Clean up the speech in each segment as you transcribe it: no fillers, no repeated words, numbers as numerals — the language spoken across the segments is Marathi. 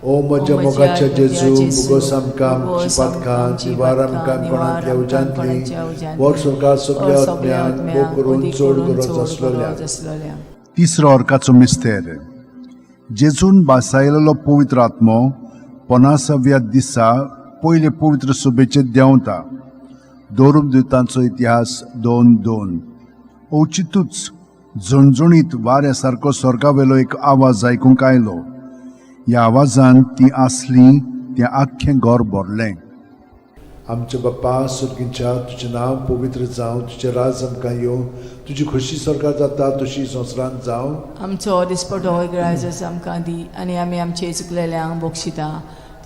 O माझ्या मोगाच्या जेजू मुगोस आमकां आमची पातकां निवार आमकां कोणांतल्या उजांतली वर स्वर्गांत सगळ्या आत्म्यांक भोव करून चड गरज आसलेल्या. तिसरो अर्काचो मिस्तेर. जेजून बासायलेलो पवित्र आत्मो 50व्या दिसा पयले पवित्र सभेचेर देंवता. दोरूम दिवतांचो इतिहास 2:2. औचितूच झणझणीत वाऱ्या सारको स्वर्गावेलो एक आवाज आयकूंक आयलो. ह्या आवाजान ती आसली तें आख्खें घर भरलें. आमचे बाप्पा सुर्गींच्या तुजें नांव पवित्र जावं, तुजें राज आमकां येवं, तुजी खुशी स्वर्गांत जाता तशी संवसारांत जावं. आमचो दिसपटो रायज आमकां दी आनी आमी आमचे चुकलेल्यांक बक्षिता.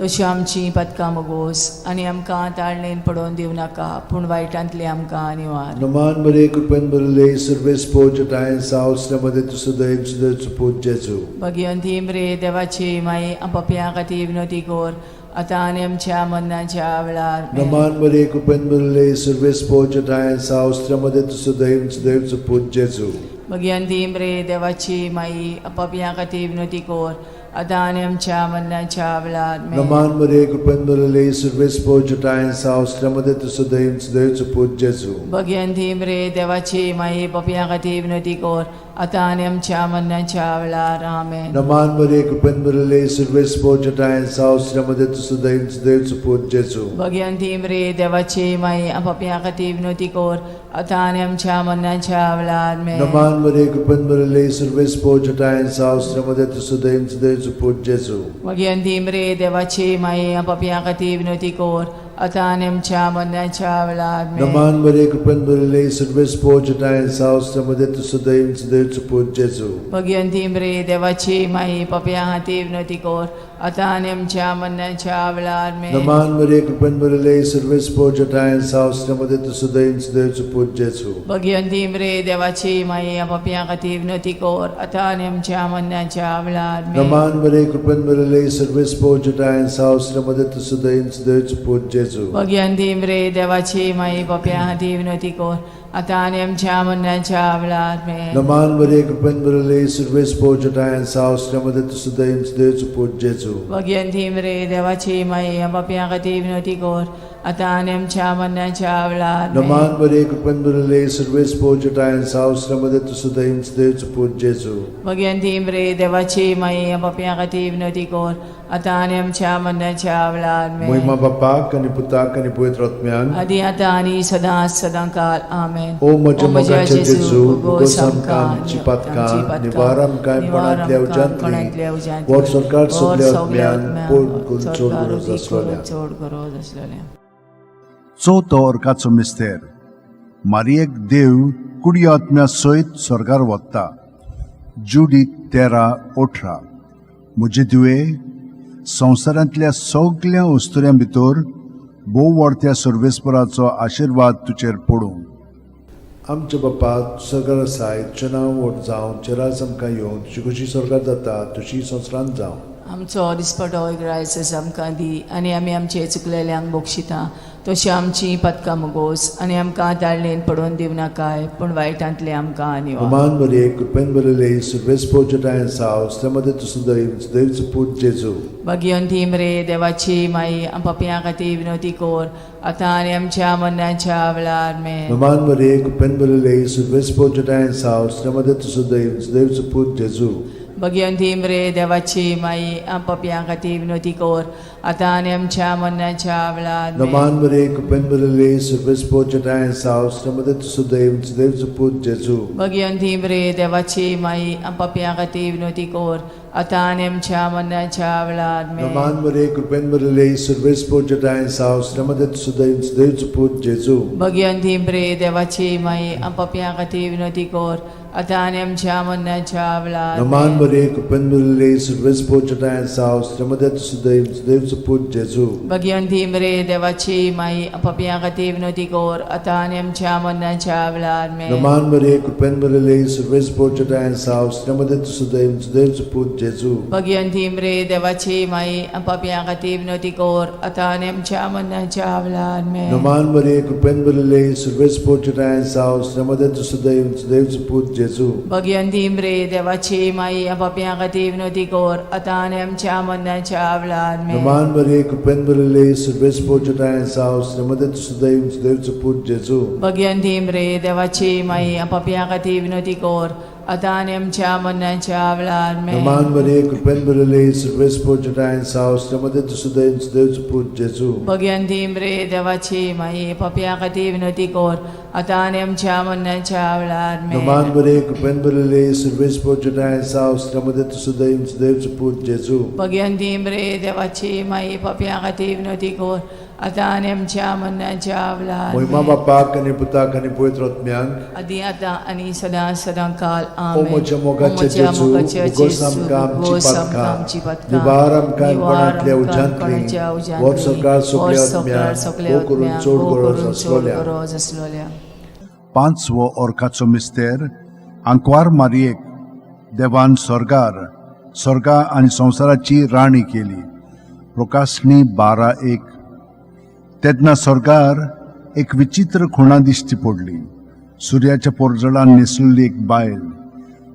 तशी आमची पदकां मोगोस आनी आमकां ताळणेन पडोवन दिवं नाका, पूण वायटांतली आमकां निवार. नमान बरे कृपेन बरले सर्वेस पोज टायन सावस्त्रमध्ये तू सदैव सुदैव पूज जेजू. भगवंती रे देवाची माई आपापल्या खातीर विनोदी कोर आतां आनी आमच्या मरणाच्या वेळार. नमान बरे कृपेन बरले सर्वेस पोज टायन सावस्त्रमध्ये तू सदैव सुदैव पूज जेजू. भगवंती रे देवाची माई आपापल्या खातीर विनोदी कोर आतां आनी आमच्या मरणाच्या वेळार. नमान बरे कृपेन बरले सर्वेस पोज टायन सावस्त्रमध्ये तू सदैव सुदैव पूज जेजू. भगवंती रे देवाची माई आपापल्या खातीर विनोदी कोर आतां आनी आमच्या मरणाच्या वेळार. आमेन. नमान बरे कृपेन बरले सर्वेस पोज टायन सावस्त्रमध्ये तू सदैव सुदैव पूज जेजू. भगवंती रे देवाची माई आपापल्या खातीर विनोदी कोर आतां आनी आमच्या मरणाच्या वेळार. नमान बरे कृपेन बरले सर्वेस पोज टायन सावस्त्रमध्ये तू सदैव सुदैव पूज जेजू. भगवंती रे देवाची माई आपापल्या खातीर विनोदी कोर आतां आनी आमच्या मरणाच्या वेळार. नमान बरे कृपेन बरले सर्वेस पोज टायन सावस्त्रमध्ये तू सदैव सुदैव पूज जेजू. भगवंती रे देवाची माई आपापल्या खातीर विनोदी कोर आतां आनी आमच्या मरणाच्या वेळार. नमान बरे कृपेन बरले सर्वेस पोज टायन सावस्त्रमध्ये तू सदैव सुदैव पूज जेजू. भगवंती रे देवाची माई आपापल्या खातीर विनोदी कोर आतां आनी आमच्या मरणाच्या वेळार. नमान बरे कृपेन बरले सर्वेस पोज टायन सावस्त्रमध्ये तू सदैव सुदैव पूज जेजू. भगवंती रे देवाची माई आपापल्या खातीर विनोदी कोर आतां आनी आमच्या मरणाच्या वेळार. नमान बरे कृपेन बरले सर्वेस पोज टायन सावस्त्रमध्ये तू सदैव सुदैव पूज जेजू. भगवंती रे देवाची माई आपापल्या खातीर विनोदी कोर आतां आनी आमच्या मरणाच्या वेळार. नमान बरे कृपेन बरले सर्वेस पोज टायन सावस्त्रमध्ये तू सदैव सुदैव पूज जेजू. भगवंती रे देवाची माई आपापल्या खातीर विनोदी कोर आतां आनी आमच्या मरणाच्या वेळार. महिमा बापाक आनी पुताक आनी पवित्र आत्म्यांक आदी आतां आनी सदांच सदांकाळ. आमेन. ओ म्हज्या मोगाचे जेजू मुगोस आमकां आमची पातकां निवार आमकां कोणांतल्या उजांतली वर स्वर्गांत सगळ्या आत्म्यांक पोट करून चड गरज आसलेल्या. चवथो अर्काचो मिस्तेर. मारयेक देव कुडयो आत्म्या सयत स्वर्गार वता. जुडी 13:18. म्हजे तुवे संवसारांतल्या सगळ्या वस्तुऱ्यां भितर भोव व्हडत्या सर्वेस्पराचो आशिर्वाद तुजेर पडूं. आमचे बाप्पा स्वर्गार आसाय, तुजें नांव व्हड जावं, तुजें राज आमकां येवं, तुजी खुशी स्वर्गांत जाता तशी संवसारांत जावं. आमचो दिसपटो रायज आमकां दी आनी आमी आमचे चुकलेल्यांक बक्षिता. तशी आमची पदकां मोगोस आनी आमकां ताळणेन पडोवन दिवं नाकाय, पूण वायटांतले आमकां निवार. नमान बरे कृपेन बरले सर्वेस पोज टायन सावस्त्रमध्ये तू सदैव सुदैव पूज जेजू. भगवंती रे देवाची माई आपापल्या खातीर विनोदी कोर आतां आनी आमच्या मरणाच्या वेळार. नमान बरे कृपेन बरले सर्वेस पोज टायन सावस्त्रमध्ये तू सदैव सुदैव पूज जेजू. भगवंती रे देवाची माई आपापल्या खातीर विनोदी कोर आतां आनी आमच्या मरणाच्या वेळार. नमान बरे कृपेन बरले सर्वेस पोज टायन सावस्त्रमध्ये तू सदैव सुदैव पूज जेजू. भगवंती रे देवाची माई आपापल्या खातीर विनोदी कोर आतां आनी आमच्या मरणाच्या वेळार. नमान बरे कृपेन बरले सर्वेस पोज टायन सावस्त्रमध्ये तू सदैव सुदैव पूज जेजू. भगवंती रे देवाची माई आपापल्या खातीर विनोदी कोर आतां आनी आमच्या मरणाच्या वेळार. नमान बरे कृपेन बरले सर्वेस पोज टायन सावस्त्रमध्ये तू सदैव सुदैव पूज जेजू. भगवंती रे देवाची माई आपापल्या खातीर विनोदी कोर आतां आनी आमच्या मरणाच्या वेळार. नमान बरे कृपेन बरले सर्वेस पोज टायन सावस्त्रमध्ये तू सदैव सुदैव पूज जेजू. भगवंती रे देवाची माई आपापल्या खातीर विनोदी कोर आतां आनी आमच्या मरणाच्या वेळार. नमान बरे कृपेन बरले सर्वेस पोज टायन सावस्त्रमध्ये तू सदैव सुदैव पूज जेजू भगवंती रे देवाची माई आपापल्या खातीर विनोदी कोर आतां आनी आमच्या मरणाच्या वेळार आमेन. नमान बरे कृपेन बरले सर्वेस पोचटाय साव श्रीमदे सुदैव देवच पूज जेजू भगवंती रे देवाची माई आपापल्या खातीर विनोदी कोर आतां आनी आमच्या मरणाच्या वेळार आमेन. नमान बरे कृपेन बरले सर्वेस पोचटाय साव श्रीमदे सुदैव देवच पूज जेजू भगवंती रे देवाची माई आपापल्या खातीर विनोदी कोर आतां आनी आमच्या मरणाच्या वेळार आमेन. नमान बरे कृपेन बरले सर्वेस पोचटाय साव श्रीमदे सुदैव देवच पूज जेजू भगवंती रे देवाची माई आपापल्या खातीर विनोदी कोर आतां आनी आमच्या मरणाच्या वेळार महिमा बापाक आनी पुताक आनी पवित्र आत्म्यांक आदी आतां आनी सदां सदां काल ओ आमेन. म्हज्या मोगाचे जेजू उगोस आमकां आमची पातकां निवार आमकां कोणांतल्या उज्यांतली वर सरकार सगळ्या आत्म्यांक करून चड गरज आसलोल्या. पांचवो ओर्काचो मिस्तेर आंकवार मारयेक देवान स्वर्गा आनी संवसाराची राणी केली. प्रकाशनी 12:1. तेन्ना स्वर्गार एक विचित्र खुणा दिश्टी पडली. सूर्याच्या पोरजळान न्हेसलेली एक बायल,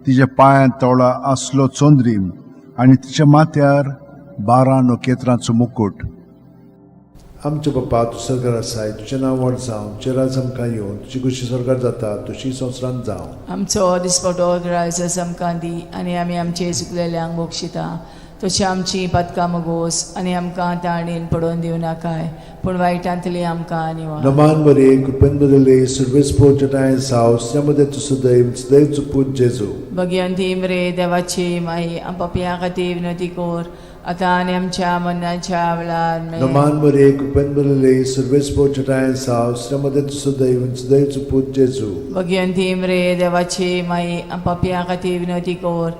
तिच्या पांयां तळा आसलो चोंद्रीम आनी तिच्या माथ्यार 12 नखेत्रांचो मुकुट. आमचे बापा तूं सर्गार आसाय, तुजें नांव व्हड जावं, तुजें राज आमकां येवं, तुजी कशी स्वर्गार जाता तशी संवसारांत जावं. आमचो दिसपटो आयज आमकां दी आनी आमी आमचे चुकलेल्यांक बक्षिता. तशी आमची पातकां मोगोस आनी आमकां ताळणेन पडोवन दिवं नाकाय, पूण वायटांतली आमकां निवार. नमान बरे कृपेन बरले सर्वेस पोचटाय साव श्रीमदे सुदैव देवच पूज जेजू भगवंती रे देवाची माई आपापल्या खातीर विनोदी कोर आतां आनी आमच्या मरणाच्या वेळार आमेन. नमान बरे कृपेन बरले सर्वेस पोचटाय साव श्रीमदे सुदैव देवच पूज जेजू भगवंती रे देवाची माई आपापल्या खातीर विनोदी कोर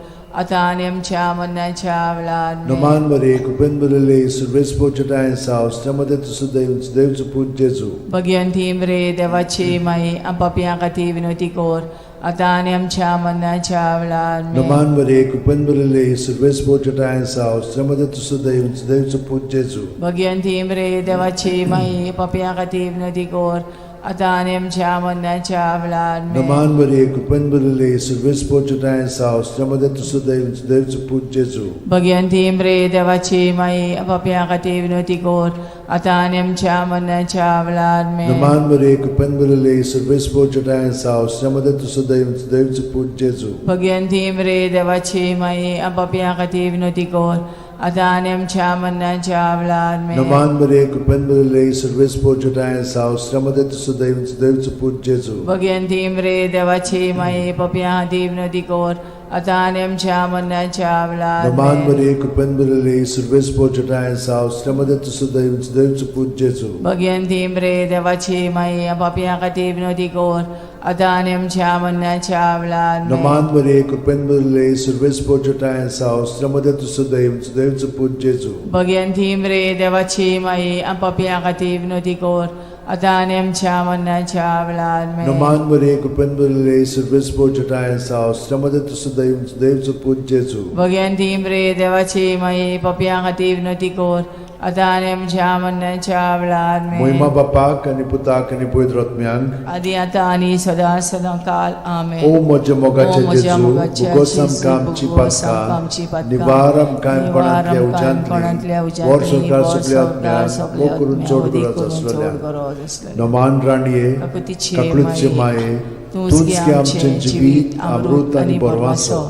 आतां आनी आमच्या मरणाच्या वेळार आमेन. नमान बरे कृपेन बरले सर्वेस पोचटाय साव श्रीमदे सुदैव देवच पूज जेजू भगवंती रे देवाची माई आपापल्या खातीर विनोदी कोर आतां आनी आमच्या मरणाच्या वेळार आमेन. नमान बरे कृपेन बरले सर्वेस पोचटाय साव श्रीमदे सुदैव देवच पूज जेजू भगवंती रे देवाची माई आपापल्या खातीर विनोदी कोर आतां आनी आमच्या मरणाच्या वेळार आमेन. नमान बरे कृपेन बरले सर्वेस पोचटाय साव श्रीमदे सुदैव देवच पूज जेजू भगवंती रे देवाची माई आपापल्या खातीर विनोदी कोर आतां आनी आमच्या मरणाच्या वेळार आमेन. नमान बरे कृपेन बरले सर्वेस पोचटाय साव श्रीमदे सुदैव देवच पूज जेजू भगवंती रे देवाची माई आपापल्या खातीर विनोदी कोर आतां आनी आमच्या मरणाच्या वेळार आमेन. नमान बरे कृपेन बरले सर्वेस पोचटाय साव श्रीमदे सुदैव देवच पूज जेजू भगवंती रे देवाची माई आपापल्या खातीर विनोदी कोर आतां आनी आमच्या मरणाच्या वेळार नमान आमेन. बरे कृपेन बरले सर्वेस पोचटाय साव श्रीमदे सुदैव देवच पूज जेजू भगवंती रे देवाची माई आपापल्या खातीर विनोदी कोर आतां आनी आमच्या मरणाच्या वेळार आमेन. नमान बरे कृपेन बरले सर्वेस पोचटाय साव श्रीमदे सुदैव देवच पूज जेजू भगवंती रे देवाची माई आपापल्या खातीर विनोदी कोर आतां आनी आमच्या मरणाच्या वेळार आमेन. नमान बरे कृपेन बरले सर्वेस पोचटाय साव श्रीमदे सुदैव देवच पूज जेजू भगवंती रे देवाची माई आपापल्या खातीर विनोदी कोर आतां आनी आमच्या मरणाच्या वेळार आमेन. महिमा बापाक आनी पुताक आनी पवित्र आत्म्यांक आदी आतां आनी सदां सदां काल आमेन. ओ म्हज्या मोगाचे ओ म्हज्या जेजू मोगाचे उगोस जेजू, आमकां आमची उगोस आमकां पातकां आमची पातकां, निवार आमकां निवार कोणांतल्या आमकां कोणांतल्या उज्यांतली वर उज्यांतली, सरकार वर सगळ्या सरकार आत्म्यांक सगळ्या वो करून आत्म्यांक चड उदीक गरज करून आसलेल्या चड गरज आसलेल्या. नमान राणये काकुतीचे काकुळीचे माये तूंच घे आमचें जिवीत अमृत आनी बरवासो.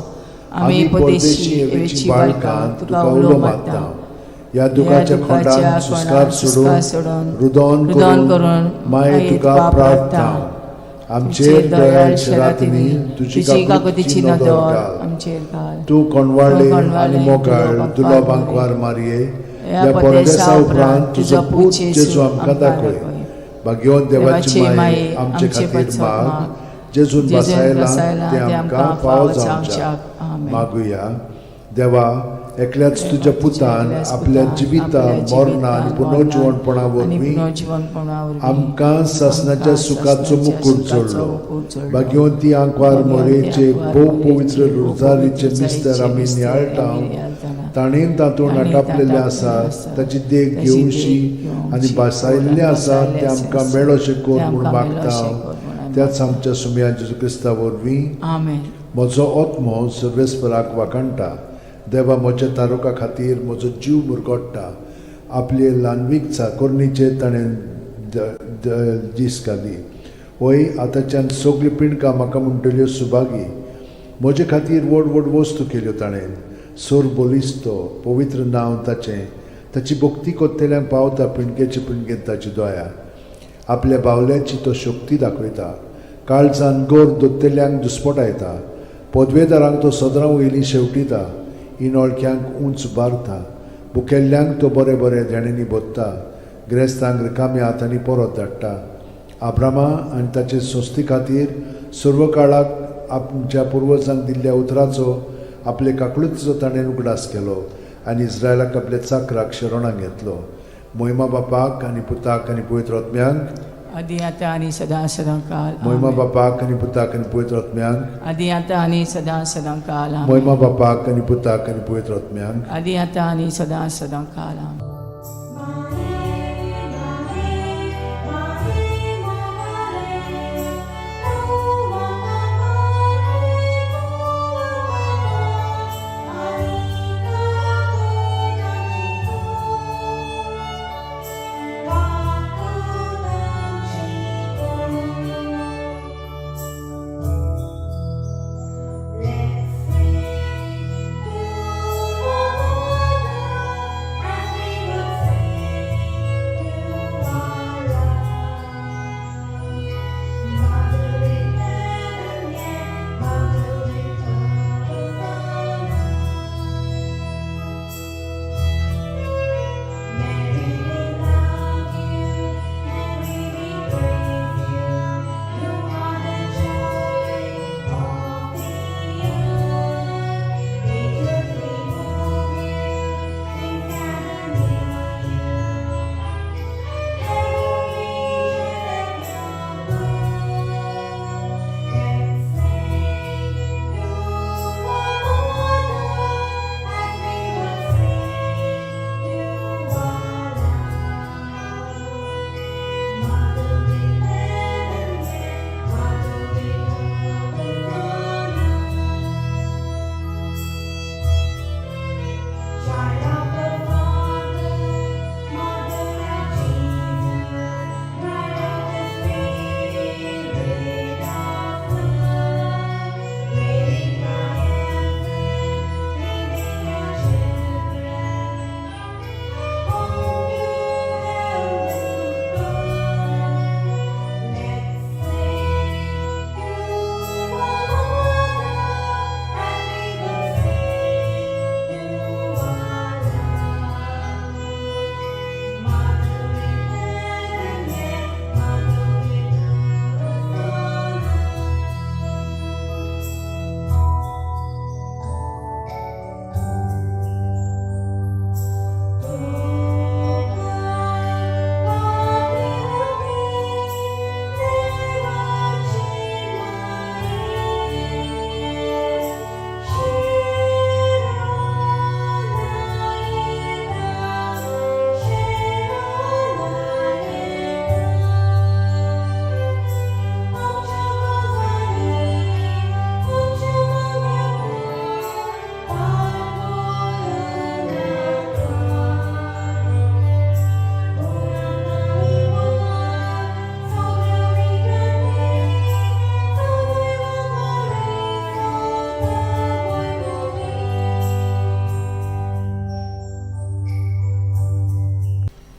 आमी परदेशी येवेची बाळकां तुका उलो मारता. ह्या दुखाच्या खोंडान सुस्कार सोडून रुदोन करून माये तुका प्रार्थना. आमचेर दयाळशे रातींनी तुजी काकुतीची नदर घाल. आमचेर घाल. तूं कोणवाळे आनी मोगाळ दुलोब आंकवार मारये ह्या परदेसा उपरांत तुजो पूत जेजू आमकां दाखय. भाग्यवंत देवाची माये आमचे खातीर माग. जेजून बसायला ते आमकां फावो जावच्याक मागुया. देवा एकल्याच तुज्या पुतान आपल्या जिविता मरणा आनी पुनर्जीवनपणा वरवीं आमकां सासणाच्या सुखाचो मुकूट जोडलो. भाग्यवंती आंकवार मोरयेचे भोव पवित्र रोजारीचे मिस्तर आमी नियाळटा. ताणें तातूंत आटापलेले आसा ताची देख घेवशी आनी बसायल्ले आसा ते आमकां मेळोशे कोर म्हूण मागता. त्याच आमच्या सुमया जेजू क्रिस्ता वरवीं आमेन. म्हजो आत्मो सर्वेस्पराक वाकणटा. देवा म्हज्या तारुका खातीर म्हजो जीव मुरगोडटा. आपले ल्हानवीक चाकोरणीचे ताणें दीस घाली. वय आतांच्यान सगळी पिणकां म्हाका म्हणटल्यो सुभागी. म्हजे खातीर व्हड व्हड वस्तू केल्यो ताणें. सोर बोलिस्तो पवित्र नांव ताचें. ताची भक्ती कोत्तेल्यांक पावता पिणकेचे पिणकेन ताची दोया. आपल्या बावल्याची तो शक्ती दाखयता. काळजान गोर दोत्तेल्यांक दुस्पटायता. पदवेदारांक तो सदरां वयली शेवटिता. इनोळख्यांक उंच उबारता. बुकेल्ल्यांक तो बरे बरे देणेनी बोदता. गिरेस्तांक रिकाम्या हातांनी परत धाडटा. आब्रामा आनी ताचे संस्थे खातीर सर्व काळाक आमच्या पुर्वजांक दिल्ल्या उतराचो आपले काकुळीचो ताणें उगडास केलो आनी इस्रायलाक आपल्या चाकराक शरणांत घेतलो. महिमा बापाक आनी पुताक आनी पवित्र आत्म्यांक. आदी आता आनी सदां सदां काल. महिमा बापाक आनी पुताक आनी पवित्र आत्म्यांक. आदी आता आनी सदां सदां काल. महिमा बापाक आनी पुताक आनी पवित्र आत्म्यांक. आदी आता आनी सदां सदां काल.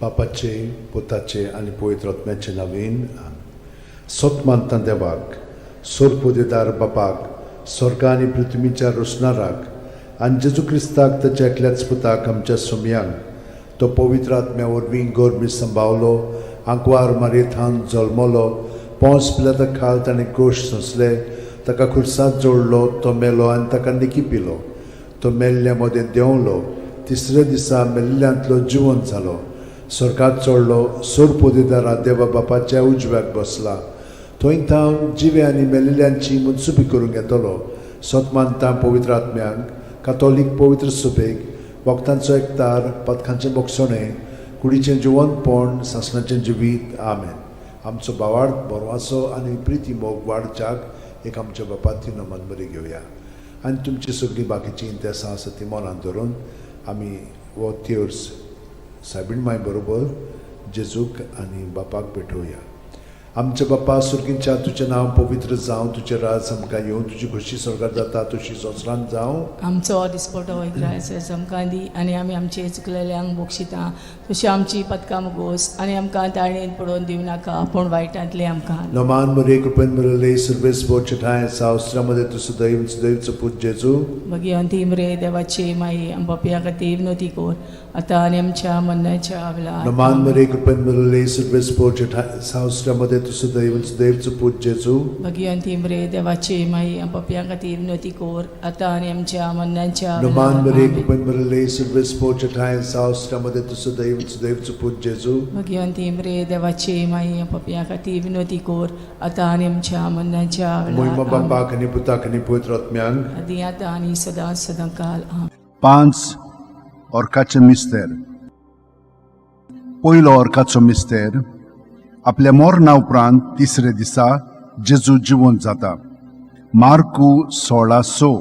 बापाचे पुताचे आनी पवित्र आत्म्याचे नांवेन. सोत मानता देवाक, सोरपोदेदार बापाक, स्वर्गा आनी पृथ्वीच्या रोसणाराक आनी जेजू क्रिस्ताक ताच्या एकल्याच पुताक आमच्या सुमयांक तो पवित्र आत्म्या वरवीं गोरमी सांबावलो, आंकवार मारयेंत जल्मलो, पोंस पिलाता खाल ताणें क्रोश सोंसले, ताका खुर्सांत जोडलो, तो मेलो आनी ताका निकी पिलो. तो मेल्ल्या मदें देंवलो, तिसऱ्या दिसा मेल्ल्यांतलो जिवंत जालो, स्वर्गांत चडलो, सोरपोदेदारा देवा बापाच्या उजव्याक बसला. थंय थावन जिवे आनी मेल्लेल्यांची मनसुबी करूंक येतलो. सोत मानता पवित्र आत्म्यांक, कातोलीक पवित्र सुबेक, वखदांचो एकतार, पथकांचें बोगसणें, कुडीचें जिवंतपण, सासणाचें जिवीत. आमेन. आमचो भावार्थ बरवासो आनी प्रिती मोग वाडच्याक एक आमच्या बापाती नमन बरी घेवया आनी तुमची सगळी बाकीची इंतेसां आसा ती मनांत धरून आमी हो तिर्स सायबीण माय बरोबर जेजूक आनी बापाक भेटोवया. आमचे बापा सुर्गींच्या तुजें नांव पवित्र जावं, तुजें राज आमकां येवं, तुजी खुशी स्वर्गांत जाता तशी संवसारांत जावं. आमचो दिसपटो वैग्रायस आमकां दी आनी आमी आमचे चुकलेल्यांक बक्षिता तशी आमची पदकां मुगोस आनी आमकां ताळणेन पडोवन दिवं नाका पूण वायटांतले आमकां. नमान मरे कृपेन मरले सर्वेस बोचठाय सावस्त्रामध्ये तुझं दैवचं पूज जेजू. भगवंती मरे देवाचे माई आम पापया खातीर विनोती कोर आतां आनी आमच्या मरणाच्या वेळार. नमान मरे कृपेन मरले सर्वेस बोचठाय सावस्त्रामध्ये तुझं दैवचं पूज जेजू. भगवंती मरे देवाचे माई आम पापया खातीर विनोती कोर आतां आनी आमच्या मरणाच्या नमान मरे वेळार. कृपेन मरले सर्वेस बोचठाय सावस्त्रामध्ये तुझं दैवचं पूज जेजू. भगवंती मरे देवाचे माई आम पापया खातीर विनोती कोर आतां आनी आमच्या मरणाच्या महिमा वेळार. बापाक आनी पुताक आनी पवित्र आत्म्यांक. आदी आतां आनी सदां काल. आमेन. 5 ऑर्काचें मिस्तेर. पयलो ऑर्काचो मिस्तेर. आपल्या मोरणा उपरांत तिसरे दिसा जेजू जिवंत जाता. मार्कू 16:6.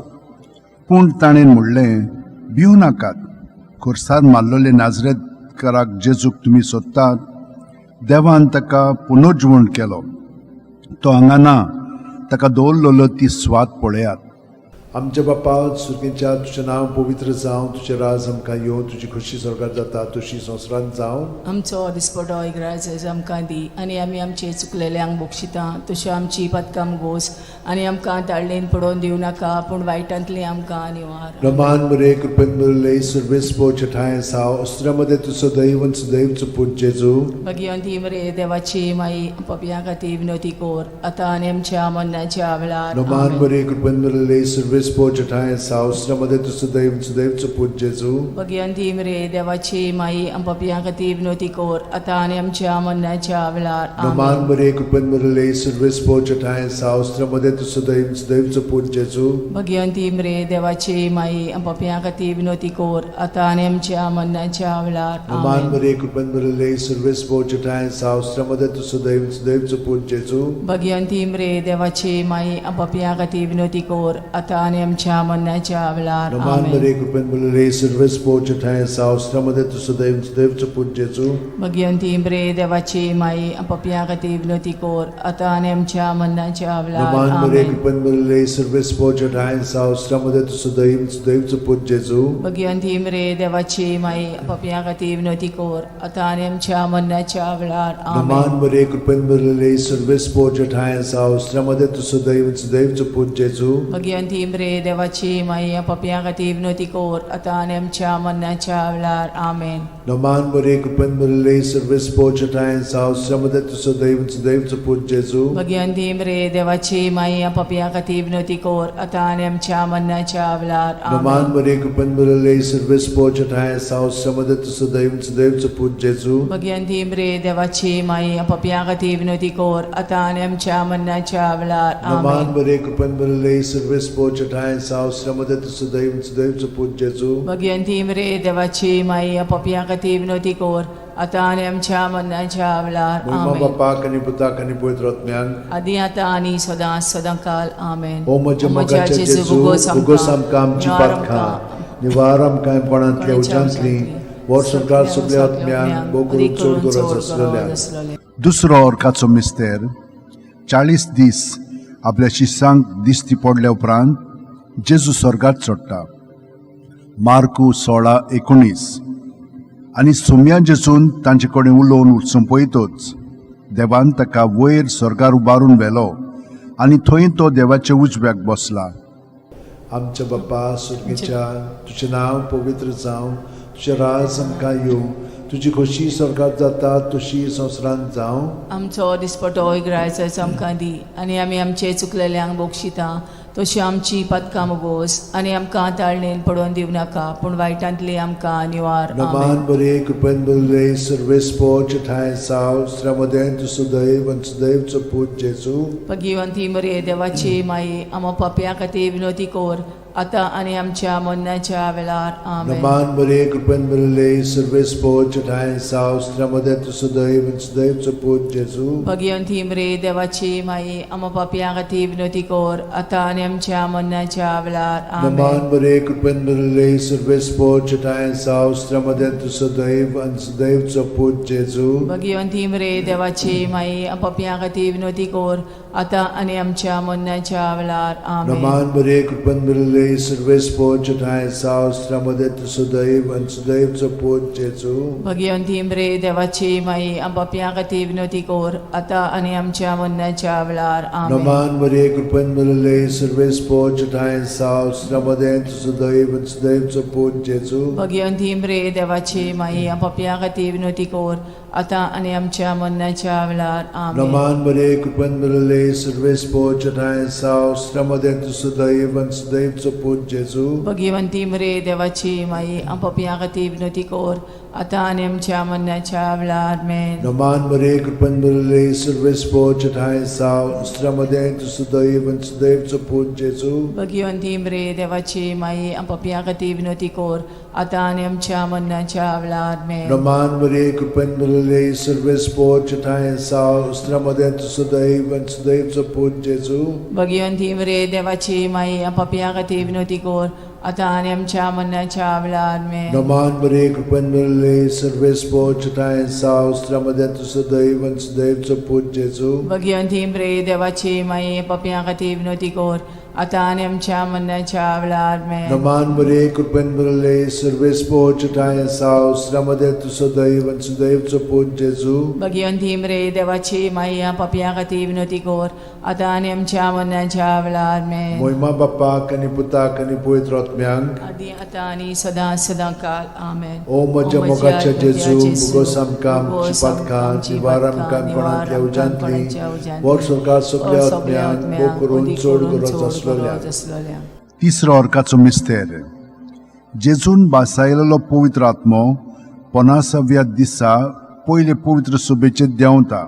पूण ताणें म्हणलें, भिवू नाकात, खुर्सार मारलोले नाजरेतकाराक जेजूक तुमी सोदतात. देवान ताका पुनर्जिवण केलो. तो हांगा ना, ताका दवरलेलो ती स्वात पळयात. आमच्या बापा सुर्गींच्या तुजें नांव पवित्र जावं, तुजें राज आमकां येवं, तुजी खुशी स्वर्गांत जाता तशी संवसारांत जावं. आमचो दिसपटो इग्रायज आमकां दी आनी आमी आमचे चुकलेल्यांक बक्षिता तशें आमची पदकां मुगोस आनी आमकां ताळणेन पडोवन दिवं नाका पूण वायटांतली आमकां निवार. नमान मरे कृपेन मरले सर्वेस बोचठाय सावस्त्रामध्ये तुझं दैवचं पूज जेजू. भगवंती मरे देवाची माई पापया खातीर विनोती कोर आतां आनी आमच्या मरणाच्या वेळार. नमान आमेन. मरे कृपेन मरले सर्वेस बोचठाय सावस्त्रामध्ये तुझं दैवचं पूज जेजू. भगवंती मरे देवाची माई पापया खातीर विनोती कोर आतां आनी आमच्या मरणाच्या वेळार. नमान आमेन. मरे कृपेन मरले सर्वेस बोचठाय सावस्त्रामध्ये तुझं दैवचं पूज जेजू. भगवंती मरे देवाची माई पापया खातीर विनोती कोर आतां आनी आमच्या मरणाच्या वेळार. नमान आमेन. मरे कृपेन मरले सर्वेस बोचठाय सावस्त्रामध्ये तुझं दैवचं पूज जेजू. भगवंती मरे देवाची माई पापया खातीर विनोती कोर आतां आनी आमच्या मरणाच्या वेळार. नमान आमेन. मरे कृपेन मरले सर्वेस बोचठाय सावस्त्रामध्ये तुझं दैवचं पूज जेजू. भगवंती मरे देवाची माई पापया खातीर विनोती कोर आतां आनी आमच्या मरणाच्या वेळार. नमान मरे आमेन. कृपेन मरले सर्वेस बोचठाय सावस्त्रामध्ये तुझं दैवचं पूज जेजू. भगवंती मरे देवाची माई पापया खातीर विनोती कोर आतां आनी आमच्या मरणाच्या वेळार. नमान आमेन. मरे कृपेन मरले सर्वेस बोचठाय सावस्त्रामध्ये तुझं दैवचं पूज जेजू. भगवंती मरे देवाची माई पापया खातीर विनोती कोर आतां आनी आमच्या मरणाच्या वेळार. आमेन. नमान मरे कृपेन मरले सर्वेस बोचठाय सावस्त्रामध्ये तुझं दैवचं पूज जेजू. भगवंती मरे देवाची माई पापया खातीर विनोती कोर आतां आनी आमच्या मरणाच्या वेळार. नमान आमेन. मरे कृपेन मरले सर्वेस बोचठाय सावस्त्रामध्ये तुझं दैवचं पूज जेजू. भगवंती मरे देवाची माई पापया खातीर विनोती कोर आतां आनी आमच्या मरणाच्या वेळार. नमान आमेन. मरे कृपेन मरले सर्वेस बोचठाय सावस्त्रामध्ये तुझं दैवचं पूज जेजू. भगवंती मरे देवाची माई पापया खातीर विनोती कोर आतां आनी आमच्या मरणाच्या वेळार. महिमा आमेन. बापाक आनी पुताक आनी पवित्र आत्म्यांक. आदी आतां आनी सदां काल. आमेन. ओ म्हज्या मोगाच्या जेजू उगोस आमकां आमची पातखां निवार आमकां पणांतल्या उज्यांतली वर सरकार सगळ्या आत्म्यांक बोगून चड गरज आसलेल्या. दुसरो ऑर्काचो मिस्तेर. 40 दीस आपल्या शिष्यांक दिश्टी पडल्या उपरांत जेजू स्वर्गांत चडटा. मार्कू 16:19. आनी सुम्या जेजून तांचे कडेन उलोवन संपयतच देवान ताका वयर स्वर्गार उबारून व्हेलो आनी थंय तो देवाच्या उजव्याक बसला. आमच्या बापा सुर्गीच्या तुजें नांव पवित्र जावं, तुजें राज आमकां येवं, तुजी खोशी स्वर्गांत जाता तशी संवसारांत जावं. आमचो दिसपटो इग्रायज आमकां दी आनी आमी आमचे चुकलेल्यांक बक्षिता तशी आमची पदकां मुगोस आनी आमकां ताळणेन पडोवन दिवं नाका पूण वायटांतली आमकां निवार. नमान मरे कृपेन मरले सर्वेस बोचठाय सावस्त्रामध्ये तुझं दैवचं पूज जेजू. भगवंती मरे देवाची माई आम पापया खातीर विनोती कोर आता आणि आमच्या मरणाच्या वेळार आमेन. नमान बरे कृपेन बरले सर्वेस पोच ठाय सावस त्रमदे सुदैव सुदैव पोच जेजू. भगवंती मरे देवाची माई आम पापियां खातीर विनोदी कोर आता आणि आमच्या मरणाच्या वेळार आमेन. नमान बरे कृपेन बरले सर्वेस पोच ठाय सावस त्रमदे सुदैव सुदैव पोच जेजू. भगवंती मरे देवाची माई आम पापियां खातीर विनोदी कोर आता आणि आमच्या मरणाच्या वेळार आमेन. नमान बरे कृपेन बरले सर्वेस पोच ठाय सावस त्रमदे सुदैव सुदैव पोच जेजू. भगवंती मरे देवाची माई आम पापियां खातीर विनोदी कोर आता आणि आमच्या मरणाच्या वेळार आमेन. नमान बरे कृपेन बरले सर्वेस पोच ठाय सावस त्रमदे सुदैव सुदैव पोच जेजू. भगवंती मरे देवाची माई आम पापियां खातीर विनोदी कोर आता आणि आमच्या मरणाच्या वेळार आमेन. नमान बरे कृपेन बरले सर्वेस पोच ठाय सावस त्रमदे सुदैव सुदैव पोच जेजू. भगवंती मरे देवाची माई आम पापियां खातीर विनोदी कोर आता आणि आमच्या मरणाच्या वेळार आमेन. नमान बरे कृपेन बरले सर्वेस पोच ठाय सावस त्रमदे सुदैव सुदैव पोच जेजू. भगवंती मरे देवाची माई आम पापियां खातीर विनोदी कोर आता आणि आमच्या मरणाच्या वेळार आमेन. नमान बरे कृपेन बरले सर्वेस पोच ठाय सावस त्रमदे सुदैव सुदैव पोच जेजू. भगवंती मरे देवाची माई आम पापियां खातीर विनोदी कोर आता आणि आमच्या मरणाच्या वेळार आमेन. नमान बरे कृपेन बरले सर्वेस पोच ठाय सावस त्रमदे सुदैव सुदैव पोच जेजू. भगवंती मरे देवाची माई पापियां खातीर विनोदी कोर आता आणि आमच्या मरणाच्या वेळार आमेन. नमान बरे कृपेन बरले सर्वेस पोच ठाय सावस त्रमदे सुदैव सुदैव पोच जेजू. भगवंती मरे देवाची माई पापियां खातीर विनोदी कोर आता आणि आमच्या मरणाच्या वेळार आमेन. मोहिमा बाप्पाक आनी पुताक आनी पवित्र आत्म्यांक आदी आता आणि सदा सदा काल आमेन. ओ म्हज्या मोगाच्या जेजू मुगोस आमकां आमची पातकां निवार आमकां कोणांतल्या उजांतली वर सरकार सगळ्या आत्म्यांक भोव करून चड गरज आसलेल्या. तिसरो अर्काचो मिस्तेर. जेजून बासायलेलो पवित्र आत्मो 50व्या दिसा पयले पवित्र सभेचे देंवता.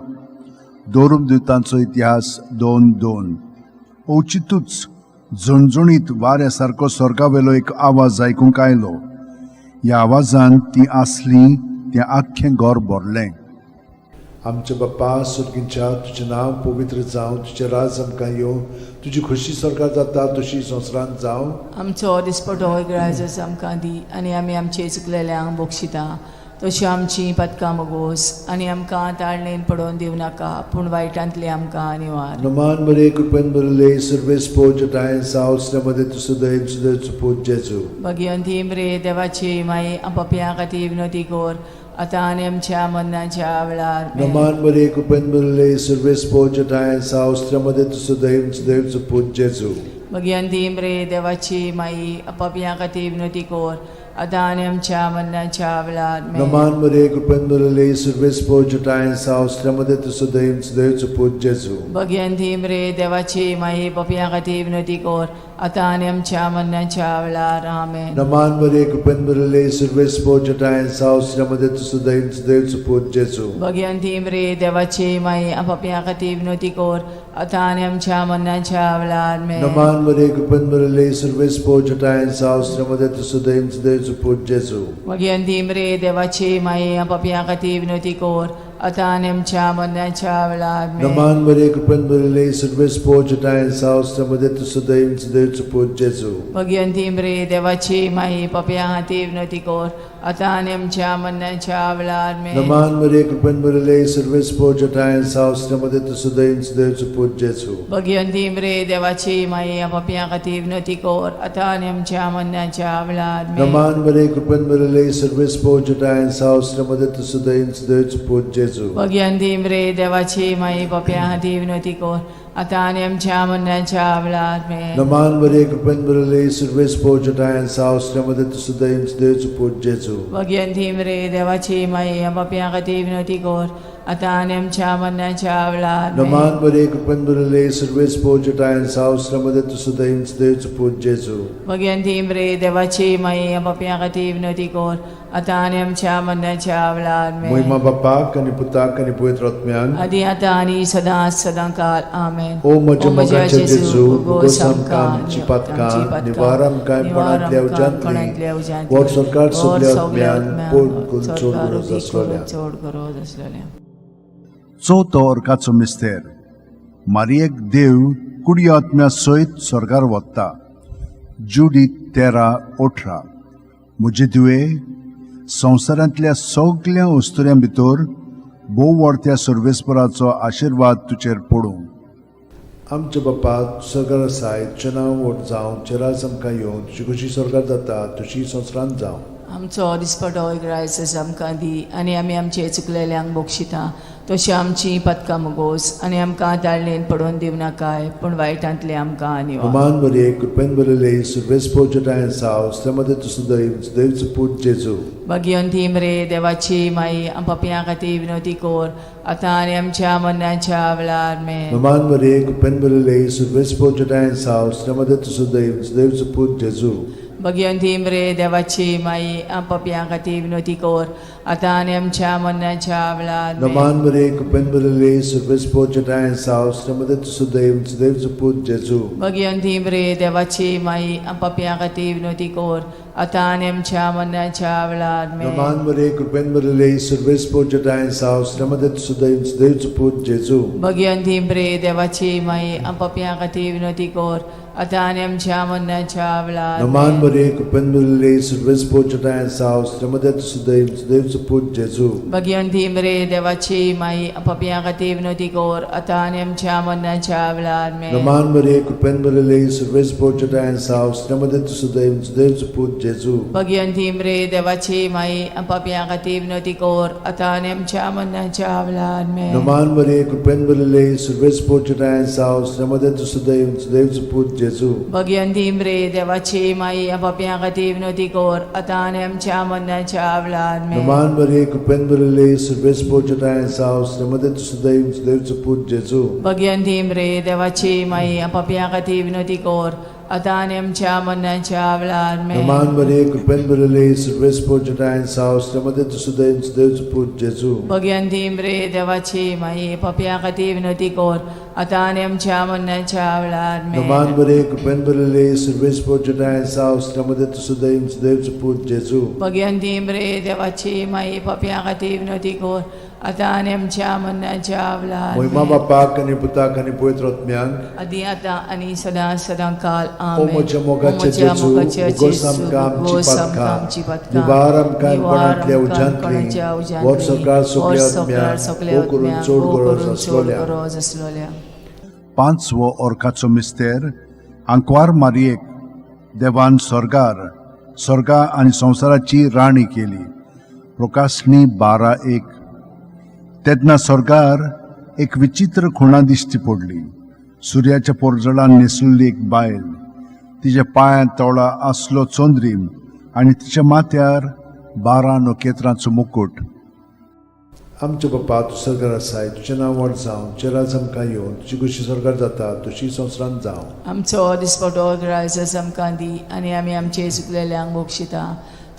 दोरूम दिवतांचो इतिहास 2:2. औचितूच झणझणीत वाऱ्या सारको स्वर्गावेलो एक आवाज आयकूंक आयलो. ह्या आवाजान ती आसली तें आख्खें घर भरलें. आमचे बाप्पा सुर्गींच्या तुजें नांव पवित्र जावं, तुजें राज आमकां येवं, तुजी खुशी स्वर्गांत जाता तशी संवसारांत जावं. आमचो दिसपटो रायजस आमकां दी आनी आमी आमचे चुकलेल्यांक बोगशिता. तशी आमची पदकां मोगोस आनी आमकां ताळणेन पडोवन दिवं नाका पूण वायटांतली आमकां निवार. नमान बरे कृपेन बरले सर्वेस पोच ठाय सावस त्रमदे सुदैव सुदैव पोच जेजू. भगवंती मरे देवाची माई आम पापियां खातीर विनोदी कोर आता आणि आमच्या मरणाच्या वेळार आमेन. नमान बरे कृपेन बरले सर्वेस पोच ठाय सावस त्रमदे सुदैव सुदैव पोच जेजू. भगवंती मरे देवाची माई आम पापियां खातीर विनोदी कोर आता आणि आमच्या मरणाच्या वेळार आमेन. नमान बरे कृपेन बरले सर्वेस पोच ठाय सावस त्रमदे सुदैव सुदैव पोच जेजू. भगवंती मरे देवाची माई पापियां खातीर विनोदी कोर आता आणि आमच्या मरणाच्या वेळार आमेन. नमान बरे कृपेन बरले सर्वेस पोच ठाय सावस त्रमदे सुदैव सुदैव पोच जेजू. भगवंती मरे देवाची माई आम पापियां खातीर विनोदी कोर आता आणि आमच्या मरणाच्या वेळार आमेन. नमान बरे कृपेन बरले सर्वेस पोच ठाय सावस त्रमदे सुदैव सुदैव पोच जेजू. भगवंती मरे देवाची माई आम पापियां खातीर विनोदी कोर आता आणि आमच्या मरणाच्या वेळार आमेन. नमान बरे कृपेन बरले सर्वेस पोच ठाय सावस त्रमदे सुदैव सुदैव पोच जेजू. भगवंती मरे देवाची माई पापियां खातीर विनोदी कोर आता आणि आमच्या मरणाच्या वेळार आमेन. नमान बरे कृपेन बरले सर्वेस पोच ठाय सावस त्रमदे सुदैव सुदैव पोच जेजू. भगवंती मरे देवाची माई आम पापियां खातीर विनोदी कोर आता आणि आमच्या मरणाच्या वेळार आमेन. नमान बरे कृपेन बरले सर्वेस पोच ठाय सावस त्रमदे सुदैव सुदैव पोच जेजू. भगवंती मरे देवाची माई पापियां खातीर विनोदी कोर आता आणि आमच्या मरणाच्या वेळार आमेन. नमान बरे कृपेन बरले सर्वेस पोच ठाय सावस त्रमदे सुदैव सुदैव पोच जेजू. भगवंती मरे देवाची माई आम पापियां खातीर विनोदी कोर आता आणि आमच्या मरणाच्या वेळार Naman Maria, Kupanburale, Service Pojatayan, Saus, Ramada to Sudaim, Dev to Put Jesu. Bhagwanti इम्रे देवाची माई अपप्या खाती विनोदी कोर आता आणि आमच्या मरणाच्या वेळार Muima Bapa, Kaniputa, Kanipuet Rotmian. आधी आता आणि सदा सदाकाल आमेन. O Majamoga Jesu, Gosamka, Chipatka, Nivaram Kai Panatlev Jantli, What Sarkar Subliatmian, Pol Kulchur Zaslolia. चौथो अर्काचो मिस्तेर मारयेक देव कुडी आत्म्या सयत स्वर्गार वता. जुडी 13:18. म्हजे तुवे संवसारांतल्या सगळ्या वस्तुऱ्यां भितर भोव व्हडत्या सर्वेस्पराचो आशिर्वाद तुचेर पडूं. आमचे बापा सगळं आसाय तुजें नांव व्हड जावं चेरास आमकां येवं तुजी कशी सरकार जाता तशी संवसारांत जावं. आमचो दिसपटो इग्रायस आमकां दी आनी आमी आमचे चुकलेल्यांक बोगशिता तशी आमची पदकां मोगोस आनी आमकां ताळणेन पडोवन दिव नाकाय पूण वायटांतले आमकां निवार. Roman Maria, Kupen Berele, Service Pojatayan, Saus, Ramada to Sudaim, Dev to Put Jesu. Bhagwanti इम्रे देवाची माई अपप्या खाती विनोदी कोर आता आणि आमच्या मरणाच्या वेळार Roman Maria, Kupen Berele, Service Pojatayan, Saus, Ramada to Sudaim, Dev to Put Jesu. Bhagwanti इम्रे देवाची माई अपप्या खाती विनोदी कोर आता आणि आमच्या मरणाच्या वेळार Roman Maria, Kupen Berele, Service Pojatayan, Saus, Ramada to Sudaim, Dev to Put Jesu. Bhagwanti इम्रे देवाची माई अपप्या खाती विनोदी कोर आता आणि आमच्या मरणाच्या वेळार Roman Maria, Kupen Berele, Service Pojatayan, Saus, Ramada to Sudaim, Dev to Put Jesu. Bhagwanti इम्रे देवाची माई अपप्या खाती विनोदी कोर आता आणि आमच्या मरणाच्या वेळार Roman Maria, Kupen Berele, Service Pojatayan, Saus, Ramada to Sudaim, Dev to Put Jesu. Bhagwanti इम्रे देवाची माई अपप्या खाती विनोदी कोर आता आणि आमच्या मरणाच्या वेळार Roman Maria, Kupen Berele, Service Pojatayan, Saus, Ramada to Sudaim, Dev to Put Jesu. Bhagwanti इम्रे देवाची माई अपप्या खाती विनोदी कोर आता आणि आमच्या मरणाच्या वेळार Roman Maria, Kupen Berele, Service Pojatayan, Saus, Ramada to Sudaim, Dev to Put Jesu. Bhagwanti इम्रे देवाची माई अपप्या खाती विनोदी कोर आता आणि आमच्या मरणाच्या वेळार Roman Maria, Kupen Berele, Service Pojatayan, Saus, Ramada to Sudaim, Dev to Put Jesu. Bhagwanti इम्रे देवाची माई अपप्या खाती विनोदी कोर आता आणि आमच्या मरणाच्या वेळार Roman Maria, Kupen Berele, Service Pojatayan, Saus, Ramada to Sudaim, Dev to Put Jesu. Bhagwanti इम्रे देवाची माई अपप्या खाती विनोदी कोर आता आणि आमच्या मरणाच्या वेळार Roman Maria, Kupen Berele, Service Pojatayan, Saus, Ramada to Sudaim, Dev to Put Jesu. Bhagwanti इम्रे देवाची माई अपप्या खाती विनोदी कोर आता आणि आमच्या मरणाच्या वेळार Muima Bapa, Kaniputa, Kanipuet Rotmian. आधी आता आणि सदा सदाकाल O amen. Majamoga O Jesu, Majamoga Gosam Kam Chipatka, Nivaram Kai Panatlev Jantli, What Sarkar Subliatmian, O Kurun Chod Goro Zaslolia. पांचवो अर्काचो मिस्तेर आंकवार मारयेक देवान स्वर्गा आनी संवसाराची राणी केली. प्रकाशनी 12:1. तेन्ना स्वर्गार एक विचित्र खुणा दिश्टी पडली. सुर्याच्या पोरजळान न्हेसलेली एक बायल, तिच्या पांयां तळा आसलो चोंद्रीम आनी तिच्या माथ्यार 12 नखेत्रांचो मुकुट. आमचे बापा तूं सरकार आसाय तुजें नांव व्हड जावं चेरास आमकां येवं तुजी कशी सरकार जाता तशी संवसारांत जावं. आमचो दिसपटो ग्रायस आमकां दी आनी आमी आमचे चुकलेल्यांक बोगशिता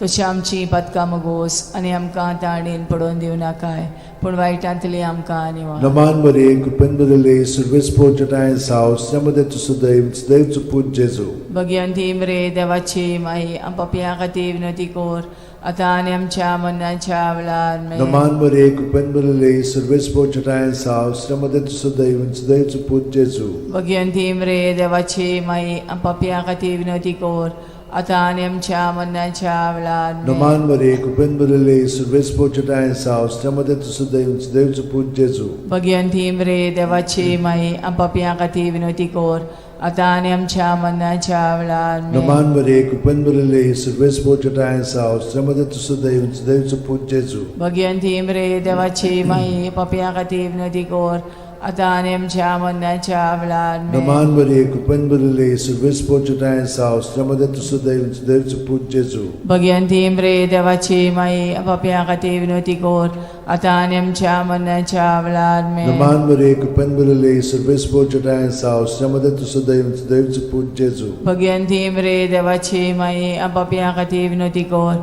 तशी आमची पदकां मोगोस आनी आमकां ताळणेन पडोवन दिव नाकाय पूण वायटांतली आमकां निवार. Roman Maria, Kupen Berele, Service Pojatayan, Saus, Ramada to Sudaim, Dev to Put Jesu. Bhagwanti इम्रे देवाची माई अपप्या खाती विनोदी कोर आता आणि आमच्या मरणाच्या वेळार Roman Maria, Kupen Berele, Service Pojatayan, Saus, Ramada to Sudaim, Dev to Put Jesu. Bhagwanti इम्रे देवाची माई अपप्या खाती विनोदी कोर आता आणि आमच्या मरणाच्या वेळार Roman Maria, Kupen Berele, Service Pojatayan, Saus, Ramada to Sudaim, Dev to Put Jesu. Bhagwanti इम्रे देवाची माई अपप्या खाती विनोदी कोर आता आणि आमच्या मरणाच्या वेळार Roman Maria, Kupen Berele, Service Pojatayan, Saus, Ramada to Sudaim, Dev to Put Jesu. Bhagwanti इम्रे देवाची माई अपप्या खाती विनोदी कोर आता आणि आमच्या मरणाच्या वेळार Naman Maria, Kupen Burile, Service Portutan South, Ramada to Sudaim, Dev to put Jesu. Bhagwanti इम्रे देवाची माई आपापल्या खातीर विनवती कोर आता आणि आमच्या मरणाच्या वेळार Naman Maria, Kupen Burile, Service Portutan South, Ramada to Sudaim, Dev to put Jesu. Bhagwanti इम्रे देवाची माई आपापल्या खातीर विनवती कोर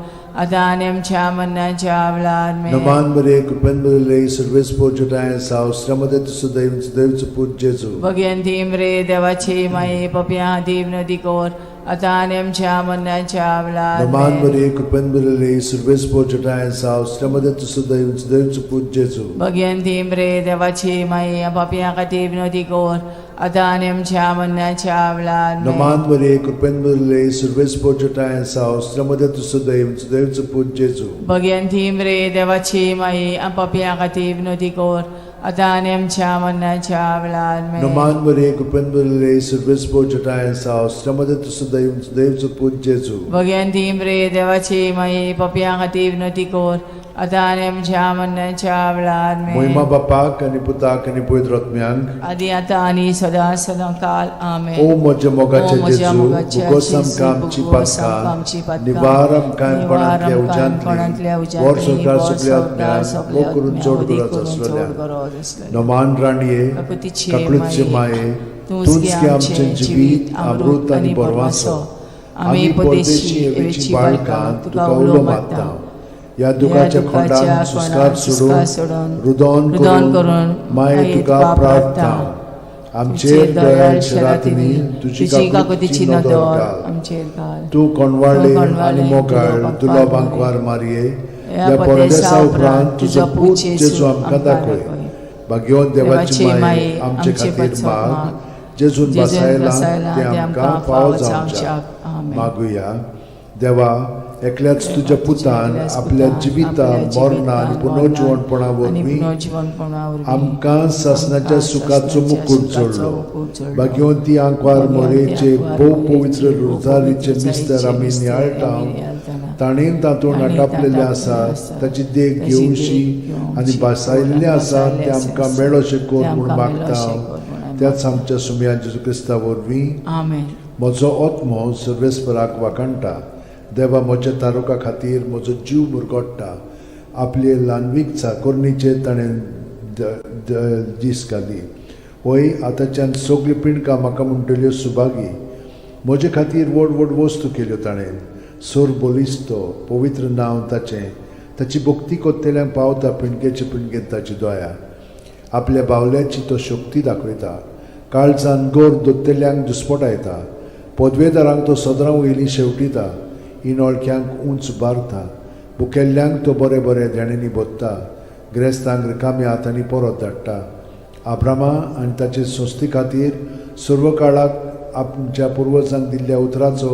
आता आणि आमच्या मरणाच्या वेळार Naman Maria, Kupen Burile, Service Portutan South, Ramada to Sudaim, Dev to put Jesu. Bhagwanti इम्रे देवाची माई आपापल्या खातीर विनवती कोर आता आणि आमच्या मरणाच्या वेळार Naman Maria, Kupen Burile, Service Portutan South, Ramada to Sudaim, Dev to put Jesu. Bhagwanti इम्रे देवाची माई आपापल्या खातीर विनवती कोर आता आणि आमच्या मरणाच्या वेळार Naman Maria, Kupen Burile, Service Portutan South, Ramada to Sudaim, Dev to put Jesu. Bhagwanti इम्रे देवाची माई आपापल्या खातीर विनवती कोर आता आणि आमच्या मरणाच्या वेळार Naman Maria, Kupen Burile, Service Portutan South, Ramada to Sudaim, Dev to put Jesu. Bhagwanti इम्रे देवाची माई आपापल्या खातीर विनवती कोर आता आणि आमच्या मरणाच्या वेळार Moima Bapak आणि Putak आणि Pavitr Atmyank. आदी आता आणि सदा सदाकाल आमेन. O moja mogacha मोजा Jesu, मोगाच्या ugosam Jesu, kamci ugosam patka, kamci patka, nivaram kaim panantlia nivaram panantlia ujantli, ujantli, vor sorkar vor supliat sorkar myan, supliat o kurun myan, chod odi gurat kurun aslolia. chod gurat aslolia. Naman raniye, Kakutiche kaklutsche maye, maye, तुझके tunske आमचे amchen जीवित jivit, अमृत amrut आणि आणि परवासो borvaso. आम्ही परदेशी एवेची बाळका तुका उलो मागता या दुखाच्या खोंडान सुस्कार सोडून रुदोन करून माये तुका प्रार्थना आमचेर दयाळ शरातनी तुझी काकुतीची नदर घाल. आमचेर घाल. तू कोणवाडले आणि मोगाळ तुला बांकवार मारिये या परदेसा उपरांत तुझो पूत जेजू आमकां दाखय. भाग्यवान देवाची माये आमचे खातीर माग जेजून बसायला ते आमकां फावो जावच्याक मागुया. देवा एकल्याच तुझ्या पुतान आपल्या जिविता मरणा आणि पुनर्जीवनपणा वरवीं आमकां सासणाच्या सुखाचो मुकुट जोडलो. भाग्यवंती आंकवार मोरेचे भोव पवित्र रुजारीचे मिस्तर आमी नियाळटाव ताणेन तातूंत आटापलेले आसात ताची देख घेवशी आनी भासायल्ले आसात ते आमकां मेळोशे कोर म्हूण मागता. त्याच आमच्या सुम्या जेजू क्रिस्ता वरवीं म्हजो आत्मो सर्वेस्पराक वाकणटा. देवा म्हज्या तारुका खातीर म्हजो जीव मुरगोडटा. आपले ल्हानवीक चाकोरणीचे ताणें दीस घाली. होय आतांच्यान सगळी पिणकां म्हाका म्हणटल्यो सुभागी. म्हजे खातीर व्हड व्हड वस्तू केल्यो ताणें. सोर बोलिस्तो पवित्र नांव ताचें. ताची भक्ती कोत्तेल्यांक पावता पिणकेचे पिणकेन ताची दया. आपल्या बावल्याची तो शक्ती दाखयता. काळजान गोर दोत्तेल्यांक दुस्पटायता. पदवेदारांक तो सदरां वयलीं शेवटिता. इनोळख्यांक उंच बारता. भुकेल्ल्यांक तो बरे बरे ध्याणेनी बोदता. गिरेस्तांक रिकाम्या हातांनी परत धाडटा. आब्रामा आनी ताचे संस्थे खातीर सर्व काळाक आमच्या पुर्वजांक दिल्ल्या उतराचो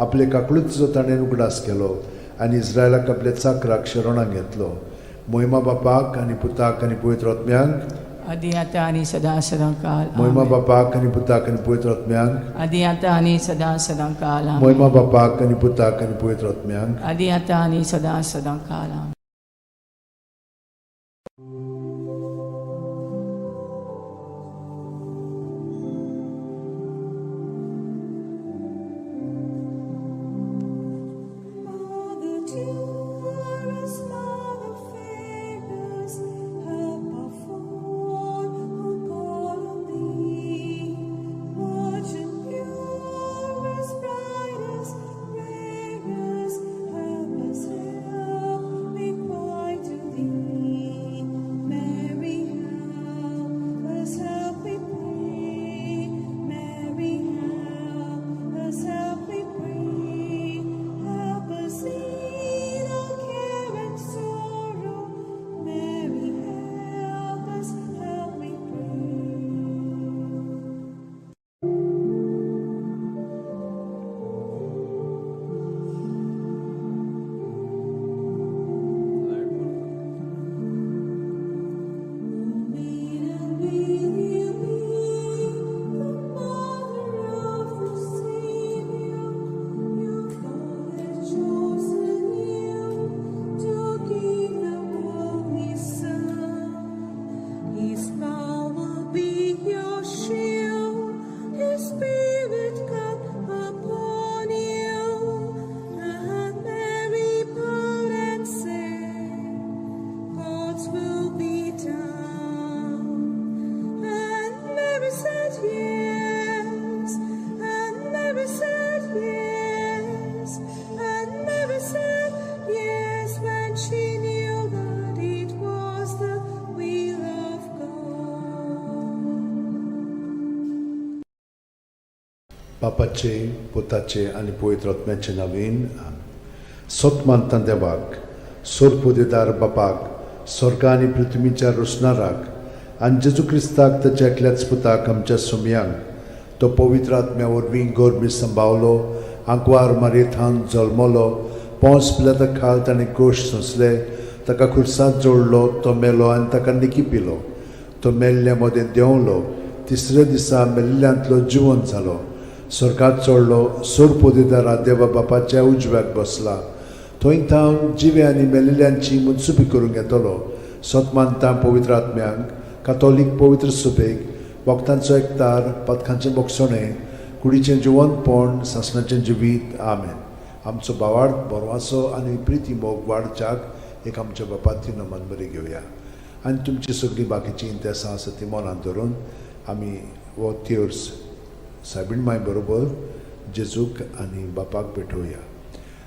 आपले काकळूचो ताणें उगडास केलो आनी इस्रायलाक आपल्या चाकराक शरणां घेतलो. मोहिमा बापाक आनी पुताक आनी पवित्र आत्म्यांक आदी आता आणि सदा सदाकाल मोहिमा बापाक आनी पुताक आनी पवित्र आत्म्यांक आदी आता आणि सदा सदाकाल मोहिमा बापाक आनी पुताक आनी पवित्र आत्म्यांक आदी आता आणि सदा सदाकाल. Be बापाचे पुताचे आनी पवित्र आत्म्याचे नांवान आमीन. सतमानता देवाक, सोरपोदेदार बापाक, स्वर्ग आनी पृथ्वीच्या रुसणाराक आनी जेजू क्रिस्ताक ताच्या एकल्याच पुताक आमच्या सुमयांक तो पवित्र आत्म्या वरवीं गोरबी सांबाळलो, आंकवार मारयेंत जल्मलो, पोंस पिलाता खाल ताणें क्रूश सोंसले, ताका खुर्सांत जोडलो, तो मेलो आनी ताका निकी पिलो, तो मेल्ल्या मदें देंवलो, तिसऱ्या दिसा मेल्ल्यांतलो जिवंत जालो, स्वर्गांत चडलो, सोरपोदेदारा देवा बापाच्या उजव्याक बसला, थंय थांव जिवे आनी मेलिल्ल्यांची मुनसुबी करूंक येतलो. सतमानता पवित्र आत्म्यांक, कातोलीक पवित्र सुबेक, वखदांचो एकतार, पथकांचें मोगसणें, कुडीचें जिवंतपण, सासणाचें जिवीत. आमेन. आमचो भावार्थ बरवासो आनी प्रिती मोग वाडच्याक एक आमच्या बापाची नमन बरी घेवया आनी तुमची सगळीं बाकीची इंतेसां आसा ती मनांत धरून आमी हो तिर्स सायबीण माय बरोबर जेजूक आनी बापाक भेटोवया.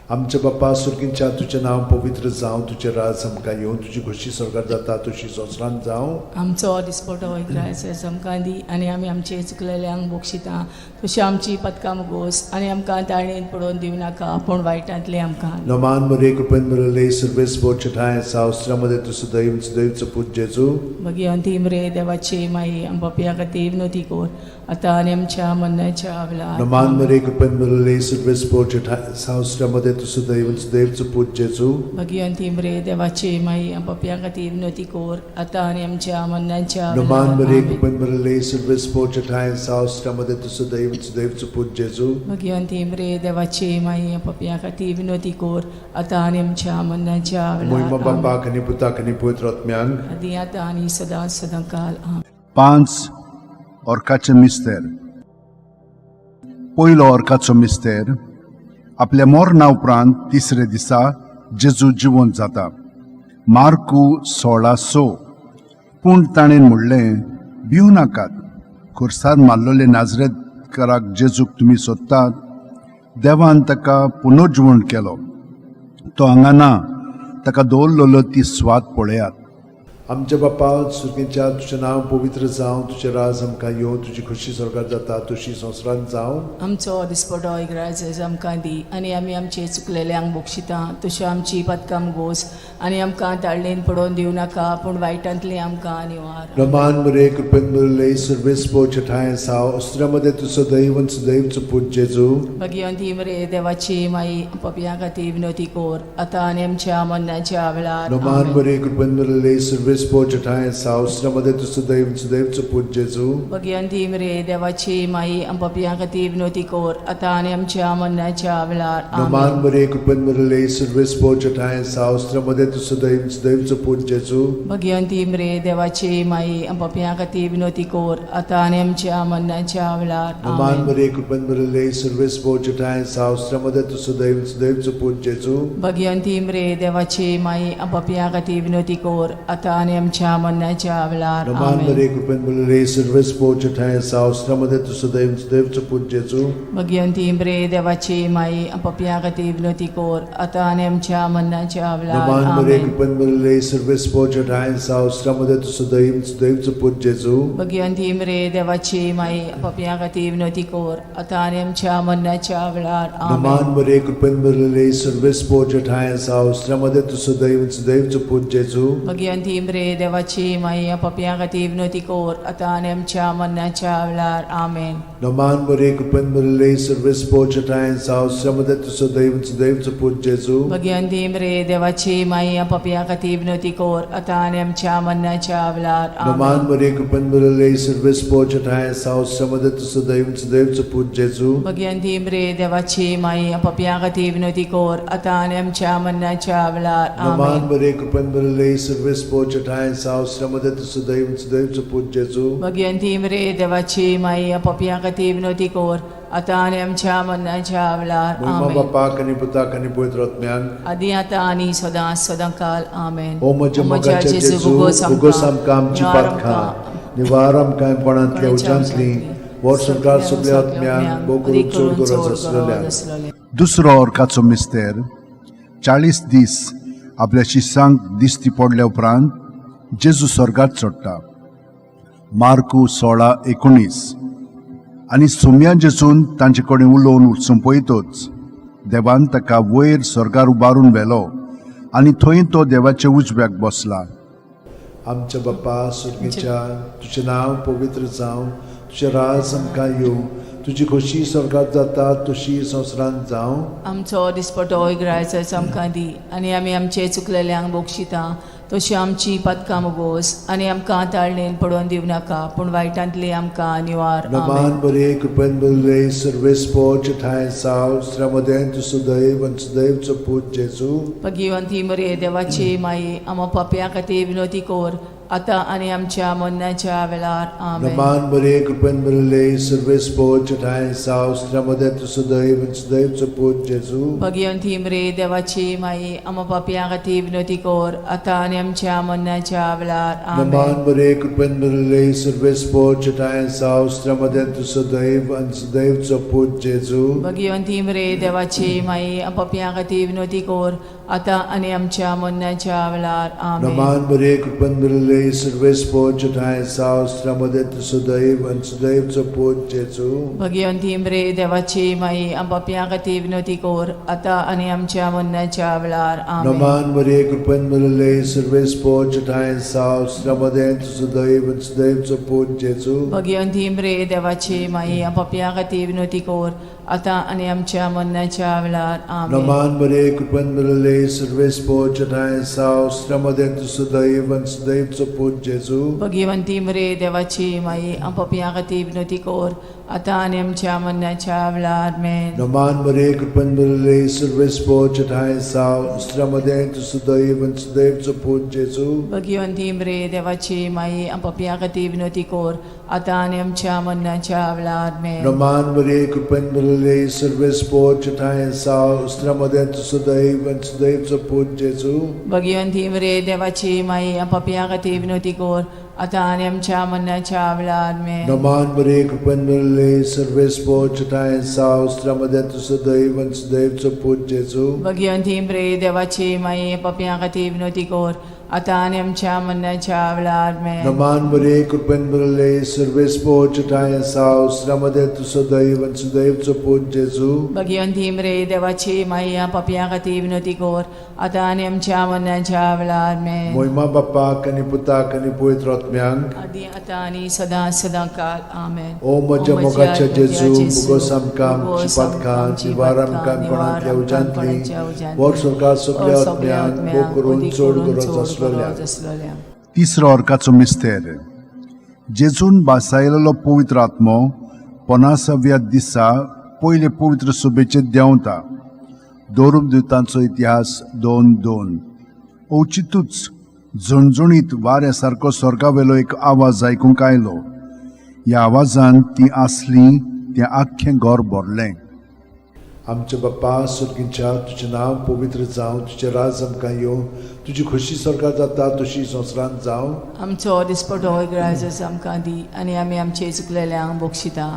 आमच्या बापा सुर्गींच्या तुजें नांव पवित्र जावं, तुजें राज आमकां येवं, तुजी खोशी स्वर्गांत जाता तशी संवसारांत जावं. आमचो दिसपटो वयता आमकां दी आनी आमी आमचे चुकलेल्यांक बोगशिता तशी आमची पदकां मुगोस आनी आमकां ताळणेन पडोवन दिवं नाका पूण वायटांतले आमकां. नमान मरे कृपेन मरले सर्वेस बोचठाय सावस्त्रामध्ये तुझं दैवचं पूज जेजू. मगी अंतिम रे देवाचे माई आमच्या खातीर विनोती कोर आतां आनी आमच्या मरणाच्या वेळार. नमान मरे कृपेन मरले सर्वेस बोचठाय सावस्त्रामध्ये तुझं दैवचं पूज जेजू. मगी अंतिम रे देवाचे माई आमच्या खातीर विनोती कोर आतां आनी आमच्या मरणाच्या वेळार. नमान मरे कृपेन मरले सर्वेस बोचठाय सावस्त्रामध्ये तुझं दैवचं पूज जेजू. मगी अंतिम रे देवाचे माई आमच्या खातीर विनोती कोर आतां आनी आमच्या मरणाच्या महिमा वेळार. बापाक आनी पुताक आनी पवित्र आत्म्यांक. आदी आतां आनी सदां सदांकाल. आमेन. 5. ऑर्काचे मिस्तेर. पयलो ऑर्काचो मिस्तेर. आपल्या मरणा उपरांत तिसरे दिसा जेजू जिवंत जाता. मार्कू 16:6. पूण ताणें म्हणलें, भिवू नाकात, खुर्सार मारलोले नाजरेतकाराक जेजूक तुमी सोदतात, देवान ताका पुनर्जिवण केलो, तो हांगा ना, ताका दवरलेलो ती स्वाद पळयात. आमच्या बापा सुर्गींच्या तुजें नांव पवित्र जावं, तुजें राज आमकां येवं, तुजी खोशी स्वर्गांत जाता तशी संवसारांत जावं. आमचो दिसपटो राज आमकां दी आनी आमी आमचे चुकलेल्यांक बोगशिता तशें आमची पदकां मुगोस आनी आमकां ताळणेन पडोवन दिवं नाका पूण वायटांतले आमकां निवार. नमान मरे कृपेन मरले सर्वेस बोचठाय सावस्त्रामध्ये तुझं दैवचं पूज जेजू. मगी अंतिम रे देवाची माई आमच्या खातीर विनोती कोर आतां आनी आमच्या मरणाच्या वेळार. नमान मरे कृपेन मरले सर्वेस बोचठाय सावस्त्रामध्ये तुझं दैवचं पूज जेजू. मगी अंतिम रे देवाची माई आमच्या खातीर विनोती कोर आतां आनी आमच्या मरणाच्या वेळार. नमान मरे कृपेन मरले सर्वेस बोचठाय सावस्त्रामध्ये तुझं दैवचं पूज जेजू. मगी अंतिम रे देवाची माई आमच्या खातीर विनोती कोर आतां आनी आमच्या मरणाच्या वेळार. नमान मरे कृपेन मरले सर्वेस बोचठाय सावस्त्रामध्ये तुझं दैवचं पूज जेजू. मगी अंतिम रे देवाची माई आमच्या खातीर विनोती कोर आतां आनी आमच्या मरणाच्या वेळार. नमान मरे कृपेन मरले सर्वेस बोचठाय सावस्त्रामध्ये तुझं दैवचं पूज जेजू. मगी अंतिम रे देवाची माई आमच्या खातीर विनोती कोर आतां आनी आमच्या मरणाच्या वेळार. नमान मरे कृपेन मरले सर्वेस बोचठाय सावस्त्रामध्ये तुझं दैवचं पूज जेजू. मगी अंतिम रे देवाची माई आमच्या खातीर विनोती कोर आतां आनी आमच्या मरणाच्या वेळार. नमान मरे कृपेन मरले सर्वेस बोचठाय सावस्त्रामध्ये तुझं दैवचं पूज जेजू. मगी अंतिम रे देवाची माई आमच्या खातीर विनोती कोर आतां आनी आमच्या मरणाच्या वेळार. आमेन. नमान मरे कृपेन मरले सर्वेस बोचठाय सावस्त्रामध्ये तुझं दैवचं पूज जेजू. मगी अंतिम रे देवाची माई आमच्या खातीर विनोती कोर आतां आनी आमच्या मरणाच्या वेळार. नमान मरे कृपेन मरले सर्वेस बोचठाय सावस्त्रामध्ये तुझं दैवचं पूज जेजू. मगी अंतिम रे देवाची माई आमच्या खातीर विनोती कोर आतां आनी आमच्या मरणाच्या वेळार. नमान मरे कृपेन मरले सर्वेस बोचठाय सावस्त्रामध्ये तुझं दैवचं पूज जेजू. मगी अंतिम रे देवाची माई आमच्या खातीर विनोती कोर आतां आनी आमच्या मरणाच्या वेळार. महिमा आमेन. बापाक आनी पुताक आनी पवित्र आत्म्यांक. आदी आतां आनी सदां सदांकाल. आमेन. ओ म्हज्या मोगाच्या जेजू, उगोस आमकां आमची पातकां, निवार आमकां कोणांतल्या उज्यांतली, वर सरकार सगळ्या आत्म्यांक भोव करून चड गरज आसलेल्या. दुसरो ऑर्काचो मिस्तेर. 40 दीस आपल्या शिष्यांक दिश्टी पडल्या उपरांत जेजू स्वर्गात चडटा. मार्कू 16:19. आनी सुम्या जेजून तांचे कडेन उलोवन संपयतच देवान ताका वयर स्वर्गार उबारून व्हेलो आनी थंय तो देवाचे उजव्याक बसला. आमच्या बाप्पा सुर्गेच्या तुझें नांव पवित्र जावं, तुझें राज आमकां येवं, तुजी खोशी स्वर्गांत जाता तशी संवसारांत जावं. आमचो दिसपटो इग्रायचो आमकां दी आनी आमी आमचे चुकलेल्यांक बोगशिता तशी आमची पदकां मोगोस आनी आमकां ताळणेन पडोवन दिवं नाका पूण वायटांतली आमकां निवार. नमान बरे कृपेन बरले सर्वेस पोच ठाय साव श्रमदेन तु सुदैव आणि सुदैवचो पूत जेजू. भगिवंती मरे देवाची माई आम पाप्या खातीर विनोदी कोर आता आनी आमच्या मरणाच्या वेळार आमेन. नमान बरे कृपेन बरले सर्वेस पोच ठाय साव श्रमदेन तु सुदैव आणि सुदैवचो पूत जेजू. भगिवंती मरे देवाची माई आम पाप्या खातीर विनोदी कोर आता आनी आमच्या मरणाच्या वेळार आमेन. नमान बरे कृपेन बरले सर्वेस पोच ठाय साव श्रमदेन तु सुदैव आणि सुदैवचो पूत जेजू. भगिवंती मरे देवाची माई आम पाप्या खातीर विनोदी कोर आता आनी आमच्या मरणाच्या वेळार आमेन. नमान बरे कृपेन बरले सर्वेस पोच ठाय साव श्रमदेन तु सुदैव आणि सुदैवचो पूत जेजू. भगिवंती मरे देवाची माई आम पाप्या खातीर विनोदी कोर आता आनी आमच्या मरणाच्या वेळार आमेन. नमान बरे कृपेन बरले सर्वेस पोच ठाय साव श्रमदेन तु सुदैव आणि सुदैवचो पूत जेजू. भगिवंती मरे देवाची माई आम पाप्या खातीर विनोदी कोर आता आनी आमच्या मरणाच्या वेळार आमेन. नमान बरे कृपेन बरले सर्वेस पोच ठाय साव श्रमदेन तु सुदैव आणि सुदैवचो पूत जेजू. भगिवंती मरे देवाची माई आम पाप्या खातीर विनोदी कोर आता आनी आमच्या मरणाच्या वेळार आमेन. नमान बरे कृपेन बरले सर्वेस पोच ठाय साव श्रमदेन तु सुदैव आणि सुदैवचो पूत जेजू. भगिवंती मरे देवाची माई आम पाप्या खातीर विनोदी कोर आता आनी आमच्या मरणाच्या वेळार आमेन. नमान बरे कृपेन बरले सर्वेस पोच ठाय साव श्रमदेन तु सुदैव आणि सुदैवचो पूत जेजू. भगिवंती मरे देवाची माई आम पाप्या खातीर विनोदी कोर आता आनी आमच्या मरणाच्या वेळार आमेन. नमान बरे कृपेन बरले सर्वेस पोच ठाय साव श्रमदेन तु सुदैव आणि सुदैवचो पूत जेजू. भगिवंती मरे देवाची माई आम पाप्या खातीर विनोदी कोर आता आनी आमच्या मरणाच्या वेळार आमेन. नमान बरे कृपेन बरले सर्वेस पोच ठाय साव श्रमदेन तु सुदैव आणि सुदैवचो पूत जेजू. भगिवंती मरे देवाची माई आम पाप्या खातीर विनोदी कोर आता आनी आमच्या मरणाच्या वेळार आमेन. मोहिमा बाप्पाक आनी पुताक आनी पवित्र आत्म्यांक आदी आता आनी सदां सदांकाळ आमेन. ओ म्हज्या मोगाच्या जेजू मुगोस आमकां आमची पदकां निवार आमकां कोणांतल्या उजांतली वर स्वर्गार सगळ्या आत्म्यांक भोग करून चड गरज आसलेल्या. तिसरो अर्काचो मिस्तेर. जेजून बासायलेलो पवित्र आत्मो 50व्या दिसा पयले पवित्र सभेचे देंवता. दोरूम दिवतांचो इतिहास 2:2. औचितूच झणझणीत वाऱ्या सारको स्वर्गावेलो एक आवाज आयकूंक आयलो. ह्या आवाजान ती आसली तें आख्खें घर भरलें. आमचे बाप्पा सुर्गीच्या तुजें नांव पवित्र जावं, तुजें राज आमकां येवं, तुजी खोशी स्वर्गांत जाता तशी संवसारांत जावं. आमचो दिसपटो इग्रायचो आमकां दी आनी आमी आमचे चुकलेल्यांक बोगशिता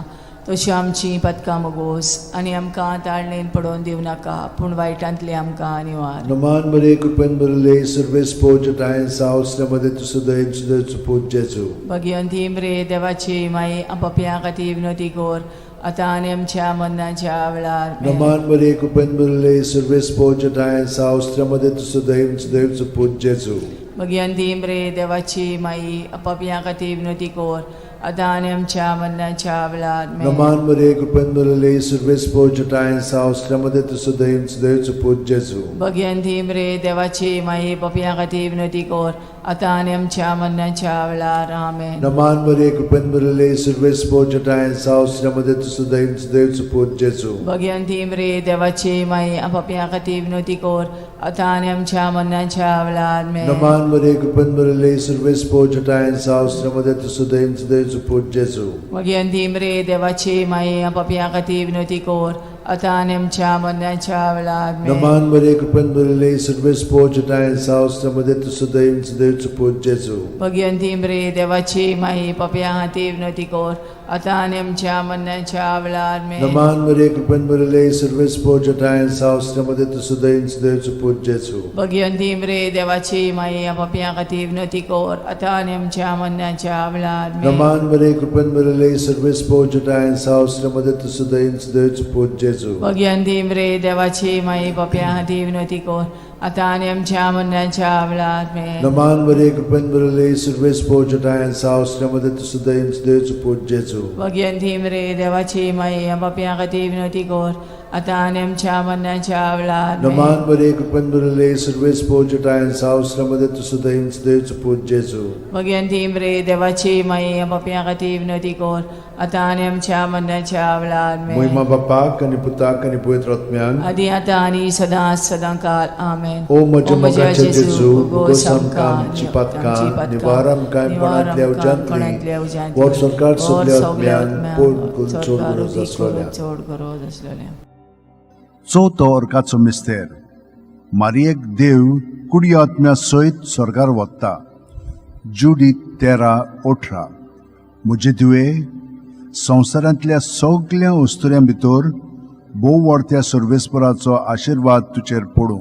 तशी आमची पदकां मोगोस आनी आमकां ताळणेन पडोवन दिवं नाका पूण वायटांतली आमकां निवार. नमान बरे कृपेन बरले सर्वेस पोच ठाय साव श्रमदेन तु सुदैव सुदैवचो पूत जेजू. भगिवंती मरे देवाची माई आम पाप्या खातीर विनोदी कोर आता आनी आमच्या मरणाच्या वेळार आमेन. नमान बरे कृपेन बरले सर्वेस पोच ठाय साव श्रमदेन तु सुदैव सुदैवचो पूत जेजू. भगिवंती मरे देवाची माई आम पाप्या खातीर विनोदी कोर आता आनी आमच्या मरणाच्या वेळार आमेन. नमान बरे कृपेन बरले सर्वेस पोच ठाय साव श्रमदेन तु सुदैव सुदैवचो पूत जेजू. भगिवंती मरे देवाची माई पाप्या खातीर विनोदी कोर आता आनी आमच्या मरणाच्या वेळार आमेन. नमान बरे कृपेन बरले सर्वेस पोच ठाय साव श्रमदेन तु सुदैव सुदैवचो पूत जेजू. भगिवंती मरे देवाची माई आम पाप्या खातीर विनोदी कोर आता आनी आमच्या मरणाच्या वेळार आमेन. नमान बरे कृपेन बरले सर्वेस पोच ठाय साव श्रमदेन तु सुदैव सुदैवचो पूत जेजू. भगिवंती मरे देवाची माई आम पाप्या खातीर विनोदी कोर आता आनी आमच्या मरणाच्या वेळार आमेन. नमान बरे कृपेन बरले सर्वेस पोच ठाय साव श्रमदेन तु सुदैव सुदैवचो पूत जेजू. भगिवंती मरे देवाची माई पाप्या खातीर विनोदी कोर आता आणि आमच्या मरणाच्या वेळार मेन. Naman Maria, कृपेन भरले सर्व स्पोजत आहे सावस्त्यामध्ये तू सुद्धा इंच देवचं पूज्य येसू. भगवंती मरे देवाची माई पापियां खातीर विनवती कर आता आणि आमच्या मरणाच्या वेळार मेन. Naman Maria, कृपेन भरले सर्व स्पोजत आहे सावस्त्यामध्ये तू सुद्धा इंच देवचं पूज्य येसू. भगवंती मरे देवाची माई पापियां खातीर विनवती कर आता आणि आमच्या मरणाच्या वेळार मेन. Naman Maria, कृपेन भरले सर्व स्पोजत आहे सावस्त्यामध्ये तू सुद्धा इंच देवचं पूज्य येसू. भगवंती मरे देवाची माई पापियां खातीर विनवती कर आता आणि आमच्या मरणाच्या वेळार मेन. Naman Maria, कृपेन भरले सर्व स्पोजत आहे सावस्त्यामध्ये तू सुद्धा इंच देवचं पूज्य येसू. भगवंती मरे देवाची माई पापियां खातीर विनवती कर आता आणि आमच्या मरणाच्या वेळार मेन. महिमा बापाक आणि पुताक आणि पवित्र आत्म्याक आदी आता आणि सदां काल आमेन. ओ म्हज्या जेजू उगोस आमकां आमची पातकां निवारम कांयपणांतल्या उज्यांतली वर सरकार सगल्या आत्म्यान पोट चोड गरज आसलोल्या. चोड गरज आसलोल्या. चवथो अर्काचो मिस्तेर. मारयेक देव कुडी आत्म्या सयत स्वर्गार वता. जुडी 13:18. म्हजे तुवें संवसारांतल्या सगळ्या वस्तुऱ्यां भितर भोव व्हडत्या सर्वेस्पराचो आशिर्वाद तुजेर पडूं.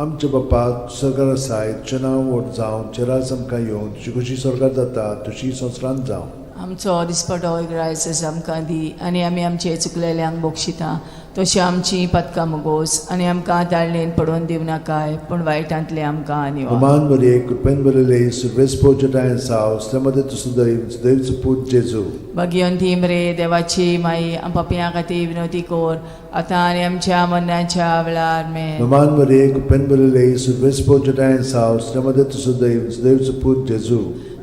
आमच्या बापाक सगळं आसाय तुजें नांव व्हड जावं चेरास आमकां येवं तुजी कशी स्वर्गार जाता तशी संवसारांत जावं. आमचो दिसपटो रायस आमकां दी आनी आमी आमचे चुकलेल्यांक बक्षिता तशी आमची पदकां मोगोस आनी आमकां दाळणेन पडोवन दिवं नाकाय पूण वायटांतले आमकां निवार. नमान बरे कृपेन भरले सर्वेस्पोजत आहे सावस्त्यामध्ये तू सुद्धा इंच देवचं पूज्य येसू. भगवंती मरे देवाची माई पापियां खातीर विनवती कर आता आनी आमच्या मरणाच्या वेळार मेन. नमान बरे कृपेन भरले सर्वेस्पोजत आहे सावस्त्यामध्ये तू सुद्धा इंच देवचं पूज्य येसू.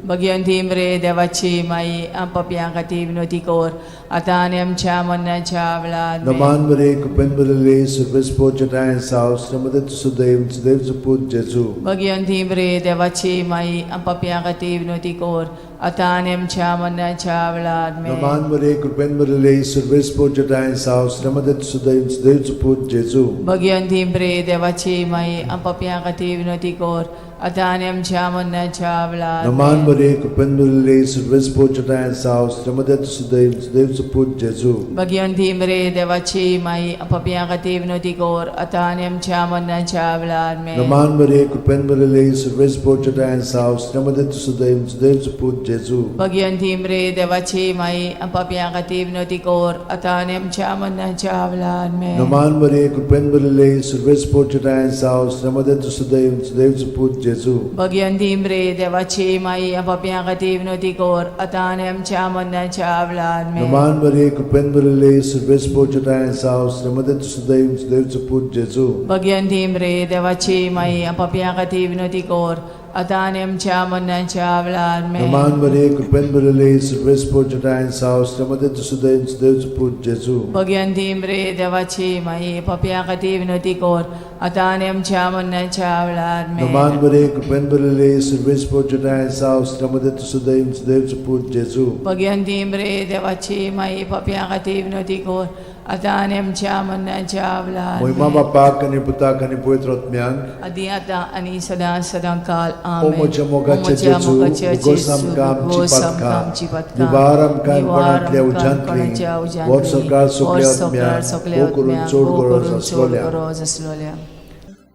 भगवंती मरे देवाची माई पापियां खातीर विनवती कर आता आनी आमच्या मरणाच्या वेळार मेन. नमान बरे कृपेन भरले सर्वेस्पोजत आहे सावस्त्यामध्ये तू सुद्धा इंच देवचं पूज्य येसू. भगवंती मरे देवाची माई पापियां खातीर विनवती कर आता आनी आमच्या मरणाच्या वेळार मेन. नमान बरे कृपेन भरले सर्वेस्पोजत आहे सावस्त्यामध्ये तू सुद्धा इंच देवचं पूज्य येसू. भगवंती मरे देवाची माई पापियां खातीर विनवती कर आता आनी आमच्या मरणाच्या वेळार नमान मेन. बरे कृपेन भरले सर्वेस्पोजत आहे सावस्त्यामध्ये तू सुद्धा इंच देवचं पूज्य येसू. भगवंती मरे देवाची माई पापियां खातीर विनवती कर आता आनी आमच्या मरणाच्या वेळार मेन. नमान बरे कृपेन भरले सर्वेस्पोजत आहे सावस्त्यामध्ये तू सुद्धा इंच देवचं पूज्य येसू. भगवंती मरे देवाची माई पापियां खातीर विनवती कर आता आनी आमच्या मरणाच्या वेळार मेन. नमान बरे कृपेन भरले सर्वेस्पोजत आहे सावस्त्यामध्ये तू सुद्धा इंच देवचं पूज्य येसू. भगवंती मरे देवाची माई पापियां खातीर विनवती कर आता आनी आमच्या मरणाच्या वेळार मेन. नमान बरे कृपेन भरले सर्वेस्पोजत आहे सावस्त्यामध्ये तू सुद्धा इंच देवचं पूज्य येसू. भगवंती मरे देवाची माई पापियां खातीर विनवती कर आता आनी आमच्या मरणाच्या वेळार मेन. नमान बरे कृपेन भरले सर्वेस्पोजत आहे सावस्त्यामध्ये तू सुद्धा इंच देवचं पूज्य येसू. भगवंती मरे देवाची माई पापियां खातीर विनवती कर आता आनी आमच्या मरणाच्या वेळार मेन. नमान बरे कृपेन भरले सर्वेस्पोजत आहे सावस्त्यामध्ये तू सुद्धा इंच देवचं पूज्य येसू. भगवंती मरे देवाची माई पापियां खातीर विनवती कर आता आनी आमच्या मरणाच्या वेळार महिमा मेन. बापाक आणि पुताक आणि पवित्र आत्म्याक आदी आता आणि सदां काल ओ आमेन. म्हज्या मोगाचे ओ म्हज्या जेजू मोगाचे उगोस जेजू, आमकां आमची उगोस आमकां पातकां आमची पातकां निवार आमकां निवार कोणांतल्या आमकां उज्यांतली कोणाच्या उज्यांतली, वर सरकार सगल्या वर सरकार सगल्या आत्म्याक भोव करून आत्म्याक चोड भोव गरज करून चोड आसलोल्या. गरज आसलोल्या.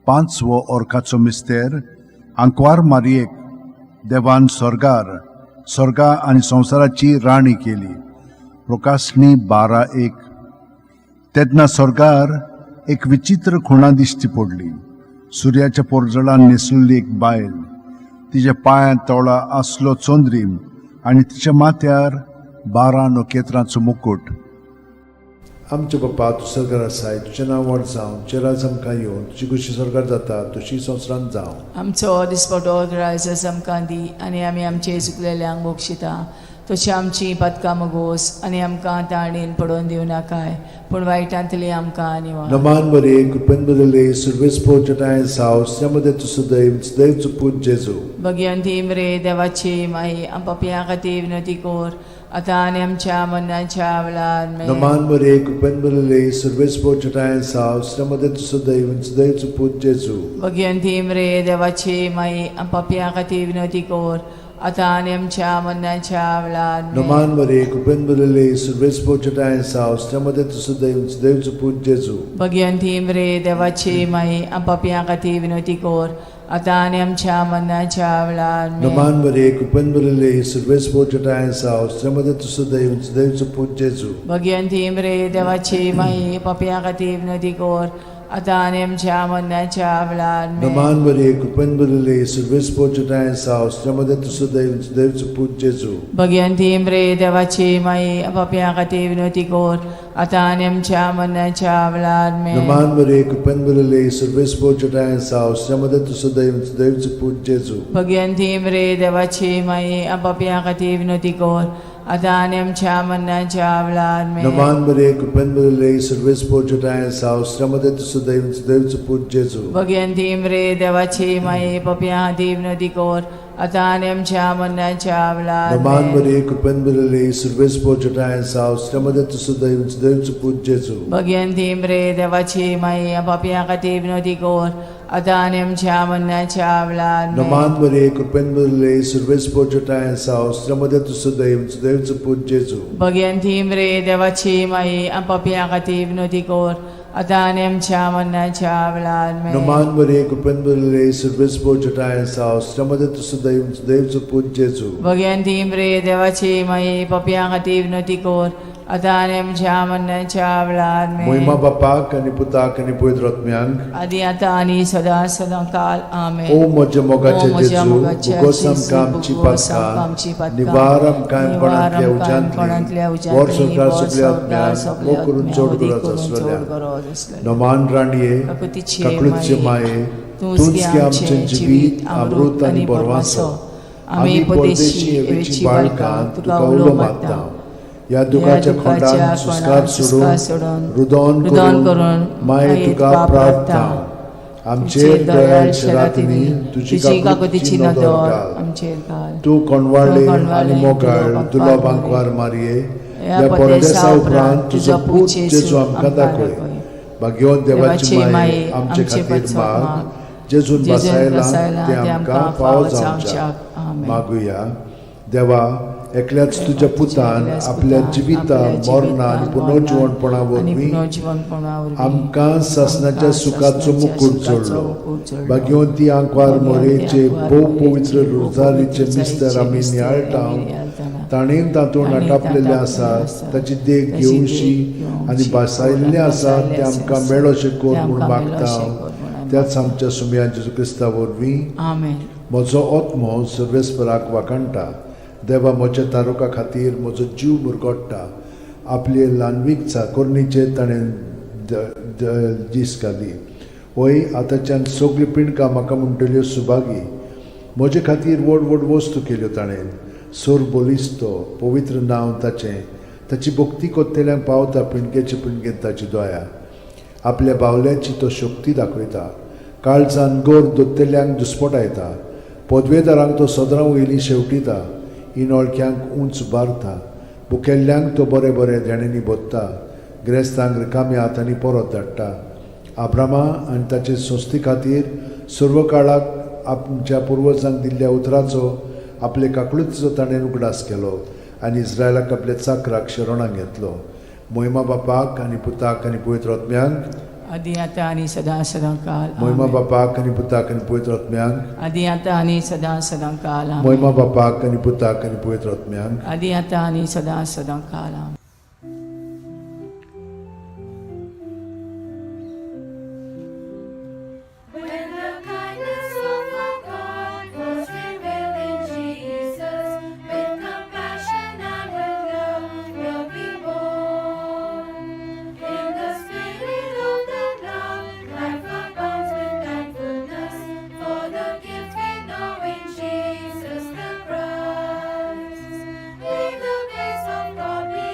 पांचवो अर्काचो मिस्तेर. आंकवार मारयेक देवान स्वर्गा आनी संवसाराची राणी केली. प्रकाशनी 12:1. तेन्ना स्वर्गार एक विचित्र खुणा दिश्टी पडली. सुर्याच्या पोरजळान न्हेसलेली एक बायल. तिच्या पांयां तळा आसलो चोंद्रीम आनी तिच्या माथ्यार 12 नखेत्रांचो मुकुट. आमचे बापा तू स्वर्गार आसाय तुजें नांव व्हड जावं चेरास आमकां येवं तुजी कशी स्वर्गार जाता तशी संवसारांत जावं. आमचो दिसपटो रायस आमकां दी आनी आमी आमचे चुकलेल्यांक बक्षिता तशी आमची पदकां मोगोस आनी आमकां ताळणेन पडोवन दिवं नाकाय पूण वायटांतली आमकां निवार. नमान बरे कृपेन भरले सर्वेस्पोजत आहे सावस्त्यामध्ये तू सुद्धा इंच देवचं पूज्य येसू. भगवंती मरे देवाची माई पापियां खातीर विनवती कर आता आनी आमच्या मरणाच्या वेळार मेन. नमान बरे कृपेन भरले सर्वेस्पोजत आहे सावस्त्यामध्ये तू सुद्धा इंच देवचं पूज्य येसू. भगवंती मरे देवाची माई पापियां खातीर विनवती कर आता आणि आमच्या मरणाच्या वेळार Naman Maria, Kupen Bulele, Surves Pochata and South, Stamade to Sudev, Dev to Put Jesu. Bhagwanti मरे देवाची माई आपापया खातीर विनवती कोर आता आणि आमच्या मरणाच्या वेळार Naman Maria, Kupen Bulele, Surves Pochata and South, Stamade to Sudev, Dev to Put Jesu. Bhagwanti मरे देवाची माई आपापया खातीर विनवती कोर आता आणि आमच्या मरणाच्या वेळार Naman Maria, Kupen Bulele, Surves Pochata and South, Stamade to Sudev, Dev to Put Jesu. Bhagwanti मरे देवाची माई आपापया खातीर विनवती कोर आता आणि आमच्या मरणाच्या वेळार Naman Maria, Kupen Bulele, Surves Pochata and South, Stamade to Sudev, Dev to Put Jesu. Bhagwanti मरे देवाची माई आपापया खातीर विनवती कोर आता आणि आमच्या मरणाच्या वेळार Naman Maria, Kupen Bulele, Surves Pochata and South, Stamade to Sudev, Dev to Put Jesu. Bhagwanti मरे देवाची माई आपापया खातीर विनवती कोर आता आणि आमच्या मरणाच्या वेळार Naman Maria, Kupen Bulele, Surves Pochata and South, Stamade to Sudev, Dev to Put Jesu. Bhagwanti मरे देवाची माई आपापया खातीर विनवती कोर आता आणि आमच्या मरणाच्या वेळार Naman Maria, Kupen Bulele, Surves Pochata and South, Stamade to Sudev, Dev to Put Jesu. Bhagwanti मरे देवाची माई आपापया खातीर विनवती कोर आता आणि आमच्या मरणाच्या वेळार Naman Maria, Kupen Bulele, Surves Pochata and South, Stamade to Sudev, Dev to Put Jesu. Bhagwanti मरे देवाची माई आपापया खातीर विनवती कोर आता आणि आमच्या मरणाच्या वेळार Moima Bapak and Putak and Puidrotmiang. आदी आता आणि सदा सदाकाल आमेन. O Moja Mogache O Moja Jesu, Mogache Bugosam Jesu, Kam Bugosam Chipatka, Kam Nivaram Kam Nivaram Panatlia Kam Panatlia Ujantli, Ujantli, Borsokar Borsokar Subliatmiang, Subliatmiang, Mokurun Chodgura Kurun Zasvalya, Chodgura Zasvalya. Naman Raniye, Kakutiche Kaklutche Mae, Tunski Amchen Jivit, Amrut आणि Borwaso, आम्ही परदेशी एवेची बाळकां तुका उलो मागता. या दुखाच्या खोंडान सुस्कार सोडून रुदोन करून माये तुका प्रार्थना. आमचेर दयाळ शरातीनी तुझी काकुतीची नदर घाल. आमचेर घाल. तू कोणवाळे आणि मोगाळ तुला बांकवार मारये. या परदेसा उपरांत तुझो पूत जेजू आमकां दाखय. भाग्यवान देवाची माये आमचे खातीर माग. जेजून बसायला ते आमकां फावो जावच्याक मागुया. देवा, एकल्याच तुझ्या पुतान आपल्या जिविता मरणा आणि पुनर्जीवनपणा वरवीं आमकां सासणाच्या सुखाचो मुकुट जोडलो. भाग्यवंती आंकवार मोरेचे भोव पवित्र रोजारीचे मिस्तर आमी नियाळटाव. ताणेन तातूंत आटापलेले आसा ताची देख घेवशी आनी बासायल्ले आसा ते आमकां मेळोशे कोर म्हूण मागता. त्याच आमच्या सुमया जेजू क्रिस्ता वरवीं म्हजो आत्मो सर्वेस्पराक वाकणटा. देवा, म्हज्या तारुका खातीर म्हजो जीव मुरगोडटा. आपले ल्हानवीक चाकोरणीचे ताणें दीस घाली. वय आतांच्यान सगळी पिणकां म्हाका म्हणटल्यो सुभागी. म्हजे खातीर व्हड व्हड वस्तू केल्यो ताणें. सोर बोलिस्तो, पवित्र नांव ताचें. ताची भक्ती कोत्तेल्यांक पावता पिणकेचे पिणकेन ताची दोया. आपल्या बावल्याची तो शक्ती दाखयता. काळजान गोर दोत्तेल्यांक दुस्पटायता. पदवेदारांक तो सदरां वयलीं शेवटिता. इनोळख्यांक उंच बारता. बुकेल्ल्यांक तो बरे बरे धेणेंनी बोत्ता. गिरेस्तांक रिकाम्या हातांनी परत धाडटा. आब्रामा आनी ताचे संस्थे खातीर सर्व काळाक आमच्या पुर्वजांक दिल्ल्या उतराचो आपले काकळुचो ताणें उगडास केलो आनी इस्रायलाक आपल्या चाकराक शरणांत घेतलो. मोहिमा बापाक आनी पुताक आनी पवित्र आत्म्यांक आदी आता आणि सदा सदाकाल. मोहिमा बापाक आनी पुताक आनी पवित्र आत्म्यांक आदी आता आणि सदा सदाकाल. मोहिमा बापाक आनी पुताक आनी पवित्र आत्म्यांक आदी आता आणि सदा सदाकाल. When the kindness of our God was revealed in Jesus, with compassion and with love will be born. In the spirit of the love, life abounds with thankfulness for the gift we know in Jesus the Christ. May the grace of God be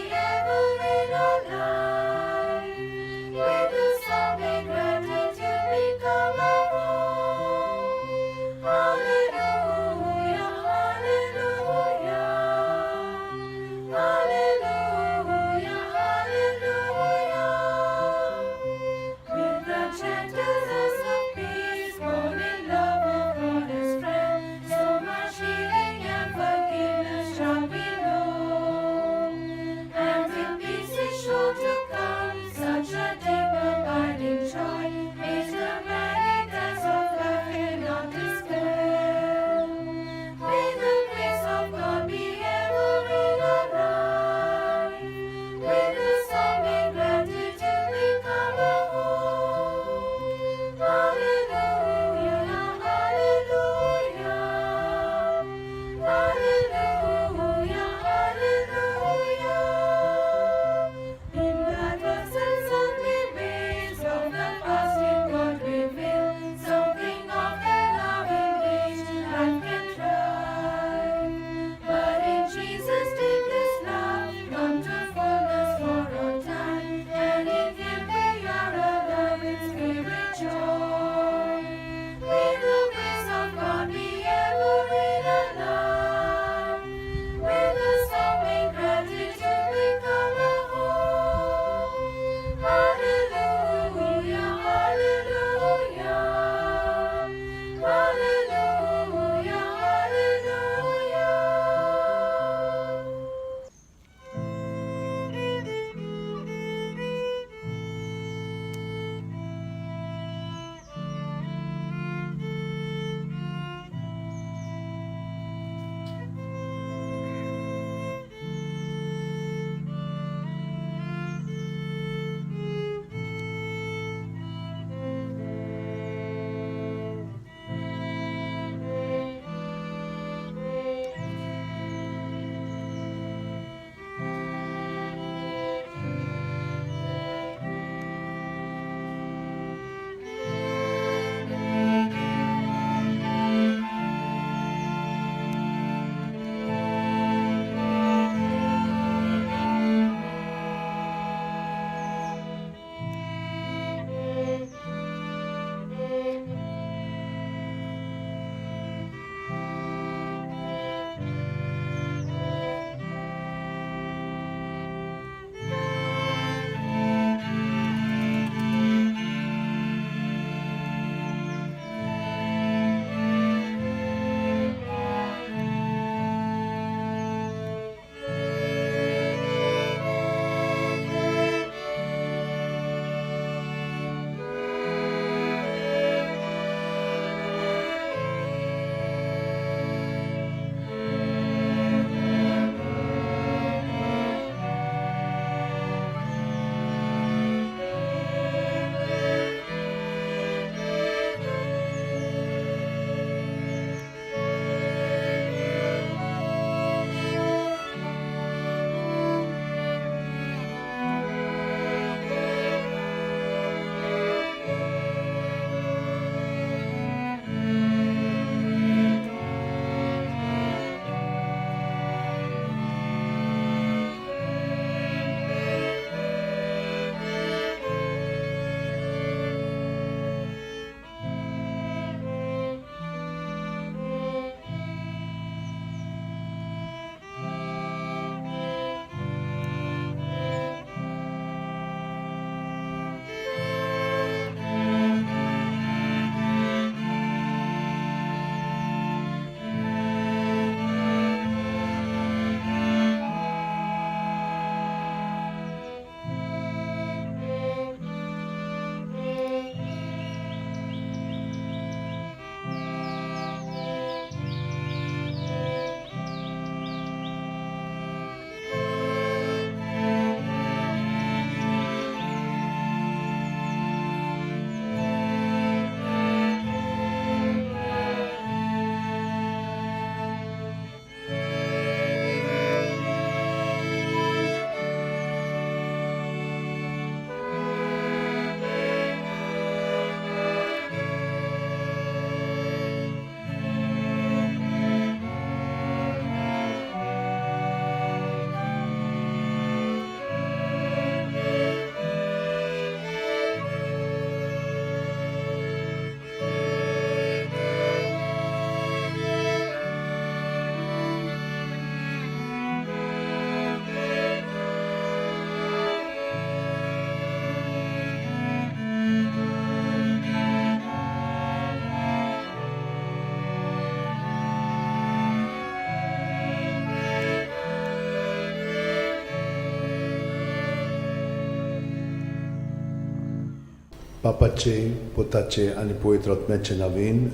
बापाचे पुताचे आनी पवित्र आत्म्याचे नांवेन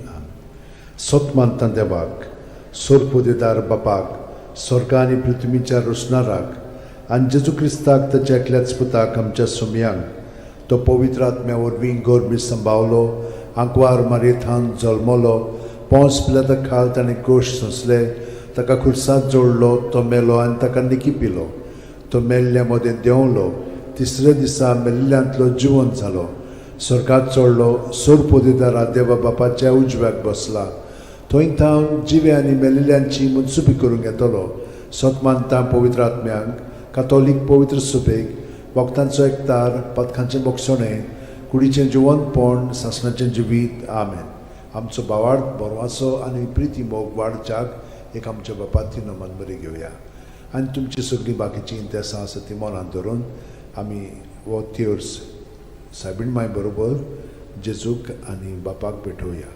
सतमानता देवाक सोरपोदेदार बापाक स्वर्गा आनी पृथ्वीच्या रोसणाराक आनी जेजू क्रिस्ताक ताच्या एकल्याच पुताक आमच्या सोमयांक तो पवित्र आत्म्या वरवीं गोरबी सांबावलो आंकवार मारयेंत जल्मलो पोंस पिलाता खाल ताणें क्रूश सोंसले ताका खुर्सांत जोडलो तो मेलो आनी ताका निकिपिलो तो मेल्ल्या मदें देंवलो तिसऱ्या दिसा मेल्ल्यांतलो जिवंत जालो स्वर्गांत चडलो सोरपोदेदारा देवा बापाच्या उजव्याक बसला थंय थावन जिवे आनी मेल्लेल्यांची मुनसुबी करूंक येतलो सतमानता पवित्र आत्म्यांक कातोलीक पवित्र सुबेक वखदांचो एकतार पथकांचें मोगसणें कुडीचें जिवंतपण सासणाचें जिवीत आमेन आमचो बावार्थ बरवासो आनी प्रिती मोग वाडच्याक एक आमच्या बापाची नमन बरी घेवया आनी तुमची सगळीं बाकीची इंतेसां आसा ती मनांत धरून आमी हो तिर्स सायबीण माय बरोबर जेजूक आनी बापाक भेटोवया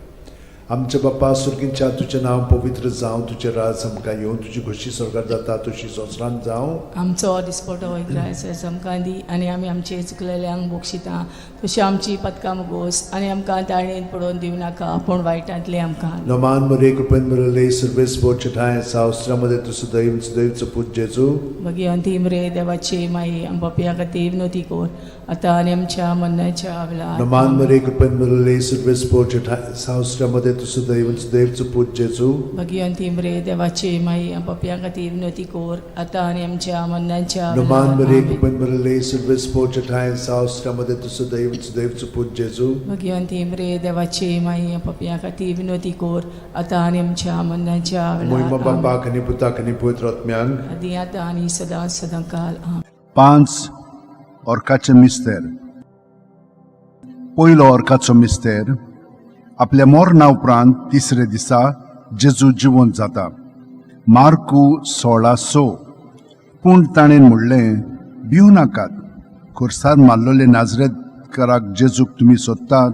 आमचे बापा सुर्गींच्या तुजें नांव पवित्र जावं तुजें राज आमकां येवं तुजी खोशी स्वर्गांत जाता तशी संवसारांत जावं आमचो दिसपटो वैग्रायस आमकां दी आनी आमी आमचे चुकलेल्यांक बोगशिता तशी आमची पथकां मुगोस आनी आमकां ताळणेंत पडोवन दिवं नाका पूण वायटांतले आमकां नमान मरे कृपेन मरले सर्वेस बोचठाय सावस्त्रामध्ये तू सदैवचं पूज जेजू भगवंती मरे देवाचे माई आम बापया खातीर विनोती कोर आतां आनी आमच्या मरणाच्या वेळार नमान मरे कृपेन मरले सर्वेस बोचठाय सावस्त्रामध्ये तू सदैवचं पूज जेजू भगवंती मरे देवाचे माई आम बापया खातीर विनोती कोर आतां आनी आमच्या मरणाच्या नमान मरे वेळार कृपेन मरले सर्वेस बोचठाय सावस्त्रामध्ये तू सदैवचं पूज जेजू भगवंती मरे देवाचे माई आम बापया खातीर विनोती कोर आतां आनी आमच्या मरणाच्या मोहिमा वेळार बापाक आनी पुताक आनी पवित्र आत्म्यांक आदी आतां आनी सदां काल आमेन. 5 ऑर्काचे मिस्तेर. पयलो ऑर्काचो मिस्तेर आपल्या मोरणा उपरांत तिसरे दिसा जेजू जिवंत जाता. मार्कू 16:6. पूण ताणें म्हणलें, भिवू नाकात, खुर्सार मारलोले नाजरेतकाराक जेजूक तुमी सोदतात,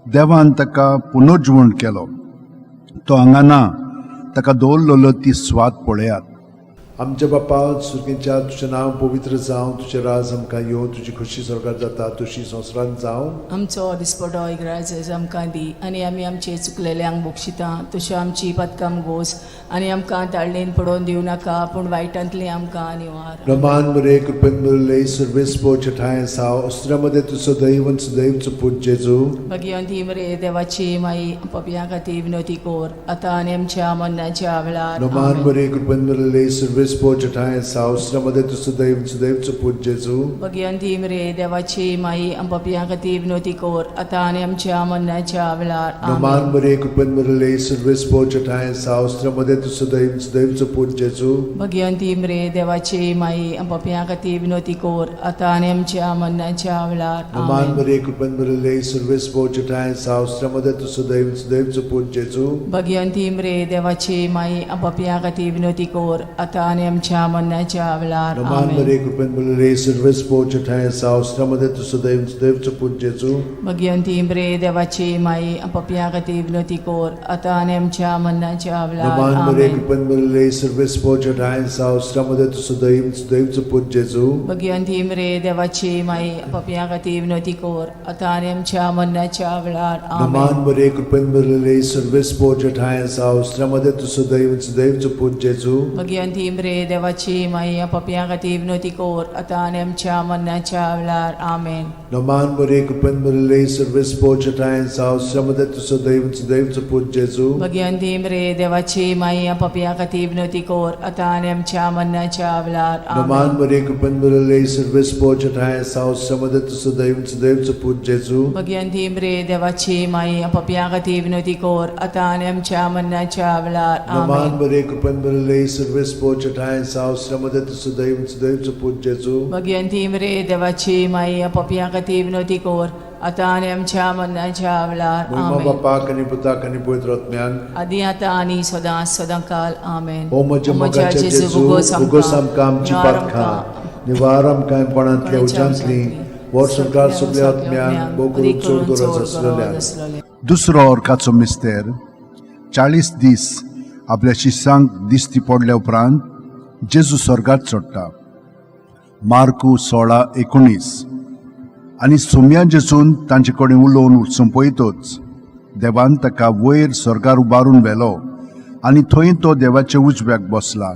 देवान ताका पुनर्जीवन केलो. तो हांगा ना, ताका दवरलेलो ती स्वाद पळयात. आमच्या बापा सुर्गींच्या तुजें नांव पवित्र जावं तुजें राज आमकां येवं तुजी खोशी स्वर्गांत जाता तशी संवसारांत जावं. आमचो दिसपटो इग्रायज आमकां दी आनी आमी आमचे चुकलेल्यांक बोगशिता तशें आमची पथकां मुगोस आनी आमकां ताळणेन पडोवन दिवं नाका पूण वायटांतली आमकां निवार. नमान मरे कृपेन मरले सर्वेस बोचठाय साव अस्त्रामध्ये तू सदैवचं पूज जेजू. भगवंती मरे देवाची माई पपया खातीर विनोती कोर आतां आनी आमच्या मरणाच्या वेळार नमान आमेन. मरे कृपेन मरले सर्वेस बोचठाय साव अस्त्रामध्ये तू सदैवचं पूज जेजू. भगवंती मरे देवाची माई पपया खातीर विनोती कोर आतां आनी आमच्या मरणाच्या वेळार नमान आमेन. मरे कृपेन मरले सर्वेस बोचठाय साव अस्त्रामध्ये तू सदैवचं पूज जेजू. भगवंती मरे देवाची माई पपया खातीर विनोती कोर आतां आनी आमच्या मरणाच्या वेळार नमान आमेन. मरे कृपेन मरले सर्वेस बोचठाय साव अस्त्रामध्ये तू सदैवचं पूज जेजू. भगवंती मरे देवाची माई पपया खातीर विनोती कोर आतां आनी आमच्या मरणाच्या वेळार नमान आमेन. मरे कृपेन मरले सर्वेस बोचठाय साव अस्त्रामध्ये तू सदैवचं पूज जेजू. भगवंती मरे देवाची माई पपया खातीर विनोती कोर आतां आनी आमच्या मरणाच्या वेळार नमान मरे आमेन. कृपेन मरले सर्वेस बोचठाय साव अस्त्रामध्ये तू सदैवचं पूज जेजू. भगवंती मरे देवाची माई पपया खातीर विनोती कोर आतां आनी आमच्या मरणाच्या वेळार नमान आमेन. मरे कृपेन मरले सर्वेस बोचठाय साव अस्त्रामध्ये तू सदैवचं पूज जेजू. भगवंती मरे देवाची माई पपया खातीर विनोती कोर आतां आनी आमच्या मरणाच्या वेळार आमेन. नमान मरे कृपेन मरले सर्वेस बोचठाय साव अस्त्रामध्ये तू सदैवचं पूज जेजू. भगवंती मरे देवाची माई पपया खातीर विनोती कोर आतां आनी आमच्या मरणाच्या वेळार नमान आमेन. मरे कृपेन मरले सर्वेस बोचठाय साव अस्त्रामध्ये तू सदैवचं पूज जेजू. भगवंती मरे देवाची माई पपया खातीर विनोती कोर आतां आनी आमच्या मरणाच्या वेळार नमान आमेन. मरे कृपेन मरले सर्वेस बोचठाय साव अस्त्रामध्ये तू सदैवचं पूज जेजू. भगवंती मरे देवाची माई पपया खातीर विनोती कोर आतां आनी आमच्या मरणाच्या वेळार मोहिमा आमेन. बापाक आनी पुताक आनी पवित्र आत्म्यांक आदी आतां आनी सदां काल आमेन. ओ म्हज्या मोगाचे जेजू उगोस आमकां आमची पातकां निवार आमकां कोणांतल्या उज्यांतली वर सरकार सगळ्या आत्म्यांक बोगून चड गरज आसलेल्या. दुसरो ऑर्काचो मिस्तेर 40 दीस आपल्या शिष्यांक दिश्टी पडल्या उपरांत जेजू स्वर्गात चडटा. मार्कू 16:19. आनी सोम्या जेजून तांचे कडेन उलोवन संपयतच देवान ताका वयर स्वर्गार उबारून व्हेलो आनी थंय तो देवाचे उजव्याक बसला.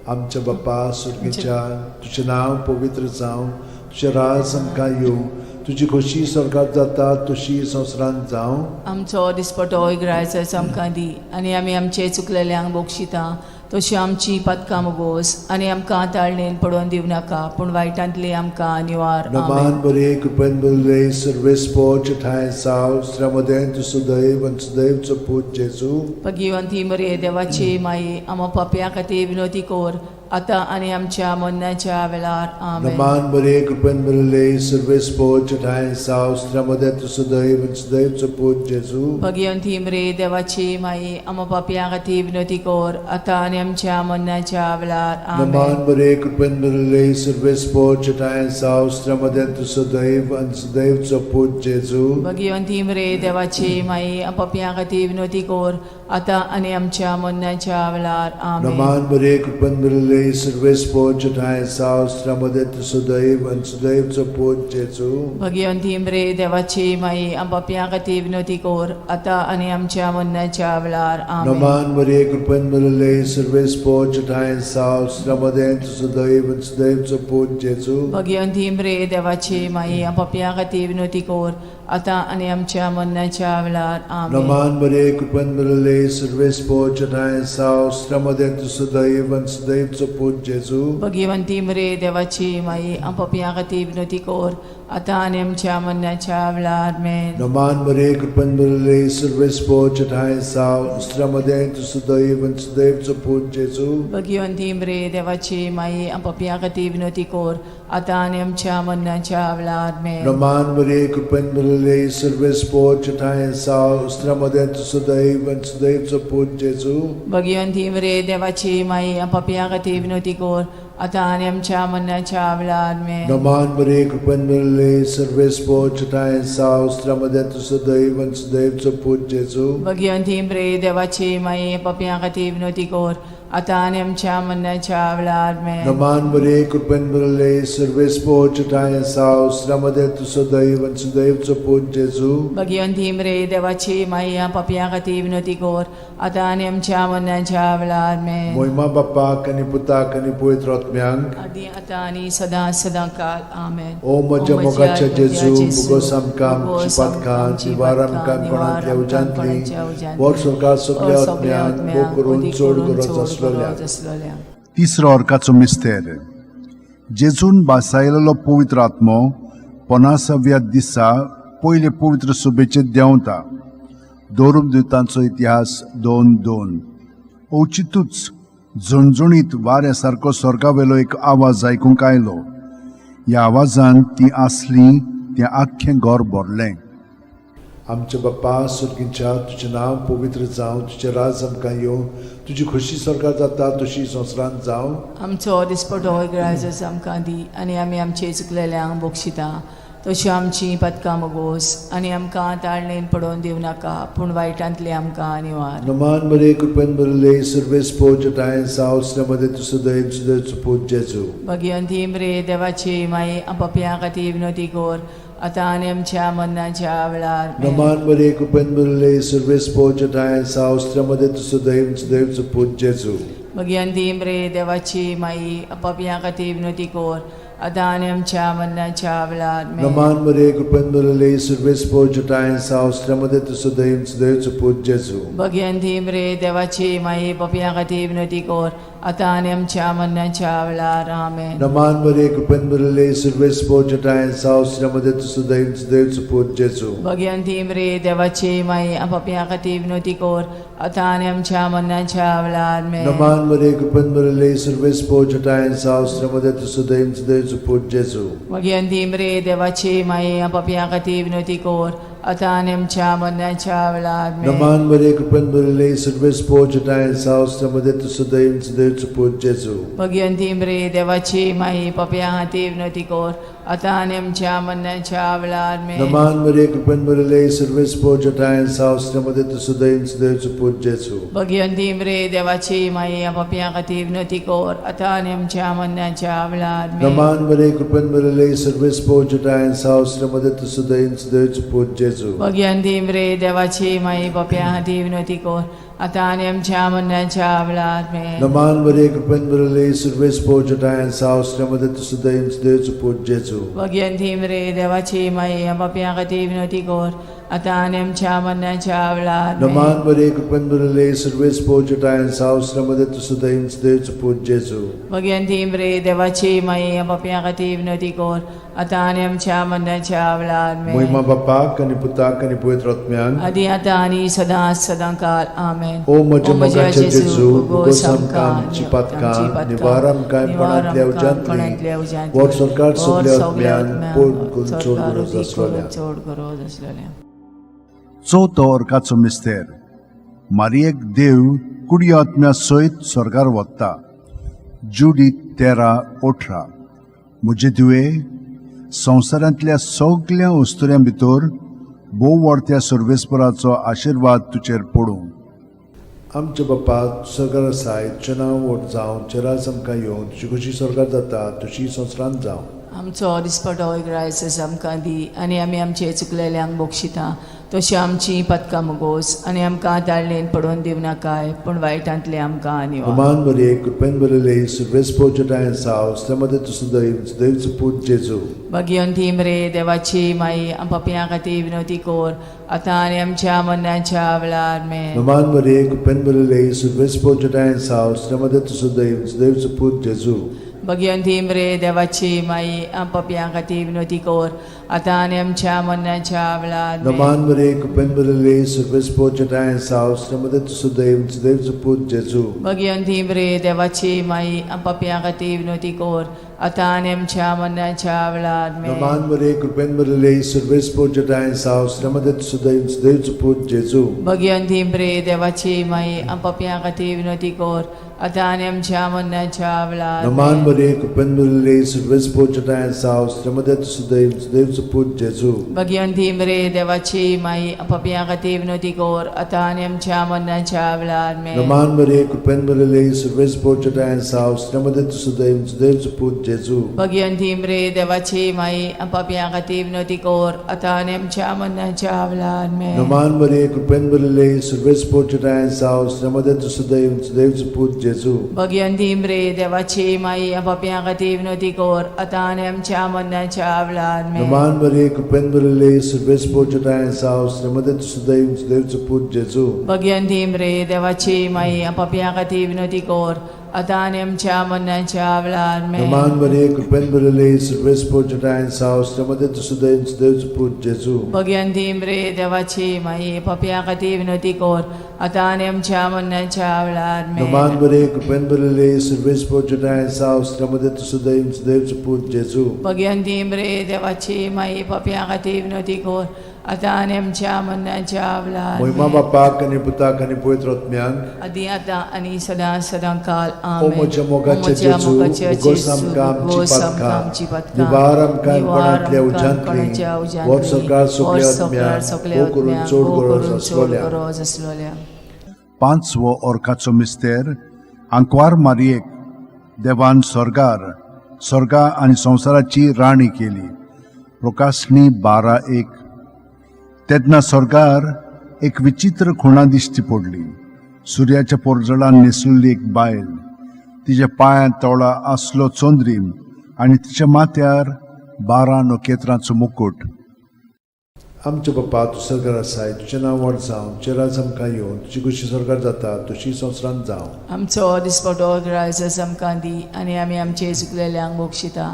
आमच्या बाप्पा सुर्गीच्या तुझें नांव पवित्र जावं, तुझें राज आमकां येवं, तुजी खोशी स्वर्गांत जाता तशी संवसारांत जावं. आमचो दिसपटो इग्रायचो आमकां दी आनी आमी आमचे चुकलेल्यांक बोगशिता तशी आमची पदकां मोगोस आनी आमकां ताळणेन पडोवन दिवं नाका पूण वायटांतली आमकां निवार. नमान बरे कृपेन बरले सर्वेस पोच ठाय साव श्रमदेन तु सदैव आनी सदैवचो पूत जेजू. भगिवंती मरे देवाची माई आमो पाप्या खातीर विनोदी कोर आतां आनी आमच्या मरणाच्या वेळार. आमेन. नमान बरे कृपेन बरले सर्वेस पोच ठाय साव श्रमदेन तु सदैव आनी सदैवचो पूत जेजू. भगिवंती मरे देवाची माई आमो पाप्या खातीर विनोदी कोर आतां आनी आमच्या मरणाच्या वेळार. आमेन. नमान बरे कृपेन बरले सर्वेस पोच ठाय साव श्रमदेन तु सदैव आनी सदैवचो पूत जेजू. भगिवंती मरे देवाची माई आमो पाप्या खातीर विनोदी कोर आतां आनी आमच्या मरणाच्या वेळार. आमेन. नमान बरे कृपेन बरले सर्वेस पोच ठाय साव श्रमदेन तु सदैव आनी सदैवचो पूत जेजू. भगिवंती मरे देवाची माई आमो पाप्या खातीर विनोदी कोर आतां आनी आमच्या मरणाच्या वेळार. आमेन. नमान बरे कृपेन बरले सर्वेस पोच ठाय साव श्रमदेन तु सदैव आनी सदैवचो पूत जेजू. भगिवंती मरे देवाची माई आमो पाप्या खातीर विनोदी कोर आतां आनी आमच्या मरणाच्या वेळार. आमेन. नमान बरे कृपेन बरले सर्वेस पोच ठाय साव श्रमदेन तु सदैव आनी सदैवचो पूत जेजू. भगिवंती मरे देवाची माई आमो पाप्या खातीर विनोदी कोर आतां आनी आमच्या मरणाच्या वेळार. आमेन. नमान बरे कृपेन बरले सर्वेस पोच ठाय साव श्रमदेन तु सदैव आनी सदैवचो पूत जेजू. भगिवंती मरे देवाची माई आमो पाप्या खातीर विनोदी कोर आतां आनी आमच्या मरणाच्या वेळार. आमेन. नमान बरे कृपेन बरले सर्वेस पोच ठाय साव श्रमदेन तु सदैव आनी सदैवचो पूत जेजू. भगिवंती मरे देवाची माई आमो पाप्या खातीर विनोदी कोर आतां आनी आमच्या मरणाच्या वेळार. आमेन. नमान बरे कृपेन बरले सर्वेस पोच ठाय साव श्रमदेन तु सदैव आनी सदैवचो पूत जेजू. भगिवंती मरे देवाची माई आमो पाप्या खातीर विनोदी कोर आतां आनी आमच्या मरणाच्या वेळार. आमेन. नमान बरे कृपेन बरले सर्वेस पोच ठाय साव श्रमदेन तु सदैव आनी सदैवचो पूत जेजू. भगिवंती मरे देवाची माई आमो पाप्या खातीर विनोदी कोर आतां आनी आमच्या मरणाच्या वेळार. आमेन. मोहिमा बाप्पाक आनी पुताक आनी पवित्र आत्म्यांक आदी आतां आनी सदां सदां काल. आमेन. ओ म्हज्या मोगाच्या जेजू मुगोस आमकां आमची पातकां निवार आमकां कोणांतल्या उज्यांतली वर सरकार सगळ्या आत्म्यांक भोग करून चड गरज आसलेल्या. तिसरो अर्काचो मिस्तेर. जेजून बासायलेलो पवित्र आत्मो 50व्या दिसा पयले पवित्र सभेचेर देंवता. दोरूम दिवतांचो इतिहास 2:2. औचितूच झणझणीत वाऱ्या सारको स्वर्गावेलो एक आवाज आयकूंक आयलो. ह्या आवाजान ती आसली तें आख्खें घर भरलें. आमच्या बाप्पा सुर्गीच्या तुजें नांव पवित्र जावं, तुजें राज आमकां येवं, तुजी खोशी स्वर्गांत जाता तशी संवसारांत जावं. आमचो दिसपटो इग्रायचो आमकां दी आनी आमी आमचे चुकलेल्यांक बोगशिता तशी आमची पदकां मोगोस आनी आमकां ताळणेन पडोवन दिवं नाका पूण वायटांतली आमकां निवार. नमान बरे कृपेन बरले सर्वेस पोच ठाय साव श्रमदेन तु सदैव सदैवचो पूत जेजू. भगिवंती मरे देवाची माई आमो पाप्या खातीर विनोदी कोर आतां आनी आमच्या मरणाच्या वेळार. आमेन. नमान बरे कृपेन बरले सर्वेस पोच ठाय साव श्रमदेन तु सदैव सदैवचो पूत जेजू. भगिवंती मरे देवाची माई आमो पाप्या खातीर विनोदी कोर आतां आनी आमच्या मरणाच्या वेळार. आमेन. नमान बरे कृपेन बरले सर्वेस पोच ठाय साव श्रमदेन तु सदैव सदैवचो पूत जेजू. भगिवंती मरे देवाची माई पाप्या खातीर विनोदी कोर आतां आनी आमच्या मरणाच्या वेळार. आमेन. नमान बरे कृपेन बरले सर्वेस पोच ठाय साव श्रमदेन तु सदैव सदैवचो पूत जेजू. भगिवंती मरे देवाची माई आमो पाप्या खातीर विनोदी कोर आतां आनी आमच्या मरणाच्या वेळार. आमेन. नमान बरे कृपेन बरले सर्वेस पोच ठाय साव श्रमदेन तु सदैव सदैवचो पूत जेजू. भगिवंती मरे देवाची माई आमो पाप्या खातीर विनोदी कोर आतां आनी आमच्या मरणाच्या वेळार. आमेन. नमान बरे कृपेन बरले सर्वेस पोच ठाय साव श्रमदेन तु सदैव सदैवचो पूत जेजू. भगिवंती मरे देवाची माई पाप्या खातीर विनोदी कोर आता आणि आमच्या मरणाच्या वेळार आमेन. नमान मरिये कृपेन भरले सर्वे स्पोर्जटा सावस्त्रमध्ये तू सुदैन सुदैवचो पूत जेजू. भगवंती मरे देवाची माये पापियां खातीर विनवती कर आता आणि आमच्या मरणाच्या वेळार आमेन. नमान मरिये कृपेन भरले सर्वे स्पोर्जटा सावस्त्रमध्ये तू सुदैन सुदैवचो पूत जेजू. भगवंती मरे देवाची माये पापियां खातीर विनवती कर आता आणि आमच्या मरणाच्या वेळार आमेन. नमान मरिये कृपेन भरले सर्वे स्पोर्जटा सावस्त्रमध्ये तू सुदैन सुदैवचो पूत जेजू. भगवंती मरे देवाची माये पापियां खातीर विनवती कर आता आणि आमच्या मरणाच्या वेळार आमेन. नमान मरिये कृपेन भरले सर्वे स्पोर्जटा सावस्त्रमध्ये तू सुदैन सुदैवचो पूत जेजू. भगवंती मरे देवाची माये पापियां खातीर विनवती कर आता आणि आमच्या मरणाच्या वेळार आमेन. महिमा बापाक आनी पुताक आनी पवित्र आत्म्यान आदी आता आणि सदांकाळ आमेन. ओ म्हज्या मोगाचें जेजू उगोस आमकां आमची पातकां निवार आमकां पणांतल्या उज्यांतली वर सरकार सगल्या आत्म्यान पोट चोड गरज आसलोल्या. चोड गरज आसलोल्या. चवथो अर्काचो मिस्तेर. मारयेक देव कुडी आत्म्या सयत स्वर्गार वता. जुडी 13:18. म्हजे तुवे संवसारांतल्या सगळ्या वस्तुऱ्यां भितर भोव व्हडत्या सर्वेस्पराचो आशिर्वाद तुचेर पडूं. आमचे बापा स्वर्गार आसाय तुजें नांव व्हड जावं तुजें राज आमकां येवं तुजी कशी स्वर्गार जाता तशी संवसारांत जावं. आमचो दिसपटो रायस आमकां दी आनी आमी आमचे चुकलेल्यांक बोक्षिता तशी आमची पदकां मोगोस आनी आमकां ताळणेन पडोवन दिव नाकाय पूण वायटांतले आमकां निवार. नमान मरिये कृपेन भरले सर्वे स्पोर्जटा सावस्त्रमध्ये तू सुदैन सुदैवचो पूत जेजू. भगवंती मरे देवाची माई पापियां खातीर विनवती कर आता आनी आमच्या मरणाच्या वेळार आमेन. नमान मरिये कृपेन भरले सर्वे स्पोर्जटा सावस्त्रमध्ये तू सुदैन सुदैवचो पूत जेजू. भगवंती मरे देवाची माई पापियां खातीर विनवती कर आता आनी आमच्या मरणाच्या वेळार आमेन. नमान मरिये कृपेन भरले सर्वे स्पोर्जटा सावस्त्रमध्ये तू सुदैन सुदैवचो पूत जेजू. भगवंती मरे देवाची माई पापियां खातीर विनवती कर आता आनी आमच्या मरणाच्या वेळार आमेन. नमान मरिये कृपेन भरले सर्वे स्पोर्जटा सावस्त्रमध्ये तू सुदैन सुदैवचो पूत जेजू. भगवंती मरे देवाची माई पापियां खातीर विनवती कर आता आनी आमच्या मरणाच्या वेळार नमान आमेन. मरिये कृपेन भरले सर्वे स्पोर्जटा सावस्त्रमध्ये तू सुदैन सुदैवचो पूत जेजू. भगवंती मरे देवाची माई पापियां खातीर विनवती कर आता आनी आमच्या मरणाच्या वेळार आमेन. नमान मरिये कृपेन भरले सर्वे स्पोर्जटा सावस्त्रमध्ये तू सुदैन सुदैवचो पूत जेजू. भगवंती मरे देवाची माई पापियां खातीर विनवती कर आता आनी आमच्या मरणाच्या वेळार आमेन. नमान मरिये कृपेन भरले सर्वे स्पोर्जटा सावस्त्रमध्ये तू सुदैन सुदैवचो पूत जेजू. भगवंती मरे देवाची माई पापियां खातीर विनवती कर आता आनी आमच्या मरणाच्या वेळार आमेन. नमान मरिये कृपेन भरले सर्वे स्पोर्जटा सावस्त्रमध्ये तू सुदैन सुदैवचो पूत जेजू. भगवंती मरे देवाची माई पापियां खातीर विनवती कर आता आनी आमच्या मरणाच्या वेळार आमेन. नमान मरिये कृपेन भरले सर्वे स्पोर्जटा सावस्त्रमध्ये तू सुदैन सुदैवचो पूत जेजू. भगवंती मरे देवाची माई पापियां खातीर विनवती कर आता आनी आमच्या मरणाच्या वेळार आमेन. नमान मरिये कृपेन भरले सर्वे स्पोर्जटा सावस्त्रमध्ये तू सुदैन सुदैवचो पूत जेजू. भगवंती मरे देवाची माई पापियां खातीर विनवती कर आता आनी आमच्या मरणाच्या वेळार महिमा आमेन. बापाक आनी पुताक आनी पवित्र आत्म्यान आदी आता आनी सदांकाळ ओ आमेन. म्हज्या मोगाचें जेजू उगोस आमकां आमची पातकां निवार आमकां पणांतल्या उज्यांतली वर सरकार सगल्या आत्म्यान ओ करून चोड गरज आसलोल्या. पांचवो अर्काचो मिस्तेर. आंकवार मारयेक देवान स्वर्गा आनी संवसाराची राणी केली. प्रकाशनी 12:1. तेन्ना स्वर्गार एक विचित्र खुणा दिश्टी पडली. सुर्याच्या पोरजळान न्हेसलेली एक बायल. तिच्या पांयां तळा आसलो चोंद्रीम आनी तिच्या माथ्यार 12 नखेत्रांचो मुकुट. आमचे बापा तूं स्वर्गार आसाय तुजें नांव व्हड जावं तुजें राज आमकां येवं तुजी कशी स्वर्गार जाता तशी संवसारांत जावं. आमचो दिसपटो रायस आमकां दी आनी आमी आमचे चुकलेल्यांक बोक्षिता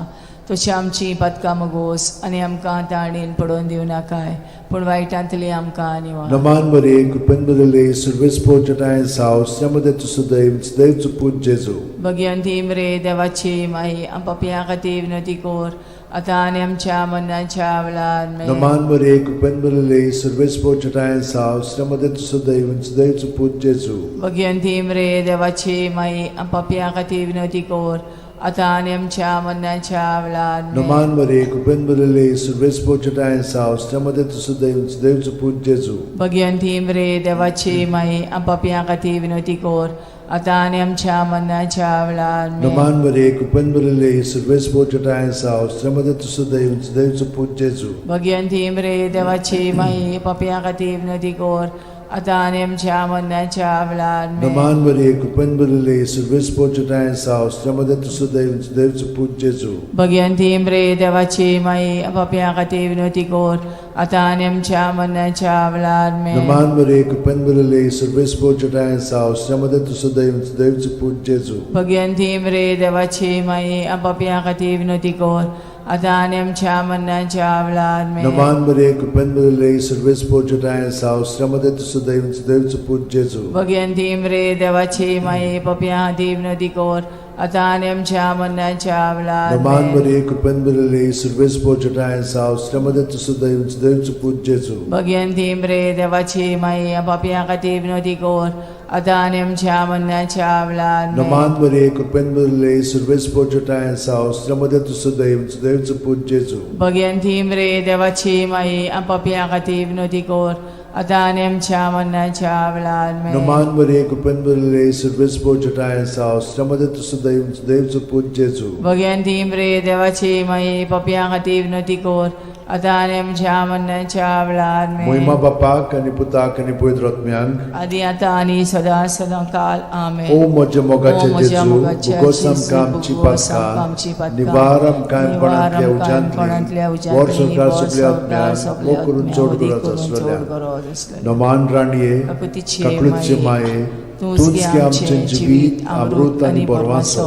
तशी आमची पदकां मोगोस आनी आमकां ताळणेन पडोवन दिव नाकाय पूण वायटांतली आमकां निवार. नमान मरिये कृपेन भरले सर्वे स्पोर्जटा सावस्त्रमध्ये तू सुदैन सुदैवचो पूत जेजू. भगवंती मरे देवाची माई पापियां खातीर विनवती कर आता आनी आमच्या मरणाच्या वेळार आमेन. नमान मरिये कृपेन भरले सर्वे स्पोर्जटा सावस्त्रमध्ये तू सुदैन सुदैवचो पूत जेजू. भगवंती मरे देवाची माई पापियां खातीर विनवती कर आता आणि आमच्या मरणाच्या वेळार Naman Maria, Kupen Marile, Surves Pochata and Saus, Tamade to Sudeus, Deus Put Jesu. Bhagwanti मरे देवाची माई आपापया खातीर विनवती कोर आता आणि आमच्या मरणाच्या वेळार Naman Maria, Kupen Marile, Surves Pochata and Saus, Tamade to Sudeus, Deus Put Jesu. Bhagwanti मरे देवाची माई आपापया खातीर विनवती कोर आता आणि आमच्या मरणाच्या वेळार Naman Maria, Kupen Marile, Surves Pochata and Saus, Tamade to Sudeus, Deus Put Jesu. Bhagwanti मरे देवाची माई आपापया खातीर विनवती कोर आता आणि आमच्या मरणाच्या वेळार Naman Maria, Kupen Marile, Surves Pochata and Saus, Tamade to Sudeus, Deus Put Jesu. Bhagwanti मरे देवाची माई आपापया खातीर विनवती कोर आता आणि आमच्या मरणाच्या वेळार Naman Maria, Kupen Marile, Surves Pochata and Saus, Tamade to Sudeus, Deus Put Jesu. Bhagwanti मरे देवाची माई आपापया खातीर विनवती कोर आता आणि आमच्या मरणाच्या वेळार Naman Maria, Kupen Marile, Surves Pochata and Saus, Tamade to Sudeus, Deus Put Jesu. Bhagwanti मरे देवाची माई आपापया खातीर विनवती कोर आता आणि आमच्या मरणाच्या वेळार Naman Maria, Kupen Marile, Surves Pochata and Saus, Tamade to Sudeus, Deus Put Jesu. Bhagwanti मरे देवाची माई आपापया खातीर विनवती कोर आता आणि आमच्या मरणाच्या वेळार Naman Maria, Kupen Marile, Surves Pochata and Saus, Tamade to Sudeus, Deus Put Jesu. Bhagwanti मरे देवाची माई आपापया खातीर विनवती कोर आता आणि आमच्या मरणाच्या वेळार Moima Bapak आणि Putak आणि Pavitr Atmyank. आदी आता आणि सदा सदाकाल आमेन. O moja mogache मोज्या Jesu, मोगाच्या Bugosam Jesu, Kam Bugosam Kam Chipatkan, Chipatkan, Nivaram Kam Panatlia Nivaram Kam Panatlia Ujantli, Ujantli, War Sarkar War Subliat Sarkar Myan, Subliat Mokurun Myan, Chod Odi Gurat Kurun Aslalya. Chod Gurat Aslalya. Naman Raniye, Kakutici Kaklutche Maye, Tunski आमचे जीवित, अमृत आणि परवासो.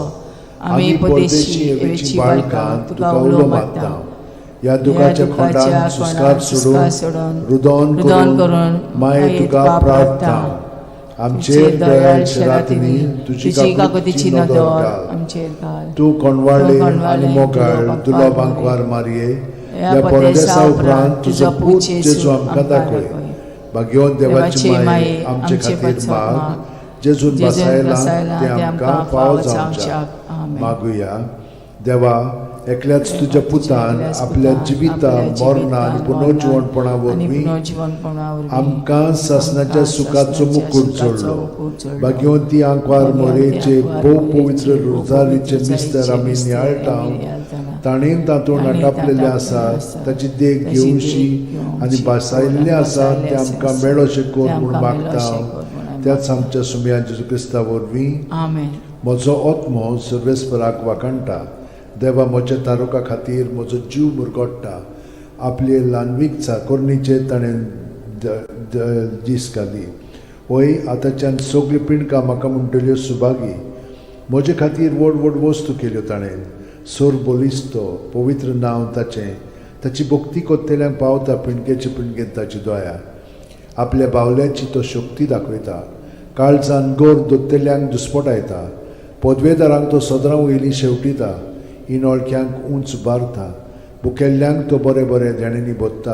आम्ही परदेशी एवेची बाळकां तुका उलो मागता. या दुखाच्या खोंडान सुस्कार सोडून रुदोन करून माये तुका प्रार्थना. आमचेर दयाळ शरातिनी तुझी काकुतीची नदर घाल. आमचेर घाल. तू कोणवाळे आणि मोगाळ तुला बांकवार मारये. या परदेसा उपरांत तुझो पूत जेजू आमकां दाखय. भाग्यवान देवाची माये आमचे खातीर माग. जेजून बसायला ते आमकां फाव जावच्याक मागुया. देवा, एकल्याच तुझ्या पुतान आपल्या जिविता मरणा आणि पुनर्जीवनपणा वरवीं आमकां सासणाच्या सुखाचो मुकुट जोडलो. भाग्यवंती आंकवार मोरेचे भोव पवित्र रोजारीचे मिस्तर आमी नियाळटाव. ताणेन तातूंत आटापलेले आसात ताची देख घेवशी आनी बासायल्ले आसात ते आमकां मेळोशे कोर म्हूण मागता. त्याच आमच्या सुम्या जेजू क्रिस्ता वरवीं आमेन. म्हजो आत्मो सर्वेस्पराक वाकणटा. देवा, म्हज्या तारुका खातीर म्हजो जीव मुरगोडटा. आपले ल्हानवीक चाकोरणीचे ताणें दीस घाली. होय, आतांच्यान सगळी पिणकां म्हाका म्हणटल्यो सुभागी. म्हजे खातीर व्हड व्हड वस्तू केल्यो ताणें. सोर बोलिस्तो, पवित्र नांव ताचें. ताची भक्ती कोत्तेल्यांक पावता पिणकेचे पिणकेन ताची दोया. आपल्या बावल्याची तो शक्ती दाखयता. काळजान गोर दोत्तेल्यांक दुस्पटायता. पदवेदारांक तो सदरां वयलीं शेवटिता. इनोळख्यांक उंच बारता. भुकेल्ल्यांक तो बरे बरे देणेनी बोदता.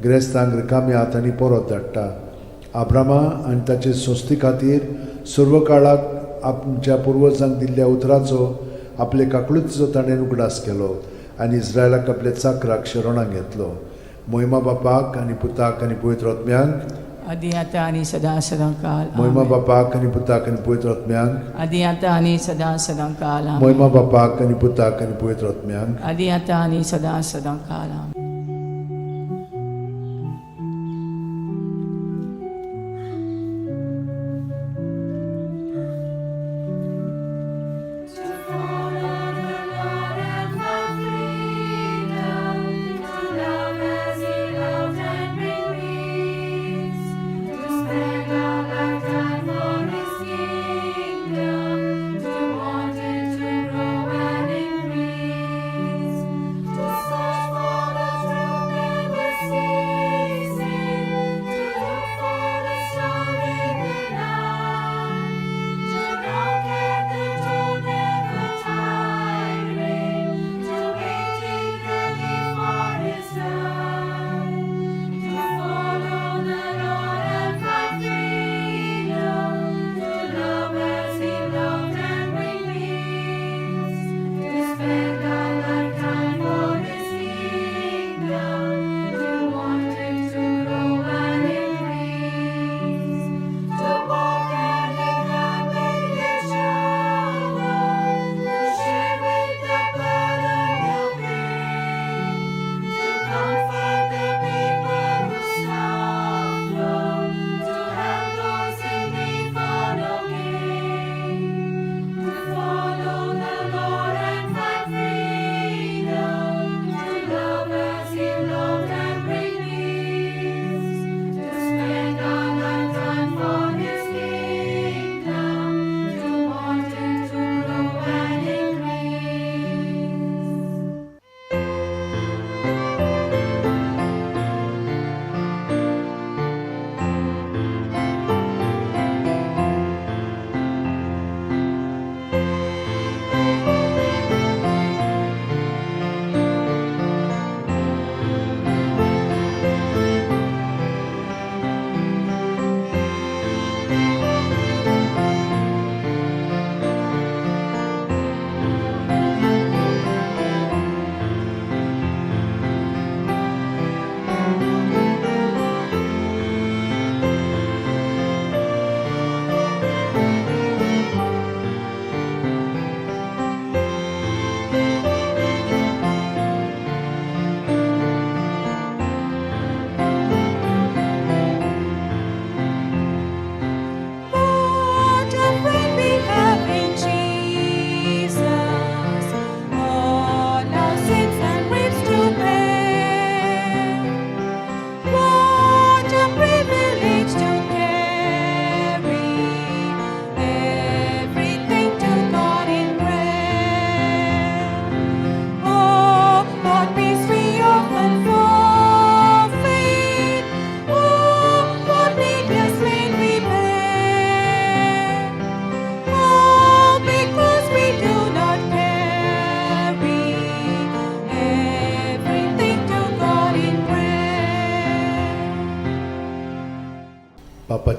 गिरेस्तांक रिकाम्या हातांनी परत धाडटा. आब्रामा आनी ताचे सोस्ती खातीर सर्व काळाक आमच्या पुर्वजांक दिल्ल्या उतराचो आपले काकळुचो ताणें उगडास केलो आनी इस्रायलाक आपल्या चाकराक शरणाक घेतलो. मोहिमा बापाक आनी पुताक आनी पवित्र आत्म्यांक. आदी आता आणि सदा सदाकाल मोहिमा बापाक आनी पुताक आनी पवित्र आत्म्यांक. आदी आता आणि सदा सदाकाल मोहिमा बापाक आनी पुताक आनी पवित्र आत्म्यांक. आदी आता आणि सदा सदाकाल आमेन. To search for the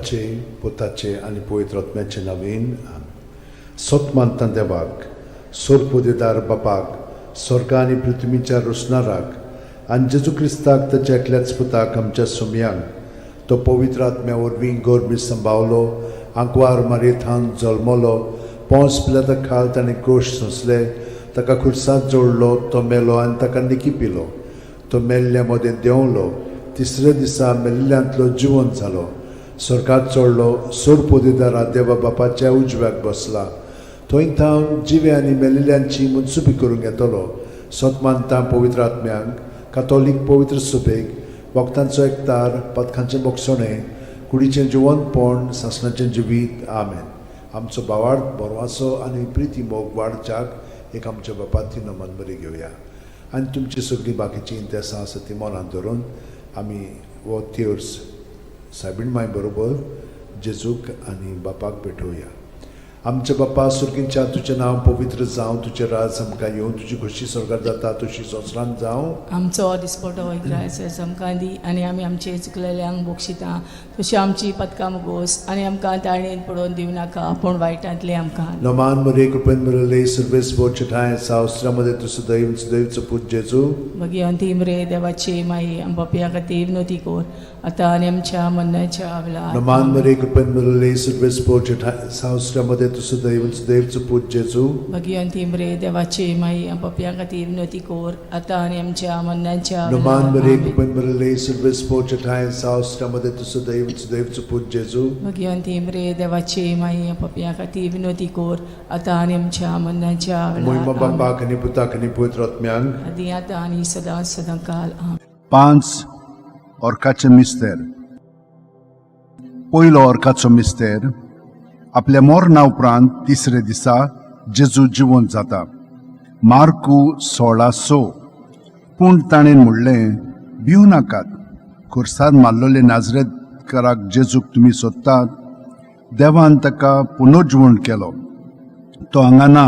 बापाचे पुताचे आनी पवित्र आत्म्याचे नांवान आमीन. सोत मानता देवाक, सोरपोदेदार बापाक, स्वर्गा आनी पृथ्वीच्या रोसणाराक आनी जेजू क्रिस्ताक ताच्या एकल्याच पुताक आमच्या सुमयांक तो पवित्र आत्म्या वरवीं गोरबी सांबावलो, आंकवार मारयेंत जल्मलो, पोंस पिलाता खाल ताणें क्रोश सोंसले, ताका खुर्सांत जोडलो, तो मेलो आनी ताका निकी पिलो, तो मेल्ल्या मदें देंवलो, तिसऱ्या दिसा मेल्ल्यांतलो जिवंत जालो, स्वर्गांत चडलो, सोरपोदेदारा देवा बापाच्या उजव्याक बसला, थंय थावन जिवे आनी मेल्लेल्यांची मुनसुबी करूंक येतलो. सोत मानता पवित्र आत्म्यांक, कातोलीक पवित्र सुबेक, वखदांचो एकतार, पथकांचें मोगसणें, कुडीचें जिवंतपण, सासणाचें जिवीत. आमेन. आमचो भावार्थ बरवासो आनी प्रिती मोग वाडच्याक एक आमच्या बापाची नमन बरी घेवया आनी तुमची सगळी बाकीची इंतेसां आसा ती मनांत धरून आमी हो तिर्स सायबीण माय बरोबर जेजूक आनी बापाक भेटोवया. आमचे बापा सुर्गींच्या तुजें नांव पवित्र जावं, तुजें राज आमकां येवं, तुजी खुशी स्वर्गांत जाता तशी संवसारांत जावं. आमचो दिसपटो वैग्रायस आमकां दी आनी आमी आमचे चुकलेल्यांक बक्षिता तशी आमची पदकां मुगोस आनी आमकां ताळणेन पडोवन दिवं नाका पूण वायटांतले आमकां. नमान मरे कृपेन मिळले सर्वेस बोचठाय सावस्त्रामध्ये तुझं दैवचं पूज जेजू. मगी अंतिम रे देवाचे माई आम बापया खातीर विनोती कोर आतां आनी आमच्या मरणाच्या वेळार. नमान मरे कृपेन मिळले सर्वेस बोचठाय सावस्त्रामध्ये तुझं दैवचं पूज जेजू. मगी अंतिम रे देवाचे माई आम बापया खातीर विनोती कोर आतां आनी आमच्या मरणाच्या नमान मरे वेळार. कृपेन मिळले सर्वेस बोचठाय सावस्त्रामध्ये तुझं दैवचं पूज जेजू. मगी अंतिम रे देवाचे माई आम बापया खातीर विनोती कोर आतां आनी आमच्या मरणाच्या महिमा वेळार. बापाक आनी पुताक आनी पवित्र आत्म्यांक. आदी आतां आनी सदां सदांकाल. आमेन. 5 ऑर्काचे मिस्तेर. पयलो ऑर्काचो मिस्तेर. आपल्या मोरणा उपरांत तिसरे दिसा जेजू जिवंत जाता. मार्कू 16:6. पूण ताणें म्हणलें, भिवू नाकात, खुर्सार मारलोले नाजरेतकाराक जेजूक तुमी सोदतात, देवान ताका पुनर्जिवण केलो, तो हांगा ना,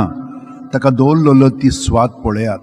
ताका दवरलेलो ती स्वात पळयात.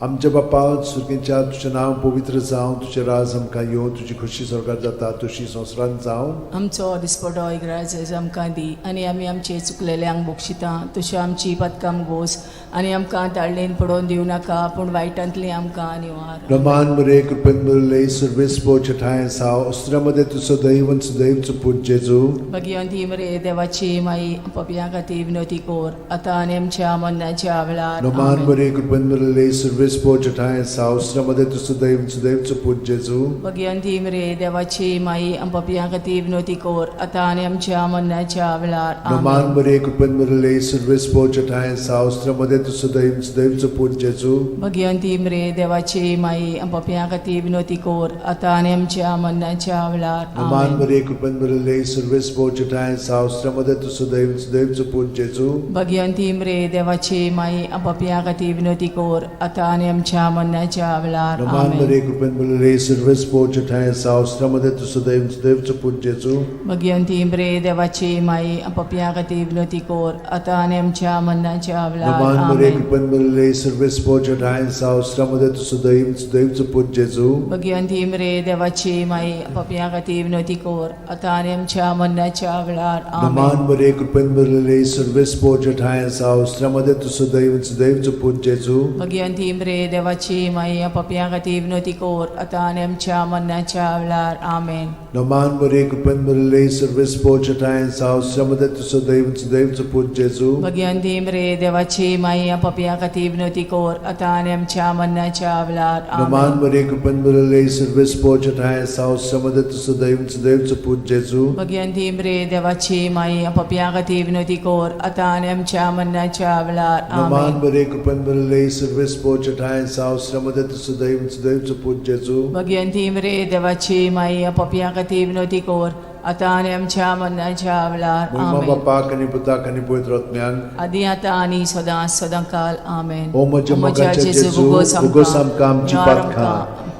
आमच्या बापा सुर्गींच्या तुजें नांव पवित्र जावं, तुजें राज आमकां येवं, तुजी खुशी स्वर्गांत जाता तशी संवसारांत जावं. आमचो दिसपटो इग्रायज आमकां दी आनी आमी आमचे चुकलेल्यांक बक्षिता तशें आमची पदकां मुगोस आनी आमकां ताळणेन पडोवन दिवं नाका पूण वायटांतली आमकां निवार. नमान मरे कृपेन मिळले सर्वेस बोचठाय सावस्त्रामध्ये तुझं दैवचं पूज जेजू. मगी अंतिम रे देवाची माई पपया खातीर विनोती कोर आतां आनी आमच्या मरणाच्या वेळार. नमान मरे कृपेन मिळले सर्वेस बोचठाय सावस्त्रामध्ये तुझं दैवचं पूज जेजू. मगी अंतिम रे देवाची माई पपया खातीर विनोती कोर आतां आनी आमच्या मरणाच्या वेळार. नमान मरे कृपेन मिळले सर्वेस बोचठाय सावस्त्रामध्ये तुझं दैवचं पूज जेजू. मगी अंतिम रे देवाची माई पपया खातीर विनोती कोर आतां आनी आमच्या मरणाच्या वेळार. नमान मरे कृपेन मिळले सर्वेस बोचठाय सावस्त्रामध्ये तुझं दैवचं पूज जेजू. मगी अंतिम रे देवाची माई पपया खातीर विनोती कोर आतां आनी आमच्या मरणाच्या वेळार. नमान मरे कृपेन मिळले सर्वेस बोचठाय सावस्त्रामध्ये तुझं दैवचं पूज जेजू. मगी अंतिम रे देवाची माई पपया खातीर विनोती कोर आतां आनी आमच्या मरणाच्या वेळार. नमान मरे कृपेन मिळले सर्वेस बोचठाय सावस्त्रामध्ये तुझं दैवचं पूज जेजू. मगी अंतिम रे देवाची माई पपया खातीर विनोती कोर आतां आनी आमच्या मरणाच्या वेळार. नमान मरे कृपेन मिळले सर्वेस बोचठाय सावस्त्रामध्ये तुझं दैवचं पूज जेजू. मगी अंतिम रे देवाची माई पपया खातीर विनोती कोर आतां आनी आमच्या मरणाच्या वेळार. आमेन. नमान मरे कृपेन मिळले सर्वेस बोचठाय सावस्त्रामध्ये तुझं दैवचं पूज जेजू. मगी अंतिम रे देवाची माई पपया खातीर विनोती कोर आतां आनी आमच्या मरणाच्या वेळार. नमान मरे कृपेन मिळले सर्वेस बोचठाय सावस्त्रामध्ये तुझं दैवचं पूज जेजू. मगी अंतिम रे देवाची माई पपया खातीर विनोती कोर आतां आनी आमच्या मरणाच्या वेळार. नमान मरे कृपेन मिळले सर्वेस बोचठाय सावस्त्रामध्ये तुझं दैवचं पूज जेजू. मगी अंतिम रे देवाची माई पपया खातीर विनोती कोर आतां आनी आमच्या मरणाच्या वेळार. महिमा आमेन. बापाक आनी पुताक आनी पवित्र आत्म्यांक. आदी आतां आनी सदां सदांकाल. आमेन. ओ म्हज्या मोगाचे जेजू, उगोस आमकां आमची पातकां,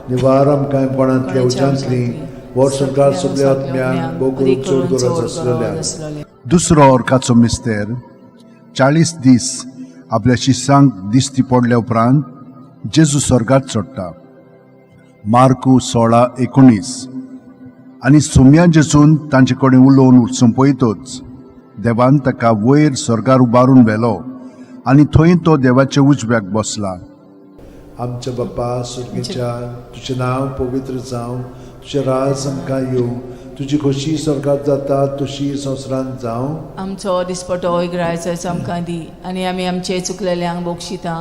निवार आमकां पणांतल्या उज्यांतली, वर सरकार सगळ्या आत्म्यांक बोगून चड गरज आसलेल्या. दुसरो ऑर्काचो मिस्तेर. 40 दीस आपल्या शिष्यांक दिश्टी पडल्या उपरांत जेजू स्वर्गात चडटा. मार्कू 16:19. आनी सुम्या जेजून तांचे कडेन उलोवन संपयतच देवान ताका वयर स्वर्गार उबारून व्हेलो आनी थंय तो देवाच्या उजव्याक बसला. आमच्या बाप्पा सुर्गेच्या तुझें नांव पवित्र जावं, तुझें राज आमकां येवं, तुजी खोशी स्वर्गांत जाता तशी संवसारांत जावं. आमचो दिसपटो इग्रायचो आमकां दी आनी आमी आमचे चुकलेल्यांक बोगशिता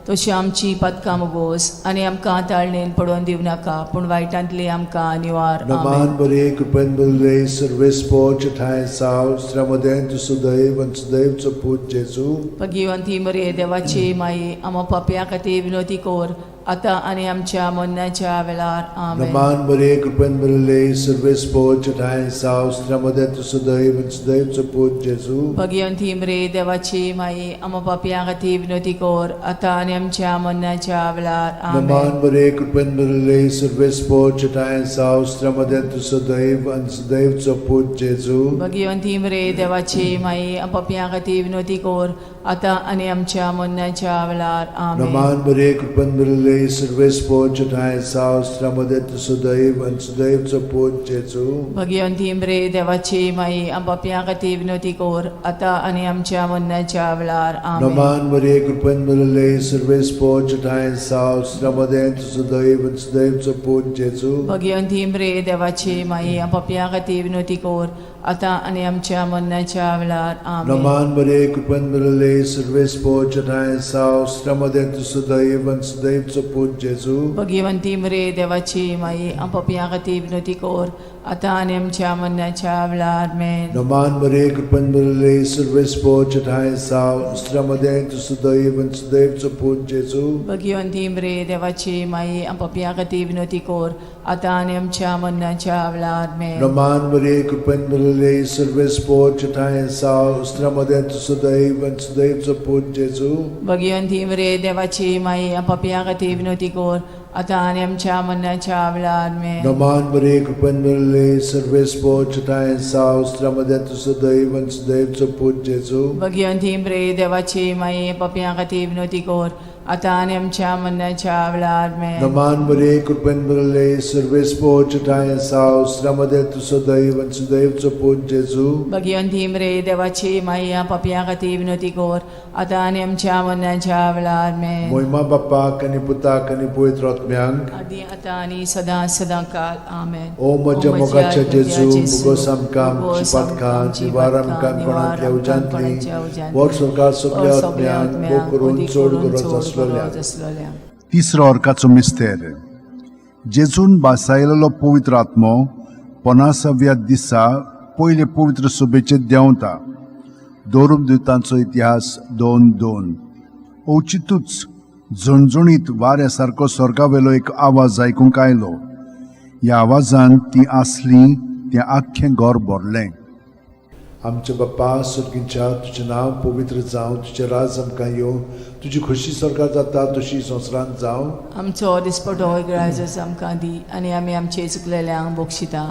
तशी आमची पदकां मोगोस आनी आमकां ताळणेन पडोवन दिवं नाका पूण वायटांतली आमकां निवार. नमान बरे कृपेन बरले सर्वेस्पो ठाय साव श्रमदेन तू सुदैव आनी सुदैवचो पूत जेजू. भगिवंती मरे देवाची माई आमो पाप्या खातीर विनोदी कोर आतां आनी आमच्या मरणाच्या वेळार. आमेन. नमान बरे कृपेन बरले सर्वेस्पो ठाय साव श्रमदेन तू सुदैव आनी सुदैवचो पूत जेजू. भगिवंती मरे देवाची माई आमो पाप्या खातीर विनोदी कोर आतां आनी आमच्या मरणाच्या वेळार. आमेन. नमान बरे कृपेन बरले सर्वेस्पो ठाय साव श्रमदेन तू सुदैव आनी सुदैवचो पूत जेजू. भगिवंती मरे देवाची माई आमो पाप्या खातीर विनोदी कोर आतां आनी आमच्या मरणाच्या वेळार. आमेन. नमान बरे कृपेन बरले सर्वेस्पो ठाय साव श्रमदेन तू सुदैव आनी सुदैवचो पूत जेजू. भगिवंती मरे देवाची माई आमो पाप्या खातीर विनोदी कोर आतां आनी आमच्या मरणाच्या वेळार. आमेन. नमान बरे कृपेन बरले सर्वेस्पो ठाय साव श्रमदेन तू सुदैव आनी सुदैवचो पूत जेजू. भगिवंती मरे देवाची माई आमो पाप्या खातीर विनोदी कोर आतां आनी आमच्या मरणाच्या वेळार. आमेन. नमान बरे कृपेन बरले सर्वेस्पो ठाय साव श्रमदेन तू सुदैव आनी सुदैवचो पूत जेजू. भगिवंती मरे देवाची माई आमो पाप्या खातीर विनोदी कोर आतां आनी आमच्या मरणाच्या वेळार. आमेन. नमान बरे कृपेन बरले सर्वेस्पो ठाय साव श्रमदेन तू सुदैव आनी सुदैवचो पूत जेजू. भगिवंती मरे देवाची माई आमो पाप्या खातीर विनोदी कोर आतां आनी आमच्या मरणाच्या वेळार. आमेन. नमान बरे कृपेन बरले सर्वेस्पो ठाय साव श्रमदेन तू सुदैव आनी सुदैवचो पूत जेजू. भगिवंती मरे देवाची माई आमो पाप्या खातीर विनोदी कोर आतां आनी आमच्या मरणाच्या वेळार. आमेन. नमान बरे कृपेन बरले सर्वेस्पो ठाय साव श्रमदेन तू सुदैव आनी सुदैवचो पूत जेजू. भगिवंती मरे देवाची माई आमो पाप्या खातीर विनोदी कोर आतां आनी आमच्या मरणाच्या वेळार. आमेन. नमान बरे कृपेन बरले सर्वेस्पो ठाय साव श्रमदेन तू सुदैव आनी सुदैवचो पूत जेजू. भगिवंती मरे देवाची माई आमो पाप्या खातीर विनोदी कोर आतां आनी आमच्या मरणाच्या वेळार. आमेन. मोहिमा बाप्पाक आनी पुताक आनी पवित्र आत्म्यांक आदी आतां आनी सदां सदांकाळ. आमेन. ओ म्हज्या मोगाच्या जेजू मुगोस आमकां आमची पदकां निवार आमकां कोणांतल्या उज्यांतली वर सरकार सगळ्या आत्म्यांक भोग करून चड गरज आसलेल्या. तिसरो अर्काचो मिस्तेर. जेजून बासायलेलो पवित्र आत्मो 50व्या दिसा पयले पवित्र सभेचेर देंवता. दोरूम दिवतांचो इतिहास 2:2. औचितूच झणझणीत वाऱ्या सारको स्वर्गावेलो एक आवाज आयकूंक आयलो. ह्या आवाजान ती आसली तें आख्खें घर भरलें. आमचे बाप्पा सुर्गीच्या तुजें नांव पवित्र जावं, तुजें राज आमकां येवं, तुजी खोशी स्वर्गांत जाता तशी संवसारांत जावं. आमचो दिसपटो इग्रायचो आमकां दी आनी आमी आमचे चुकलेल्यांक बोगशिता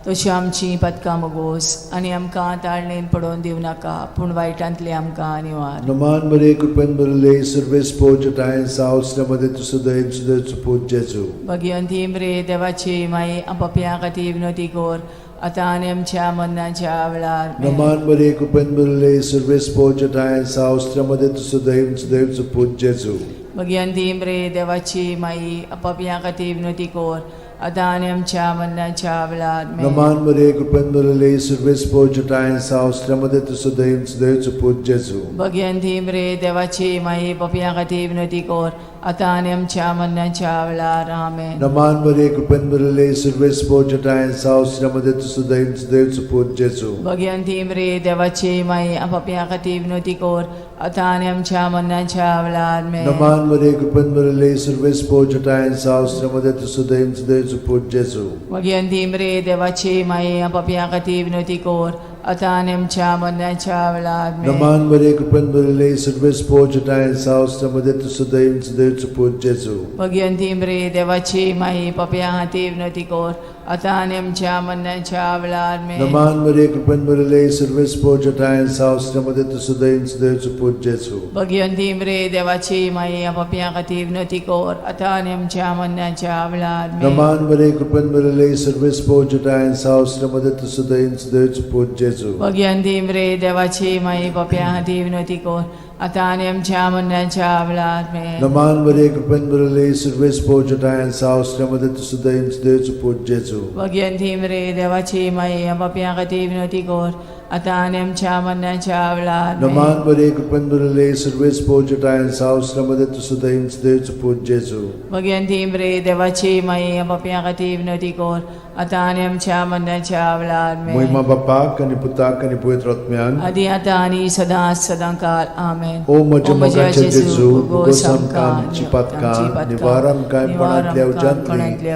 तशी आमची पदकां मोगोस आनी आमकां ताळणेन पडोवन दिवं नाका पूण वायटांतली आमकां निवार. नमान बरे कृपेन बरले सर्वेस्पो ठाय साव श्रमदेन तू सुदैव सुदैवचो पूत जेजू. भगिवंती मरे देवाची माई आमो पाप्या खातीर विनोदी कोर आतां आनी आमच्या मरणाच्या वेळार. आमेन. नमान बरे कृपेन बरले सर्वेस्पो ठाय साव श्रमदेन तू सुदैव सुदैवचो पूत जेजू. भगिवंती मरे देवाची माई आमो पाप्या खातीर विनोदी कोर आतां आनी आमच्या मरणाच्या वेळार. आमेन. नमान बरे कृपेन बरले सर्वेस्पो ठाय साव श्रमदेन तू सुदैव सुदैवचो पूत जेजू. भगिवंती मरे देवाची माई पाप्या खातीर विनोदी कोर आतां आनी आमच्या मरणाच्या वेळार. आमेन. नमान बरे कृपेन बरले सर्वेस्पो ठाय साव श्रमदेन तू सुदैव सुदैवचो पूत जेजू. भगिवंती मरे देवाची माई आमो पाप्या खातीर विनोदी कोर आतां आनी आमच्या मरणाच्या वेळार. आमेन. नमान बरे कृपेन बरले सर्वेस्पो ठाय साव श्रमदेन तू सुदैव सुदैवचो पूत जेजू. भगिवंती मरे देवाची माई आमो पाप्या खातीर विनोदी कोर आतां आनी आमच्या मरणाच्या वेळार. आमेन. नमान बरे कृपेन बरले सर्वेस्पो ठाय साव श्रमदेन तू सुदैव सुदैवचो पूत जेजू. भगिवंती मरे देवाची माई पाप्या खातीर विनोदी कोर आता आनी आमच्या मरणाच्या वेळार आमेन. नमान मरिये कृपेन भरले सर्वे स्पोर्जटा सावस्त्रमध्ये तुझं दैन देवचं पूज जेजू. भगवंती मरे देवाची माई पापियां खातीर विनवती कर. आता आनी आमच्या मरणाच्या वेळार आमेन. नमान मरिये कृपेन भरले सर्वे स्पोर्जटा सावस्त्रमध्ये तुझं दैन देवचं पूज जेजू. भगवंती मरे देवाची माई पापियां खातीर विनवती कर. आता आनी आमच्या मरणाच्या वेळार आमेन. नमान मरिये कृपेन भरले सर्वे स्पोर्जटा सावस्त्रमध्ये तुझं दैन देवचं पूज जेजू. भगवंती मरे देवाची माई पापियां खातीर विनवती कर. आता आनी आमच्या मरणाच्या वेळार आमेन. नमान मरिये कृपेन भरले सर्वे स्पोर्जटा सावस्त्रमध्ये तुझं दैन देवचं पूज जेजू. भगवंती मरे देवाची माई पापियां खातीर विनवती कर. आता आनी आमच्या मरणाच्या वेळार आमेन. महिमा बापाक आणि पुताक आणि पवित्र आत्म्यान आदी आता आनी सदांकाळ आमेन. ओ म्हज्या मोगाचे जेजू उगोस आमकां आमची पातकां निवार आमकां पणांतल्या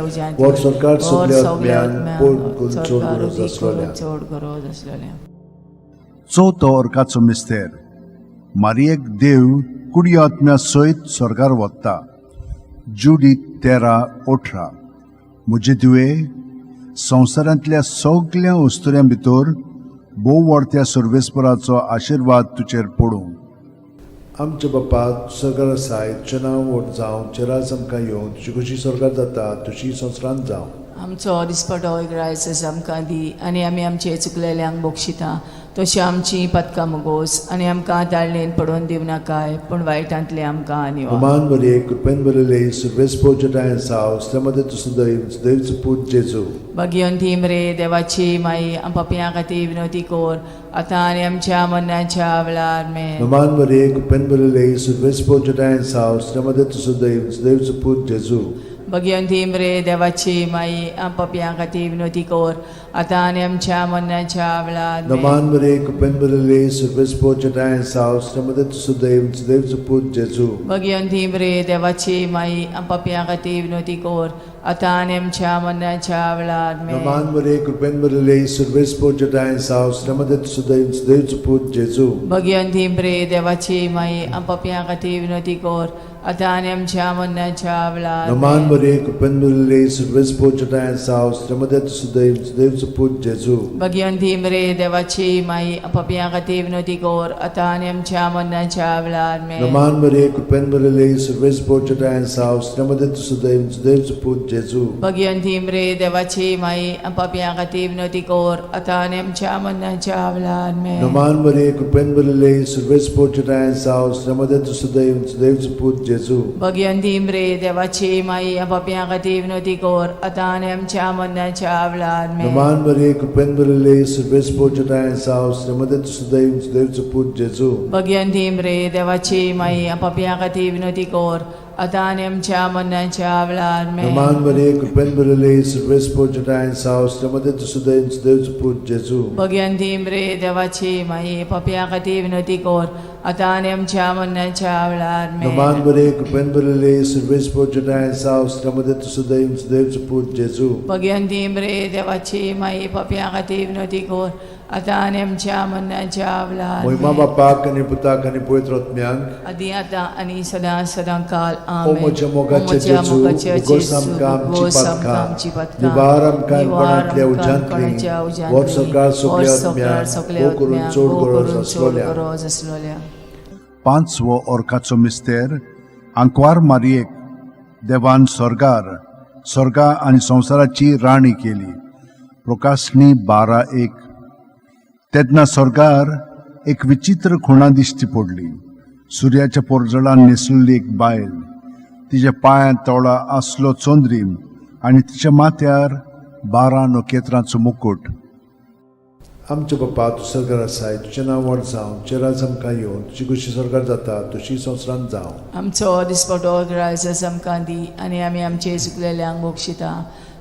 उज्यांतली वर सरकार सगल्या आत्म्यान पोट चोड गरज आसलोल्या. चोड गरज आसलोल्या. चवथो अर्काचो मिस्तेर. मारयेक देव कुडी आत्म्या सयत स्वर्गार वता. जुडी 13:18. म्हजे तुवे संवसारांतल्या सगळ्या वस्तुऱ्यां भितर भोव व्हडत्या सर्वेस्पराचो आशिर्वाद तुजेर पडूं. आमचे बापा स्वर्गार आसाय तुजें नांव व्हड जावं तुजें राज आमकां येवं तुजी कशी स्वर्गार जाता तशी संवसारांत जावं. आमचो दिसपटो रायस आमकां दी आनी आमी आमचे चुकलेल्यांक बक्षिता तशी आमची पदकां मोगोस आनी आमकां ताळणेन पडोवन दिव नाकाय पूण वायटांतले आमकां निवार. नमान मरिये कृपेन भरले सर्वे स्पोर्जटा सावस्त्रमध्ये तुझं देवचं पूज जेजू. भगवंती मरे देवाची माई पापियां खातीर विनवती कर. आता आनी आमच्या मरणाच्या वेळार आमेन. नमान मरिये कृपेन भरले सर्वे स्पोर्जटा सावस्त्रमध्ये तुझं देवचं पूज जेजू. भगवंती मरे देवाची माई पापियां खातीर विनवती कर. आता आनी आमच्या मरणाच्या वेळार आमेन. नमान मरिये कृपेन भरले सर्वे स्पोर्जटा सावस्त्रमध्ये तुझं देवचं पूज जेजू. भगवंती मरे देवाची माई पापियां खातीर विनवती कर. आता आनी आमच्या मरणाच्या वेळार आमेन. नमान मरिये कृपेन भरले सर्वे स्पोर्जटा सावस्त्रमध्ये तुझं देवचं पूज जेजू. भगवंती मरे देवाची माई पापियां खातीर विनवती कर. आता आनी आमच्या मरणाच्या वेळार नमान मरिये कृपेन भरले सर्वे स्पोर्जटा सावस्त्रमध्ये तुझं देवचं पूज जेजू. भगवंती मरे देवाची माई पापियां खातीर विनवती कर. आता आनी आमच्या मरणाच्या वेळार आमेन. नमान मरिये कृपेन भरले सर्वे स्पोर्जटा सावस्त्रमध्ये तुझं देवचं पूज जेजू. भगवंती मरे देवाची माई पापियां खातीर विनवती कर. आता आनी आमच्या मरणाच्या वेळार आमेन. नमान मरिये कृपेन भरले सर्वे स्पोर्जटा सावस्त्रमध्ये तुझं देवचं पूज जेजू. भगवंती मरे देवाची माई पापियां खातीर विनवती कर. आता आनी आमच्या मरणाच्या वेळार आमेन. नमान मरिये कृपेन भरले सर्वे स्पोर्जटा सावस्त्रमध्ये तुझं देवचं पूज जेजू. भगवंती मरे देवाची माई पापियां खातीर विनवती कर. आता आनी आमच्या मरणाच्या वेळार आमेन. नमान मरिये कृपेन भरले सर्वे स्पोर्जटा सावस्त्रमध्ये तुझं देवचं पूज जेजू. भगवंती मरे देवाची माई पापियां खातीर विनवती कर. आता आनी आमच्या मरणाच्या वेळार आमेन. नमान मरिये कृपेन भरले सर्वे स्पोर्जटा सावस्त्रमध्ये तुझं देवचं पूज जेजू. भगवंती मरे देवाची माई पापियां खातीर विनवती कर. आता आनी आमच्या मरणाच्या वेळार महिमा आमेन. बापाक आणि पुताक आणि पवित्र आत्म्याक आदी आता आनी सदांकाळ ओ आमेन. म्हज्या मोगाचे जेजू उगोस आमकां आमची पातकां निवार आमकां पणांतल्या उज्यांतली वर सरकार सगल्या आत्म्याक ओ करून चोड गरज आसलोल्या. पांचवो अर्काचो मिस्तेर. आंकवार मारयेक देवान स्वर्गा आनी संवसाराची राणी केली. प्रकाशनी 12:1. तेन्ना स्वर्गार एक विचित्र खुणा दिश्टी पडली. सुर्याच्या पोरजळान न्हेसलेली एक बायल. तिच्या पांयांत तवळा आसलो चोंद्रीम आनी तिच्या माथ्यार 12 नखेत्रांचो मुकुट. आमचे बापा तूं स्वर्गार आसाय तुजें नांव व्हड जावं तुजें राज आमकां येवं तुजी कशी स्वर्गार जाता तशी संवसारांत जावं. आमचो दिसपटो रायस आमकां दी आनी आमी आमचे चुकलेल्यांक बक्षिता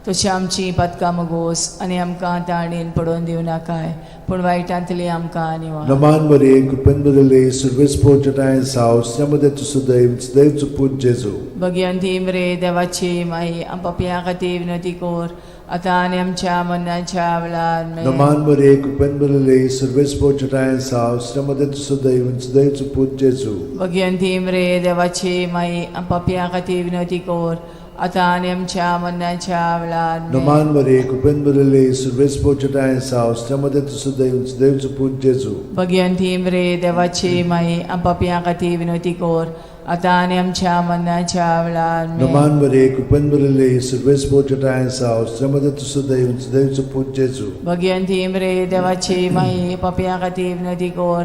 तशी आमची पदकां मोगोस आनी आमकां ताळणेन पडोवन दिव नाकाय पूण वायटांतली आमकां निवार. नमान मरिये कृपेन भरले सर्वे स्पोर्जटा सावस्त्रमध्ये तुझं देवचं पूज जेजू. भगवंती मरे देवाची माई पापियां खातीर विनवती कर. आता आनी आमच्या मरणाच्या वेळार आमेन. नमान मरिये कृपेन भरले सर्वे स्पोर्जटा सावस्त्रमध्ये तुझं देवचं पूज जेजू. भगवंती मरे देवाची माई पापियां खातीर विनवती कर. आता आणि आमच्या मरणाच्या वेळार Naman Maria, Kupenburale, Survespochata and South, Stamade to Sudaim, Sudaim to Put Jesu. Bhagwanti मरे देवाची माई आपापिया खातीर विनवती कोर आता आणि आमच्या मरणाच्या वेळार Naman Maria, Kupenburale, Survespochata and South, Stamade to Sudaim, Sudaim to Put Jesu. Bhagwanti मरे देवाची माई आपापिया खातीर विनवती कोर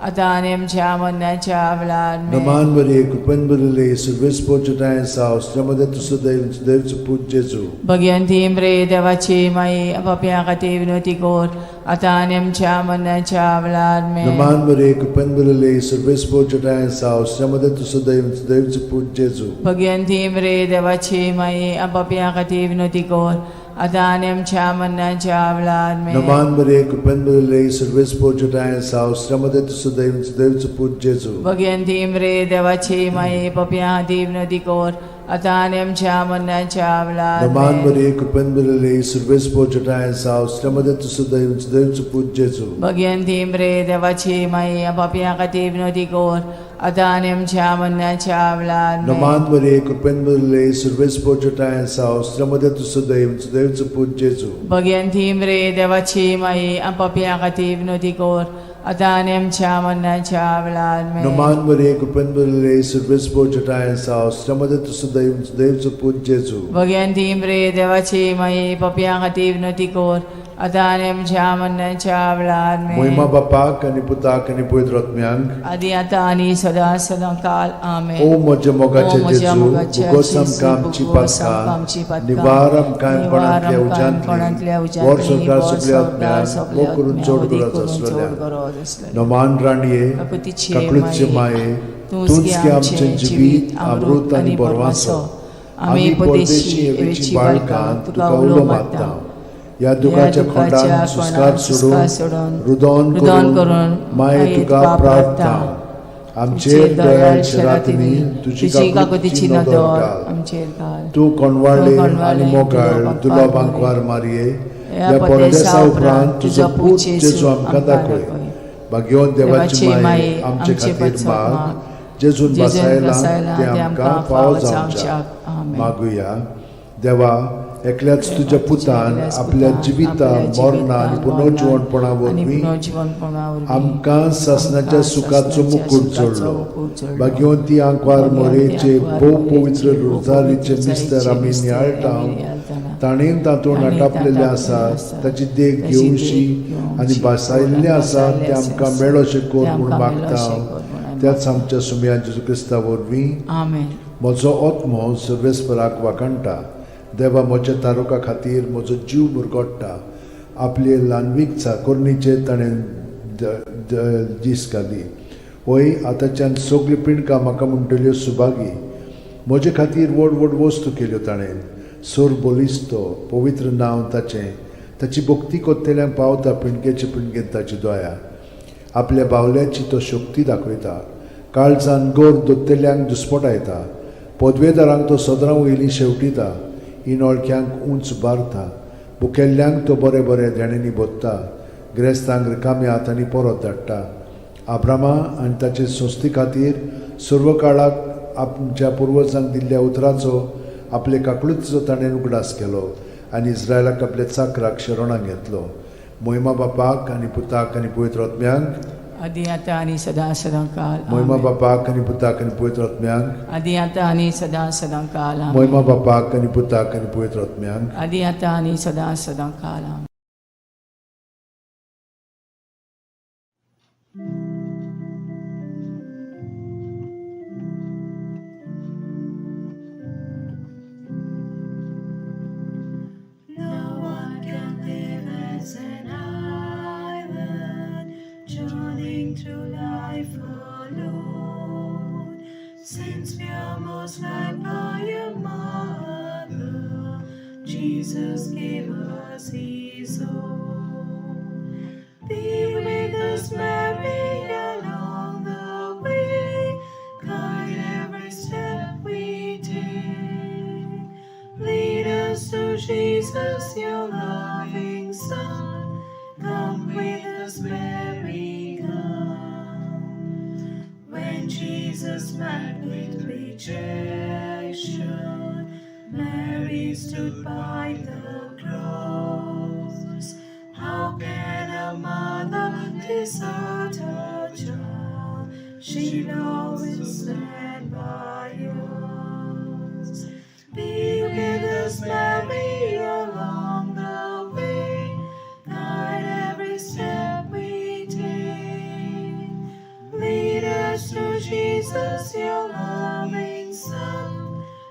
आता आणि आमच्या मरणाच्या वेळार Naman Maria, Kupenburale, Survespochata and South, Stamade to Sudaim, Sudaim to Put Jesu. Bhagwanti मरे देवाची माई आपापिया खातीर विनवती कोर आता आणि आमच्या मरणाच्या वेळार Naman Maria, Kupenburale, Survespochata and South, Stamade to Sudaim, Sudaim to Put Jesu. Bhagwanti मरे देवाची माई आपापिया खातीर विनवती कोर आता आणि आमच्या मरणाच्या वेळार Naman Maria, Kupenburale, Survespochata and South, Stamade to Sudaim, Sudaim to Put Jesu. Bhagwanti मरे देवाची माई आपापिया खातीर विनवती कोर आता आणि आमच्या मरणाच्या वेळार Naman Maria, Kupenburale, Survespochata and South, Stamade to Sudaim, Sudaim to Put Jesu. Bhagwanti मरे देवाची माई आपापिया खातीर विनवती कोर आता आणि आमच्या मरणाच्या वेळार Naman Maria, Kupenburale, Survespochata and South, Stamade to Sudaim, Sudaim to Put Jesu. Bhagwanti मरे देवाची माई आपापिया खातीर विनवती कोर आता आणि आमच्या मरणाच्या वेळार Naman Maria, Kupenburale, Survespochata and South, Stamade to Sudaim, Sudaim to Put Jesu. Bhagwanti मरे देवाची माई आपापिया खातीर विनवती कोर आता आणि आमच्या मरणाच्या वेळार Moima Bapak and Putak and Puitrotmiang. आदी आता आणि सदा सदाकाल आमेन. O moja mogache Jesu, Bugosam kam cipatka, Nivaram kam panatlia ujantli, Vorsorkar subliatmian, Mokurun chodgura zaslolia. Naman raniye, Kaklutche maye, Tunski amchen jibit, Amrut ani borwaso. Ami podeshi evici balkan, tuka ulo matta. या दुखाच्या खोंडान सुस्कार सोडून रुदोन करून माये तुका प्रार्थना आमचेर दयाळ शरातनी तुझी काकुतीची नदर आमचेर घाल. तू कोणवाळे आणि मोगाळ दुलोबांक वार मारिये या परदेसा उपरांत तुझो पूत जेजू आमकां दाखय. भाग्यवान देवाची माये आमचे खातीर माग जेजून बसायला ते आमकां फावो जावच्याक मागुया. देवा एकल्याच तुझ्या पुतान आपल्या जिविता मरणा आणि पुनर्जीवनपणा वरवीं आमकां सासणाच्या सुखाचो मुकुट जोडलो. भाग्यवंती आंकवार मोरेचे भोव पवित्र रुजारीचे मिस्तर आमी नियाळटाव ताणेन तातूंत आटापलेले आसा ताची देख घेवशी आनी भासायल्ले आसा ते आमकां मेळोशे कोर म्हूण मागता. त्याच आमच्या सुमया जेजू क्रिस्ता वरवीं म्हजो आत्मो सर्वेस्पराक वाकणटा. देवा म्हज्या तारुका खातीर म्हजो जीव मुरगोडटा. आपले ल्हानवीक चाकोरणीचे ताणें दीस घाली. होय आतांच्यान सगळी पिणकां म्हाका म्हणटल्यो सुभागी. म्हजे खातीर व्हड व्हड वस्तू केल्यो ताणें. सोर बोलिस्तो पवित्र नांव ताचें. ताची भक्ती कोत्तेल्यांक पावता पिणकेचे पिणकेन ताची दया. आपल्या बावल्याची तो शक्ती दाखयता. काळजान गोर दोत्तेल्यांक दुस्पटायता. पदवेदारांक तो सदरां वयलीं शेवटिता. इनोळख्यांक उंच बारता. भुकेल्ल्यांक तो बरे बरे देणेनी बोदता. गिरेस्तांक रिकाम्या हातांनी परत धाडटा. आब्रामा आनी ताचे संस्थे खातीर सर्व काळाक आमच्या पुर्वजांक दिल्ल्या उतराचो आपले काकळूचो ताणें उगडास केलो आनी इस्रायलाक आपल्या चाकराक शरणांत घेतलो. मोहिमा बापाक आनी पुताक आनी पवित्र आत्म्यांक आदी आता आणि सदा सदाकाल. मोहिमा बापाक आनी पुताक आनी पवित्र आत्म्यांक आदी आता आणि सदा सदाकाल. मोहिमा बापाक आनी पुताक आनी पवित्र आत्म्यांक आदी आता आणि सदा सदाकाल. No one can live as an island, journeying through life alone. Since we are most like by a mother, Jesus gave us His own. Be with us, Mary, along the way, guide every step we take. Lead us to Jesus, your loving Son. Come with us, Mary, come. When Jesus met with rejection, Mary stood by the cross. How can a mother desert her child? She always stand by us. Be with us, Mary, along the way. Guide every step we take. Lead us to Jesus, your loving Son.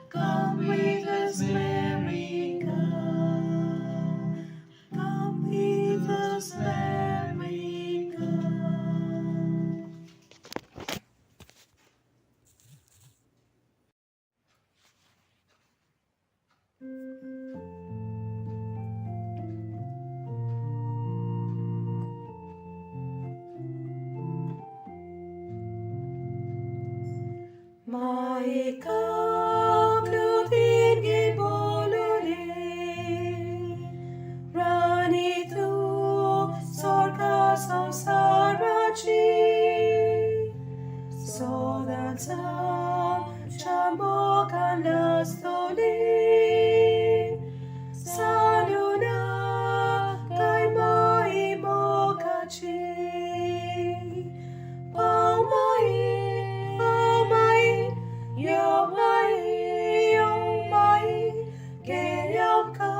Come with us, Mary, come. Come with us, Mary, come. Maika klutin gibolore Rani tu sorka samsarachi So that chamokan lastoli Saluna kay maimokachi Pamai, pamai, yomai, yomai, kayam ka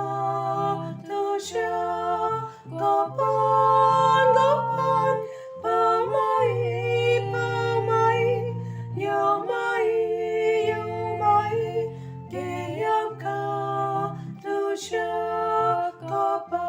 tusya, gopan, gopan, pamai, pamai, yomai, yomai, kayam ka tusya, gopan.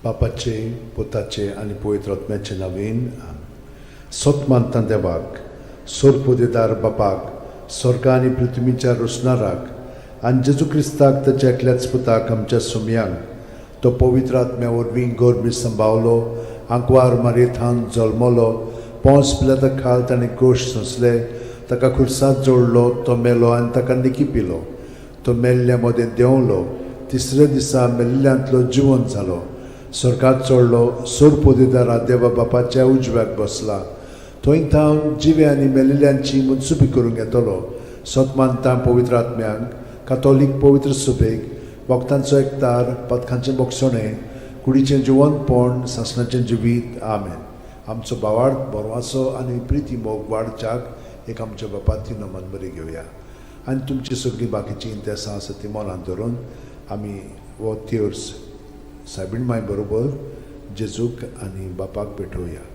बापाचे, पुताचे आणि पवित्र आत्म्याचे नवीन. सोतमान तंदेवाक, सोरपुदेदार बापाक स्वर्ग आनी पृथ्वीच्या रोसणाराक आनी जेजू क्रिस्ताक ताच्या एकल्याच पुताक आमच्या सुमयांक तो पवित्र आत्म्या वरवीं गोरबी संभावलो आंकवार मारयेंत जल्मलो पोंस पिलाता खाल ताणें गोश सोंसले ताका खुर्सांत जोडलो तो मेलो आनी ताका निकिपिलो तो मेल्ल्या मदें देंवलो तिसऱ्या दिसा मेल्ल्यांतलो जिवंत जालो स्वर्गात चडलो सोर पोदेदारा देवा बापाच्या उजव्याक बसला थंय थांव जिवे आनी मेलिल्ल्यांची मुनसुबी करूंक येतलो सतमानता पवित्र आत्म्यांक कातोलीक पवित्र सुबेक वक्तांचो एकतार पथकांचें बोगसणें कुडीचें जिवंतपण सासणाचें जिवीत आमेन आमचो बावार्थ बरवासो आनी प्रिती मोग वाडच्याक एक आमच्या बापाची नमन बरी घेवया आनी तुमची सगळीं बाकीची इंतेसां आसा ती मनांत धरून आमी हो तिर्स सायबीण माय बरोबर जेजूक आनी बापाक भेटोवया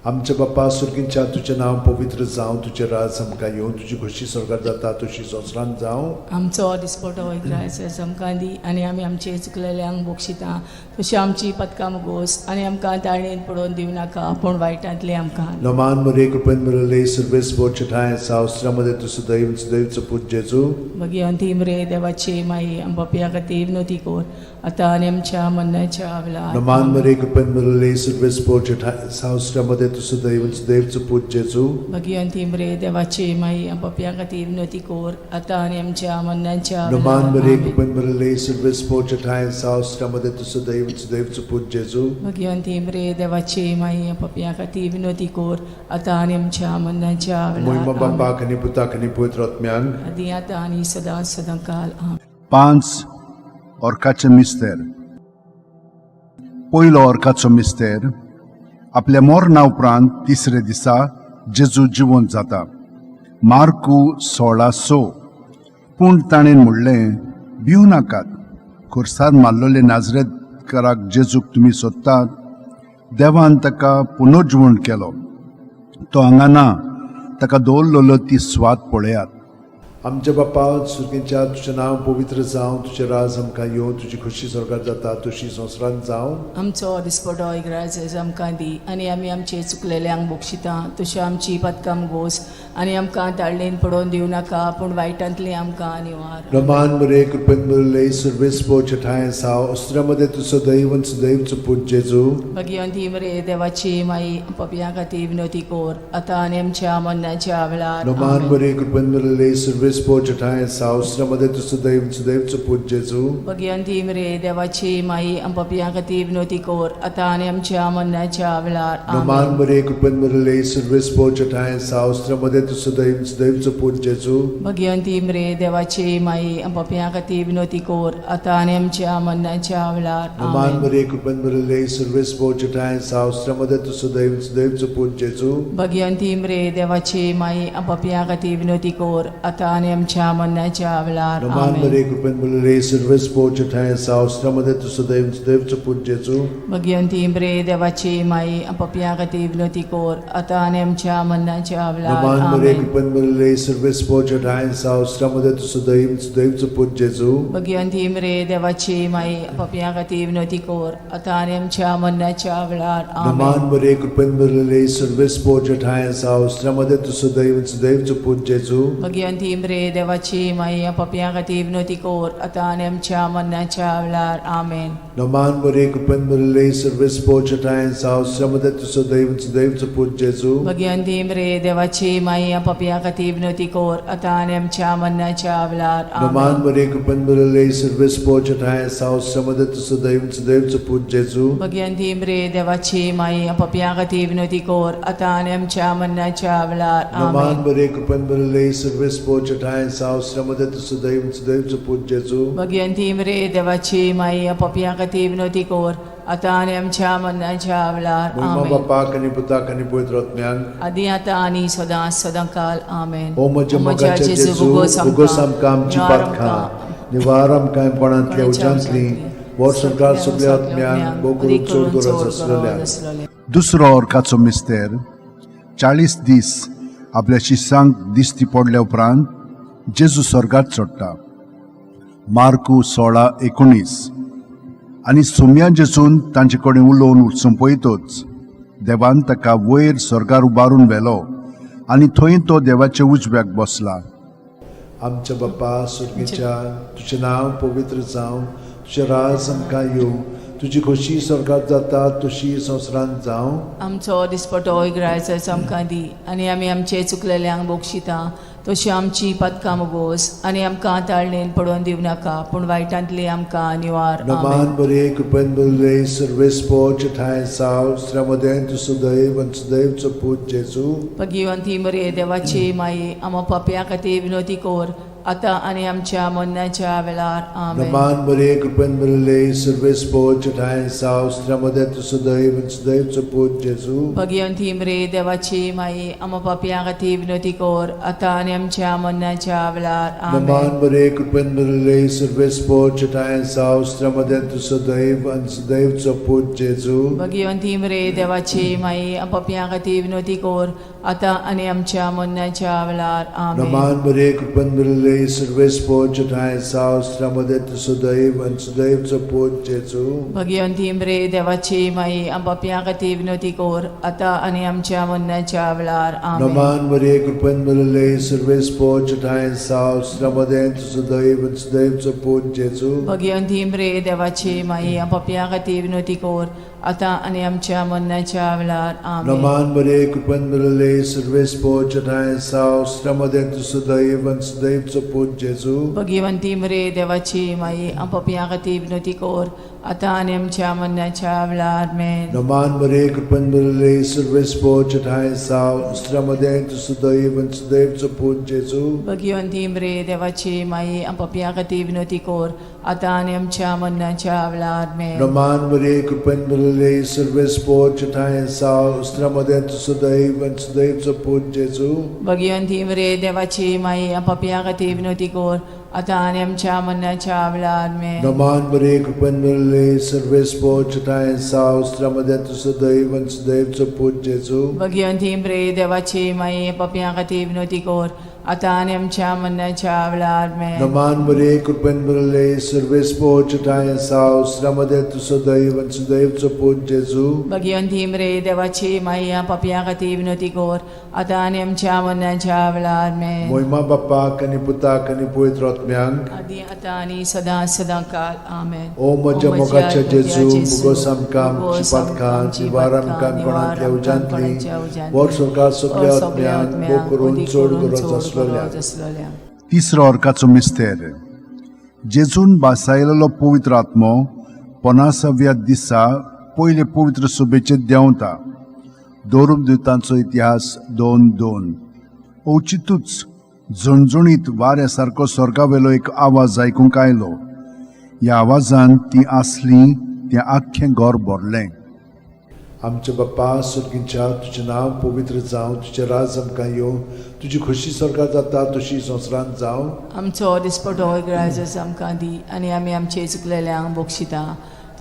आमचे बापा सुर्गींच्या तुजें नांव पवित्र जावं तुजें राज आमकां येवं तुजी खोशी स्वर्गांत जाता तशी संवसारांत जावं आमचो दिसपटो वैद्रायचो आमकां दी आनी आमी आमचे चुकलेल्यांक बोगशिता तशी आमची पदकां मुगोस आनी आमकां ताळणेन पडोवन दिवं नाका पूण वायटांतले आमकां नमान मरे कृपेन मिळाले सर्वेस बोरचे ठाय सावस्त्रामध्ये तुझं दैवचं पूज जेजू भगवंती मरे देवाचे माई आंबापिया खातीर नोती कोर आतां आनी आमच्या मरणाच्या वेळार नमान मरे कृपेन मिळाले सर्वेस बोरचे ठाय सावस्त्रामध्ये तुझं दैवचं पूज जेजू भगवंती मरे देवाचे माई आंबापिया खातीर नोती कोर आतां आनी आमच्या मरणाच्या नमान मरे वेळार कृपेन मिळाले सर्वेस बोरचे ठाय सावस्त्रामध्ये तुझं दैवचं पूज जेजू भगवंती मरे देवाचे माई आंबापिया खातीर नोती कोर आतां आनी आमच्या मरणाच्या मोहिमा वेळार बापाक आनी पुताक आनी पवित्र आत्म्यांक आदी आतां आनी सदां काल आमेन. 5 ऑर्काचें मिस्तेर पयलो ऑर्काचो मिस्तेर आपल्या मोरणा उपरांत तिसरे दिसा जेजू जिवंत जाता मार्कू 16:6 पूण ताणें म्हणलें भिवू नाकात खुर्सार मारलोले नाजरेतकाराक जेजूक तुमी सोदतात देवान ताका पुनर्जिवण केलो तो हांगा ना ताका दवरलेलो ती स्वात पळयात आमच्या बापा सुर्गींच्या तुजें नांव पवित्र जावं तुजें राज आमकां येवं तुजी खोशी स्वर्गांत जाता तशी संवसारांत जावं आमचो दिसपटो इग्रायज आमकां दी आनी आमी आमचे चुकलेल्यांक बोगशिता तशें आमची पदकां मुगोस आनी आमकां ताळणेन पडोवन दिवं नाका पूण वायटांतली आमकां निवार नमान मरे कृपेन मिळाले सर्वेस बोरचे ठाय सावस्त्रामध्ये तुझं दैवचं पूज जेजू भगवंती मरे देवाची माई पपिया खातीर विनोती कोर आतां आनी आमच्या मरणाच्या वेळार नमान आमेन. मरे कृपेन मिळाले सर्वेस बोरचे ठाय सावस्त्रामध्ये तुझं दैवचं पूज जेजू भगवंती मरे देवाची माई पपिया खातीर विनोती कोर आतां आनी आमच्या मरणाच्या वेळार नमान आमेन. मरे कृपेन मिळाले सर्वेस बोरचे ठाय सावस्त्रामध्ये तुझं दैवचं पूज जेजू भगवंती मरे देवाची माई पपिया खातीर विनोती कोर आतां आनी आमच्या मरणाच्या वेळार नमान आमेन. मरे कृपेन मिळाले सर्वेस बोरचे ठाय सावस्त्रामध्ये तुझं दैवचं पूज जेजू भगवंती मरे देवाची माई पपिया खातीर विनोती कोर आतां आनी आमच्या मरणाच्या वेळार नमान आमेन. मरे कृपेन मिळाले सर्वेस बोरचे ठाय सावस्त्रामध्ये तुझं दैवचं पूज जेजू भगवंती मरे देवाची माई पपिया खातीर विनोती कोर आतां आनी आमच्या मरणाच्या वेळार नमान मरे आमेन. कृपेन मिळाले सर्वेस बोरचे ठाय सावस्त्रामध्ये तुझं दैवचं पूज जेजू भगवंती मरे देवाची माई पपिया खातीर विनोती कोर आतां आनी आमच्या मरणाच्या वेळार नमान आमेन. मरे कृपेन मिळाले सर्वेस बोरचे ठाय सावस्त्रामध्ये तुझं दैवचं पूज जेजू भगवंती मरे देवाची माई पपिया खातीर विनोती कोर आतां आनी आमच्या मरणाच्या वेळार आमेन. नमान मरे कृपेन मिळाले सर्वेस बोरचे ठाय सावस्त्रामध्ये तुझं दैवचं पूज जेजू भगवंती मरे देवाची माई पपिया खातीर विनोती कोर आतां आनी आमच्या मरणाच्या वेळार नमान आमेन. मरे कृपेन मिळाले सर्वेस बोरचे ठाय सावस्त्रामध्ये तुझं दैवचं पूज जेजू भगवंती मरे देवाची माई पपिया खातीर विनोती कोर आतां आनी आमच्या मरणाच्या वेळार नमान आमेन. मरे कृपेन मिळाले सर्वेस बोरचे ठाय सावस्त्रामध्ये तुझं दैवचं पूज जेजू भगवंती मरे देवाची माई पपिया खातीर विनोती कोर आतां आनी आमच्या मरणाच्या वेळार मोहिमा आमेन. बापाक आनी पुताक आनी पवित्र आत्म्यांक आदी आतां आनी सदां काल आमेन. ओ म्हजे मोगाचे जेजू उगोस आमकां आमची पातखां निवार आमकां कोणांतल्या उज्यांतली वर सरकार सगळ्या आत्म्यांक बोगून चड गरज आसलेल्या दुसरो ऑर्काचो मिस्तेर 40 दीस आपल्या शिष्यांक दिश्टी पडल्या उपरांत जेजू स्वर्गात चडटा मार्कू 16:19 आनी सुम्या जेजून तांचे कडेन उलोवन संपयतोच देवान ताका वयर स्वर्गार उबारून व्हेलो आनी थंय तो देवाचे उजव्याक बसला आमच्या बाप्पा स्वर्गीच्या तुझे नाव पवित्र जावं तुझे राज आमकां येवं तुझी खोशी स्वर्गात जाता तशी संवसारांत जावं आमचो दिसपटो इग्रायचो आमकां दी आनी आमी आमचे चुकलेल्यांक बोगशिता तशी आमची पदकां मोगोस आनी आमकां ताळणेन पडोवन दिवं नाका पूण वायटांतली आमकां निवार नमान बरे कृपेन भरले सर्वेस्पो ठाय साव श्रमदेन तू सदैव आनी सदैवचो पूत जेजू भगिवंती मरे देवाची माये आमो पापया खातीर विनोदी कोर आतां आनी आमच्या मरणाच्या वेळार आमेन नमान बरे कृपेन भरले सर्वेस्पो ठाय साव श्रमदेन तू सदैव आनी सदैवचो पूत जेजू भगिवंती मरे देवाची माये आमो पापया खातीर विनोदी कोर आतां आनी आमच्या मरणाच्या वेळार आमेन नमान बरे कृपेन भरले सर्वेस्पो ठाय साव श्रमदेन तू सदैव आनी सदैवचो पूत जेजू भगिवंती मरे देवाची माये आमो पापया खातीर विनोदी कोर आतां आनी आमच्या मरणाच्या वेळार आमेन नमान बरे कृपेन भरले सर्वेस्पो ठाय साव श्रमदेन तू सदैव आनी सदैवचो पूत जेजू भगिवंती मरे देवाची माये आमो पापया खातीर विनोदी कोर आतां आनी आमच्या मरणाच्या वेळार आमेन नमान बरे कृपेन भरले सर्वेस्पो ठाय साव श्रमदेन तू सदैव आनी सदैवचो पूत जेजू भगिवंती मरे देवाची माये आमो पापया खातीर विनोदी कोर आतां आनी आमच्या मरणाच्या वेळार आमेन नमान बरे कृपेन भरले सर्वेस्पो ठाय साव श्रमदेन तू सदैव आनी सदैवचो पूत जेजू भगिवंती मरे देवाची माये आमो पापया खातीर विनोदी कोर आतां आनी आमच्या मरणाच्या वेळार आमेन नमान बरे कृपेन भरले सर्वेस्पो ठाय साव श्रमदेन तू सदैव आनी सदैवचो पूत जेजू भगिवंती मरे देवाची माये आमो पापया खातीर विनोदी कोर आतां आनी आमच्या मरणाच्या वेळार आमेन नमान बरे कृपेन भरले सर्वेस्पो ठाय साव श्रमदेन तू सदैव आनी सदैवचो पूत जेजू भगिवंती मरे देवाची माये आमो पापया खातीर विनोदी कोर आतां आनी आमच्या मरणाच्या वेळार आमेन नमान बरे कृपेन भरले सर्वेस्पो ठाय साव श्रमदेन तू सदैव आनी सदैवचो पूत जेजू भगिवंती मरे देवाची माये पापया खातीर विनोदी कोर आतां आनी आमच्या मरणाच्या वेळार आमेन नमान बरे कृपेन भरले सर्वेस्पो ठाय साव श्रमदेन तू सदैव आनी सदैवचो पूत जेजू भगिवंती मरे देवाची माये आमो पापया खातीर विनोदी कोर आतां आनी आमच्या मरणाच्या वेळार आमेन मोहिमा बाप्पाक आनी पुताक आनी पवित्र आत्म्यांक आदी आतां आनी सदां सदांकाळ आमेन ओ म्हज्या मोगाच्या जेजू मुगोस आमकां आमची पातकां निवार आमकां कोणांतल्या उजांतली वर स्वर्गांत सगळ्या आत्म्यांक भोग करून चड गरज आसलेल्या तिसरो अर्काचो मिस्तेर जेजून बासायलेलो पवित्र आत्मो 50व्या दिसा पयले पवित्र सभेचे देंवता दोरूम दिवतांचो इतिहास 2:2 औचितूच झणझणीत वाऱ्या सारको स्वर्गावेलो एक आवाज आयकूंक आयलो ह्या आवाजान ती आसली तें आख्खें घर भरलें आमचे बाप्पा स्वर्गीच्या तुजें नांव पवित्र जावं तुजें राज आमकां येवं तुजी खोशी स्वर्गात जाता तशी संवसारांत जावं आमचो दिसपटो इग्रायचो आमकां दी आनी आमी आमचे चुकलेल्यांक बोगशिता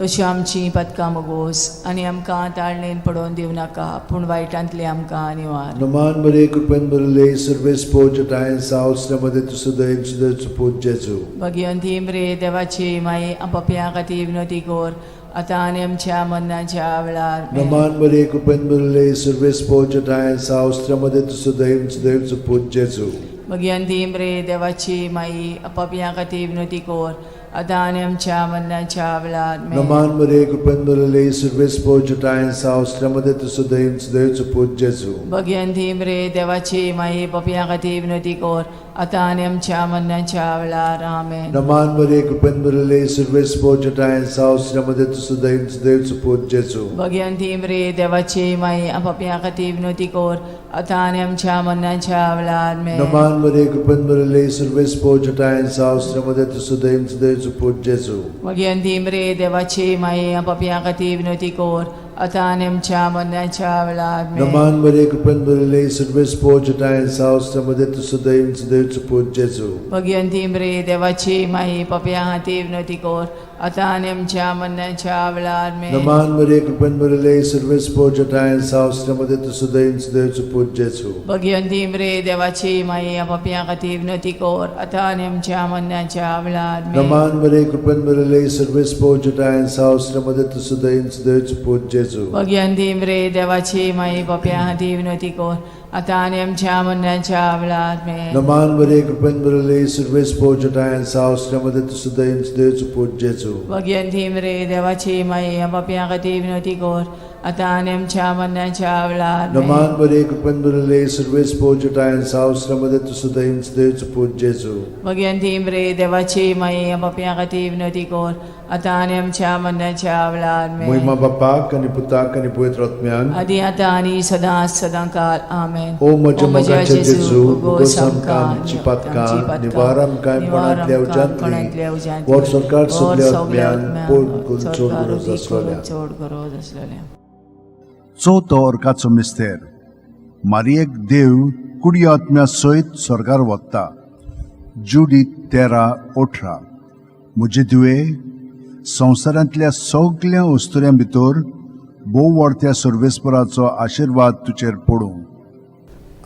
तशी आमची पदकां मोगोस आनी आमकां ताळणेन पडोवन दिवं नाका पूण वायटांतली आमकां निवार नमान बरे कृपेन भरले सर्वेस्पो ठाय साव श्रमदेन तू सदैव सदैवचो पूत जेजू भगिवंती मरे देवाची माये आमो पापया खातीर विनोदी कोर आतां आनी आमच्या मरणाच्या वेळार आमेन. नमान बरे कृपेन भरले सर्वेस्पो ठाय साव श्रमदेन तू सदैव सदैवचो पूत जेजू भगिवंती मरे देवाची माये आमो पापया खातीर विनोदी कोर आतां आनी आमच्या मरणाच्या वेळार आमेन. नमान बरे कृपेन भरले सर्वेस्पो ठाय साव श्रमदेन तू सदैव सदैवचो पूत जेजू भगिवंती मरे देवाची माये पापया खातीर विनोदी कोर आतां आनी आमच्या मरणाच्या वेळार आमेन. नमान बरे कृपेन भरले सर्वेस्पो ठाय साव श्रमदेन तू सदैव सदैवचो पूत जेजू भगिवंती मरे देवाची माये आमो पापया खातीर विनोदी कोर आतां आनी आमच्या मरणाच्या वेळार आमेन. नमान बरे कृपेन भरले सर्वेस्पो ठाय साव श्रमदेन तू सदैव सदैवचो पूत जेजू भगिवंती मरे देवाची माये आमो पापया खातीर विनोदी कोर आतां आनी आमच्या मरणाच्या वेळार आमेन. नमान बरे कृपेन भरले सर्वेस्पो ठाय साव श्रमदेन तू सदैव सदैवचो पूत जेजू भगिवंती मरे देवाची माये पापया खातीर विनोदी कोर आता आणि आमच्या मरणाच्या वेळार आमेन. Naman Maria, कृपेन भरले, सर्व स्पोर्जटा आहे सावस्त्रामध्ये तू सुद्धा इंच देवचं पूज्य येसू. भगवंती मरे देवाची माई आपापल्या खातीर विनंती कर आता आणि आमच्या मरणाच्या वेळार आमेन. Naman Maria, कृपेन भरले, सर्व स्पोर्जटा आहे सावस्त्रामध्ये तू सुद्धा इंच देवचं पूज्य येसू. भगवंती मरे देवाची माई आपापल्या खातीर विनंती कर आता आणि आमच्या मरणाच्या वेळार आमेन. Naman Maria, कृपेन भरले, सर्व स्पोर्जटा आहे सावस्त्रामध्ये तू सुद्धा इंच देवचं पूज्य येसू. भगवंती मरे देवाची माई आपापल्या खातीर विनंती कर आता आणि आमच्या मरणाच्या वेळार आमेन. Naman Maria, कृपेन भरले, सर्व स्पोर्जटा आहे सावस्त्रामध्ये तू सुद्धा इंच देवचं पूज्य येसू. भगवंती मरे देवाची माई आपापल्या खातीर विनंती कर आता आणि आमच्या मरणाच्या वेळार आमेन. महिमा बापाक आणि पुताक आणि पवित्र आत्म्याक आदी आता आणि सदांकाळ आमेन. ओ म्हज्या मोगाचें जेजू, उगोस आमकां आमची पातकां, निवार आमकां काणकोणांतल्या उज्यांतली, वर सरकार सगल्या आत्म्यांक पोट चोड गरज आसलेल्या. चोड गरज आसलेल्या. चवथो अर्काचो मिस्तेर. मारयेक देव कुडी आत्म्या सयत स्वर्गार वता. जुडी 13:18. म्हजे तुवें संवसारांतल्या सगळ्या वस्तुऱ्यां भितर भोव व्हडत्या सर्वेस्पराचो आशिर्वाद तुजेर पडूं.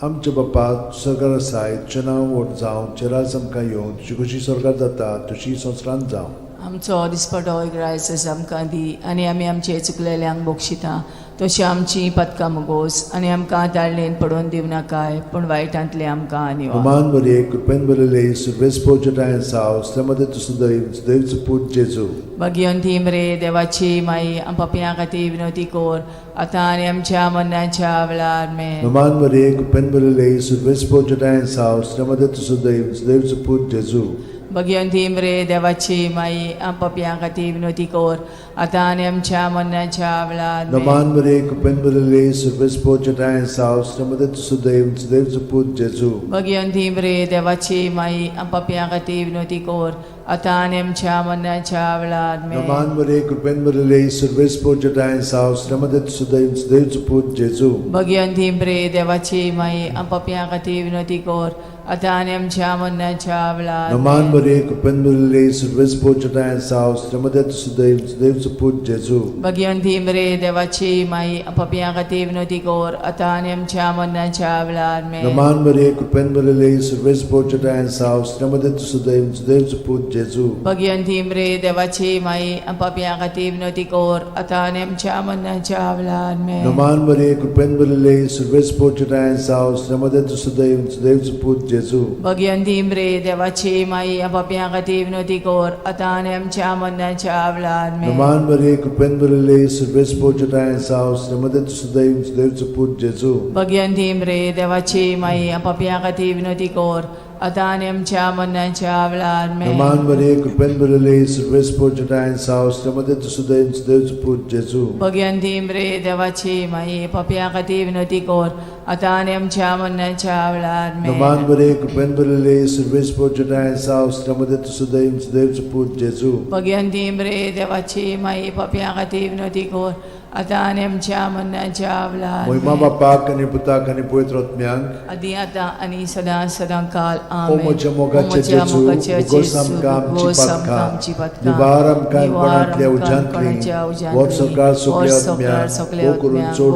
आमच्या बापा स्वर्गार आसाय, तुजें नांव व्हड जावं, तुजें राज आमकां येवं, तुजी कशी स्वर्गार जाता तशी संवसारांत जावं. आमचो दिसपटो रायस आमकां दी आनी आमी आमचे चुकलेल्यांक बक्षिता तशी आमची पदकां मोगोस आनी आमकां ताळणेन पडोवन दिवं नाकाय पूण वायटांतले आमकां निवार. नमान मरिये, कृपेन भरले, सर्व स्पोर्जटा आहे सावस्त्रामध्ये तू सुद्धा इंच देवचं पूज्य येसू. भगवंती मरे देवाची माई आपापल्या खातीर विनंती कर आता आनी आमच्या मरणाच्या वेळार आमेन. नमान मरिये, कृपेन भरले, सर्व स्पोर्जटा आहे सावस्त्रामध्ये तू सुद्धा इंच देवचं पूज्य येसू. भगवंती मरे देवाची माई आपापल्या खातीर विनंती कर आता आनी आमच्या मरणाच्या वेळार आमेन. नमान मरिये, कृपेन भरले, सर्व स्पोर्जटा आहे सावस्त्रामध्ये तू सुद्धा इंच देवचं पूज्य येसू. भगवंती मरे देवाची माई आपापल्या खातीर विनंती कर आता आनी आमच्या मरणाच्या वेळार आमेन. नमान मरिये, कृपेन भरले, सर्व स्पोर्जटा आहे सावस्त्रामध्ये तू सुद्धा इंच देवचं पूज्य येसू. भगवंती मरे देवाची माई आपापल्या खातीर विनंती कर आता आनी आमच्या मरणाच्या वेळार नमान आमेन. मरिये, कृपेन भरले, सर्व स्पोर्जटा आहे सावस्त्रामध्ये तू सुद्धा इंच देवचं पूज्य येसू. भगवंती मरे देवाची माई आपापल्या खातीर विनंती कर आता आनी आमच्या मरणाच्या वेळार आमेन. नमान मरिये, कृपेन भरले, सर्व स्पोर्जटा आहे सावस्त्रामध्ये तू सुद्धा इंच देवचं पूज्य येसू. भगवंती मरे देवाची माई आपापल्या खातीर विनंती कर आता आनी आमच्या मरणाच्या वेळार आमेन. नमान मरिये, कृपेन भरले, सर्व स्पोर्जटा आहे सावस्त्रामध्ये तू सुद्धा इंच देवचं पूज्य येसू. भगवंती मरे देवाची माई आपापल्या खातीर विनंती कर आता आनी आमच्या मरणाच्या वेळार आमेन. नमान मरिये, कृपेन भरले, सर्व स्पोर्जटा आहे सावस्त्रामध्ये तू सुद्धा इंच देवचं पूज्य येसू. भगवंती मरे देवाची माई आपापल्या खातीर विनंती कर आता आनी आमच्या मरणाच्या वेळार आमेन. नमान मरिये, कृपेन भरले, सर्व स्पोर्जटा आहे सावस्त्रामध्ये तू सुद्धा इंच देवचं पूज्य येसू. भगवंती मरे देवाची माई आपापल्या खातीर विनंती कर आता आनी आमच्या मरणाच्या वेळार आमेन. नमान मरिये, कृपेन भरले, सर्व स्पोर्जटा आहे सावस्त्रामध्ये तू सुद्धा इंच देवचं पूज्य येसू. भगवंती मरे देवाची माई आपापल्या खातीर विनंती कर आता आनी आमच्या मरणाच्या वेळार महिमा आमेन. बापाक आणि पुताक आणि पवित्र आत्म्यांक आदी आता आणि सदांकाळ ओ आमेन. म्हज्या मोगाचें जेजू, उगोस आमकां आमची पातकां, निवार आमकां काणकोणांतल्या उज्यांतली, वर सरकार सगल्या आत्म्यांक पो करून चोड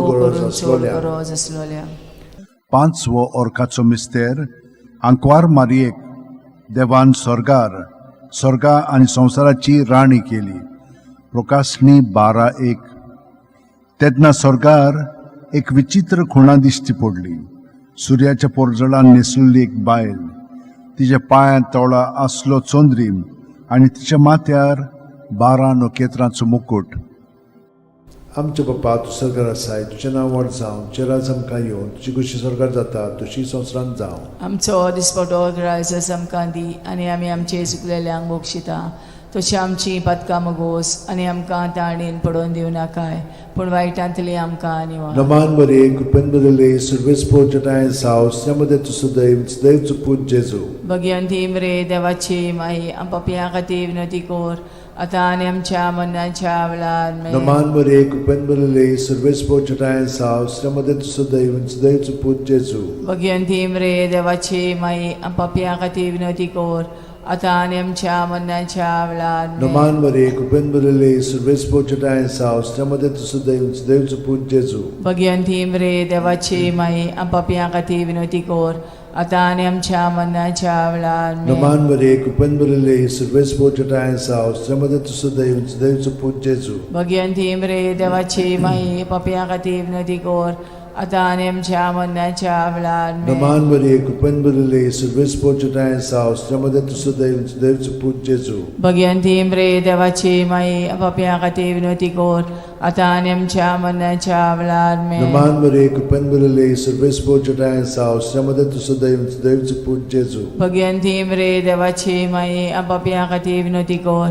गरज आसलेल्या. पांचवो अर्काचो मिस्तेर. आंकवार मारयेक देवान स्वर्गा आनी संवसाराची राणी केली. प्रकाशनी 12:1. तेन्ना स्वर्गार एक विचित्र खुणा दिश्टी पडली. सुर्याच्या पोरजळान न्हेसलेली एक बायल, तिच्या पांयां तळा आसलो चोंद्रीम आनी तिच्या माथ्यार 12 नखेत्रांचो मुकुट. आमचे बापा तूं स्वर्गार आसाय, तुजें नांव व्हड जावं, तुजें राज आमकां येवं, तुजी कशी स्वर्गार जाता तशी संवसारांत जावं. आमचो दिसपटो रायस आमकां दी आनी आमी आमचे चुकलेल्यांक बक्षिता तशी आमची पदकां मोगोस आनी आमकां ताळणेन पडोवन दिवं नाकाय पूण वायटांतली आमकां निवार. नमान मरिये, कृपेन भरले, सर्व स्पोर्जटा आहे सावस्त्रामध्ये तू सुद्धा इंच देवचं पूज्य येसू. भगवंती मरे देवाची माई आपापल्या खातीर विनंती कर आता आनी आमच्या मरणाच्या वेळार आमेन. नमान मरिये, कृपेन भरले, सर्व स्पोर्जटा आहे सावस्त्रामध्ये तू सुद्धा इंच देवचं पूज्य येसू. भगवंती मरे देवाची माई आपापल्या खातीर विनंती कर आता आणि आमच्या मरणाच्या वेळार Naman Maria, cupen Maria, surves pochetaya saus, chamade tu sudeus, deus put Jesu. Bhagwanti मरे देवाची माई आपापिया खाती विनोती कोर आता आणि आमच्या मरणाच्या वेळार Naman Maria, cupen Maria, surves pochetaya saus, chamade tu sudeus, deus put Jesu. Bhagwanti मरे देवाची माई आपापिया खाती विनोती कोर आता आणि आमच्या मरणाच्या वेळार Naman Maria, cupen Maria, surves pochetaya saus, chamade tu sudeus, deus put Jesu. Bhagwanti मरे देवाची माई आपापिया खाती विनोती कोर आता आणि आमच्या मरणाच्या वेळार Naman Maria, cupen Maria, surves pochetaya saus, chamade tu sudeus, deus put Jesu. Bhagwanti मरे देवाची माई आपापिया खाती विनोती कोर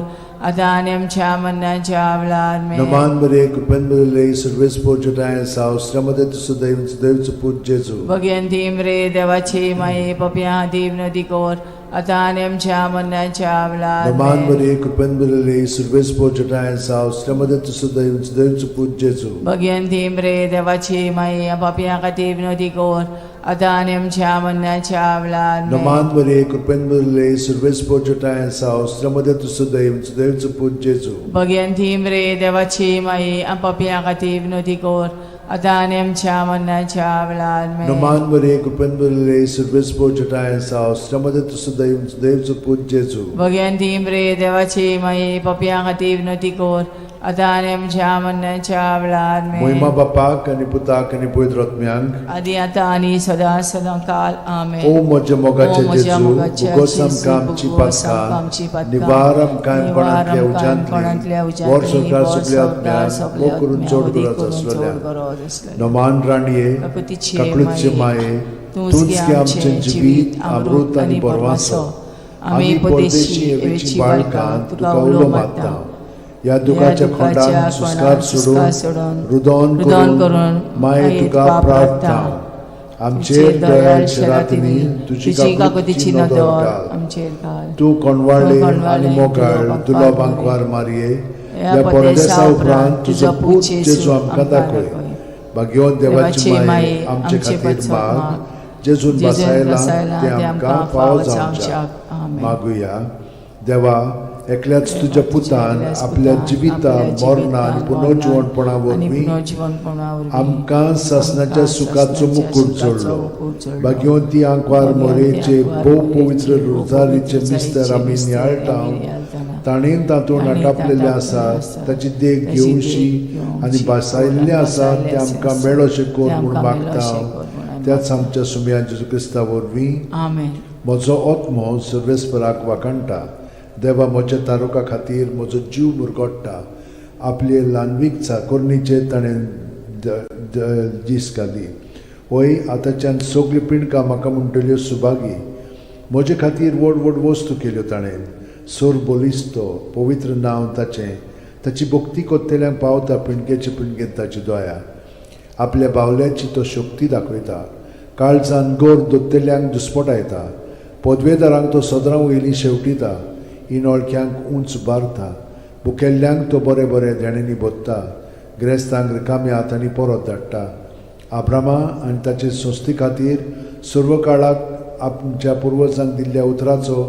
आता आणि आमच्या मरणाच्या वेळार Naman Maria, cupen Maria, surves pochetaya saus, chamade tu sudeus, deus put Jesu. Bhagwanti मरे देवाची माई आपापिया खाती विनोती कोर आता आणि आमच्या मरणाच्या वेळार Naman Maria, cupen Maria, surves pochetaya saus, chamade tu sudeus, deus put Jesu. Bhagwanti मरे देवाची माई आपापिया खाती विनोती कोर आता आणि आमच्या मरणाच्या वेळार Naman Maria, cupen Maria, surves pochetaya saus, chamade tu sudeus, deus put Jesu. Bhagwanti मरे देवाची माई आपापिया खाती विनोती कोर आता आणि आमच्या मरणाच्या वेळार Naman Maria, cupen Maria, surves pochetaya saus, chamade tu sudeus, deus put Jesu. Bhagwanti मरे देवाची माई आपापिया खाती विनोती कोर आता आणि आमच्या मरणाच्या वेळार Moima Bapak ani Putak ani Pavitra Atmyank. आदी आता आणि सदा सदा काल आमेन. O moja mogache O moja Jesu, mogache bugosam Jesu, kamci bugosam patka, kamci patka, nivaram kaim nivaram panatlia kaim ujantli, panatlia ujantli, vor sorkar vor subliat sorkar myan, subliat mokurun myan, chod mokurun gura chod zasvalya. gura zasvalya. Naman raniye, Kakutice kaklutsche maye, tunski amche jivit, amrut ani porvaso. Ami परदेशी एवेची बाळका तुका उलो मागता. या दुखाच्या खोंडान सुस्कार सोडून रुदन करून माये तुका प्रार्थना. आमचेर दयाळ शरातनी तुझी काकुतीची नदर घाल. आमचेर घाल. तू कोणवाळे आणि मोगाळ तुला बांकवार मारये. या परदेसा उपरांत तुझो पूत जेजू आमकां दाखय. भाग्यवान देवाची माये आमचे खातीर माग. जेजून बसायला ते आमकां फावो जावच्या. मागुया देवा एकल्याच तुझ्या पुतान आपल्या जिविता मरणा आणि पुनर्जीवनपणा वरवीं आमकां सासणाच्या सुखाचो मुकुट जोडलो. भाग्यवंती आंकवार मोरेचे भोव पवित्र रोजारीचे मिस्तर आमी नियाळटाव. ताणेन तातूंत आटापलेले आसा ताची देख घेवशी आनी बसायल्ले आसा ते आमकां मेळोशे कोर म्हूण मागता. त्याच आमच्या सुमया जेजू क्रिस्ता वरवीं आमेन. म्हजो आत्मो सर्वेस्पराक वाकणटा. देवा म्हज्या तारुका खातीर म्हजो जीव मुरगोडटा. आपले ल्हानवीक चाकोरणीचे ताणें दीस घाली. होय आतांच्यान सगळी पिणकां म्हाका म्हणटल्यो सुभागी. म्हजे खातीर व्हड व्हड वस्तू केल्यो ताणें. सोर बोलिस्तो पवित्र नांव ताचें. ताची भक्ती कोत्तेल्यांक पावता पिणकेचे पिणकेन ताची दया. आपल्या बावल्याची तो शक्ती दाखयता. काळजान गोर दोत्तेल्यांक दुस्पटायता. पदवेदारांक तो सदरां वयली शेवटिता. इनोळख्यांक उंच बारता. बुकेल्ल्यांक तो बरे बरे देणेनी बोदता. गिरेस्तांक रिकाम्या हातांनी परत धाडटा. आब्रामा आनी ताचे संस्थे खातीर सर्व काळाक आमच्या पुर्वजांक दिल्ल्या उतराचो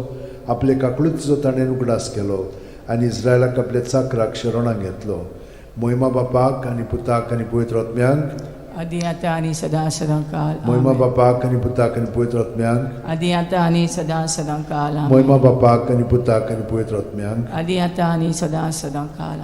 आपले काकळूचो ताणें उगडास केलो आनी इस्रायलाक आपल्या चाकराक शरणांत घेतलो. मोहिमा बापाक आनी पुताक आनी पवित्र आत्म्यांक आदी आता आणि सदा सदा काल मोहिमा बापाक आनी पुताक आनी पवित्र आत्म्यांक आदी आता आणि सदा सदा काल मोहिमा बापाक आनी पुताक आनी पवित्र आत्म्यांक आदी आता आणि सदा सदा काल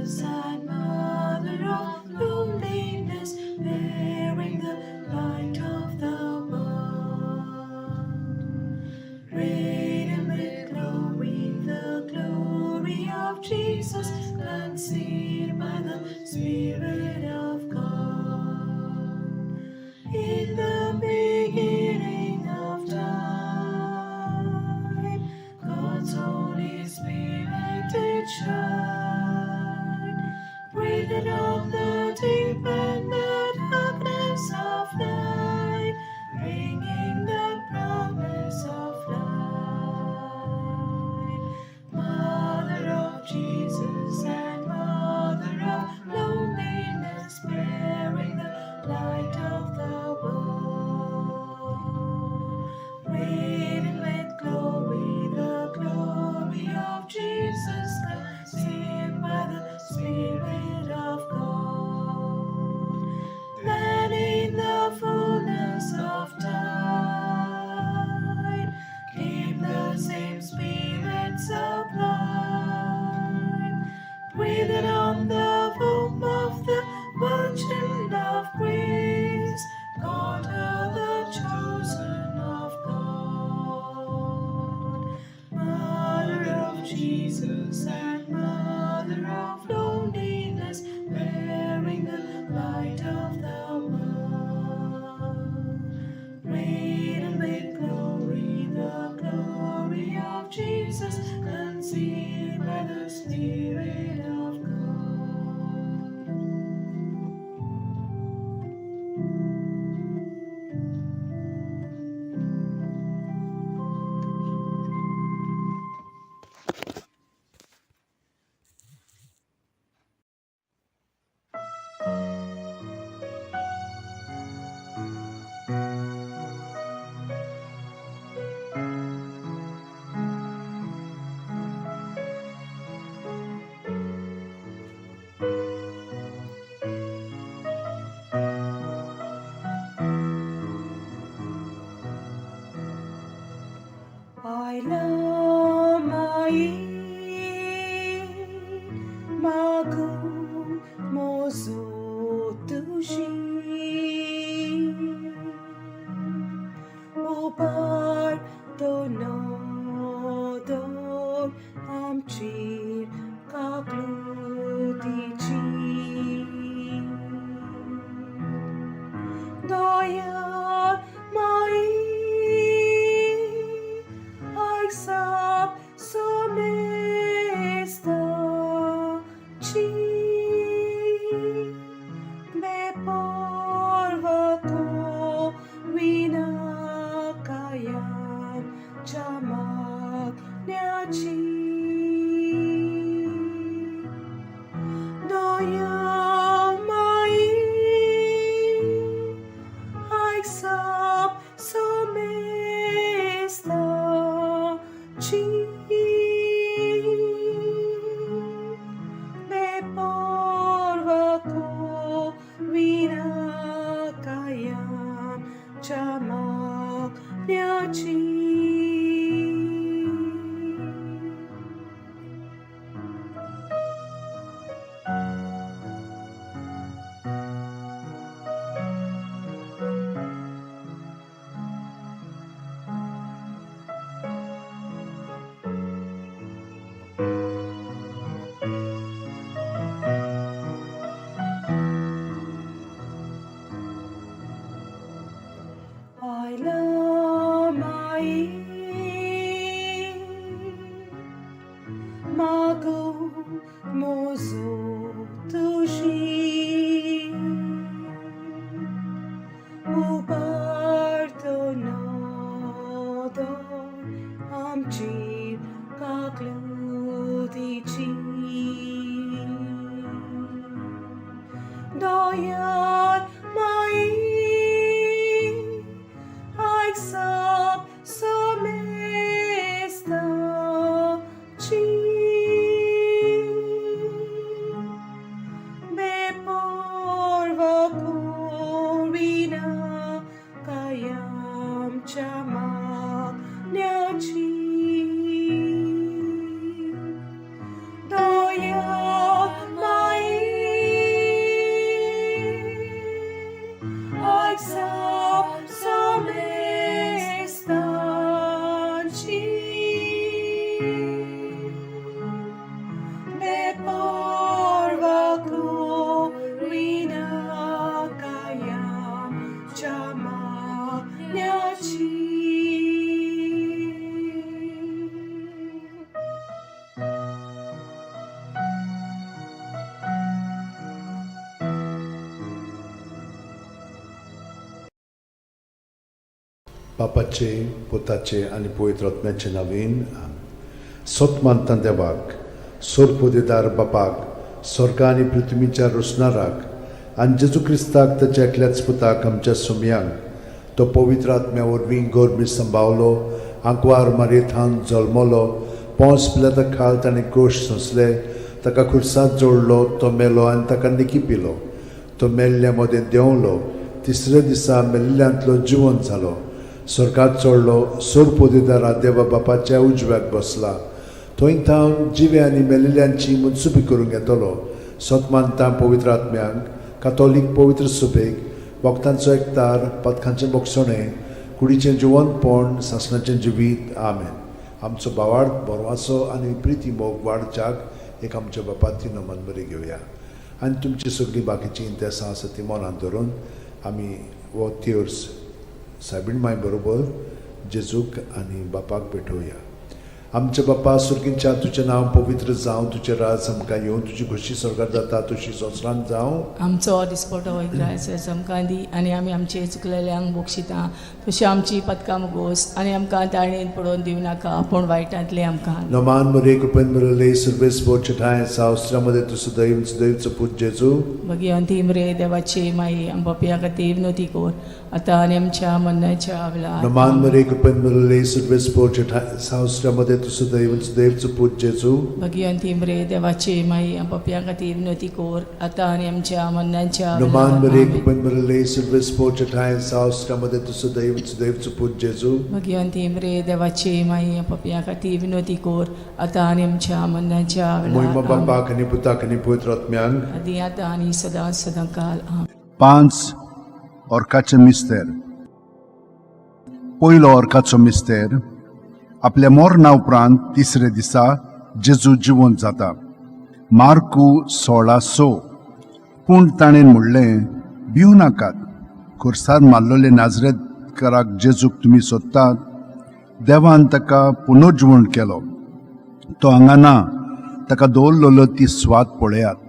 Jesus and Mother of loneliness, bearing the light of the world. Radiant with the glory of Jesus, conceived by the Spirit of God. In the beginning of time, God's Holy Spirit did shine, breathed on the deep and the darkness of night, bringing the promise of light. Mother of Jesus and Mother of loneliness, bearing the light of the world. Radiant with the glory of Jesus, conceived by the Spirit of God. Then in the fullness of time came the same Spirit sublime, breathed on the womb of the Virgin of grace, called her the chosen of God. Mother of Jesus and Mother of loneliness, bearing the light of the world. Radiant with the glory of Jesus, conceived by the Spirit of God. Ailamai magum mozutushi upar donodon amchir kaklutichi doya mai Aisap somesta chi me porva ko winakayan jamak nyachi doya mai Aisap somesta chi me porva ko winakayam jamak nyachi. Ailamai magum mozutushi ubartonodon amchir kaklutichi doyan mai Aisap somesta chi me porva ko winakayam jamak nyachi. बापाचे पुताचे आनी पवित्र आत्म्याचे नांवेन सतमानता देवाक सोरपोदेदार बापाक स्वर्गा आनी पृथ्वीच्या रोसणाराक आनी जेजू क्रिस्ताक ताच्या एकल्याच पुताक आमच्या सुमयांक तो पवित्र आत्म्या वरवीं गोरबी सांबावलो आंकवार मारयेंत जल्मलो पोंस पिलाता खाल ताणें गोश सोंसले ताका खुर्सांत जोडलो तो मेलो आनी ताका निकी पिलो तो मेल्ल्या मदें देंवलो तिसऱ्या दिसा मेल्ल्यांतलो जिवंत जालो स्वर्गांत चडलो सोरपोदेदारा देवा बापाच्या उजव्याक बसला थंय थावन जिवे आनी मेल्लेल्यांची मुनसुबी करूंक येतलो सतमानता पवित्र आत्म्यांक कातोलीक पवित्र सुबेक वखदांचो एकतार पथकांचें बोगसणें कुडीचें जिवंतपण सासणाचें जिवीत आमेन आमचो बावार्थ बरवासो आनी प्रिती मोग वाडच्याक एक आमच्या बापाची नमन बरी घेवया आनी तुमची सगळीं बाकीची इंतेसां आसा ती मनांत धरून आमी वो तिर्स सायबीण माय बरोबर जेजूक आनी बापाक भेटोवया आमचे बापा सुर्गींच्या तुजें नांव पवित्र जावं तुजें राज आमकां येवं तुजी खुशी स्वर्गांत जाता तशी संवसारांत जावं आमचो दिसपटो वैग्रायस आमकां दी आनी आमी आमचे चुकलेल्यांक बक्षिता तशी आमची पदकां मुगोस आनी आमकां ताळणेन पडोवन दिवं नाका पूण वायटांतले आमकां नमान मरे कृपेन मरले सर्वेस बोचठाय सावस्त्रामध्ये तुझं दैवचं पूज जेजू भगवंती मरे देवाचे माई आम बापया खातीर विनोती कोर आतां आनी आमच्या मरणाच्या वेळार नमान मरे कृपेन मरले सर्वेस बोचठाय सावस्त्रामध्ये तुझं दैवचं पूज जेजू भगवंती मरे देवाचे माई आम बापया खातीर विनोती कोर आतां आनी आमच्या मरणाच्या नमान मरे वेळार कृपेन मरले सर्वेस बोचठाय सावस्त्रामध्ये तुझं दैवचं पूज जेजू भगवंती मरे देवाचे माई आम बापया खातीर विनोती कोर आतां आनी आमच्या मरणाच्या महिमा वेळार बापाक आनी पुताक आनी पवित्र आत्म्यांक आदी आतां आनी सदां सदांकाल आमेन. 5 ऑर्काचे मिस्तेर पयलो ऑर्काचो मिस्तेर आपल्या मोरणा उपरांत तिसरे दिसा जेजू जिवंत जाता मार्कू 16:6 पूण ताणें म्हणलें भिवू नाकात खुर्सार मारलोले नाजरेतकाराक जेजूक तुमी सोदतात देवान ताका पुनर्जिवण केलो तो हांगा ना ताका दवरलेलो ती स्वाद पळयात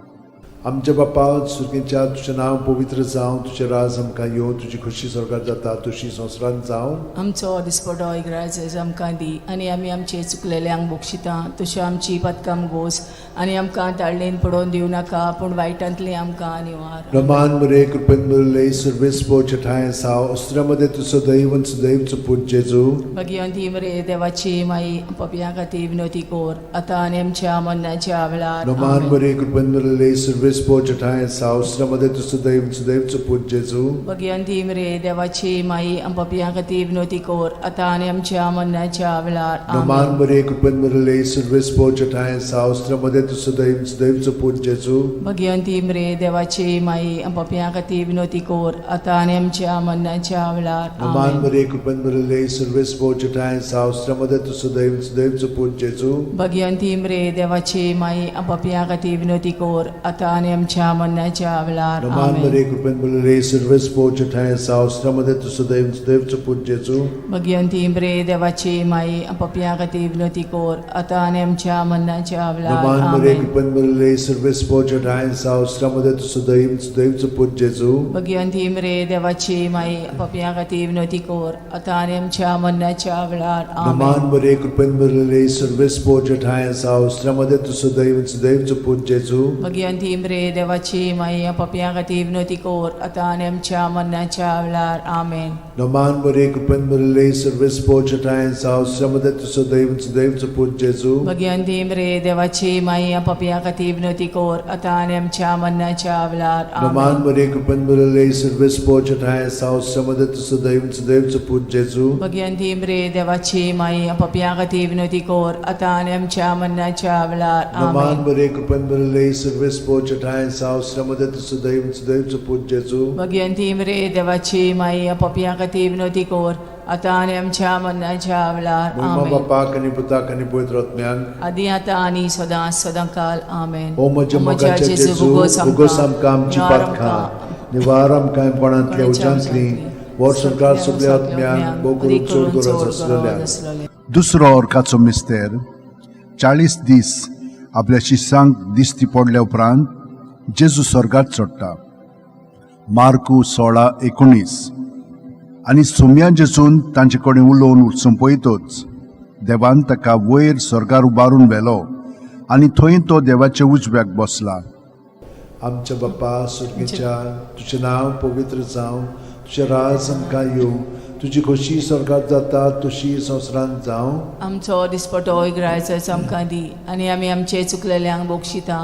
आमच्या बापा सुर्गींच्या तुजें नांव पवित्र जावं तुजें राज आमकां येवं तुजी खुशी स्वर्गांत जाता तशी संवसारांत जावं आमचो दिसपटो इग्रायज आमकां दी आनी आमी आमचे चुकलेल्यांक बक्षिता तशें आमची पदकां मुगोस आनी आमकां ताळणेन पडोवन दिवं नाका पूण वायटांतले आमकां निवार नमान मरे कृपेन मरले सर्वेस बोचठाय सावस्त्रामध्ये तुझं दैवचं पूज जेजू भगवंती मरे देवाची माई पपया खातीर विनोती कोर आतां आनी आमच्या मरणाच्या वेळार नमान आमेन. मरे कृपेन मरले सर्वेस बोचठाय सावस्त्रामध्ये तुझं दैवचं पूज जेजू भगवंती मरे देवाची माई पपया खातीर विनोती कोर आतां आनी आमच्या मरणाच्या वेळार नमान आमेन. मरे कृपेन मरले सर्वेस बोचठाय सावस्त्रामध्ये तुझं दैवचं पूज जेजू भगवंती मरे देवाची माई पपया खातीर विनोती कोर आतां आनी आमच्या मरणाच्या वेळार नमान आमेन. मरे कृपेन मरले सर्वेस बोचठाय सावस्त्रामध्ये तुझं दैवचं पूज जेजू भगवंती मरे देवाची माई पपया खातीर विनोती कोर आतां आनी आमच्या मरणाच्या वेळार नमान आमेन. मरे कृपेन मरले सर्वेस बोचठाय सावस्त्रामध्ये तुझं दैवचं पूज जेजू भगवंती मरे देवाची माई पपया खातीर विनोती कोर आतां आनी आमच्या मरणाच्या वेळार नमान मरे आमेन. कृपेन मरले सर्वेस बोचठाय सावस्त्रामध्ये तुझं दैवचं पूज जेजू भगवंती मरे देवाची माई पपया खातीर विनोती कोर आतां आनी आमच्या मरणाच्या वेळार नमान आमेन. मरे कृपेन मरले सर्वेस बोचठाय सावस्त्रामध्ये तुझं दैवचं पूज जेजू भगवंती मरे देवाची माई पपया खातीर विनोती कोर आतां आनी आमच्या मरणाच्या वेळार आमेन. नमान मरे कृपेन मरले सर्वेस बोचठाय सावस्त्रामध्ये तुझं दैवचं पूज जेजू भगवंती मरे देवाची माई पपया खातीर विनोती कोर आतां आनी आमच्या मरणाच्या वेळार नमान आमेन. मरे कृपेन मरले सर्वेस बोचठाय सावस्त्रामध्ये तुझं दैवचं पूज जेजू भगवंती मरे देवाची माई पपया खातीर विनोती कोर आतां आनी आमच्या मरणाच्या वेळार नमान आमेन. मरे कृपेन मरले सर्वेस बोचठाय सावस्त्रामध्ये तुझं दैवचं पूज जेजू भगवंती मरे देवाची माई पपया खातीर विनोती कोर आतां आनी आमच्या मरणाच्या वेळार महिमा आमेन. बापाक आनी पुताक आनी पवित्र आत्म्यांक आदी आतां आनी सदां सदांकाल आमेन. ओ म्हज्या मोगाचे जेजू उगोस आमकां आमची पातकां निवार आमकां पणांतल्या उज्यांतली वर सरकार सगळ्या आत्म्यांक भोव करून चड गरज आसलेल्या दुसरो ऑर्काचो मिस्तेर 40 दीस आपल्या शिष्यांक दिश्टी पडल्या उपरांत जेजू स्वर्गात चडटा मार्कू 16:19 आनी सुम्या जेजून तांचे कडेन उलोवन संपयतच देवान ताका वयर स्वर्गार उबारून व्हेलो आनी थंय तो देवाचे उजव्याक बसला. आमच्या बाप्पा सुर्गीच्या तुझें नांव पवित्र जावं, तुझें राज आमकां येवं, तुजी खोशी स्वर्गांत जाता तशी संवसारांत जावं. आमचो दिसपटो इग्रायचो आमकां दी आनी आमी आमचे चुकलेल्यांक बोगशिता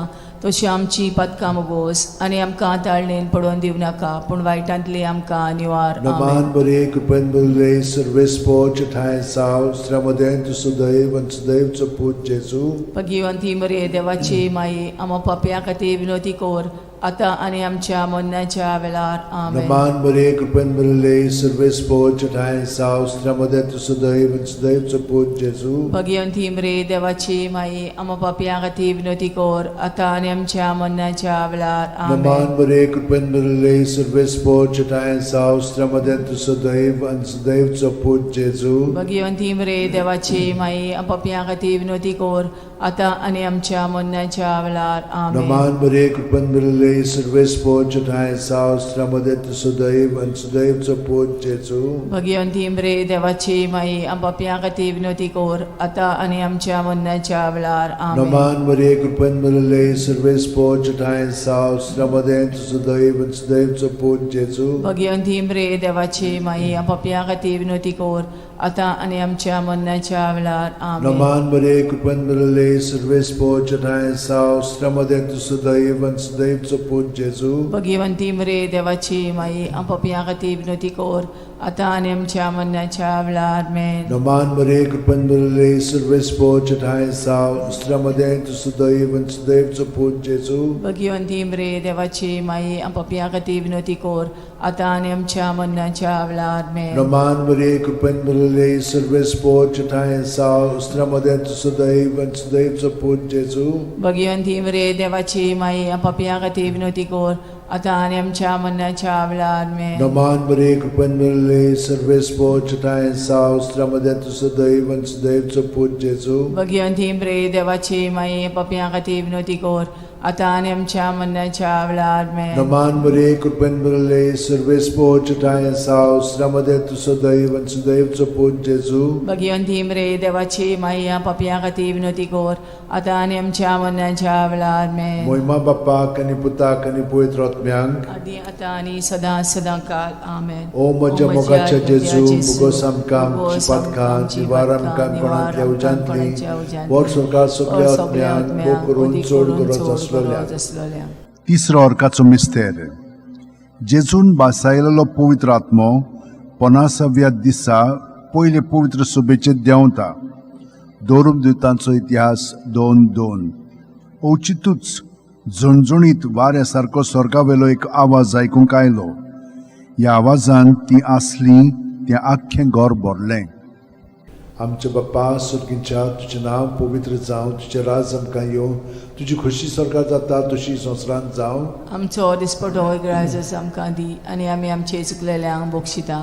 तशी आमची पदकां मोगोस आनी आमकां ताळणेन पडोवन दिवं नाका पूण वायटांतली आमकां निवार. नमान बरे कृपेन बरले सर्वेस्पो ठाय साव श्रमदेन तु सदैव आनी सदैवचो पूत जेजू. भगिवंती मरे देवाची माई आमो पाप्या खातीर विनोदी कोर आतां आनी आमच्या मरणाच्या वेळार. आमेन. नमान बरे कृपेन बरले सर्वेस्पो ठाय साव श्रमदेन तु सदैव आनी सदैवचो पूत जेजू. भगिवंती मरे देवाची माई आमो पाप्या खातीर विनोदी कोर आतां आनी आमच्या मरणाच्या वेळार. आमेन. नमान बरे कृपेन बरले सर्वेस्पो ठाय साव श्रमदेन तु सदैव आनी सदैवचो पूत जेजू. भगिवंती मरे देवाची माई आमो पाप्या खातीर विनोदी कोर आतां आनी आमच्या मरणाच्या वेळार. आमेन. नमान बरे कृपेन बरले सर्वेस्पो ठाय साव श्रमदेन तु सदैव आनी सदैवचो पूत जेजू. भगिवंती मरे देवाची माई आमो पाप्या खातीर विनोदी कोर आतां आनी आमच्या मरणाच्या वेळार. आमेन. नमान बरे कृपेन बरले सर्वेस्पो ठाय साव श्रमदेन तु सदैव आनी सदैवचो पूत जेजू. भगिवंती मरे देवाची माई आमो पाप्या खातीर विनोदी कोर आतां आनी आमच्या मरणाच्या वेळार. आमेन. नमान बरे कृपेन बरले सर्वेस्पो ठाय साव श्रमदेन तु सदैव आनी सदैवचो पूत जेजू. भगिवंती मरे देवाची माई आमो पाप्या खातीर विनोदी कोर आतां आनी आमच्या मरणाच्या वेळार. आमेन. नमान बरे कृपेन बरले सर्वेस्पो ठाय साव श्रमदेन तु सदैव आनी सदैवचो पूत जेजू. भगिवंती मरे देवाची माई आमो पाप्या खातीर विनोदी कोर आतां आनी आमच्या मरणाच्या वेळार. आमेन. नमान बरे कृपेन बरले सर्वेस्पो ठाय साव श्रमदेन तु सदैव आनी सदैवचो पूत जेजू. भगिवंती मरे देवाची माई आमो पाप्या खातीर विनोदी कोर आतां आनी आमच्या मरणाच्या वेळार. आमेन. नमान बरे कृपेन बरले सर्वेस्पो ठाय साव श्रमदेन तु सदैव आनी सदैवचो पूत जेजू. भगिवंती मरे देवाची माई आमो पाप्या खातीर विनोदी कोर आतां आनी आमच्या मरणाच्या वेळार. आमेन. नमान बरे कृपेन बरले सर्वेस्पो ठाय साव श्रमदेन तु सदैव आनी सदैवचो पूत जेजू. भगिवंती मरे देवाची माई आमो पाप्या खातीर विनोदी कोर आतां आनी आमच्या मरणाच्या वेळार. आमेन. मोहिमा बाप्पाक आनी पुताक आनी पवित्र आत्म्यांक आदी आतां आनी सदां सदां काल. आमेन. ओ म्हज्या मोगाच्या जेजू मुगोस आमकां आमची पातकां निवार आमकां कोणांतल्या उजांतली वर सरकार सगळ्या आत्म्यांक भोग करून चड गरज आसलेल्या. तिसरो अर्काचो मिस्तेर. जेजून बासायलेलो पवित्र आत्मो 50व्या दिसा पयले पवित्र सभेचेर देंवता. दोरूम दिवतांचो इतिहास 2:2. औचितूच झणझणीत वाऱ्या सारको स्वर्गावेलो एक आवाज आयकूंक आयलो. ह्या आवाजान ती आसली तें आख्खें घर भरलें. आमच्या बाप्पा सुर्गीच्या तुजें नांव पवित्र जावं, तुजें राज आमकां येवं, तुजी खोशी स्वर्गांत जाता तशी संवसारांत जावं. आमचो दिसपटो इग्रायचो आमकां दी आनी आमी आमचे चुकलेल्यांक बोगशिता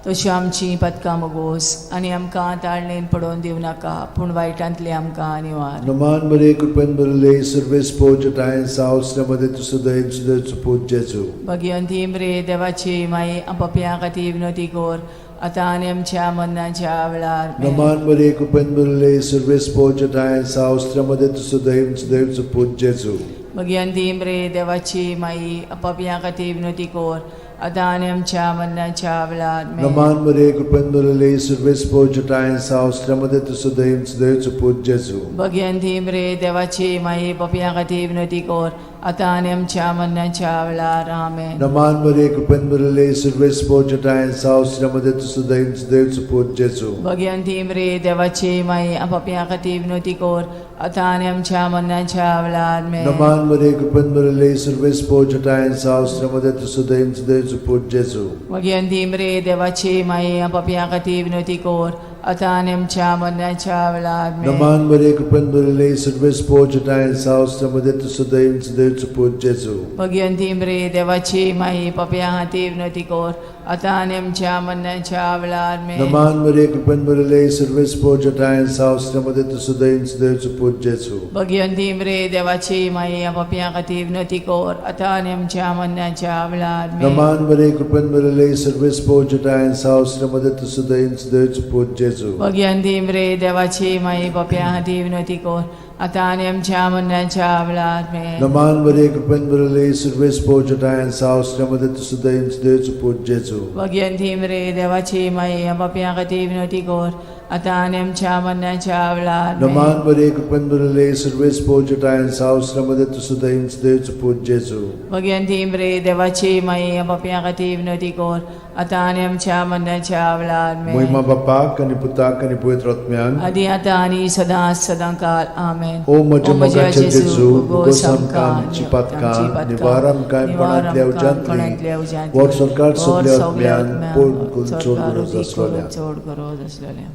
तशी आमची पदकां मोगोस आनी आमकां ताळणेन पडोवन दिवं नाका पूण वायटांतली आमकां निवार. नमान बरे कृपेन बरले सर्वेस्पो ठाय साव श्रमदेन तु सदैव सदैवचो पूत जेजू. भगिवंती मरे देवाची माई आमो पाप्या खातीर विनोदी कोर आतां आनी आमच्या मरणाच्या वेळार. आमेन. नमान बरे कृपेन बरले सर्वेस्पो ठाय साव श्रमदेन तु सदैव सदैवचो पूत जेजू. भगिवंती मरे देवाची माई आमो पाप्या खातीर विनोदी कोर आतां आनी आमच्या मरणाच्या वेळार. आमेन. नमान बरे कृपेन बरले सर्वेस्पो ठाय साव श्रमदेन तु सदैव सदैवचो पूत जेजू. भगिवंती मरे देवाची माई पाप्या खातीर विनोदी कोर आतां आनी आमच्या मरणाच्या वेळार. आमेन. नमान बरे कृपेन बरले सर्वेस्पो ठाय साव श्रमदेन तु सदैव सदैवचो पूत जेजू. भगिवंती मरे देवाची माई आमो पाप्या खातीर विनोदी कोर आतां आनी आमच्या मरणाच्या वेळार. आमेन. नमान बरे कृपेन बरले सर्वेस्पो ठाय साव श्रमदेन तु सदैव सदैवचो पूत जेजू. भगिवंती मरे देवाची माई आमो पाप्या खातीर विनोदी कोर आतां आनी आमच्या मरणाच्या वेळार. आमेन. नमान बरे कृपेन बरले सर्वेस्पो ठाय साव श्रमदेन तु सदैव सदैवचो पूत जेजू. भगिवंती मरे देवाची माई पाप्या खातीर विनोदी कोर आता आणि आमच्या मरणाच्या वेळार आमेन. नमान मरिये कृपेन भरले सर्वेस पोजटायन सावस्त्रमध्ये तू सुद्धा इंच देवच पूज जेजू. भगवंती मरे देवाची माई पापिया खातीर विनवती कोर आता आणि आमच्या मरणाच्या वेळार आमेन. नमान मरिये कृपेन भरले सर्वेस पोजटायन सावस्त्रमध्ये तू सुद्धा इंच देवच पूज जेजू. भगवंती मरे देवाची माई पापिया खातीर विनवती कोर आता आणि आमच्या मरणाच्या वेळार आमेन. नमान मरिये कृपेन भरले सर्वेस पोजटायन सावस्त्रमध्ये तू सुद्धा इंच देवच पूज जेजू. भगवंती मरे देवाची माई पापिया खातीर विनवती कोर आता आणि आमच्या मरणाच्या वेळार आमेन. नमान मरिये कृपेन भरले सर्वेस पोजटायन सावस्त्रमध्ये तू सुद्धा इंच देवच पूज जेजू. भगवंती मरे देवाची माई पापिया खातीर विनवती कोर आता आणि आमच्या मरणाच्या वेळार आमेन. महिमा बापाक आणि पुताक आणि पवित्र आत्म्यान आदी आता आणि सदा सदांकाळ आमेन. ओ म्हज्या मोगाचे जेजू उगोस आमकां आमची पातकां निवारम कांयपणांतल्या उज्यांतली वर सरकार सगल्या आत्म्यान पोळ चोड गरज आसलेल्या. चोड गरज आसलेल्या.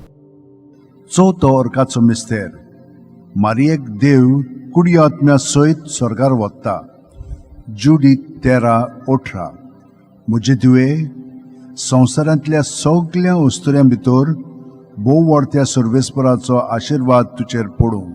चवथो अर्काचो मिस्तेर. मारयेक देव कुडी आत्म्या सयत स्वर्गार वता. जुडी 13:18. म्हजे तुवे संवसारांतल्या सगळ्या वस्तुऱ्यां भितर भोव व्हडत्या सर्वेस्पराचो आशिर्वाद तुजेर पडूं.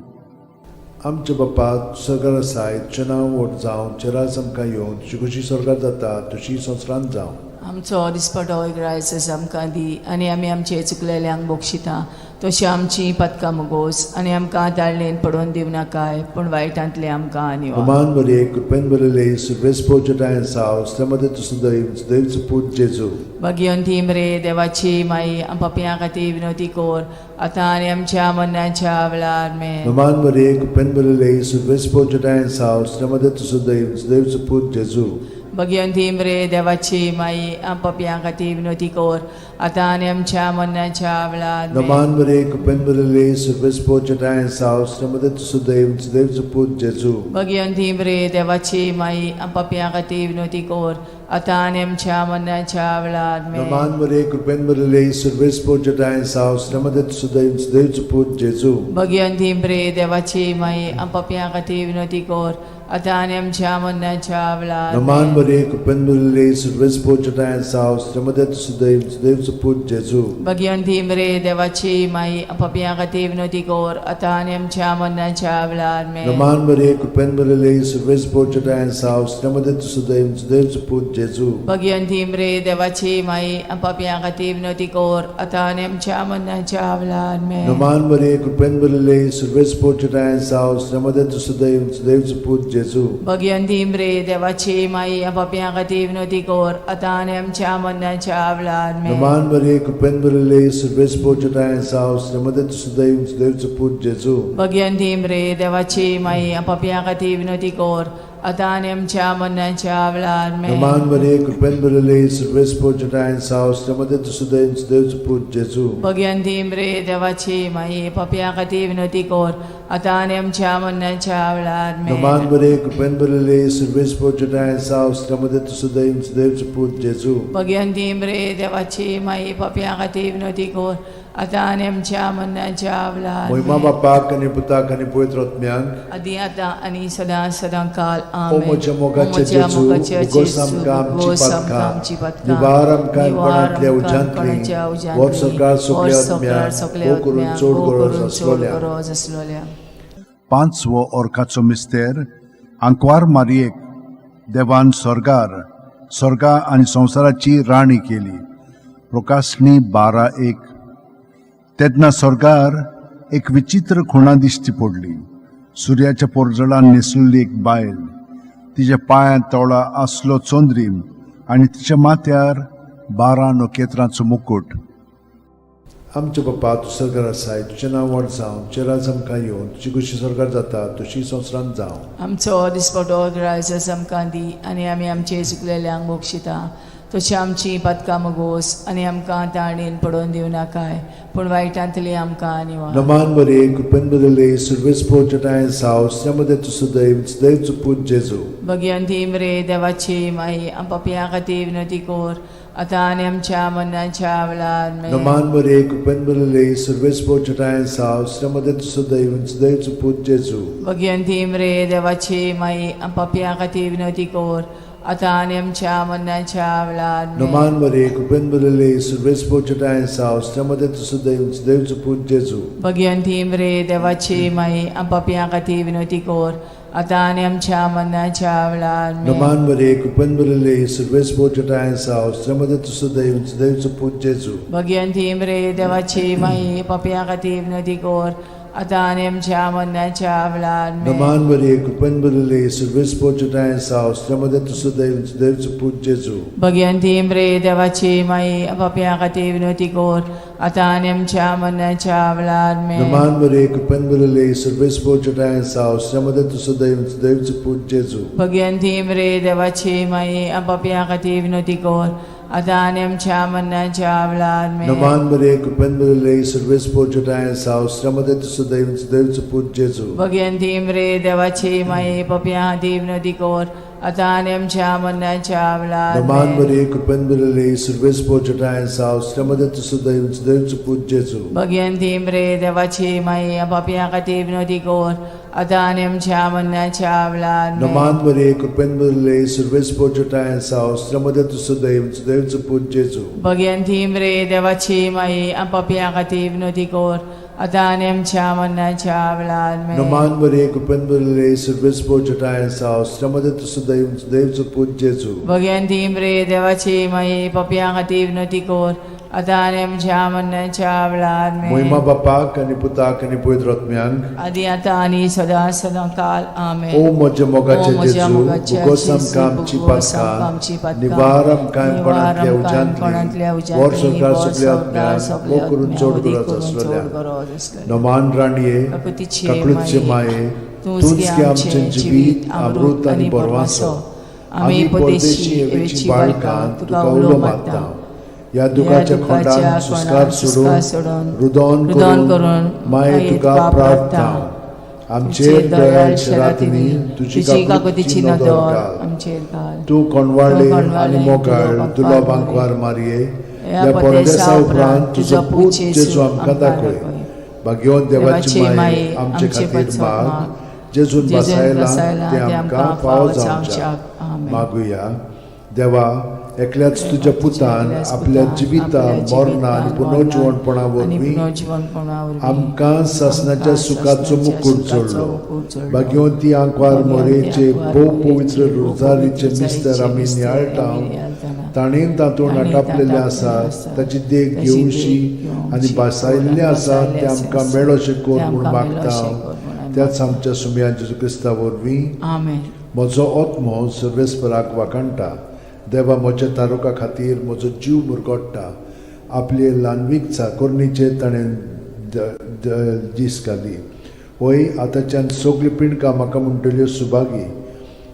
आमचे बापा तूं स्वर्गार आसाय तुजें नांव व्हड जावं तुजें राज आमकां येवं तुजी कशी स्वर्गार जाता तशी संवसारांत जावं. आमचो दिसपटो रायस आमकां दी आनी आमी आमचे चुकलेल्यांक बोगशिता तशी आमची पदकां मोगोस आनी आमकां ताळणेन पडोवन दिव नाकाय पूण वायटांतले आमकां निवार. नमान मरिये कृपेन भरले सर्वेस पोजटायन सावस्त्रमध्ये तू सुद्धा इंच देवच पूज जेजू. भगवंती मरे देवाची माई पापियां खातीर विनवती कोर आता आनी आमच्या मरणाच्या वेळार आमेन. नमान मरिये कृपेन भरले सर्वेस पोजटायन सावस्त्रमध्ये तू सुद्धा इंच देवच पूज जेजू. भगवंती मरे देवाची माई पापियां खातीर विनवती कोर आता आनी आमच्या मरणाच्या वेळार आमेन. नमान मरिये कृपेन भरले सर्वेस पोजटायन सावस्त्रमध्ये तू सुद्धा इंच देवच पूज जेजू. भगवंती मरे देवाची माई पापियां खातीर विनवती कोर आता आनी आमच्या मरणाच्या वेळार आमेन. नमान मरिये कृपेन भरले सर्वेस पोजटायन सावस्त्रमध्ये तू सुद्धा इंच देवच पूज जेजू. भगवंती मरे देवाची माई पापियां खातीर विनवती कोर आता आनी आमच्या मरणाच्या वेळार नमान आमेन. मरिये कृपेन भरले सर्वेस पोजटायन सावस्त्रमध्ये तू सुद्धा इंच देवच पूज जेजू. भगवंती मरे देवाची माई पापियां खातीर विनवती कोर आता आनी आमच्या मरणाच्या वेळार आमेन. नमान मरिये कृपेन भरले सर्वेस पोजटायन सावस्त्रमध्ये तू सुद्धा इंच देवच पूज जेजू. भगवंती मरे देवाची माई पापियां खातीर विनवती कोर आता आनी आमच्या मरणाच्या वेळार आमेन. नमान मरिये कृपेन भरले सर्वेस पोजटायन सावस्त्रमध्ये तू सुद्धा इंच देवच पूज जेजू. भगवंती मरे देवाची माई पापियां खातीर विनवती कोर आता आनी आमच्या मरणाच्या वेळार आमेन. नमान मरिये कृपेन भरले सर्वेस पोजटायन सावस्त्रमध्ये तू सुद्धा इंच देवच पूज जेजू. भगवंती मरे देवाची माई पापियां खातीर विनवती कोर आता आनी आमच्या मरणाच्या वेळार आमेन. नमान मरिये कृपेन भरले सर्वेस पोजटायन सावस्त्रमध्ये तू सुद्धा इंच देवच पूज जेजू. भगवंती मरे देवाची माई पापियां खातीर विनवती कोर आता आनी आमच्या मरणाच्या वेळार आमेन. नमान मरिये कृपेन भरले सर्वेस पोजटायन सावस्त्रमध्ये तू सुद्धा इंच देवच पूज जेजू. भगवंती मरे देवाची माई पापियां खातीर विनवती कोर आता आनी आमच्या मरणाच्या वेळार महिमा आमेन. बापाक आणि पुताक आणि पवित्र आत्म्याक आदी आता आणि सदा सदांकाळ ओ आमेन. म्हज्या मोगाचे जेजू उगोस आमकां आमची पातकां निवार आमकां कांयपणांतल्या उज्यांतली वर सरकार सगल्या आत्म्याक ओ करून चोड गरज आसलेल्या. पांचवो अर्काचो मिस्तेर. आंकवार मारयेक देवान स्वर्गा आनी संवसाराची राणी केली. प्रकाशनी 12:1. तेन्ना स्वर्गार एक विचित्र खुणा दिश्टी पडली. सुर्याच्या पोरजळान न्हेसलेली एक बायल. तिच्या पांयां तळा आसलो चोंद्रीम आनी तिच्या माथ्यार 12 नखेत्रांचो मुकुट. आमचे बापा तूं स्वर्गार आसाय तुजें नांव व्हड जावं तुजें राज आमकां येवं तुजी कशी स्वर्गार जाता तशी संवसारांत जावं. आमचो दिसपटो रायस आमकां दी आनी आमी आमचे चुकलेल्यांक बोगशिता तशी आमची पदकां मोगोस आनी आमकां ताळणेन पडोवन दिव नाकाय पूण वायटांतली आमकां निवार. नमान मरिये कृपेन भरले सर्वेस पोजटायन सावस्त्रमध्ये तू सुद्धा इंच देवच पूज जेजू. भगवंती मरे देवाची माई पापियां खातीर विनवती कोर आता आनी आमच्या मरणाच्या वेळार आमेन. नमान मरिये कृपेन भरले सर्वेस पोजटायन सावस्त्रमध्ये तू सुद्धा इंच देवच पूज जेजू. भगवंती मरे देवाची माई पापियां खातीर विनवती कोर आता आणि आमच्या मरणाच्या वेळार Naman Maria, Kupenbulele, Silvespo Chatayansa, Ostramade Tusudev, Dev Suput Jesu. Bhagwanti मरे देवाची माई पापियां खातीर विनवती कोर आता आणि आमच्या मरणाच्या वेळार Naman Maria, Kupenbulele, Silvespo Chatayansa, Ostramade Tusudev, Dev Suput Jesu. Bhagwanti मरे देवाची माई पापियां खातीर विनवती कोर आता आणि आमच्या मरणाच्या वेळार Naman Maria, Kupenbulele, Silvespo Chatayansa, Ostramade Tusudev, Dev Suput Jesu. Bhagwanti मरे देवाची माई पापियां खातीर विनवती कोर आता आणि आमच्या मरणाच्या वेळार Naman Maria, Kupenbulele, Silvespo Chatayansa, Ostramade Tusudev, Dev Suput Jesu. Bhagwanti मरे देवाची माई पापियां खातीर विनवती कोर आता आणि आमच्या मरणाच्या वेळार Naman Maria, Kupenbulele, Silvespo Chatayansa, Ostramade Tusudev, Dev Suput Jesu. Bhagwanti मरे देवाची माई पापियां खातीर विनवती कोर आता आणि आमच्या मरणाच्या वेळार Naman Maria, Kupenbulele, Silvespo Chatayansa, Ostramade Tusudev, Dev Suput Jesu. Bhagwanti मरे देवाची माई पापियां खातीर विनवती कोर आता आणि आमच्या मरणाच्या वेळार Naman Maria, Kupenbulele, Silvespo Chatayansa, Ostramade Tusudev, Dev Suput Jesu. Bhagwanti मरे देवाची माई पापियां खातीर विनवती कोर आता आणि आमच्या मरणाच्या वेळार Naman Maria, Kupenbulele, Silvespo Chatayansa, Ostramade Tusudev, Dev Suput Jesu. Bhagwanti मरे देवाची माई पापियां खातीर विनवती कोर आता आणि आमच्या मरणाच्या वेळार Moima Bapak आणि Putak आणि Pavitr Atmyank. आदी आता आणि सदा सदा काल आमेन O moja mogache moja Jesu, mogache bugosam Jesu, kamci bugosam patka, kamci patka, nivaram kaim nivaram panatlia panatlia ujantli, ujantli, vor sorkar vor sogle sorkar atmyan, sogle mokurun atmyan, chod odi gurat kurun aslolia. chod gurat aslolia. Naman raniye, Kakutiche kaklutche maye, tunske amche jivit, amrut ani borwaso. आम्ही परदेशी एवेची बाळकां तुका उलो मागता. या दुखाच्या खोंडान सुस्कार सोडून रुदोन करून माये तुका प्रार्थना. आमचेर दयाळशे रातीनी तुजी काकुतीची नदर घाल. आमचेर घाल. तू कोणवाडले आणि मोगाळ तुला बांकवार मारये. या परदेसा उपरांत तुजो पूत जेजू आमकां दाखय. भाग्यवान देवाची माये आमचे खातीर माग. जेजून बसायला ते आमकां फावो जावच्याक मागुया. देवा, एकल्याच तुझ्या पुतान आपल्या जिविता मरणा आणि पुनर्जीवनपणा वरवीं आमकां सासणाच्या सुखाचो मुकुट जोडलो. भाग्यवंती आंकवार मोरेचे भोव पवित्र रोजारीचे मिस्तर आमी नियाळटाव. ताणेन तातूंत आटापलेले आसा ताची देख घेवशी आनी बासायल्ले आसा ते आमकां मेळोशे कोर म्हूण मागता. त्याच आमच्या सुम्या जेजू क्रिस्ता वरवीं आमेन. म्हजो आत्मो सर्वेस्पराक वाकणटा. देवा, म्हज्या तारुका खातीर म्हजो जीव मुरगोडटा. आपले ल्हानवीक चाकोरणीचे ताणें दीस घाली. होय, आतांच्यान सगळी पिणकां म्हाका म्हणटल्यो सुभागी.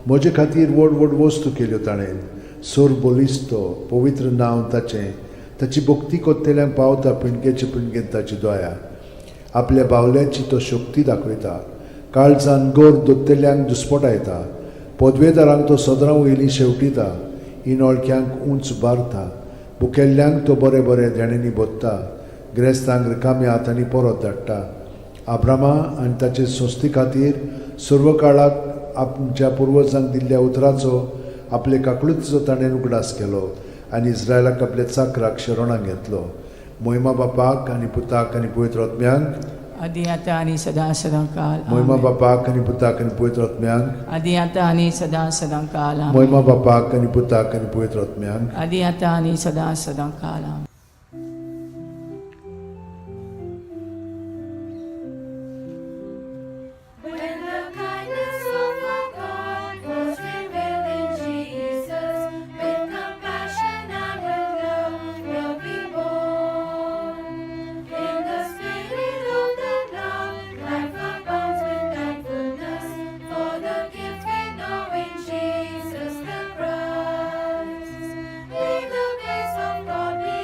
म्हजे खातीर व्हड व्हड वस्तू केल्यो ताणें. सोर बोलिस्तो, पवित्र नांव ताचें. ताची भक्ती कोत्तेल्यांक पावता पिणकेचे पिणकेन ताची दया. आपल्या बावल्याची तो शक्ती दाखयता. काळजान गोर दोत्तेल्यांक दुस्पटायता. पदवेदारांक तो सदरां वयली शेवटिता. इनोळख्यांक उंच बारता. भुकेल्ल्यांक तो बरे बरे देणेनी बोदता. गिरेस्तांक रिकाम्या हातांनी परत धाडटा. आब्रामा आनी ताचे संस्थे खातीर सर्व काळाक आमच्या पुर्वजांक दिल्ल्या उतराचो आपले काकळुचो ताणें उगडास केलो आनी इस्रायलाक आपल्या चाकराक शरणांत घेतलो. मोहिमा बापाक आनी पुताक आनी पवित्र आत्म्यांक. आदी आता आणि सदा सदा काल मोहिमा बापाक आनी पुताक आनी पवित्र आत्म्यांक. आदी आता आणि सदा सदा काल मोहिमा बापाक आनी पुताक आनी पवित्र आत्म्यांक. आदी आता आणि सदा सदा काल When the kindness of our God was revealed in Jesus, with compassion and with love will be born. In the spirit of the ground, life abounds with thankfulness for the gift we know in Jesus the Christ. May the grace of God be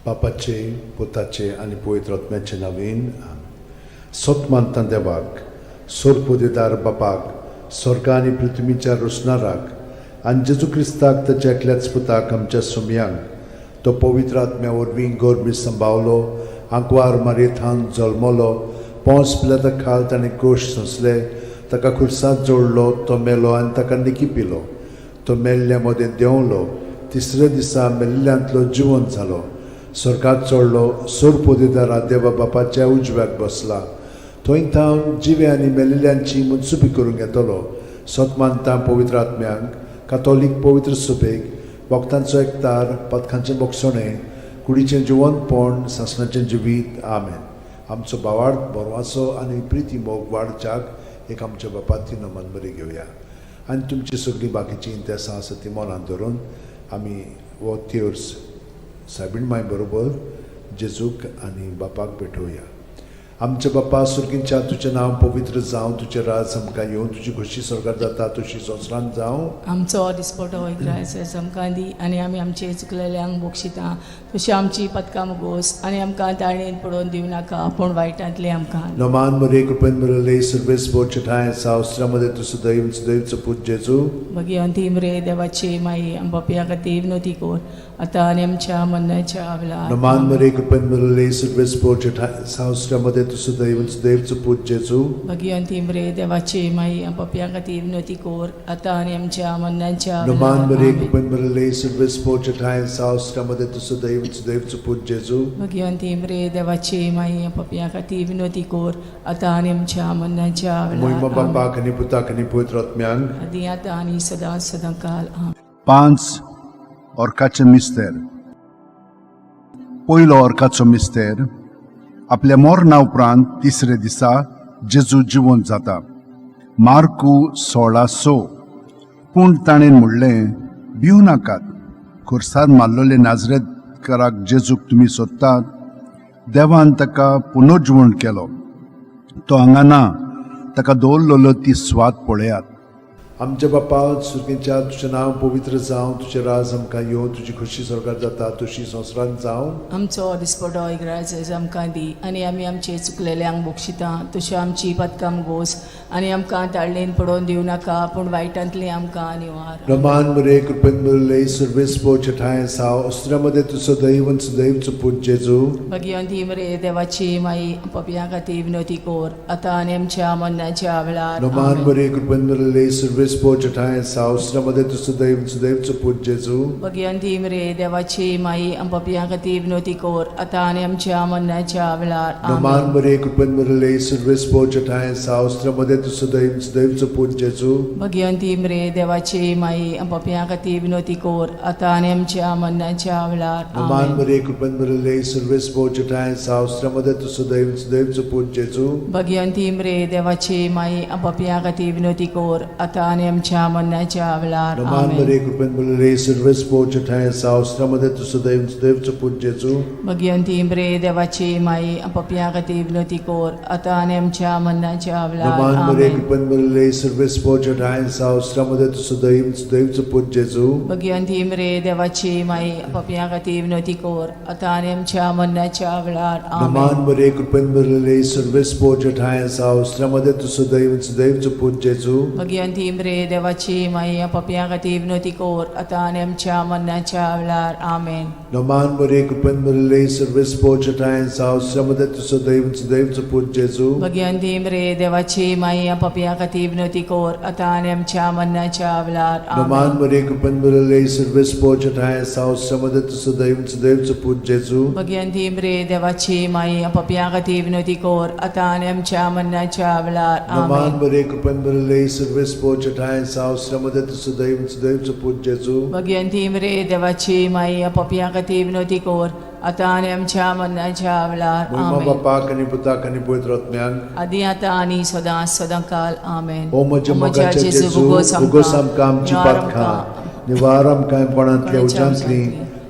बापाचे पुताचे आनी पवित्र आत्म्याचे नांवान सतमानता देवाक सोरपोदेदार बापाक स्वर्गा आनी पृथ्वीच्या रोसणाराक आनी जेजू क्रिस्ताक ताच्या एकल्याच पुताक आमच्या सुमयांक तो पवित्र आत्म्या वरवीं गोरबी सांबावलो आंकवार मारयेंत जल्मलो पोंस पिलाता खाल ताणें कोश सोंसले ताका खुर्सांत जोडलो तो मेलो आनी ताका निकी पिलो तो मेल्ल्या मदें देंवलो तिसऱ्या दिसा मेल्ल्यांतलो जिवंत जालो स्वर्गात चडलो सोरपोदेदारा देवा बापाच्या उजव्याक बसला थंय थावन जिवे आनी मेलिल्ल्यांची मनसुबी करूंक येतलो सतमानता पवित्र आत्म्यांक कातोलीक पवित्र सुबेक वक्तांचो एकतार पथकांचें बोगसणें कुडीचें जिवंतपण सासणाचें जिवीत आमेन आमचो बावार्थ बरवासो आनी प्रिती मोग वाडच्याक एक आमच्या बापाची नमन बरी घेवया आनी तुमची सगळीं बाकीची इंतेसां आसा ती मनांत धरून आमी हो तिर्स सायबीण माय बरोबर जेजूक आनी बापाक भेटोवया आमचे बापा सुर्गींच्या तुजें नांव पवित्र जावं तुजें राज आमकां येवं तुजी खुशी स्वर्गांत जाता तशी संवसारांत जावं आमचो दिसपटो वैग्रायस आमकां दी आनी आमी आमचे चुकलेल्यांक बोगशिता तशी आमची पदकां मुगोस आनी आमकां ताळणेन पडोवन दिवं नाका पूण वायटांतले आमकां नमान मरे कृपेन मरले सर्वेस बोचे ठाय सावस्त्रामध्ये तुझं दैवचं पूज जेजू भगवंती मरे देवाची माई आमच्या खातीर विनोती कोर आतां आनी आमच्या मरणाच्या वेळार नमान मरे कृपेन मरले सर्वेस बोचे ठाय सावस्त्रामध्ये तुझं दैवचं पूज जेजू भगवंती मरे देवाची माई आमच्या खातीर विनोती कोर आतां आनी आमच्या मरणाच्या नमान मरे वेळार कृपेन मरले सर्वेस बोचे ठाय सावस्त्रामध्ये तुझं दैवचं पूज जेजू भगवंती मरे देवाची माई आमच्या खातीर विनोती कोर आतां आनी आमच्या मरणाच्या मोहिमा वेळार बापाक आनी पुताक आनी पवित्र आत्म्यांक आदी आतां आनी सदां सदांकाल आमेन. 5 ऑर्काचे मिस्तेर पयलो ऑर्काचो मिस्तेर आपल्या मोरणा उपरांत तिसरे दिसा जेजू जिवंत जाता मार्कू 16:6 पूण ताणें म्हणलें भिवू नाकात खुर्सार मारलोले नाजरेतकाराक जेजूक तुमी सोदतात देवान ताका पुनर्जिवण केलो तो हांगा ना ताका दवरलेलो ती स्वाद पळयात आमच्या बापा सुर्गींच्या तुजें नांव पवित्र जावं तुजें राज आमकां येवं तुजी खुशी स्वर्गांत जाता तशी संवसारांत जावं आमचो दिसपटो इग्रायज आमकां दी आनी आमी आमचे चुकलेल्यांक बोगशिता तशें आमची पदकां मुगोस आनी आमकां ताळणेन पडोवन दिवं नाका पूण वायटांतली आमकां निवार नमान मरे कृपेन मरले सर्वेस बोचे ठाय सावस्त्रामध्ये तुझं दैवचं पूज जेजू भगवंती मरे देवाची माई आमच्या खातीर विनोती कोर आतां आनी आमच्या मरणाच्या वेळार नमान आमेन. मरे कृपेन मरले सर्वेस बोचे ठाय सावस्त्रामध्ये तुझं दैवचं पूज जेजू भगवंती मरे देवाची माई आमच्या खातीर विनोती कोर आतां आनी आमच्या मरणाच्या वेळार नमान आमेन. मरे कृपेन मरले सर्वेस बोचे ठाय सावस्त्रामध्ये तुझं दैवचं पूज जेजू भगवंती मरे देवाची माई आमच्या खातीर विनोती कोर आतां आनी आमच्या मरणाच्या वेळार नमान आमेन. मरे कृपेन मरले सर्वेस बोचे ठाय सावस्त्रामध्ये तुझं दैवचं पूज जेजू भगवंती मरे देवाची माई आमच्या खातीर विनोती कोर आतां आनी आमच्या मरणाच्या वेळार नमान आमेन. मरे कृपेन मरले सर्वेस बोचे ठाय सावस्त्रामध्ये तुझं दैवचं पूज जेजू भगवंती मरे देवाची माई आमच्या खातीर विनोती कोर आतां आनी आमच्या मरणाच्या वेळार नमान मरे आमेन. कृपेन मरले सर्वेस बोचे ठाय सावस्त्रामध्ये तुझं दैवचं पूज जेजू भगवंती मरे देवाची माई आमच्या खातीर विनोती कोर आतां आनी आमच्या मरणाच्या वेळार नमान आमेन. मरे कृपेन मरले सर्वेस बोचे ठाय सावस्त्रामध्ये तुझं दैवचं पूज जेजू भगवंती मरे देवाची माई आमच्या खातीर विनोती कोर आतां आनी आमच्या मरणाच्या वेळार आमेन. नमान मरे कृपेन मरले सर्वेस बोचे ठाय सावस्त्रामध्ये तुझं दैवचं पूज जेजू भगवंती मरे देवाची माई आमच्या खातीर विनोती कोर आतां आनी आमच्या मरणाच्या वेळार नमान आमेन. मरे कृपेन मरले सर्वेस बोचे ठाय सावस्त्रामध्ये तुझं दैवचं पूज जेजू भगवंती मरे देवाची माई आमच्या खातीर विनोती कोर आतां आनी आमच्या मरणाच्या वेळार नमान आमेन. मरे कृपेन मरले सर्वेस बोचे ठाय सावस्त्रामध्ये तुझं दैवचं पूज जेजू भगवंती मरे देवाची माई आमच्या खातीर विनोती कोर आतां आनी आमच्या मरणाच्या वेळार मोहिमा आमेन. बापाक आनी पुताक आनी पवित्र आत्म्यांक आदी आतां आनी सदां सदांकाल आमेन. ओ म्हजे मोगाचे जेजू उगोस आमकां आमची पातखां निवार आमकां कोणांतल्या उज्यांतली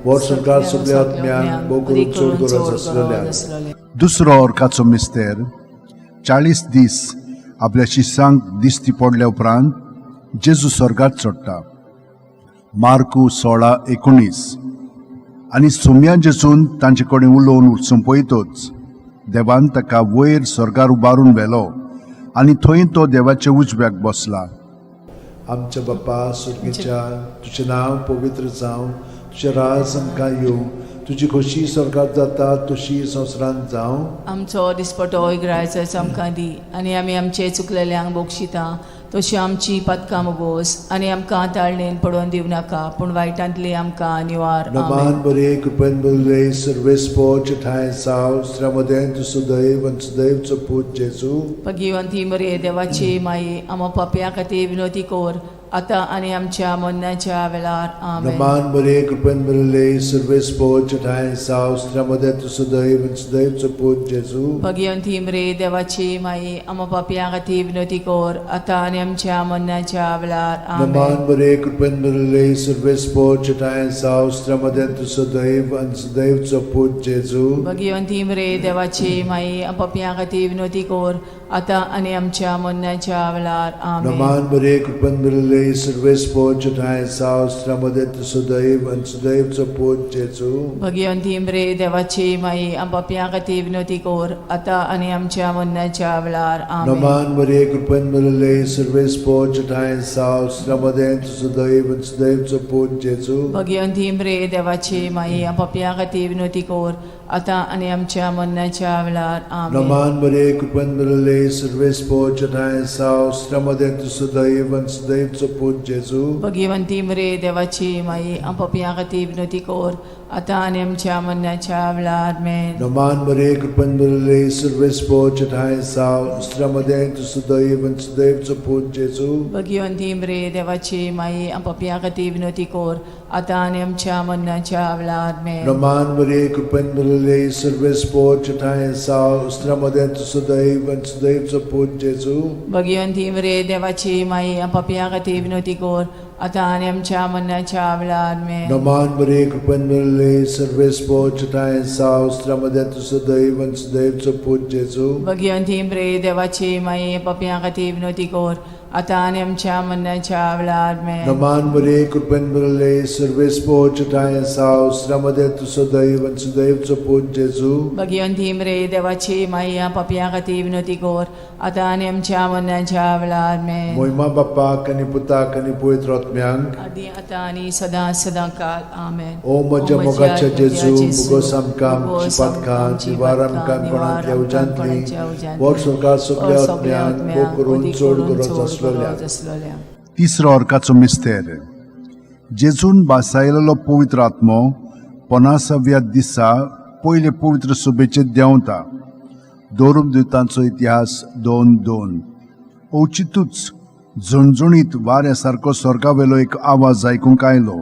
वर सरकार सगळ्या आत्म्यांक भोव करून चड गरज आसलेल्या दुसरो ऑर्काचो मिस्तेर 40 दीस आपल्या शिष्यांक दिश्टी पडल्या उपरांत जेजू स्वर्गात चडटा मार्कू 16:19 आनी सुम्या जेजून तांचे कडेन उलोवन संपयतच देवान ताका वयर स्वर्गार उबारून व्हेलो आनी थंय तो देवाच्या उजव्याक बसला. आमच्या बाप्पा सुर्गीच्या तुझें नांव पवित्र जावं, तुझें राज आमकां येवं, तुजी खोशी स्वर्गात जाता तशी संवसारांत जावं. आमचो दिसपटो इग्रायचो आमकां दी आनी आमी आमचे चुकलेल्यांक बोगशिता तशी आमची पदकां मोगोस आनी आमकां ताळणेन पडोवन दिवं नाका पूण वायटांतली आमकां निवार. नमान बरे कृपेन भरले सर्वेस पोच ठाय साव श्रमदेन तू सुदैव आनी सुदैवचो पूत जेजू. भगिवंती मरे देवाची माई आमो पापया खातीर विनोदी कोर आतां आनी आमच्या मरणाच्या वेळार. आमेन. नमान बरे कृपेन भरले सर्वेस पोच ठाय साव श्रमदेन तू सुदैव आनी सुदैवचो पूत जेजू. भगिवंती मरे देवाची माई आमो पापया खातीर विनोदी कोर आतां आनी आमच्या मरणाच्या वेळार. आमेन. नमान बरे कृपेन भरले सर्वेस पोच ठाय साव श्रमदेन तू सुदैव आनी सुदैवचो पूत जेजू. भगिवंती मरे देवाची माई आमो पापया खातीर विनोदी कोर आतां आनी आमच्या मरणाच्या वेळार. आमेन. नमान बरे कृपेन भरले सर्वेस पोच ठाय साव श्रमदेन तू सुदैव आनी सुदैवचो पूत जेजू. भगिवंती मरे देवाची माई आमो पापया खातीर विनोदी कोर आतां आनी आमच्या मरणाच्या वेळार. आमेन. नमान बरे कृपेन भरले सर्वेस पोच ठाय साव श्रमदेन तू सुदैव आनी सुदैवचो पूत जेजू. भगिवंती मरे देवाची माई आमो पापया खातीर विनोदी कोर आतां आनी आमच्या मरणाच्या वेळार. आमेन. नमान बरे कृपेन भरले सर्वेस पोच ठाय साव श्रमदेन तू सुदैव आनी सुदैवचो पूत जेजू. भगिवंती मरे देवाची माई आमो पापया खातीर विनोदी कोर आतां आनी आमच्या मरणाच्या वेळार. आमेन. नमान बरे कृपेन भरले सर्वेस पोच ठाय साव श्रमदेन तू सुदैव आनी सुदैवचो पूत जेजू. भगिवंती मरे देवाची माई आमो पापया खातीर विनोदी कोर आतां आनी आमच्या मरणाच्या वेळार. आमेन. नमान बरे कृपेन भरले सर्वेस पोच ठाय साव श्रमदेन तू सुदैव आनी सुदैवचो पूत जेजू. भगिवंती मरे देवाची माई आमो पापया खातीर विनोदी कोर आतां आनी आमच्या मरणाच्या वेळार. आमेन. नमान बरे कृपेन भरले सर्वेस पोच ठाय साव श्रमदेन तू सुदैव आनी सुदैवचो पूत जेजू. भगिवंती मरे देवाची माई आमो पापया खातीर विनोदी कोर आतां आनी आमच्या मरणाच्या वेळार. आमेन. नमान बरे कृपेन भरले सर्वेस पोच ठाय साव श्रमदेन तू सुदैव आनी सुदैवचो पूत जेजू. भगिवंती मरे देवाची माई आमो पापया खातीर विनोदी कोर आतां आनी आमच्या मरणाच्या वेळार. आमेन. मोहिमा बाप्पाक आनी पुताक आनी पवित्र आत्म्यांक आदी आतां आनी सदां सदां काल. आमेन. ओ म्हज्या मोगाच्या जेजू मुगोस आमकां आमची पातकां निवार आमकां कोणांतल्या उजांतली वर स्वर्गार सगळ्या आत्म्यांक भोग करून चड गरज आसलेल्या. तिसरो अर्काचो मिस्तेर. जेजून बासायलेलो पवित्र आत्मो 50व्या दिसा पयले पवित्र सभेचेर देंवता. दोरूम दिवतांचो इतिहास 2:2. औचितूच झणझणीत वाऱ्या सारको स्वर्गावेलो एक आवाज आयकूंक आयलो.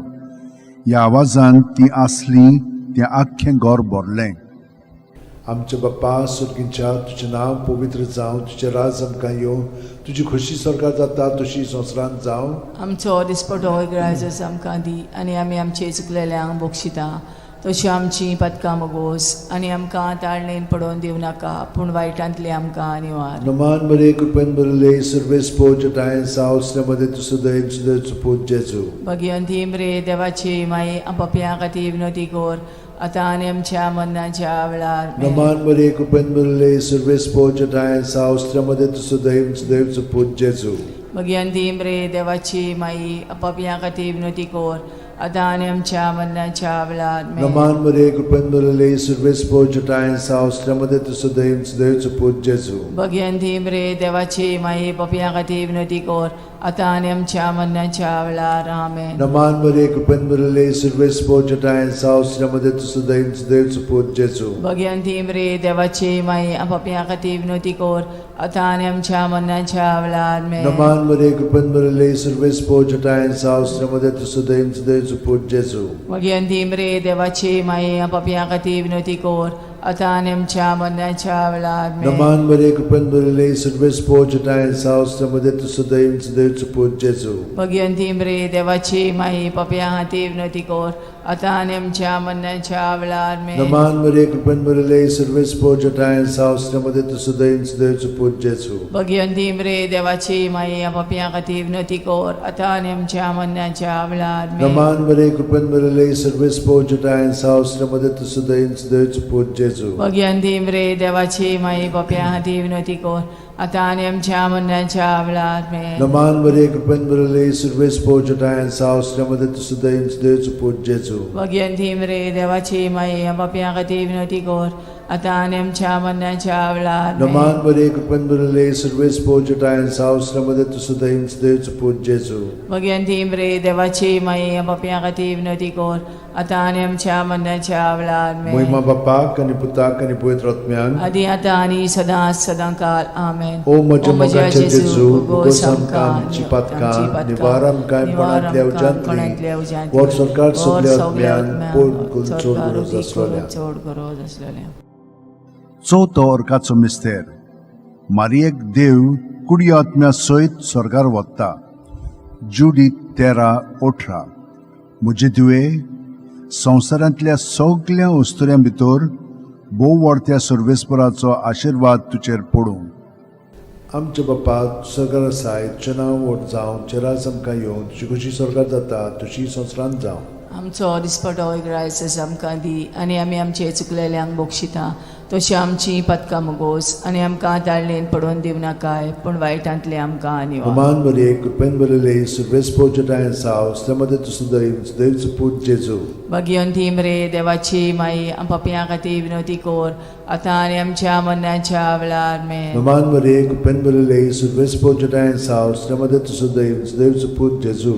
ह्या आवाजान ती आसली तें आख्खें घर भरलें. आमच्या बाप्पा सुर्गीच्या तुजें नांव पवित्र जावं, तुजें राज आमकां येवं, तुजी खोशी स्वर्गात जाता तशी संवसारांत जावं. आमचो दिसपटो इग्रायचो आमकां दी आनी आमी आमचे चुकलेल्यांक बोगशिता तशी आमची पदकां मोगोस आनी आमकां ताळणेन पडोवन दिवं नाका पूण वायटांतली आमकां निवार. नमान बरे कृपेन भरले सर्वेस पोच ठाय साव श्रमदेन तू सुदैव सुदैवचो पूत जेजू. भगिवंती मरे देवाची माई आमो पापया खातीर विनोदी कोर आतां आनी आमच्या मरणाच्या वेळार. आमेन. नमान बरे कृपेन भरले सर्वेस पोच ठाय साव श्रमदेन तू सुदैव सुदैवचो पूत जेजू. भगिवंती मरे देवाची माई आमो पापया खातीर विनोदी कोर आतां आनी आमच्या मरणाच्या वेळार. आमेन. नमान बरे कृपेन भरले सर्वेस पोच ठाय साव श्रमदेन तू सुदैव सुदैवचो पूत जेजू. भगिवंती मरे देवाची माई पापया खातीर विनोदी कोर आतां आनी आमच्या मरणाच्या वेळार. आमेन. नमान बरे कृपेन भरले सर्वेस पोच ठाय साव श्रमदेन तू सुदैव सुदैवचो पूत जेजू. भगिवंती मरे देवाची माई आमो पापया खातीर विनोदी कोर आतां आनी आमच्या मरणाच्या वेळार. आमेन. नमान बरे कृपेन भरले सर्वेस पोच ठाय साव श्रमदेन तू सुदैव सुदैवचो पूत जेजू. भगिवंती मरे देवाची माई आमो पापया खातीर विनोदी कोर आता आनी आमच्या मरणाच्या वेळार नमान बरे कृपेन बरले सर्वेस पोचटाय सावस्त्रमध्ये तू सदैव सदैवच पूज जेजू भगवंती मरे देवाची माई पप्या हाती विनंती कर आता आनी आमच्या मरणाच्या वेळार नमान बरे कृपेन बरले सर्वेस पोचटाय सावस्त्रमध्ये तू सदैव सदैवच पूज जेजू भगवंती मरे देवाची माई पप्या हाती विनंती कर आता आनी आमच्या मरणाच्या वेळार नमान बरे कृपेन बरले सर्वेस पोचटाय सावस्त्रमध्ये तू सदैव सदैवच पूज जेजू भगवंती मरे देवाची माई पप्या हाती विनंती कर आता आनी आमच्या मरणाच्या वेळार नमान बरे कृपेन बरले सर्वेस पोचटाय सावस्त्रमध्ये तू सदैव सदैवच पूज जेजू भगवंती मरे देवाची माई पप्या हाती विनंती कर आता आनी आमच्या मरणाच्या वेळार नमान बरे कृपेन बरले सर्वेस पोचटाय सावस्त्रमध्ये तू सदैव सदैवच पूज जेजू भगवंती मरे देवाची माई पप्या हाती विनंती कर आता आनी आमच्या मरणाच्या वेळार महिमा बापाक आणि पुताक आणि पवित्र आत्म्याक आदी आता आनी सदांच सदांकाल आमेन ओ म्हज्या मोगाचे जेजू उगोस आमकां आमची पातकां निवार आमकां कोणांतल्या उज्यांतली वर सरकार सगल्या आत्म्यान पोट चोड गरज आसलोल्या चोड गरज आसलेल्या चवथो अर्काचो मिस्तेर मारयेक देव कुडयो आत्म्या सयत स्वर्गार वता जुडी 13:18 म्हजे तुवे संवसारांतल्या सगळ्या वस्तुऱ्यां भितर भोव व्हडत्या सर्वेस्पराचो आशिर्वाद तुजेर पडूं आमच्या बापा स्वर्गार आसाय तुजें नांव व्हड जावं तुजें राज आमकां येवं तुजी कशी स्वर्गार जाता तशी संवसारांत जावं आमचो दिसपटो इग्रायस आमकां दी आनी आमी आमचे चुकलेल्यांक बक्षिता तशी आमची पदकां मोगोस आनी आमकां ताळणेन पडोवन दिवं नाकाय पूण वायटांतले आमकां निवार नमान बरे कृपेन बरले सर्वेस पोचटाय सावस्त्रमध्ये तू सदैव सदैवच पूज जेजू भगवंती मरे देवाची माई पप्या खातीर विनंती कर आता आनी आमच्या मरणाच्या वेळार नमान बरे कृपेन बरले सर्वेस पोचटाय सावस्त्रमध्ये तू सदैव सदैवच पूज जेजू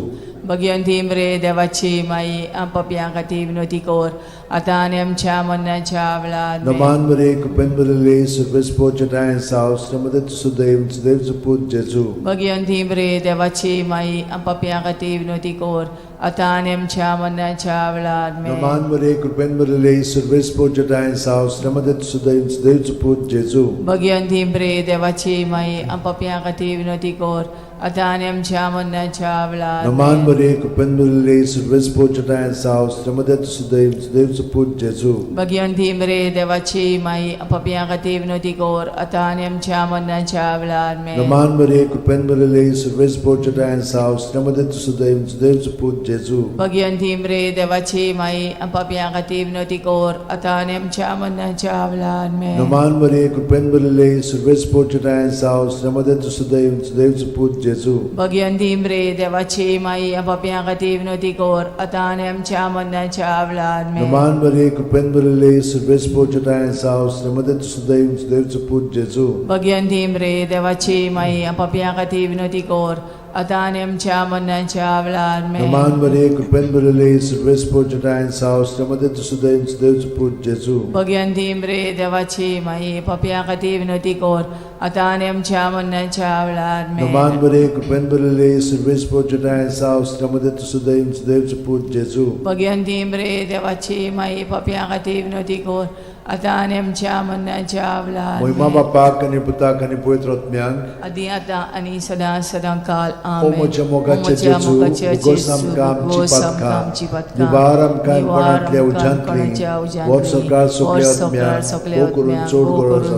भगवंती मरे देवाची माई पप्या खातीर विनंती कर आता आनी आमच्या मरणाच्या वेळार नमान बरे कृपेन बरले सर्वेस पोचटाय सावस्त्रमध्ये तू सदैव सदैवच पूज जेजू भगवंती मरे देवाची माई पप्या खातीर विनंती कर आता आनी आमच्या मरणाच्या वेळार नमान बरे कृपेन बरले सर्वेस पोचटाय सावस्त्रमध्ये तू सदैव सदैवच पूज जेजू भगवंती मरे देवाची माई पप्या खातीर विनंती कर आता आनी आमच्या मरणाच्या वेळार नमान बरे कृपेन बरले सर्वेस पोचटाय सावस्त्रमध्ये तू सदैव सदैवच पूज जेजू भगवंती मरे देवाची माई पप्या खातीर विनंती कर आता आनी आमच्या मरणाच्या वेळार नमान बरे कृपेन बरले सर्वेस पोचटाय सावस्त्रमध्ये तू सदैव सदैवच पूज जेजू भगवंती मरे देवाची माई पप्या खातीर विनंती कर आता आनी आमच्या मरणाच्या वेळार नमान बरे कृपेन बरले सर्वेस पोचटाय सावस्त्रमध्ये तू सदैव सदैवच पूज जेजू भगवंती मरे देवाची माई पप्या खातीर विनंती कर आता आनी आमच्या मरणाच्या वेळार नमान बरे कृपेन बरले सर्वेस पोचटाय सावस्त्रमध्ये तू सदैव सदैवच पूज जेजू भगवंती मरे देवाची माई पप्या खातीर विनंती कर आता आनी आमच्या मरणाच्या वेळार नमान बरे कृपेन बरले सर्वेस पोचटाय सावस्त्रमध्ये तू सदैव सदैवच पूज जेजू भगवंती मरे देवाची माई पप्या खातीर विनंती कर आता आनी आमच्या मरणाच्या वेळार नमान बरे कृपेन बरले सर्वेस पोचटाय सावस्त्रमध्ये तू सदैव सदैवच पूज जेजू भगवंती मरे देवाची माई पप्या खातीर विनंती कर आता आनी आमच्या मरणाच्या वेळार महिमा बापाक आणि पुताक आणि पवित्र आत्म्याक आदी आता आनी सदां सदांकाल ओ म्हज्या मोगाचे जेजू उगोस आमकां आमची पातकां निवार आमकां कोणांतल्या उज्यांतली वर सरकार सगल्या आत्म्याक करून चोड गरज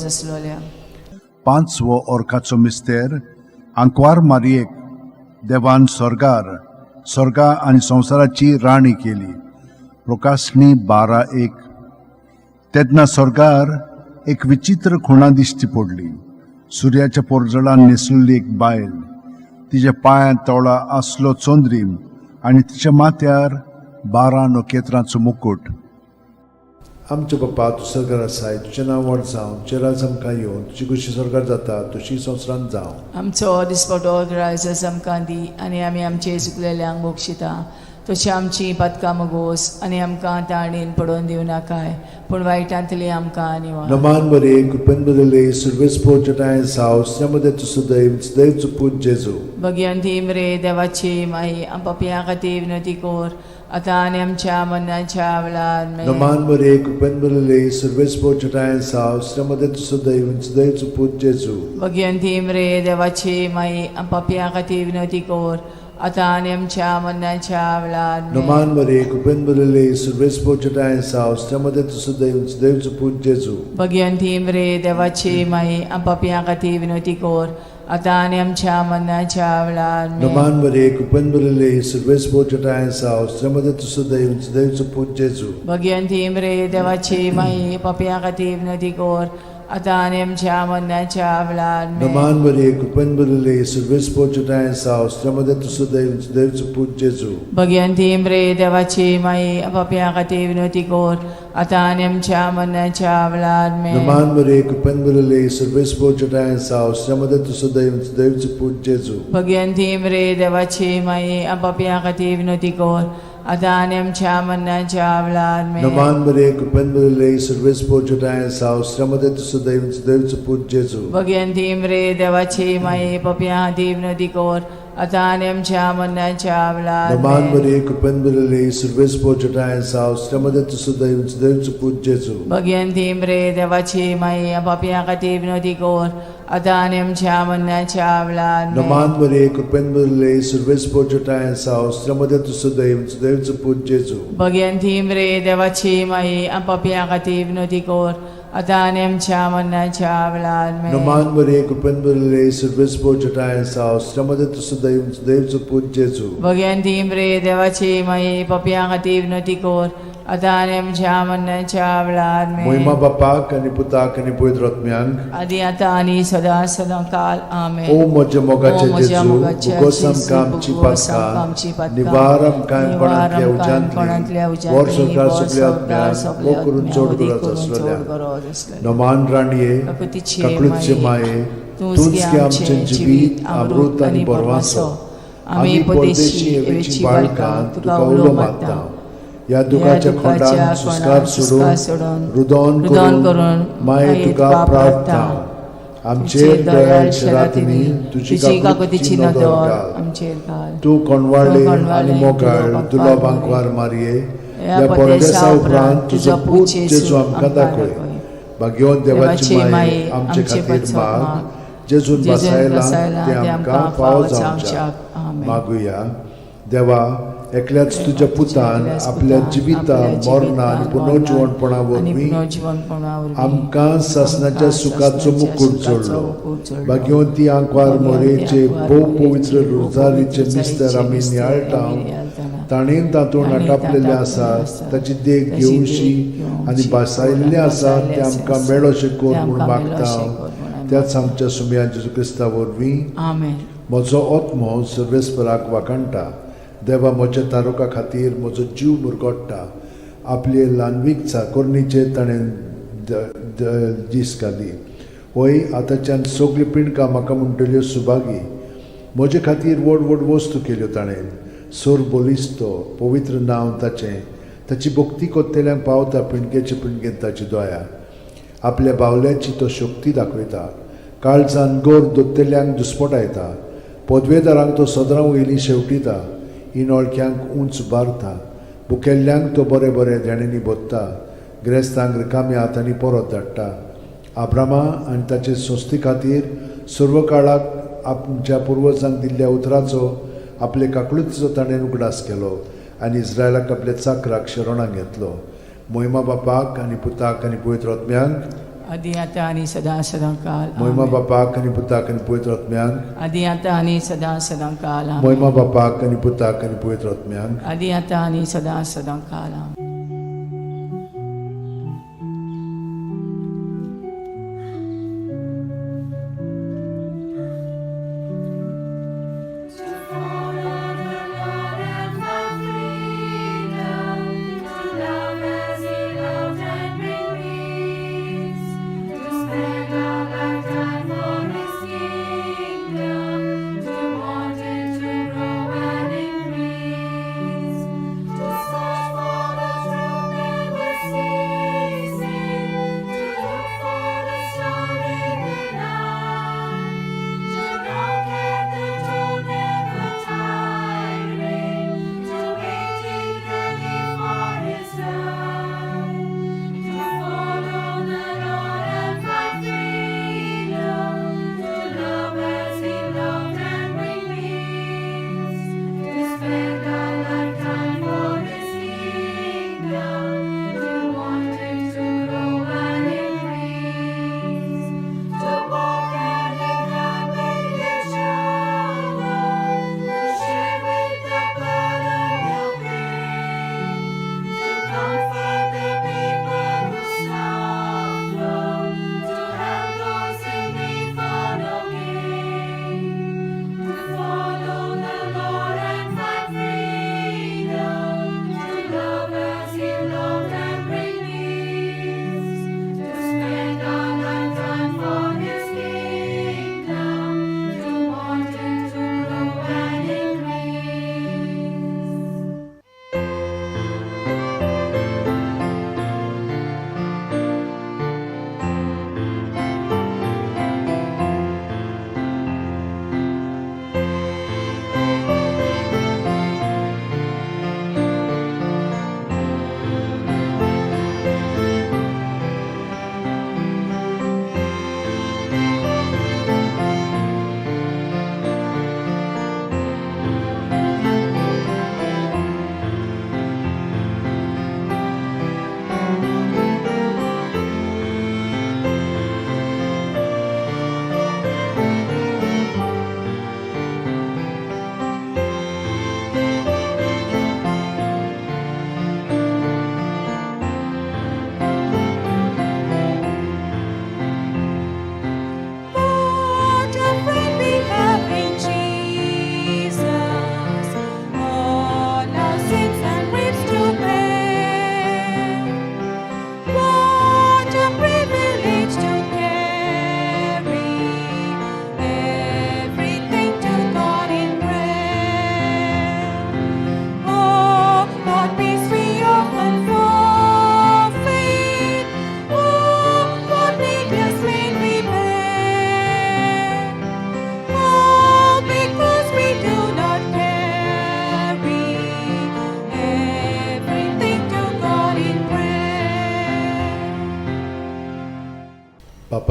आसलोल्या पांचवो अर्काचो मिस्तेर आंकवार मारयेक देवान स्वर्गा आनी संवसाराची राणी केली प्रकाशनी 12:1 तेन्ना स्वर्गार एक विचित्र खुणा दिश्टी पडली सुर्याच्या पोरजळान न्हेसलेली एक बायल तिच्या पांयां तळा आसलो चोंद्रीम आनी तिच्या माथ्यार 12 नखेत्रांचो मुकुट आमचे बापा तूं स्वर्गार आसाय तुजें नांव व्हड जावं तुजें राज आमकां येवं तुजी कशी स्वर्गार जाता तशी संवसारांत जावं आमचो दिसपटो ग्रायस आमकां दी आनी आमी आमचे चुकलेल्यांक बक्षिता तशी आमची पदकां मोगोस आनी आमकां ताळणेन पडोवन दिवं नाकाय पूण वायटांतली आमकां निवार. Naman Maria, cupendorile, survespo jatae sao, siamade tu sudaiv, sudaiv chuput Jesu. Bhagwanti मरे देवाची माई आम पपियां खातीर विनंती कोर आतां आनी आमच्या मरणाच्या वेळार. Naman Maria, cupendorile, survespo jatae sao, siamade tu sudaiv, sudaiv chuput Jesu. Bhagwanti मरे देवाची माई आम पपियां खातीर विनंती कोर आतां आनी आमच्या मरणाच्या वेळार. Naman Maria, cupendorile, survespo jatae sao, siamade tu sudaiv, sudaiv chuput Jesu. Bhagwanti मरे देवाची माई आम पपियां खातीर विनंती कोर आतां आनी आमच्या मरणाच्या वेळार. Naman Maria, cupendorile, survespo jatae sao, siamade tu sudaiv, sudaiv chuput Jesu. Bhagwanti मरे देवाची माई पपियां खातीर विनंती कोर आतां आनी आमच्या मरणाच्या वेळार. Naman Maria, cupendorile, survespo jatae sao, siamade tu sudaiv, sudaiv chuput Jesu. Bhagwanti मरे देवाची माई पपियां खातीर विनंती कोर आतां आनी आमच्या मरणाच्या वेळार. Naman Maria, cupendorile, survespo jatae sao, siamade tu sudaiv, sudaiv chuput Jesu. Bhagwanti मरे देवाची माई पपियां खातीर विनंती कोर आतां आनी आमच्या मरणाच्या वेळार. Naman Maria, cupendorile, survespo jatae sao, siamade tu sudaiv, sudaiv chuput Jesu. Bhagwanti मरे देवाची माई पपियां खातीर विनंती कोर आतां आनी आमच्या मरणाच्या वेळार. Naman Maria, cupendorile, survespo jatae sao, siamade tu sudaiv, sudaiv chuput Jesu. Bhagwanti मरे देवाची माई पपियां खातीर विनंती कोर आतां आनी आमच्या मरणाच्या वेळार. Naman Maria, cupendorile, survespo jatae sao, siamade tu sudaiv, sudaiv chuput Jesu. Bhagwanti मरे देवाची माई पपियां खातीर विनंती कोर आतां आनी आमच्या मरणाच्या वेळार. Naman Maria, cupendorile, survespo jatae sao, siamade tu sudaiv, sudaiv chuput Jesu. Bhagwanti मरे देवाची माई पपियां खातीर विनंती कोर आतां आनी आमच्या मरणाच्या वेळार. Moima Bapak ani Putak ani Pavitra Atmyank. आदी आतां आनी सदां सदां काल. आमेन. O moja mogache Jesu, bugosam kamchi patka, nivaram kaimpanatlia ujantli, vor sarkar suglia atmyan, o kurun chod gura zasvalya. Naman raniye, kaklutche maye, tunski amchen jivit, amrut ani borvaso. Ami podeshi evici balkan, tuka ulo matta. या दुखाच्या खोटान सुस्कार सोडून रुदोन करून माये तुका प्रार्थना आमचेर दयाळ शरातनी तुझी काकुतीची नदर आमचेर घाल. तू कोणवाडले आनी मोगाळ दुलोबांक वार मारये या परदेसा उपरांत तुजो पूत जेजू आमकां दाखय. भाग्यवान देवाची माये आमचे खातीर माग जेजून बसायला ते आमकां फावो जावंक मागुया. देवा एकल्याच तुझ्या पुतान आपल्या जिविता मरणा आनी पुनर्जीवनपणा वरवीं आमकां सासणाच्या सुखाचो मुकुट जोडलो. भाग्यवंती आंकवार मोरेचे भोव पवित्र रोजारीचे मिस्तर आमी नियाळटाव ताणें तातूंत आटापलेले आसा ताची देख घेवशी आनी बासायल्ले आसा ते आमकां मेळोशे कोर म्हूण मागता. त्याच आमच्या सुमया जेजू क्रिस्ता वरवीं. म्हजो आत्मो सर्वेस्पराक वाकणटा. देवा म्हज्या तारुका खातीर म्हजो जीव मुरगोडटा. आपले ल्हानवीक चाकोरणीचे ताणें दीस घाली. होय आतांच्यान सगळी पिणकां म्हाका म्हणटल्यो सुभागी. म्हजे खातीर व्हड व्हड वस्तू केल्यो ताणें. सोर बोलिस्तो पवित्र नांव ताचें. ताची भक्ती कोत्तेल्यांक पावता पिणकेचे पिणकेन ताची दोया. आपल्या बावल्याची तो शक्ती दाखयता. काळजान गोर दोत्तेल्यांक दुस्पटायता. पदवेदारांक तो सदरां वयली शेवटिता. इनोळख्यांक उंच उबारता. भुकेल्ल्यांक तो बरे बरे देणेनी बोदता. गिरेस्तांक रिकाम्या हातांनी परत धाडटा. आब्रामा आनी ताचे संस्थे खातीर सर्व काळाक आमच्या पुर्वजांक दिल्ल्या उतराचो आपले काकळुतीचो ताणें उगडास केलो आनी इस्रायलाक आपल्या चाकराक शरणांत घेतलो. मोहिमा बापाक आनी पुताक आनी पवित्र आत्म्यांक आदी आतां आनी सदां सदां काल. मोहिमा बापाक आनी पुताक आनी पवित्र आत्म्यांक आदी आतां आनी सदां सदां काल. मोहिमा बापाक आनी पुताक आनी पवित्र आत्म्यांक आदी आतां आनी सदां सदां काल. To want it to grow and increase.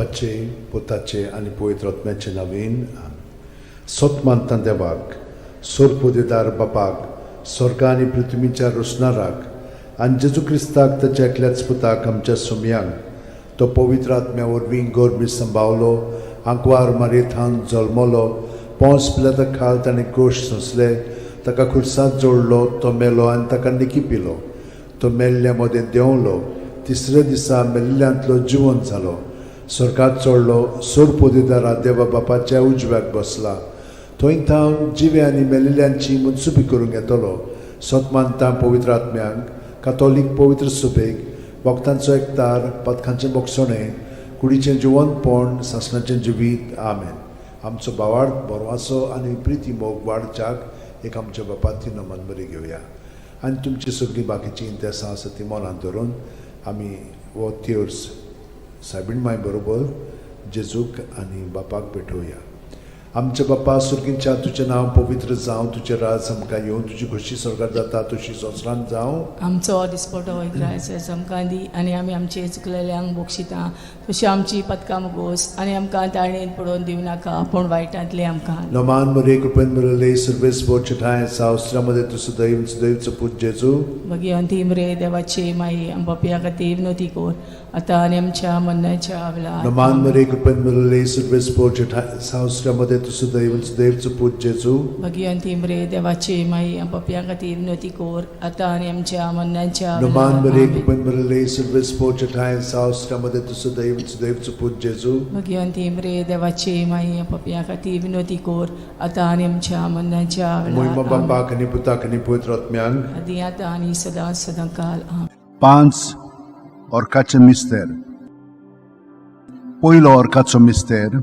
बापाचे पुताचे आनी पवित्र आत्म्याचे नांवेन सोत मानता देवाक सोरपोदेदार बापाक स्वर्गा आनी पृथ्वीच्या रोसणाराक आनी जेजू क्रिस्ताक ताच्या एकल्याच पुताक आमच्या सुमयांक तो पवित्र आत्म्या वरवीं गोरबी संभावलो आंकवार मारयेंत जल्मलो पोंस पिलाता खाल ताणें कोश सोंसले ताका खुर्सांत जोडलो तो मेलो आनी ताका निकी पिलो तो मेल्ल्या मदें देंवलो तिसऱ्या दिसा मेल्ल्यांतलो जिवंत जालो स्वर्गांत चडलो सोरपोदेदारा देवा बापाच्या उजव्याक बसला थंय थावन जिवे आनी मेलिल्ल्यांची मनसुबी करूंक येतलो सोतमानता पवित्र आत्म्यांक कातोलीक पवित्र सुबेक वखदांचो एकतार पथकांचें मोगसणें कुडीचें जिवंतपण सासणाचें जिवीत आमेन आमचो बावार्थ बरवासो आनी प्रिती मोग वाडच्याक एक आमच्या बापाची नमन बरी घेवया आनी तुमची सगळीं बाकीची इंतेसां आसा ती मनांत धरून आमी हो तिर्स सायबीण माय बरोबर जेजूक आनी बापाक भेटोवया आमचे बापा सुर्गींच्या तुजें नांव पवित्र जावं तुजें राज आमकां येवं तुजी खुशी स्वर्गांत जाता तशी संवसारांत जावं आमचो दिसपटो वैद्रायचो आमकां दी आनी आमी आमचे चुकलेल्यांक बक्षिता तशी आमची पदकां मुगोस आनी आमकां ताळणेन पडोवन दिवं नाका पूण वायटांतले आमकां नमान मरे कृपेन मिळाले सर्वेस बोचठाय सावस्त्रामध्ये तुझं दैवचं पूज जेजू भगवंती मरे देवाचे माई आंबापिया खातीर नोती कोर आतां आनी आमच्या मरणाच्या वेळार नमान मरे कृपेन मिळाले सर्वेस बोचठाय सावस्त्रामध्ये तुझं दैवचं पूज जेजू भगवंती मरे देवाचे माई आंबापिया खातीर नोती कोर आतां आनी आमच्या मरणाच्या नमान मरे वेळार कृपेन मिळाले सर्वेस बोचठाय सावस्त्रामध्ये तुझं दैवचं पूज जेजू भगवंती मरे देवाचे माई आंबापिया खातीर नोती कोर आतां आनी आमच्या मरणाच्या मोहिमा वेळार बापाक आनी पुताक आनी पवित्र आत्म्यांक आदी आतां आनी सदां काल आमेन. 5 ऑर्काचे मिस्तेर. पयलो ऑर्काचो मिस्तेर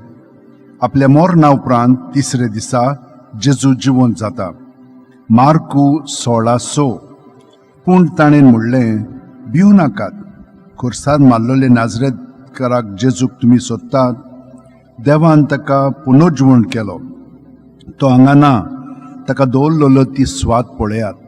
आपल्या मोरणा उपरांत तिसरे दिसा जेजू जिवंत जाता. मार्कू 16:6. पूण ताणें म्हणलें, भिवू नाकात, खुर्सार मारलोले नाजरेतकाराक जेजूक तुमी सोदतात, देवान ताका पुनर्जिवण केलो. तो हांगा ना, ताका दवरलेलो ती स्वाद पळयात.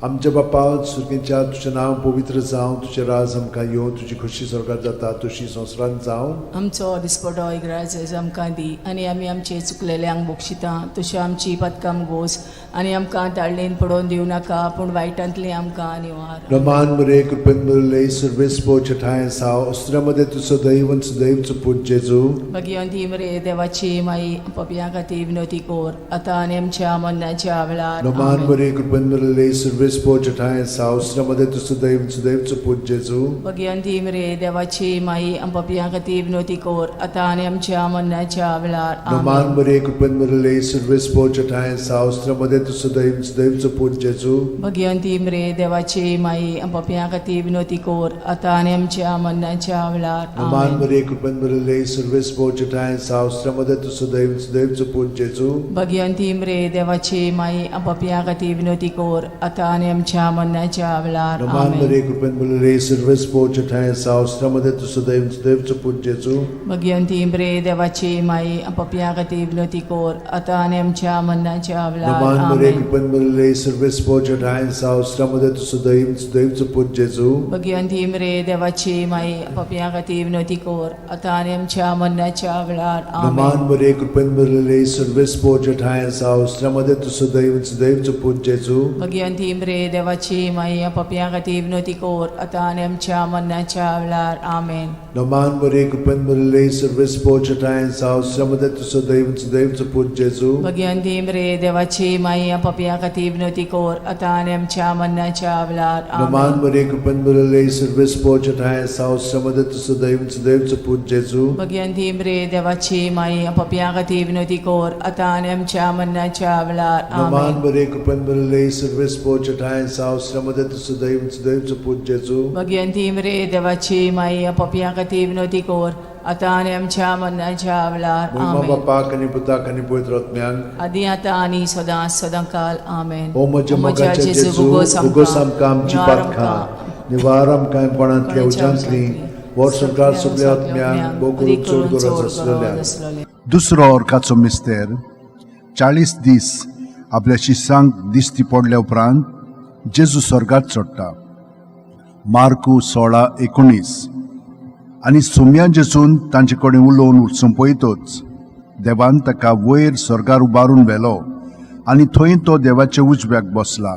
आमच्या बापा सुर्गींच्या तुजें नांव पवित्र जावं तुजें राज आमकां येवं तुजी खुशी स्वर्गांत जाता तशी संवसारांत जावं. आमचो दिसपटो इग्रायज आमकां दी आनी आमी आमचे चुकलेल्यांक बक्षिता तशें आमची पदकां मुगोस आनी आमकां ताळणेन पडोवन दिवं नाका पूण वायटांतली आमकां निवार. रमान मरे कृपेन मिळाले सर्वेस बोचठाय सावस्त्रामध्ये तुझं दैवचं पूज जेजू. भगवंती मरे देवाची माई पपिया खातीर विनोती कोर आतां आनी आमच्या मरणाच्या वेळार रमान आमेन. मरे कृपेन मिळाले सर्वेस बोचठाय सावस्त्रामध्ये तुझं दैवचं पूज जेजू. भगवंती मरे देवाची माई पपिया खातीर विनोती कोर आतां आनी आमच्या मरणाच्या वेळार रमान आमेन. मरे कृपेन मिळाले सर्वेस बोचठाय सावस्त्रामध्ये तुझं दैवचं पूज जेजू. भगवंती मरे देवाची माई पपिया खातीर विनोती कोर आतां आनी आमच्या मरणाच्या वेळार रमान आमेन. मरे कृपेन मिळाले सर्वेस बोचठाय सावस्त्रामध्ये तुझं दैवचं पूज जेजू. भगवंती मरे देवाची माई पपिया खातीर विनोती कोर आतां आनी आमच्या मरणाच्या वेळार रमान आमेन. मरे कृपेन मिळाले सर्वेस बोचठाय सावस्त्रामध्ये तुझं दैवचं पूज जेजू. भगवंती मरे देवाची माई पपिया खातीर विनोती कोर आतां आनी आमच्या मरणाच्या वेळार रमान मरे आमेन. कृपेन मिळाले सर्वेस बोचठाय सावस्त्रामध्ये तुझं दैवचं पूज जेजू. भगवंती मरे देवाची माई पपिया खातीर विनोती कोर आतां आनी आमच्या मरणाच्या वेळार रमान आमेन. मरे कृपेन मिळाले सर्वेस बोचठाय सावस्त्रामध्ये तुझं दैवचं पूज जेजू. भगवंती मरे देवाची माई पपिया खातीर विनोती कोर आतां आनी आमच्या मरणाच्या वेळार आमेन. रमान मरे कृपेन मिळाले सर्वेस बोचठाय सावस्त्रामध्ये तुझं दैवचं पूज जेजू. भगवंती मरे देवाची माई पपिया खातीर विनोती कोर आतां आनी आमच्या मरणाच्या वेळार रमान आमेन. मरे कृपेन मिळाले सर्वेस बोचठाय सावस्त्रामध्ये तुझं दैवचं पूज जेजू. भगवंती मरे देवाची माई पपिया खातीर विनोती कोर आतां आनी आमच्या मरणाच्या वेळार रमान आमेन. मरे कृपेन मिळाले सर्वेस बोचठाय सावस्त्रामध्ये तुझं दैवचं पूज जेजू. भगवंती मरे देवाची माई पपिया खातीर विनोती कोर आतां आनी आमच्या मरणाच्या वेळार मोहिमा आमेन. बापाक आनी पुताक आनी पवित्र आत्म्यांक आदी आतां आनी सदां काल आमेन. ओ म्हज्या मोगाचे जेजू उगोस आमकां आमची पातखां निवार आमकां कोणांतल्या उज्यांतली वर सरकार सगळ्या आत्म्यांक बोगून चड गरज आसलेल्या. दुसरो ऑर्काचो मिस्तेर 40 दीस आपल्या शिष्यांक दिश्टी पडल्या उपरांत जेजू स्वर्गात चडटा. मार्कू 16:19. आनी सुम्या जेजून तांचे कडेन उलोवन संपयतच देवान ताका वयर स्वर्गार उबारून व्हेलो आनी थंय तो देवाच्या उजव्याक बसला.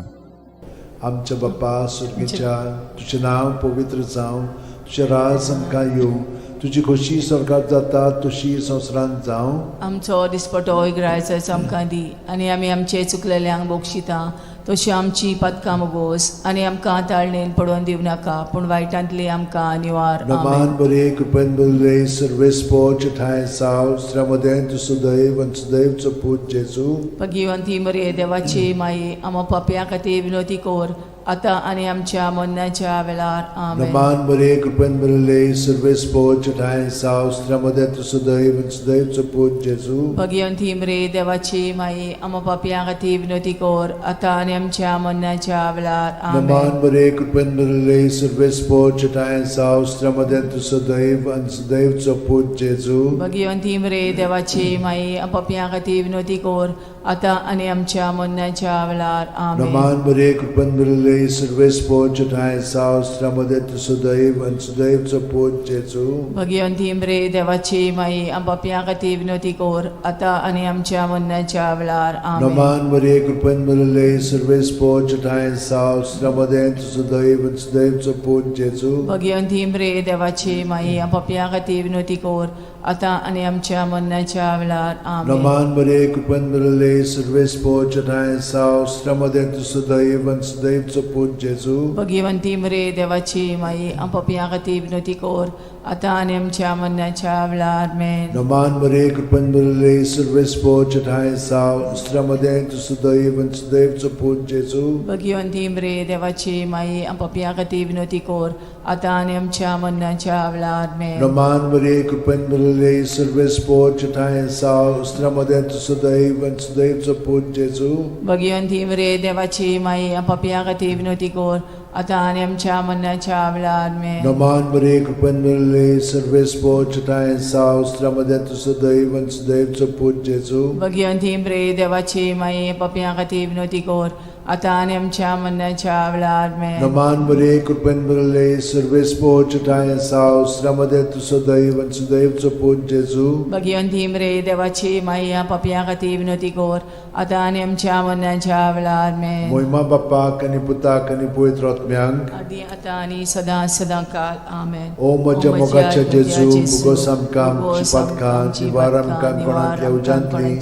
आमच्या बाप्पा सुर्गीच्या तुझें नांव पवित्र जावं, तुझें राज आमकां येवं, तुजी खोशी स्वर्गांत जाता तशी संवसारांत जावं. आमचो दिसपटो इग्रायचो आमकां दी आनी आमी आमचे चुकलेल्यांक बोगशिता तशी आमची पदकां मोगोस आनी आमकां ताळणेन पडोवन दिवं नाका पूण वायटांतली आमकां निवार. नमान बरे कृपेन बरले सर्वेस पोच ठाय साव श्रमदेन तु सुदैव आनी सुदैवचो पूत जेजू. भगिवंती मरे देवाची माये आमो पाप्या खातीर विनोदी कोर आतां आनी आमच्या मरणाच्या वेळार. आमेन. नमान बरे कृपेन बरले सर्वेस पोच ठाय साव श्रमदेन तु सुदैव आनी सुदैवचो पूत जेजू. भगिवंती मरे देवाची माये आमो पाप्या खातीर विनोदी कोर आतां आनी आमच्या मरणाच्या वेळार. आमेन. नमान बरे कृपेन बरले सर्वेस पोच ठाय साव श्रमदेन तु सुदैव आनी सुदैवचो पूत जेजू. भगिवंती मरे देवाची माये आमो पाप्या खातीर विनोदी कोर आतां आनी आमच्या मरणाच्या वेळार. आमेन. नमान बरे कृपेन बरले सर्वेस पोच ठाय साव श्रमदेन तु सुदैव आनी सुदैवचो पूत जेजू. भगिवंती मरे देवाची माये आमो पाप्या खातीर विनोदी कोर आतां आनी आमच्या मरणाच्या वेळार. आमेन. नमान बरे कृपेन बरले सर्वेस पोच ठाय साव श्रमदेन तु सुदैव आनी सुदैवचो पूत जेजू. भगिवंती मरे देवाची माये आमो पाप्या खातीर विनोदी कोर आतां आनी आमच्या मरणाच्या वेळार. आमेन. नमान बरे कृपेन बरले सर्वेस पोच ठाय साव श्रमदेन तु सुदैव आनी सुदैवचो पूत जेजू. भगिवंती मरे देवाची माये आमो पाप्या खातीर विनोदी कोर आतां आनी आमच्या मरणाच्या वेळार. आमेन. नमान बरे कृपेन बरले सर्वेस पोच ठाय साव श्रमदेन तु सुदैव आनी सुदैवचो पूत जेजू. भगिवंती मरे देवाची माये आमो पाप्या खातीर विनोदी कोर आतां आनी आमच्या मरणाच्या वेळार. आमेन. नमान बरे कृपेन बरले सर्वेस पोच ठाय साव श्रमदेन तु सुदैव आनी सुदैवचो पूत जेजू. भगिवंती मरे देवाची माये आमो पाप्या खातीर विनोदी कोर आतां आनी आमच्या मरणाच्या वेळार. आमेन. नमान बरे कृपेन बरले सर्वेस पोच ठाय साव श्रमदेन तु सुदैव आनी सुदैवचो पूत जेजू. भगिवंती मरे देवाची माये पाप्या खातीर विनोदी कोर आतां आनी आमच्या मरणाच्या वेळार. आमेन. नमान बरे कृपेन बरले सर्वेस पोच ठाय साव श्रमदेन तु सुदैव आनी सुदैवचो पूत जेजू. भगिवंती मरे देवाची माया पाप्या खातीर विनोदी कोर आतां आनी आमच्या मरणाच्या वेळार. आमेन. मोहिमा बाप्पाक आनी पुताक आनी पवित्र आत्म्यांक आदी आतां आनी सदां सदांकाळ. आमेन. ओ म्हज्या मोगाच्या जेजू मुगोस आमकां आमची पातकां निवार आमकां कोणांतल्या उजांतली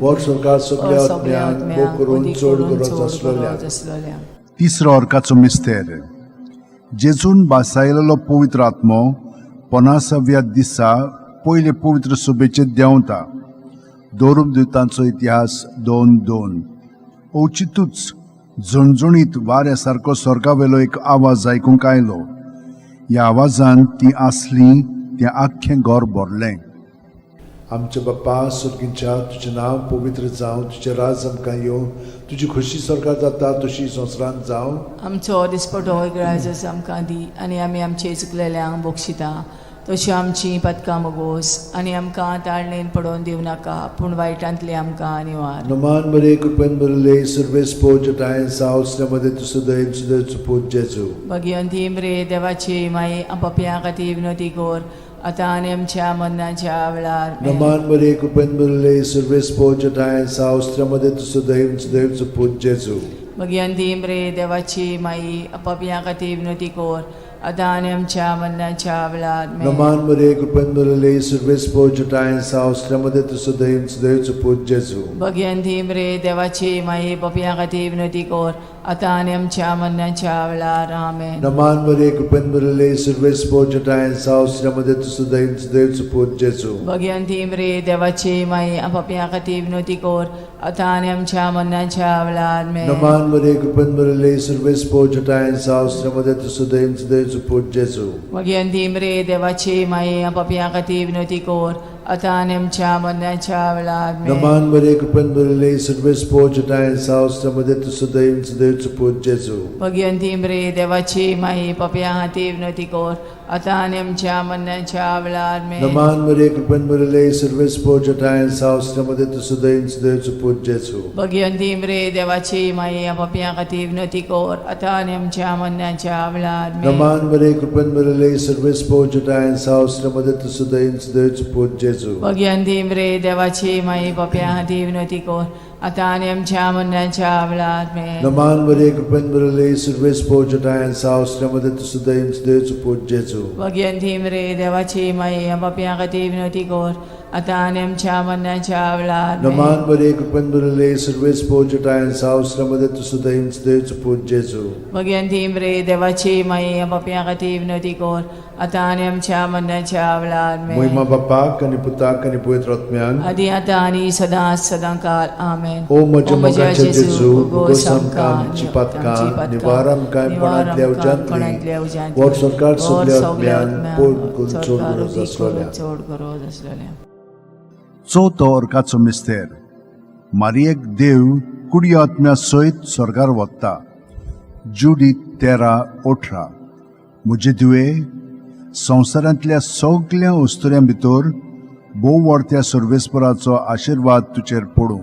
वर स्वर्गार सगळ्या आत्म्यांक भोव करून चड गरज आसलेल्या. तिसरो अर्काचो मिस्तेर. जेजून बासायलेलो पवित्र आत्मो 50व्या दिसा पयले पवित्र सभेचेर देंवता. दोरूम दिवतांचो इतिहास 2:2. औचितूच झणझणीत वाऱ्या सारको स्वर्गावेलो एक आवाज आयकूंक आयलो. ह्या आवाजान ती आसली तें आख्खें घर भरलें. आमच्या बाप्पा सुर्गीच्या तुजें नांव पवित्र जावं, तुजें राज आमकां येवं, तुजी खोशी स्वर्गांत जाता तशी संवसारांत जावं. आमचो दिसपटो इग्रायचो आमकां दी आनी आमी आमचे चुकलेल्यांक बोगशिता तशी आमची पदकां मोगोस आनी आमकां ताळणेन पडोवन दिवं नाका पूण वायटांतली आमकां निवार. नमान बरे कृपेन बरले सर्वेस पोच ठाय साव श्रमदेन तु सुदैव सुदैवचो पूत जेजू. भगिवंती मरे देवाची माये आमो पाप्या खातीर विनोदी कोर आतां आनी आमच्या मरणाच्या वेळार. आमेन. नमान बरे कृपेन बरले सर्वेस पोच ठाय साव श्रमदेन तु सुदैव सुदैवचो पूत जेजू. भगिवंती मरे देवाची माये आमो पाप्या खातीर विनोदी कोर आतां आनी आमच्या मरणाच्या वेळार. आमेन. नमान बरे कृपेन बरले सर्वेस पोच ठाय साव श्रमदेन तु सुदैव सुदैवचो पूत जेजू. भगिवंती मरे देवाची माये पाप्या खातीर विनोदी कोर आतां आनी आमच्या मरणाच्या वेळार. आमेन. नमान बरे कृपेन बरले सर्वेस पोच ठाय साव श्रमदेन तु सुदैव सुदैवचो पूत जेजू. भगिवंती मरे देवाची माये आमो पाप्या खातीर विनोदी कोर आतां आनी आमच्या मरणाच्या वेळार. आमेन. नमान बरे कृपेन बरले सर्वेस पोच ठाय साव श्रमदेन तु सुदैव सुदैवचो पूत जेजू. भगिवंती मरे देवाची माये आमो पाप्या खातीर विनोदी कोर आता आणि आमच्या मरणाच्या वेळात आमेन. नमान बरे कृपन बरले सर्वेस पोचटाय सावस्त्रमध्ये तू सदैव सदैवच पूज जेजू. भगवंती मरे देवाची माई पप्या हाती विनंती कर आता आणि आमच्या मरणाच्या वेळात आमेन. नमान बरे कृपन बरले सर्वेस पोचटाय सावस्त्रमध्ये तू सदैव सदैवच पूज जेजू. भगवंती मरे देवाची माई पप्या हाती विनंती कर आता आणि आमच्या मरणाच्या वेळात आमेन. नमान बरे कृपन बरले सर्वेस पोचटाय सावस्त्रमध्ये तू सदैव सदैवच पूज जेजू. भगवंती मरे देवाची माई पप्या हाती विनंती कर आता आणि आमच्या मरणाच्या वेळात आमेन. नमान बरे कृपन बरले सर्वेस पोचटाय सावस्त्रमध्ये तू सदैव सदैवच पूज जेजू. भगवंती मरे देवाची माई पप्या हाती विनंती कर आता आणि आमच्या मरणाच्या वेळात आमेन. नमान बरे कृपन बरले सर्वेस पोचटाय सावस्त्रमध्ये तू सदैव सदैवच पूज जेजू. भगवंती मरे देवाची माई पप्या हाती विनंती कर आता आणि आमच्या मरणाच्या वेळात आमेन. महिमा बापाक आणि पुताक आणि पवित्र आत्म्यांक आदी आता आणि सदांकाळ आमेन. ओ म्हज्या जेजू उगोस आमकां चिपातकां निवार आमकां पणांतल्या उज्यांतली वर सरकार सगल्या आत्म्यान पोट चोड गरज आसलोल्या. चोड गरज आसलोल्या. चवथो अर्काचो मिस्तेर मारयेक देव कुडी आत्म्या सयत स्वर्गार वता. जुडी 13:18 म्हजे तुवें संवसारांतल्या सगळ्या वस्तुऱ्यां भितर भोव व्हडत्या सर्वेस्पराचो आशिर्वाद तुजेर पडूं.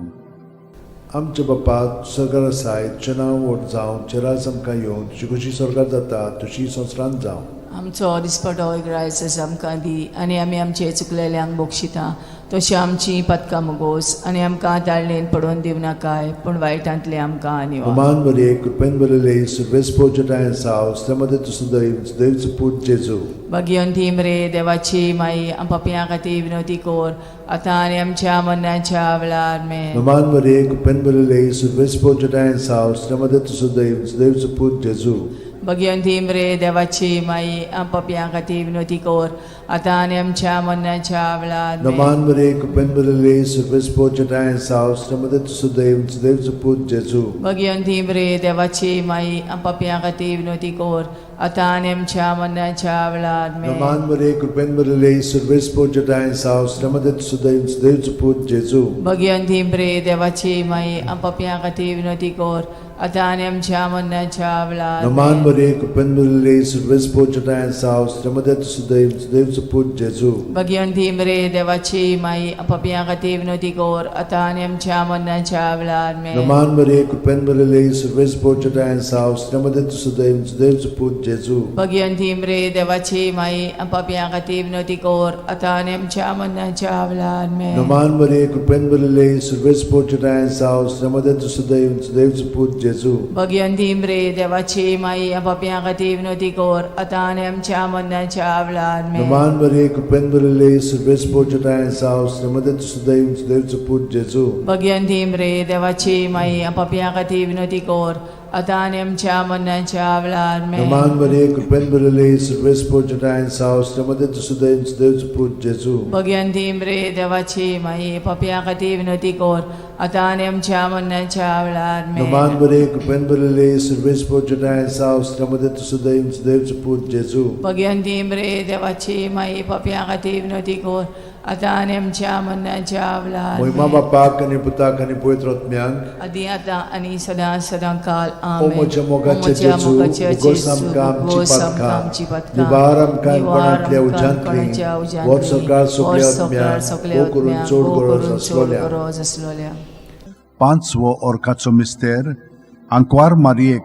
आमच्या बापाक स्वर्गार आसाय तुजें नांव व्हड जावं तुजें राज आमकां येवं तुजी कशी स्वर्गार जाता तशी संवसारांत जावं. आमचो दिसपटो इग्रायस आमकां दी आनी आमी आमचे चुकलेल्यांक बक्षिता तशी आमची पदकां मोगोस आनी आमकां ताळणेन पडोवन दिव नाकाय पूण वायटांतले आमकां निवार. नमान बरे कृपेन बरले सर्वेस पोचटाय सावस्त्रमध्ये तू सदैव सदैवच पूज जेजू. भगवंती मरे देवाची माई पप्या खातीर विनंती कर आता आनी आमच्या मरणाच्या वेळार आमेन. नमान बरे कृपेन बरले सर्वेस पोचटाय सावस्त्रमध्ये तू सदैव सदैवच पूज जेजू. भगवंती मरे देवाची माई पप्या खातीर विनंती कर आता आनी आमच्या मरणाच्या वेळार आमेन. नमान बरे कृपेन बरले सर्वेस पोचटाय सावस्त्रमध्ये तू सदैव सदैवच पूज जेजू. भगवंती मरे देवाची माई पप्या खातीर विनंती कर आता आनी आमच्या मरणाच्या वेळार आमेन. नमान बरे कृपेन बरले सर्वेस पोचटाय सावस्त्रमध्ये तू सदैव सदैवच पूज जेजू. भगवंती मरे देवाची माई पप्या खातीर विनंती कर आता आनी आमच्या मरणाच्या वेळार नमान आमेन. बरे कृपेन बरले सर्वेस पोचटाय सावस्त्रमध्ये तू सदैव सदैवच पूज जेजू. भगवंती मरे देवाची माई पप्या खातीर विनंती कर आता आनी आमच्या मरणाच्या वेळार आमेन. नमान बरे कृपेन बरले सर्वेस पोचटाय सावस्त्रमध्ये तू सदैव सदैवच पूज जेजू. भगवंती मरे देवाची माई पप्या खातीर विनंती कर आता आनी आमच्या मरणाच्या वेळार आमेन. नमान बरे कृपेन बरले सर्वेस पोचटाय सावस्त्रमध्ये तू सदैव सदैवच पूज जेजू. भगवंती मरे देवाची माई पप्या खातीर विनंती कर आता आनी आमच्या मरणाच्या वेळार आमेन. नमान बरे कृपेन बरले सर्वेस पोचटाय सावस्त्रमध्ये तू सदैव सदैवच पूज जेजू. भगवंती मरे देवाची माई पप्या खातीर विनंती कर आता आनी आमच्या मरणाच्या वेळार आमेन. नमान बरे कृपेन बरले सर्वेस पोचटाय सावस्त्रमध्ये तू सदैव सदैवच पूज जेजू. भगवंती मरे देवाची माई पप्या खातीर विनंती कर आता आनी आमच्या मरणाच्या वेळार आमेन. नमान बरे कृपेन बरले सर्वेस पोचटाय सावस्त्रमध्ये तू सदैव सदैवच पूज जेजू. भगवंती मरे देवाची माई पप्या खातीर विनंती कर आता आनी आमच्या मरणाच्या वेळार महिमा आमेन. बापाक आणि पुताक आणि पवित्र आत्म्यांक आदी आता आनी सदांकाळ ओ आमेन. म्हज्या मोगाचे ओ म्हज्या जेजू मोगाचे उगोस जेजू, आमकां उगोस आमची आमची पदकां पदकां, निवार आमकां निवार पणांतल्या आमकां उज्यांतली पणांतल्या उज्यांतली, वर सरकार सगल्या वर सरकार सगल्या आत्म्यांक करून आत्म्यांक चोड भोव गरज करून चोड आसलोल्या. गरज आसलोल्या. पांचवो अर्काचो मिस्तेर आंकवार मारयेक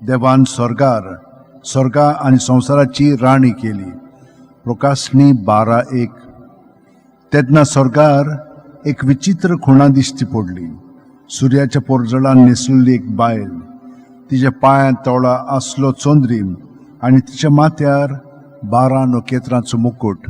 देवान स्वर्गा आनी संवसाराची राणी केली. प्रकाशनी 12:1 तेन्ना स्वर्गार एक विचित्र खुणा दिश्टी पडली. सुर्याच्या पोरजळान न्हेसलेली एक बायल, तिच्या पांयां तळा आसलो चोंद्रीम आनी तिच्या माथ्यार 12 नखेत्रांचो मुकुट.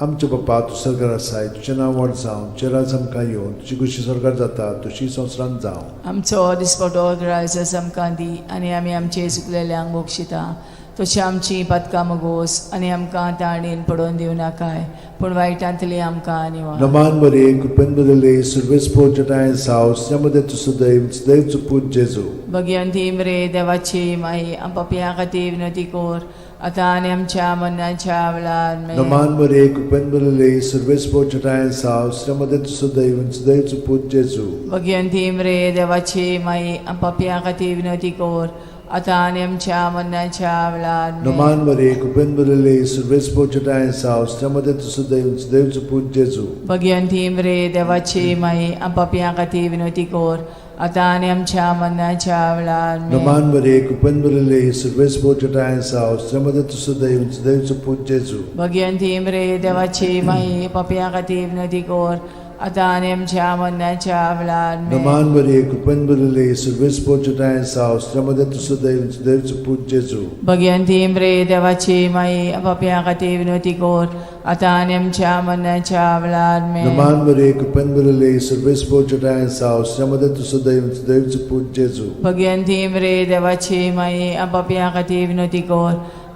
आमचे बापा तूं स्वर्गार आसाय तुजें नांव व्हड जावं तुजें राज आमकां येवं तुजी कशी स्वर्गार जाता तशी संवसारांत जावं. आमचो दिसपटो ग्रायस आमकां दी आनी आमी आमचे चुकलेल्यांक बक्षिता तशी आमची पदकां मोगोस आनी आमकां ताळणेन पडोवन दिव नाकाय पूण वायटांतली आमकां निवार. नमान बरे कृपेन बरले सर्वेस पोचटाय सावस्त्रमध्ये तूं सदैव सदैवच पूज जेजू. भगवंती मरे देवाची माई पप्या खातीर विनंती कर आता आणि आमच्या मरणाच्या वेळार Naman Maria, Kupenbalale, Survespo Chatayan Sao, Sramadet Sudayu, and Sudayu Put Jesu. Bhagwanti मरे देवाची माई पापियां खातीर विनवती कोर आता आणि आमच्या मरणाच्या वेळार Naman Maria, Kupenbalale, Survespo Chatayan Sao, Sramadet Sudayu, and Sudayu Put Jesu. Bhagwanti मरे देवाची माई पापियां खातीर विनवती कोर आता आणि आमच्या मरणाच्या वेळार Naman Maria, Kupenbalale, Survespo Chatayan Sao, Sramadet Sudayu, and Sudayu Put Jesu. Bhagwanti मरे देवाची माई पापियां खातीर विनवती कोर आता आणि आमच्या मरणाच्या वेळार Naman Maria, Kupenbalale, Survespo Chatayan Sao, Sramadet Sudayu, and Sudayu Put Jesu. Bhagwanti मरे देवाची माई पापियां खातीर विनवती कोर आता आणि आमच्या मरणाच्या वेळार Naman Maria, Kupenbalale, Survespo Chatayan Sao, Sramadet Sudayu, and Sudayu Put Jesu. Bhagwanti मरे देवाची माई पापियां खातीर विनवती कोर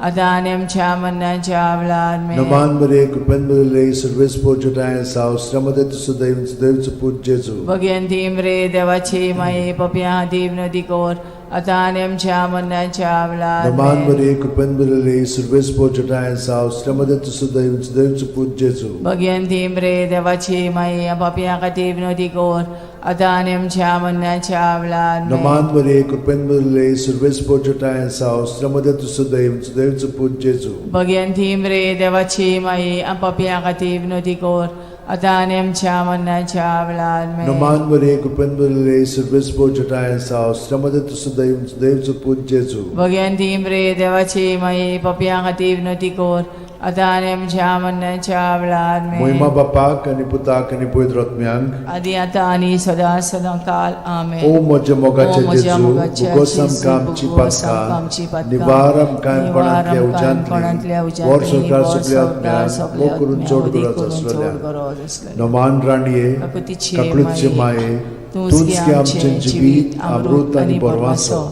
आता आणि आमच्या मरणाच्या वेळार Naman Maria, Kupenbalale, Survespo Chatayan Sao, Sramadet Sudayu, and Sudayu Put Jesu. Bhagwanti मरे देवाची माई पापियां खातीर विनवती कोर आता आणि आमच्या मरणाच्या वेळार Naman Maria, Kupenbalale, Survespo Chatayan Sao, Sramadet Sudayu, and Sudayu Put Jesu. Bhagwanti मरे देवाची माई पापियां खातीर विनवती कोर आता आणि आमच्या मरणाच्या वेळार Naman Maria, Kupenbalale, Survespo Chatayan Sao, Sramadet Sudayu, and Sudayu Put Jesu. Bhagwanti मरे देवाची माई पापियां खातीर विनवती कोर आता आणि आमच्या मरणाच्या वेळार Naman Maria, Kupenbalale, Survespo Chatayan Sao, Sramadet Sudayu, and Sudayu Put Jesu. Bhagwanti मरे देवाची माई पापियां खातीर विनवती कोर आता आणि आमच्या मरणाच्या वेळार Moima Bapak, and Putak, and Puitratmyank. आदी आता आणि सदा सदाकाल आमेन. O Moja Mogacha O Moja Jesu, Mogacha Bugosam Jesu, Kam Bugosam Kam Chipatka, Chipatka, Nivaram Kain Nivaram Panatlia Kain Ujantli, Panatlia Ujantli, War Sarkar War Subliatmyan, Sarkar Mokurun Subliatmyan, Chod Mokurun Guraza Chod Svalyan. Guraza Svalyan. Naman Raniye, Kakutiche Kaklutsche Maye, Tunski Amchen Jibit, Amrut आणि Borwaso,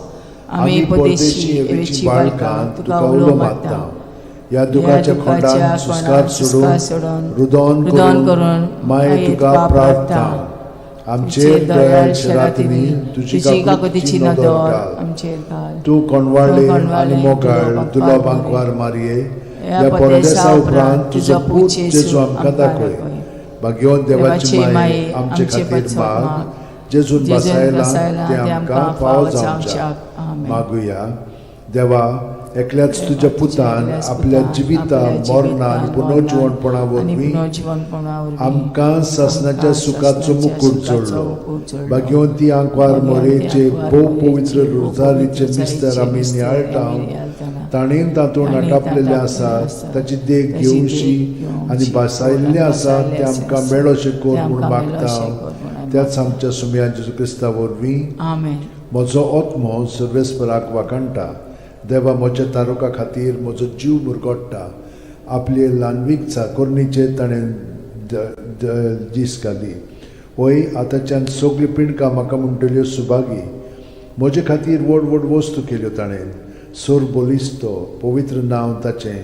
आम्ही परदेशी एवेची बाळकां तुका उलो मागता. या दुखाच्या खोंडान सुस्कार सोडून रुदोन करून माये तुका प्रार्थना. आमचेर दयाळ शरातिनी तुझी काकुतीची नदर घाल. आमचेर घाल. तू कोणवाळे आणि मोगाळ तुला बांकवार मारये. या परदेसा उपरांत तुझो पूत जेजू आमकां दाखय. भाग्यवान देवाची माये आमचे खातीर माग. जेजून बसायला ते आमकां फावो जावच्याक मागुया. देवा, एकल्याच तुझ्या पुतान आपल्या जिविता मरणा आणि पुनर्जीवनपणा वरवीं आमकां सासणाच्या सुखाचो मुकुट जोडलो. भाग्यवंती आंकवार मोरेचे भोव पवित्र रोजारीचे मिस्तर आमी नियाळटां. ताणेन तातूंत आटापलेले आसा ताची देख घेवशी आनी बसायल्ले आसा ते आमकां मेळोशे कोर म्हूण मागता. त्याच आमच्या सुमया जेजू क्रिस्ता वरवीं आमेन. म्हजो आत्मो सर्वेस्पराक वाकणटा. देवा, म्हज्या तारुका खातीर म्हजो जीव मुरगोडटा. आपले ल्हानवीक चाकोरणीचे ताणें दीस घाली. होय, आतांच्यान सगळी पिणकां म्हाका म्हणटल्यो सुभागी. म्हजे खातीर व्हड व्हड वस्तू केल्यो ताणें. सोर बोलिस्तो पवित्र नांव ताचें.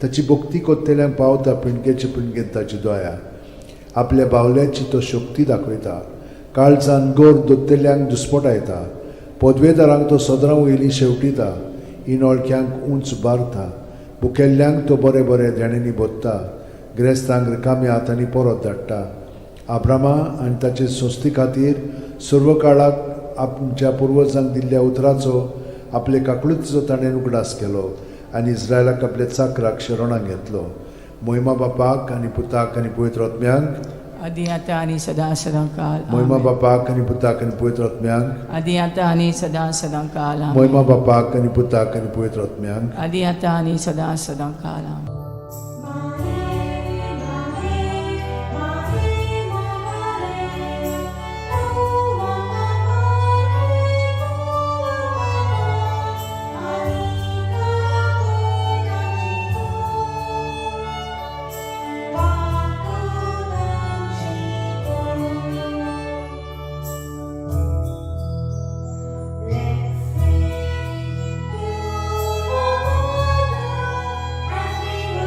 ताची भक्ती कोत्तेल्यांक पावता पिणकेचे पिणकेन ताची दोया. आपल्या बावल्याची तो शक्ती दाखयता. काळजान गोर दोत्तेल्यांक दुस्पटायता. पदवेदारांक तो सदरां वयली शेवटिता. इनोळख्यांक उंच बारता. बुकेल्ल्यांक तो बरे बरे देणेनी बोत्ता. गिरेस्तांक रिकाम्या हातांनी परत धाडटा. आब्रामा आनी ताचे संस्थे खातीर सर्व काळाक आमच्या पुर्वजांक दिल्ल्या उतराचो आपले काकूळचो ताणें उगडास केलो आनी इस्रायलाक आपल्या चाकराक शरणांत घेतलो. मोहिमा बापाक आनी पुताक आनी पवित्र आत्म्यांक आदी आता आणि सदा सदाकाल मोहिमा बापाक आनी पुताक आनी पवित्र आत्म्यांक आदी आता आणि सदा सदाकाल मोहिमा बापाक आनी पुताक आनी पवित्र आत्म्यांक आदी आता आणि सदा सदाकाल As we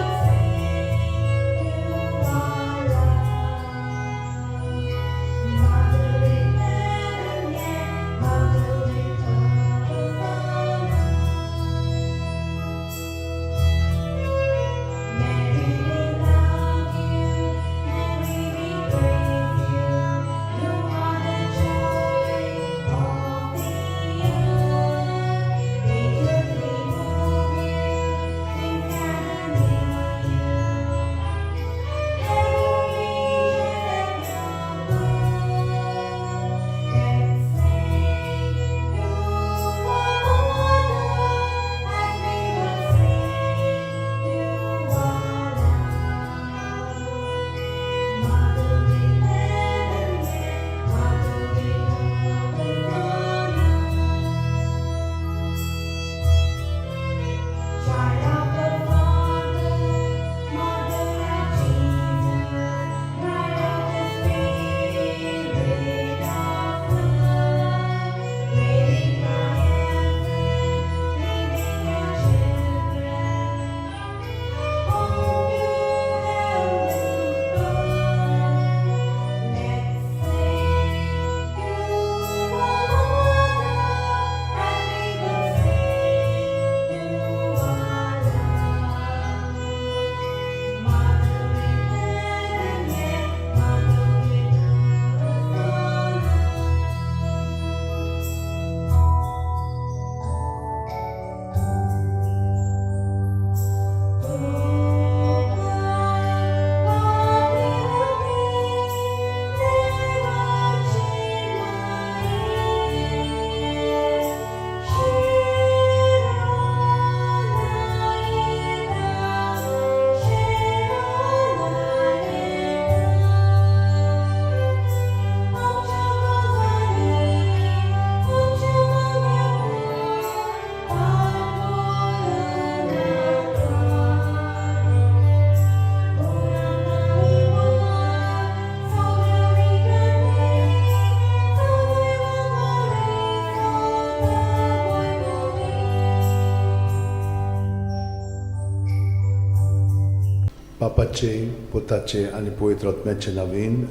बापाचे पुताचे आनी पवित्र आत्म्याचे नांवेन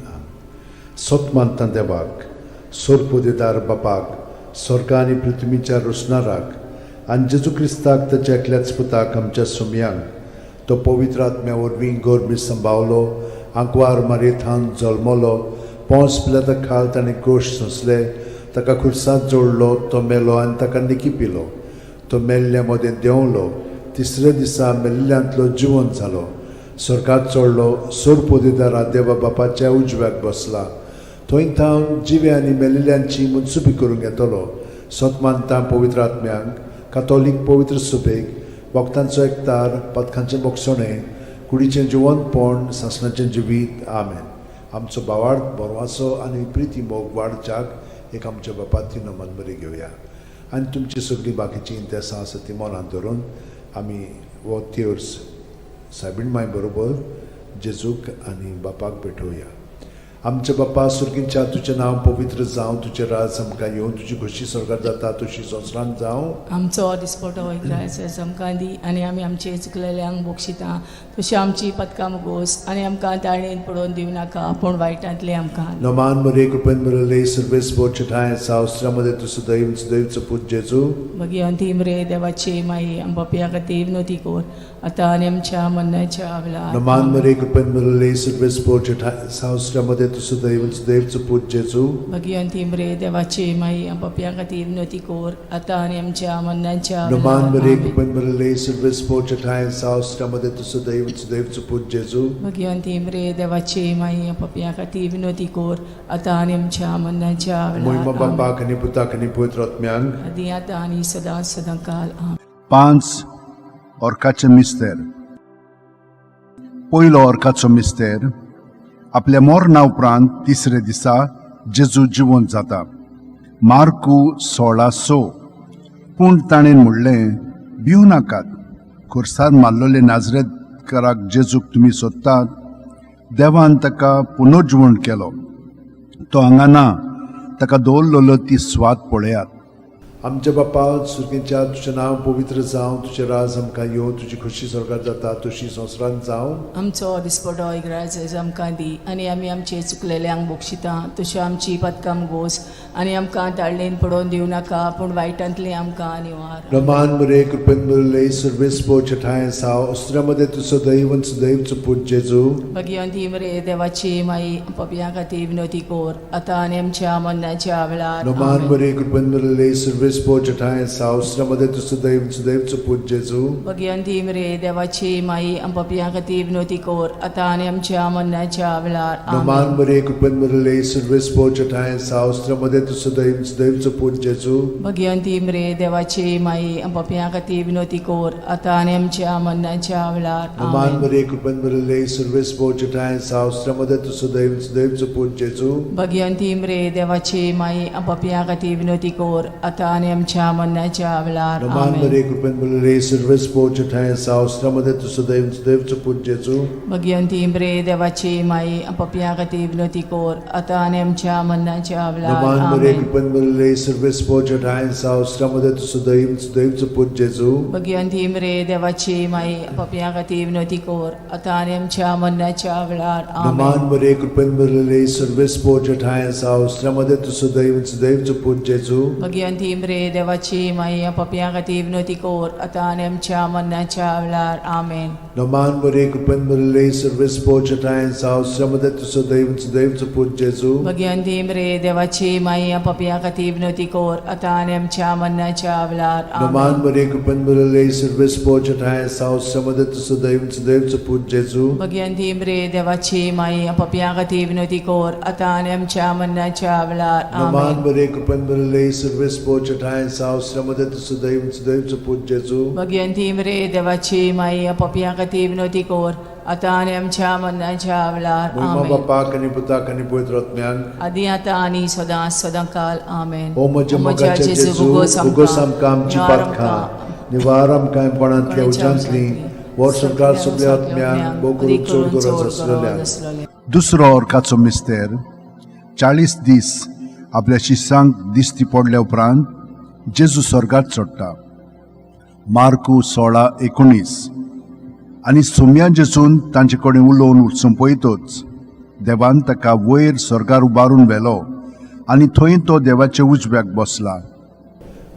सोतमानता देवाक सोरपोदेदार बापाक स्वर्गा आनी पृथ्वीच्या रोसणाराक आनी जेजू क्रिस्ताक ताच्या एकल्याच पुताक आमच्या सुमयांक तो पवित्र आत्म्या वरवीं गोरबी सांबावलो आंकवार मारयेंत जल्मलो पोंस पिलाता खाल ताणें गोश सोंसले ताका खुर्सांत जोडलो तो मेलो आनी ताका निकिपिलो तो मेल्ल्या मदें देंवलो तिसऱ्या दिसा मेल्ल्यांतलो जिवंत जालो स्वर्गांत चडलो सोरपोदेदारा देवा बापाच्या उजव्याक बसला थंय थावन जिवे आनी मेल्लेल्यांची मुनसुबी करूंक येतलो सोतमानता पवित्र आत्म्यांक कातोलीक पवित्र सुबेक वखदांचो एकतार पथकांचें बोगसणें कुडीचें जिवंतपण सासणाचें जिवीत आमेन आमचो बावार्थ बोरवासो आनी प्रिती मोग वाडच्याक एक आमच्या बापाची नमन बरी घेवया आनी तुमची सगळी बाकीची इंतेसां आसा ती मनांत धरून आमी वो तिर्स सायबीण माय बरोबर जेजूक आनी बापाक भेटोवया आमचे बापा सुर्गींच्या तुजें नांव पवित्र जावं तुजें राज आमकां येवं तुजी खुशी स्वर्गांत जाता तशी संवसारांत जावं आमचो दिसपटो वयता आमकां दी आनी आमी आमचे चुकलेल्यांक बोगशिता तशी आमची पदकां मुगोस आनी आमकां ताळणेन पडोवन दिवं नाका पूण वायटांतले आमकां नमान मरे कृपेन मरले सर्वेस बोचठाय सावस्त्रामध्ये तुझं दैवचं पूज जेजू भगवंती मरे देवाचे माई आंबापिया खातीर विनोती कोर आतां आनी आमच्या मरणाच्या वेळार नमान मरे कृपेन मरले सर्वेस बोचठाय सावस्त्रामध्ये तुझं दैवचं पूज जेजू भगवंती मरे देवाचे माई आंबापिया खातीर विनोती कोर आतां आनी आमच्या मरणाच्या नमान मरे वेळार कृपेन मरले सर्वेस बोचठाय सावस्त्रामध्ये तुझं दैवचं पूज जेजू भगवंती मरे देवाचे माई आंबापिया खातीर विनोती कोर आतां आनी आमच्या मरणाच्या महिमा वेळार बापाक आनी पुताक आनी पवित्र आत्म्यांक आदी आतां आनी सदां काल आमेन. 5 ऑर्काचे मिस्तेर. पयलो ऑर्काचो मिस्तेर आपल्या मरणा उपरांत तिसरे दिसा जेजू जिवंत जाता. मार्कू 16:6. पूण ताणें म्हणलें, भिवू नाकात, खुर्सार मारलोले नाजरेतकाराक जेजूक तुमी सोदतात, देवान ताका पुनर्जिवण केलो. तो हांगा ना, ताका दवरलेलो ती स्वात पळयात. आमच्या बापा सुर्गींच्या तुजें नांव पवित्र जावं तुजें राज आमकां येवं तुजी खुशी स्वर्गांत जाता तशी संवसारांत जावं. आमचो दिसपटो इग्रायज आमकां दी आनी आमी आमचे चुकलेल्यांक बोगशिता तशें आमची पदकां मुगोस आनी आमकां ताळणेन पडोवन दिवं नाका पूण वायटांतले आमकां निवार. नमान मरे कृपेन मरले सर्वेस बोचठाय सावस्त्रामध्ये तुझं दैवचं पूज जेजू भगवंती मरे देवाची माई पपिया खातीर विनोती कोर आतां आनी आमच्या मरणाच्या वेळार नमान आमेन. मरे कृपेन मरले सर्वेस बोचठाय सावस्त्रामध्ये तुझं दैवचं पूज जेजू भगवंती मरे देवाची माई पपिया खातीर विनोती कोर आतां आनी आमच्या मरणाच्या वेळार नमान आमेन. मरे कृपेन मरले सर्वेस बोचठाय सावस्त्रामध्ये तुझं दैवचं पूज जेजू भगवंती मरे देवाची माई पपिया खातीर विनोती कोर आतां आनी आमच्या मरणाच्या वेळार नमान आमेन. मरे कृपेन मरले सर्वेस बोचठाय सावस्त्रामध्ये तुझं दैवचं पूज जेजू भगवंती मरे देवाची माई पपिया खातीर विनोती कोर आतां आनी आमच्या मरणाच्या वेळार नमान आमेन. मरे कृपेन मरले सर्वेस बोचठाय सावस्त्रामध्ये तुझं दैवचं पूज जेजू भगवंती मरे देवाची माई पपिया खातीर विनोती कोर आतां आनी आमच्या मरणाच्या वेळार नमान मरे आमेन. कृपेन मरले सर्वेस बोचठाय सावस्त्रामध्ये तुझं दैवचं पूज जेजू भगवंती मरे देवाची माई पपिया खातीर विनोती कोर आतां आनी आमच्या मरणाच्या वेळार नमान आमेन. मरे कृपेन मरले सर्वेस बोचठाय सावस्त्रामध्ये तुझं दैवचं पूज जेजू भगवंती मरे देवाची माई पपिया खातीर विनोती कोर आतां आनी आमच्या मरणाच्या वेळार आमेन. नमान मरे कृपेन मरले सर्वेस बोचठाय सावस्त्रामध्ये तुझं दैवचं पूज जेजू भगवंती मरे देवाची माई पपिया खातीर विनोती कोर आतां आनी आमच्या मरणाच्या वेळार नमान आमेन. मरे कृपेन मरले सर्वेस बोचठाय सावस्त्रामध्ये तुझं दैवचं पूज जेजू भगवंती मरे देवाची माई पपिया खातीर विनोती कोर आतां आनी आमच्या मरणाच्या वेळार नमान आमेन. मरे कृपेन मरले सर्वेस बोचठाय सावस्त्रामध्ये तुझं दैवचं पूज जेजू भगवंती मरे देवाची माई पपिया खातीर विनोती कोर आतां आनी आमच्या मरणाच्या वेळार महिमा आमेन. बापाक आनी पुताक आनी पवित्र आत्म्यांक आदी आतां आनी सदां काल आमेन. ओ म्हज्या मोगाचे जेजू उगोस आमकां आमची पातखां निवार आमकां पणांतल्या उज्यांतली वर सरकार सगळ्या आत्म्यांक भोव करून चड गरज आसलेल्या. दुसरो ऑर्काचो मिस्तेर 40 दीस आपल्या शिष्यांक दिश्टी पडल्या उपरांत जेजू स्वर्गात चडटा. मार्कू 16:19. आनी सुम्या जेजून तांचे कडेन उलोवन संपयतच देवान ताका वयर स्वर्गार उबारून व्हेलो आनी थंय तो देवाच्या उजव्याक बसला.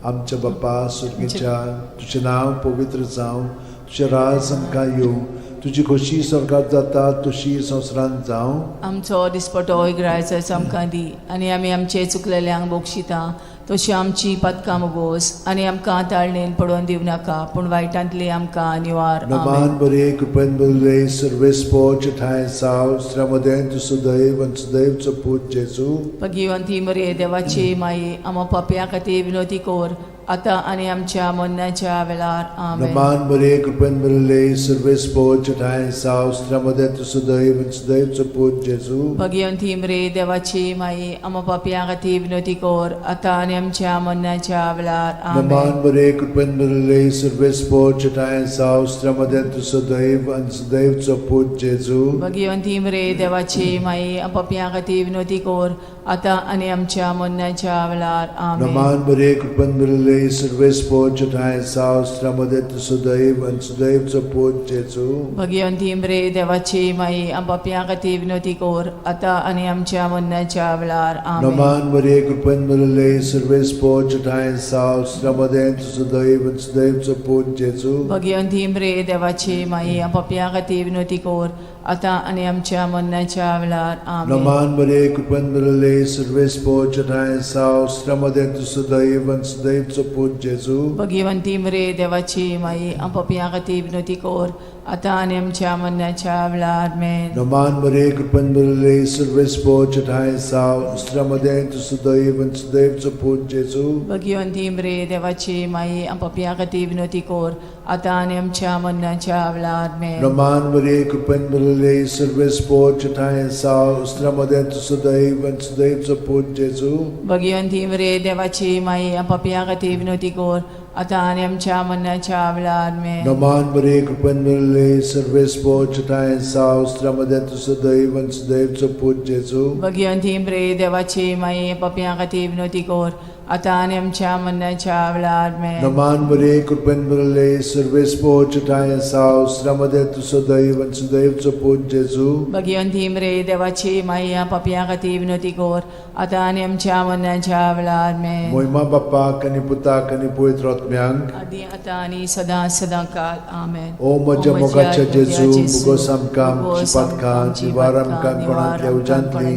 आमच्या बाप्पा सुर्गीच्या तुझें नांव पवित्र जावं, तुझें राज आमकां येवं, तुजी खोशी स्वर्गात जाता तशी संवसारांत जावं. आमचो दिसपटो इग्रायचो आमकां दी आनी आमी आमचे चुकलेल्यांक बोगशिता तशी आमची पदकां मोगोस आनी आमकां ताळणेन पडोवन दिवं नाका पूण वायटांतली आमकां निवार. नमान बरे कृपेन बरले सर्वेस्पो ठाय साव श्रमदेन तु सदैव आनी सदैवचो पूत जेजू. भगिवंती मरे देवाची माई आमो पाप्या खातीर विनोदी कोर आतां आनी आमच्या मरणाच्या वेळार. आमेन. नमान बरे कृपेन बरले सर्वेस्पो ठाय साव श्रमदेन तु सदैव आनी सदैवचो पूत जेजू. भगिवंती मरे देवाची माई आमो पाप्या खातीर विनोदी कोर आतां आनी आमच्या मरणाच्या वेळार. आमेन. नमान बरे कृपेन बरले सर्वेस्पो ठाय साव श्रमदेन तु सदैव आनी सदैवचो पूत जेजू. भगिवंती मरे देवाची माई आमो पाप्या खातीर विनोदी कोर आतां आनी आमच्या मरणाच्या वेळार. आमेन. नमान बरे कृपेन बरले सर्वेस्पो ठाय साव श्रमदेन तु सदैव आनी सदैवचो पूत जेजू. भगिवंती मरे देवाची माई आमो पाप्या खातीर विनोदी कोर आतां आनी आमच्या मरणाच्या वेळार. आमेन. नमान बरे कृपेन बरले सर्वेस्पो ठाय साव श्रमदेन तु सदैव आनी सदैवचो पूत जेजू. भगिवंती मरे देवाची माई आमो पाप्या खातीर विनोदी कोर आतां आनी आमच्या मरणाच्या वेळार. आमेन. नमान बरे कृपेन बरले सर्वेस्पो ठाय साव श्रमदेन तु सदैव आनी सदैवचो पूत जेजू. भगिवंती मरे देवाची माई आमो पाप्या खातीर विनोदी कोर आतां आनी आमच्या मरणाच्या वेळार. आमेन. नमान बरे कृपेन बरले सर्वेस्पो ठाय साव श्रमदेन तु सदैव आनी सदैवचो पूत जेजू. भगिवंती मरे देवाची माई आमो पाप्या खातीर विनोदी कोर आतां आनी आमच्या मरणाच्या वेळार. आमेन. नमान बरे कृपेन बरले सर्वेस्पो ठाय साव श्रमदेन तु सदैव आनी सदैवचो पूत जेजू. भगिवंती मरे देवाची माई आमो पाप्या खातीर विनोदी कोर आतां आनी आमच्या मरणाच्या वेळार. आमेन. नमान बरे कृपेन बरले सर्वेस्पो ठाय साव श्रमदेन तु सदैव आनी सदैवचो पूत जेजू. भगिवंती मरे देवाची माई आमो पाप्या खातीर विनोदी कोर आतां आनी आमच्या मरणाच्या वेळार. आमेन. नमान बरे कृपेन बरले सर्वेस्पो ठाय साव श्रमदेन तु सदैव आनी सदैवचो पूत जेजू. भगिवंती मरे देवाची माई आमो पाप्या खातीर विनोदी कोर आतां आनी आमच्या मरणाच्या वेळार. आमेन. मोहिमा बाप्पाक आनी पुताक आनी पवित्र आत्म्यांक आदी आतां आनी सदां सदां काल. आमेन. ओ म्हज्या मोगाच्या जेजू मुगोस आमकां आमची पातकां निवार आमकां कोणांतल्या उज्यांतली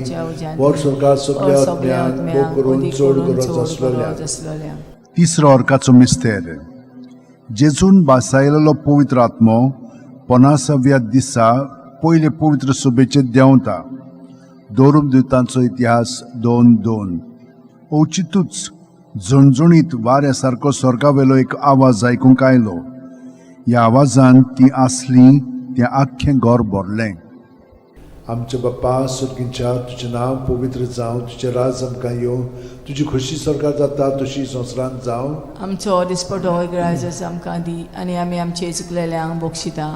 वर स्वर्गार सगळ्या आत्म्यांक भोग करून चड गरज आसलेल्या. तिसरो अर्काचो मिस्तेर. जेजून बासायलेलो पवित्र आत्मो 50व्या दिसा पयले पवित्र सभेचेर देंवता. दोरूम दिवतांचो इतिहास 2:2. ओचितूच झणझणीत वाऱ्या सारको स्वर्गावेलो एक आवाज आयकूंक आयलो. ह्या आवाजान ती आसली तें आख्खें घर भरलें. आमचे बाप्पा सुर्गीच्या तुजें नांव पवित्र जावं, तुजें राज आमकां येवं, तुजी खोशी स्वर्गात जाता तशी संवसारांत जावं. आमचो दिसपटो इग्रायचो आमकां दी आनी आमी आमचे चुकलेल्यांक बोगशिता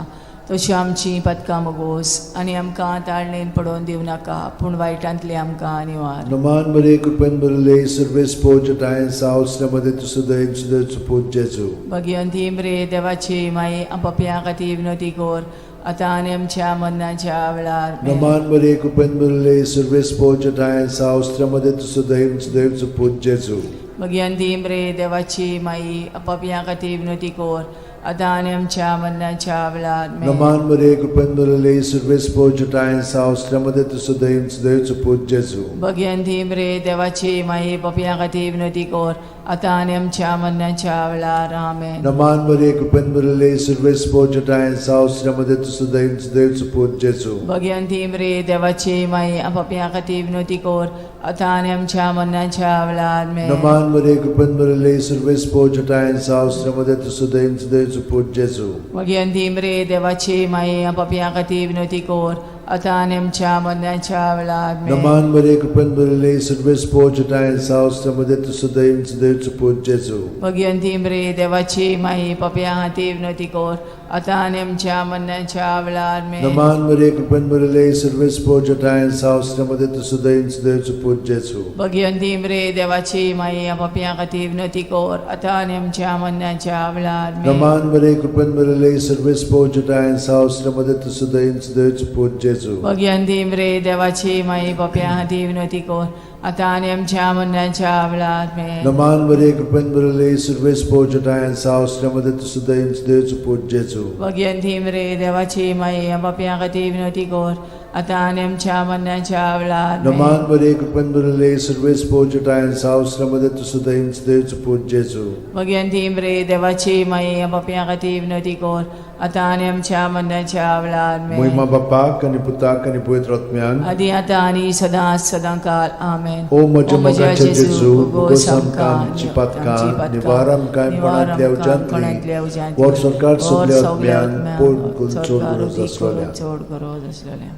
तशी आमची पदकां मोगोस आनी आमकां ताळणेन पडोवन दिवं नाका पूण वायटांतली आमकां निवार. नमान बरे कृपेन बरले सर्वेस्पो ठाय साव श्रमदेन तु सदैव सदैवचो पूत जेजू. भगिवंती मरे देवाची माई आमो पाप्या खातीर विनोदी कोर आतां आनी आमच्या मरणाच्या वेळार. आमेन. नमान बरे कृपेन बरले सर्वेस्पो ठाय साव श्रमदेन तु सदैव सदैवचो पूत जेजू. भगिवंती मरे देवाची माई आमो पाप्या खातीर विनोदी कोर आतां आनी आमच्या मरणाच्या वेळार. आमेन. नमान बरे कृपेन बरले सर्वेस्पो ठाय साव श्रमदेन तु सदैव सदैवचो पूत जेजू. भगिवंती मरे देवाची माई पाप्या खातीर विनोदी कोर आतां आनी आमच्या मरणाच्या वेळार. आमेन. नमान बरे कृपेन बरले सर्वेस्पो ठाय साव श्रमदेन तु सदैव सदैवचो पूत जेजू. भगिवंती मरे देवाची माई आमो पाप्या खातीर विनोदी कोर आतां आनी आमच्या मरणाच्या वेळार. आमेन. नमान बरे कृपेन बरले सर्वेस्पो ठाय साव श्रमदेन तु सदैव सदैवचो पूत जेजू. भगिवंती मरे देवाची माई आमो पाप्या खातीर विनोदी कोर आता आणि आमच्या मरणाच्या वेळार आमेन. नमान बरे कृपन बरले सर्वेस पोचटाय सावस्त्रमध्ये तू सदैव सदैव पूज जेजू भगवंती मरे देवाची माई पप्या हाती विनंती कोर आता आणि आमच्या मरणाच्या वेळार आमेन. नमान बरे कृपन बरले सर्वेस पोचटाय सावस्त्रमध्ये तू सदैव सदैव पूज जेजू भगवंती मरे देवाची माई पप्या हाती विनंती कोर आता आणि आमच्या मरणाच्या वेळार आमेन. नमान बरे कृपन बरले सर्वेस पोचटाय सावस्त्रमध्ये तू सदैव सदैव पूज जेजू भगवंती मरे देवाची माई पप्या हाती विनंती कोर आता आणि आमच्या मरणाच्या वेळार आमेन. नमान बरे कृपन बरले सर्वेस पोचटाय सावस्त्रमध्ये तू सदैव सदैव पूज जेजू भगवंती मरे देवाची माई पप्या हाती विनंती कोर आता आणि आमच्या मरणाच्या वेळार आमेन. नमान बरे कृपन बरले सर्वेस पोचटाय सावस्त्रमध्ये तू सदैव सदैव पूज जेजू भगवंती मरे देवाची माई पप्या हाती विनंती कोर आता आणि आमच्या मरणाच्या वेळार आमेन. महिमा बापाक आणि पुताक आणि पवित्र आत्म्यान आदी आता आणि सदा सदांकाल आमेन. ओ म्हज्या मोगाचे जेजू उगोस आमकां आमची पातकां निवार आमकां कोणांतल्या उज्यांतली वर सरकार सगल्या आत्म्यान पोट चोड गरज आसलोल्या. चोड गरज आसलोल्या.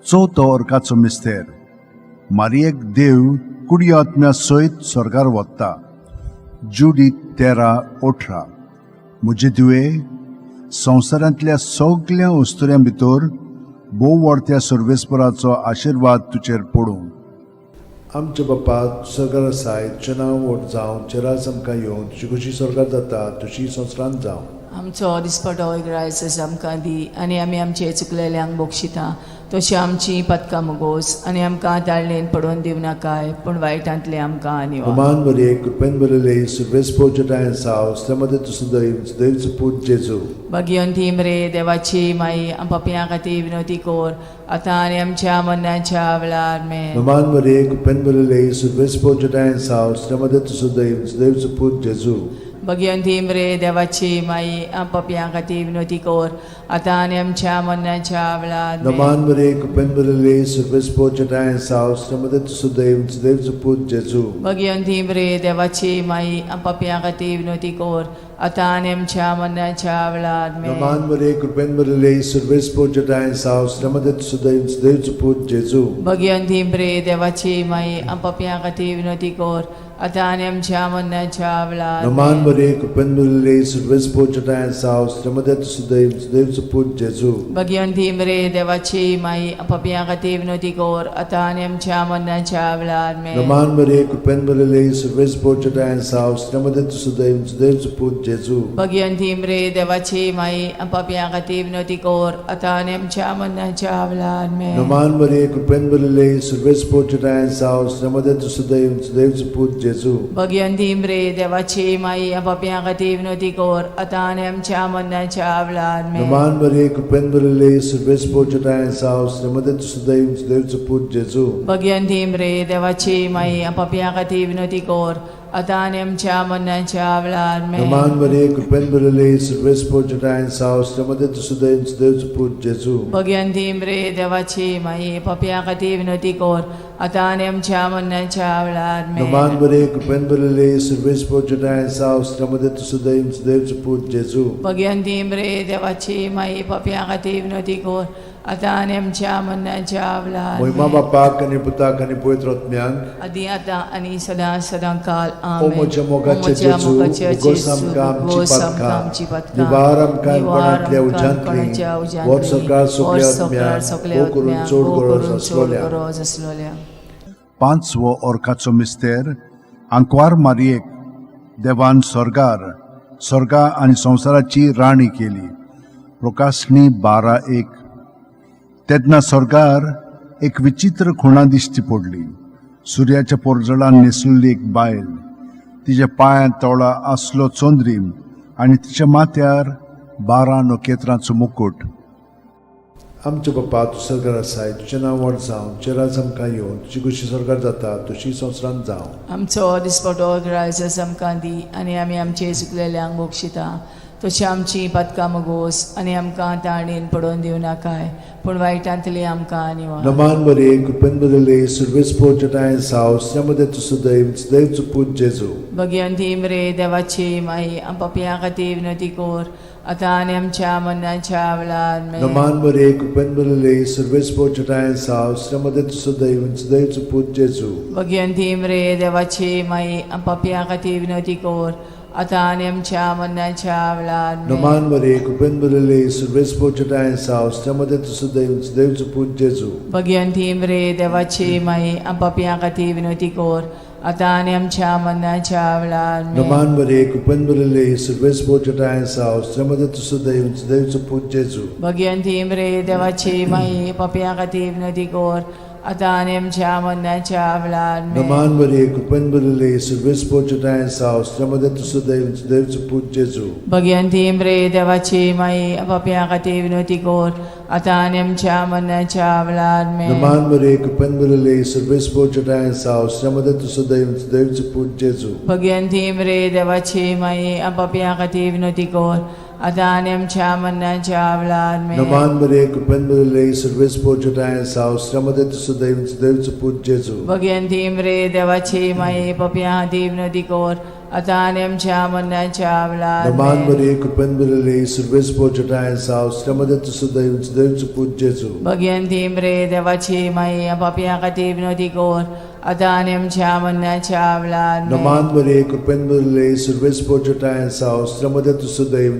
चवथो अर्काचो मिस्तेर मारयेक देव कुडी आत्म्या सयत स्वर्गार वता. जुडी 13:18 म्हजे तुवे संवसारांतल्या सगळ्या वस्तुऱ्यां भितर भोव व्हडत्या सर्वेस्पराचो आशिर्वाद तुजेर पडूं. आमचे बापा स्वर्गार आसाय तुजें नांव व्हड जावं चेरास आमकां येवं तुजी कशी स्वर्गार जाता तशी संवसारांत जावं. आमचो दिसपटो इग्रायस आमकां दी आनी आमी आमचे चुकलेल्यांक बोगशिता तशी आमची पदकां मोगोस आनी आमकां ताळणेन पडोवन दिवं नाकाय पूण वायटांतले आमकां निवार. नमान बरे कृपेन बरले सर्वेस पोचटाय सावस्त्रमध्ये तू सदैव सदैव पूज जेजू भगवंती मरे देवाची माई पप्या खातीर विनंती कोर आता आनी आमच्या मरणाच्या वेळार आमेन. नमान बरे कृपेन बरले सर्वेस पोचटाय सावस्त्रमध्ये तू सदैव सदैव पूज जेजू भगवंती मरे देवाची माई पप्या खातीर विनंती कोर आता आनी आमच्या मरणाच्या वेळार आमेन. नमान बरे कृपेन बरले सर्वेस पोचटाय सावस्त्रमध्ये तू सदैव सदैव पूज जेजू भगवंती मरे देवाची माई पप्या खातीर विनंती कोर आता आनी आमच्या मरणाच्या वेळार आमेन. नमान बरे कृपेन बरले सर्वेस पोचटाय सावस्त्रमध्ये तू सदैव सदैव पूज जेजू भगवंती मरे देवाची माई पप्या खातीर विनंती कोर आता आनी आमच्या मरणाच्या वेळार नमान आमेन. बरे कृपेन बरले सर्वेस पोचटाय सावस्त्रमध्ये तू सदैव सदैव पूज जेजू भगवंती मरे देवाची माई पप्या खातीर विनंती कोर आता आनी आमच्या मरणाच्या वेळार आमेन. नमान बरे कृपेन बरले सर्वेस पोचटाय सावस्त्रमध्ये तू सदैव सदैव पूज जेजू भगवंती मरे देवाची माई पप्या खातीर विनंती कोर आता आनी आमच्या मरणाच्या वेळार आमेन. नमान बरे कृपेन बरले सर्वेस पोचटाय सावस्त्रमध्ये तू सदैव सदैव पूज जेजू भगवंती मरे देवाची माई पप्या खातीर विनंती कोर आता आनी आमच्या मरणाच्या वेळार आमेन. नमान बरे कृपेन बरले सर्वेस पोचटाय सावस्त्रमध्ये तू सदैव सदैव पूज जेजू भगवंती मरे देवाची माई पप्या खातीर विनंती कोर आता आनी आमच्या मरणाच्या वेळार आमेन. नमान बरे कृपेन बरले सर्वेस पोचटाय सावस्त्रमध्ये तू सदैव सदैव पूज जेजू भगवंती मरे देवाची माई पप्या खातीर विनंती कोर आता आनी आमच्या मरणाच्या वेळार आमेन. नमान बरे कृपेन बरले सर्वेस पोचटाय सावस्त्रमध्ये तू सदैव सदैव पूज जेजू भगवंती मरे देवाची माई पप्या खातीर विनंती कोर आता आनी आमच्या मरणाच्या वेळार महिमा आमेन. बापाक आणि पुताक आणि पवित्र आत्म्यान आदी आता आनी सदा सदांकाल ओ आमेन. म्हज्या मोगाचे ओ म्हज्या जेजू मोगाचे उगोस जेजू, आमकां आमची उगोस आमकां आमची पातकां पातकां, निवार आमकां निवार कोणांतल्या आमकां उज्यांतली कोणाच्या उज्यांतली, वर सरकार वर सगल्या सरकार आत्म्यान सगल्या भोव करून आत्म्यान, चोड भोव गरज करून चोड आसलोल्या गरज आसलोल्या. 5वो अर्काचो मिस्तेर आंकवार मारयेक देवान स्वर्गा आनी संवसाराची राणी केली. प्रकाशनी 12:1 तेन्ना स्वर्गार एक विचित्र खुणा दिश्टी पडली. सुर्याच्या पोरजळान न्हेसलेली एक बायल, तिच्या पांयां तळा आसलो चोंद्रीम आनी तिच्या माथ्यार 12 नखेत्रांचो मुकुट. आमचे बापा तूं स्वर्गार आसाय तुजें नांव व्हड जावं चेरास आमकां येवं तुजी कशी स्वर्गार जाता तशी संवसारांत जावं. आमचो दिसपटो ग्रायस आमकां दी आनी आमी आमचे चुकलेल्यांक बोगशिता तशी आमची पदकां मोगोस आनी आमकां ताळणेन पडोवन दिवं नाकाय पूण वायटांतली आमकां निवार. Naman Maria, cupen-berele, surves portatai saus, chamade tu sudaiv put Jesu. Bhagwanti मरे देवाची माई आम पपियां खातीर विनंती कोर आतां आनी आमच्या मरणाच्या वेळार आमेन. Naman Maria, cupen-berele, surves portatai saus, chamade tu sudaiv put Jesu. Bhagwanti मरे देवाची माई आम पपियां खातीर विनंती कोर आतां आनी आमच्या मरणाच्या वेळार आमेन. Naman Maria, cupen-berele, surves portatai saus, chamade tu sudaiv put Jesu. Bhagwanti मरे देवाची माई आम पपियां खातीर विनंती कोर आतां आनी आमच्या मरणाच्या वेळार आमेन. Naman Maria, cupen-berele, surves portatai saus, chamade tu sudaiv put Jesu. Bhagwanti मरे देवाची माई पपियां खातीर विनंती कोर आतां आनी आमच्या मरणाच्या वेळार आमेन. Naman Maria, cupen-berele, surves portatai saus, chamade tu sudaiv put Jesu. Bhagwanti मरे देवाची माई पपियां खातीर विनंती कोर आतां आनी आमच्या मरणाच्या वेळार आमेन. Naman Maria, cupen-berele, surves portatai saus, chamade tu sudaiv put Jesu. Bhagwanti मरे देवाची माई पपियां खातीर विनंती कोर आतां आनी आमच्या मरणाच्या वेळार आमेन. Naman Maria, cupen-berele, surves portatai saus, chamade tu sudaiv put Jesu. Bhagwanti मरे देवाची माई पपियां खातीर विनंती कोर आतां आनी आमच्या मरणाच्या वेळार Naman आमेन. Maria, cupen-berele, surves portatai saus, chamade tu sudaiv put Jesu. Bhagwanti मरे देवाची माई पपियां खातीर विनंती कोर आतां आनी आमच्या मरणाच्या वेळार आमेन. Naman Maria, cupen-berele, surves portatai saus, chamade tu sudaiv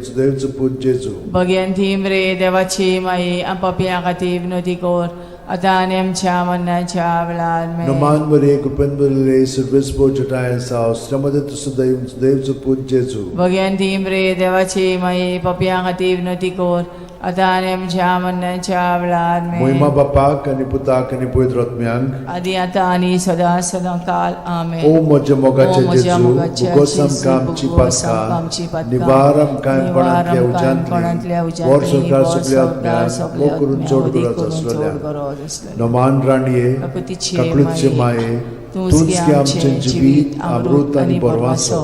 put Jesu. Bhagwanti मरे देवाची माई पपियां खातीर विनंती कोर आतां आनी आमच्या मरणाच्या वेळार आमेन. Naman Maria, cupen-berele, surves portatai saus, chamade tu sudaiv put Jesu. Bhagwanti मरे देवाची माई पपियां खातीर विनंती कोर आतां आनी आमच्या मरणाच्या वेळार आमेन. Moima Bapak ani Putak ani Pavitra Atmyank. आदी आतां आनी सदां सदां काल आमेन. O moja mogache O moja Jesu, mogache bugosam Jesu, kam bugosam kam cipatka, cipatka, nivaram kaim panantlia nivaram kaim panantlia ujantli, ujantli, vor sarkar vor suple sarkar atmyan, suple mo kurun atmyan, chod odi gurat kurun aswalya. chod gurat aswalya. Naman raniye, Kakutiche kaklutche maye, maye, तुझ tunski amchen jivit, amrut ani borvaso.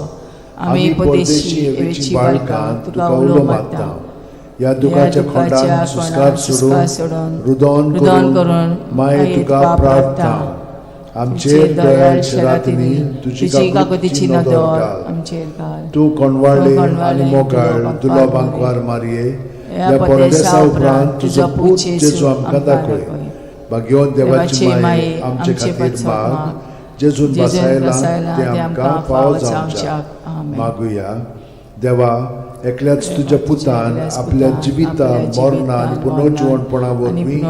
आम्ही परदेशी एवेची बाळकां तुका उलो मागता. या दुखाच्या खोंडान सुस्कार सोडून रुदोन करून माये तुका प्रार्थना. आमचेर दयाळ शरातीनी तुजी काकुतीची नदर घाल. आमचेर घाल. तू कोणवाळे आणि मोगाळ तुला बांकवार मारये. या परदेसा उपरांत तुजो पूत जेजू आमकां दाखय. भाग्यवान देवाची माये आमचे खातीर माग. जेजून बसायला ते आमकां फाव जावच्याक मागुया. देवा, एकल्याच तुझ्या पुतान आपल्या जिविता मरणा आणि पुनर्जीवनपणा वरवीं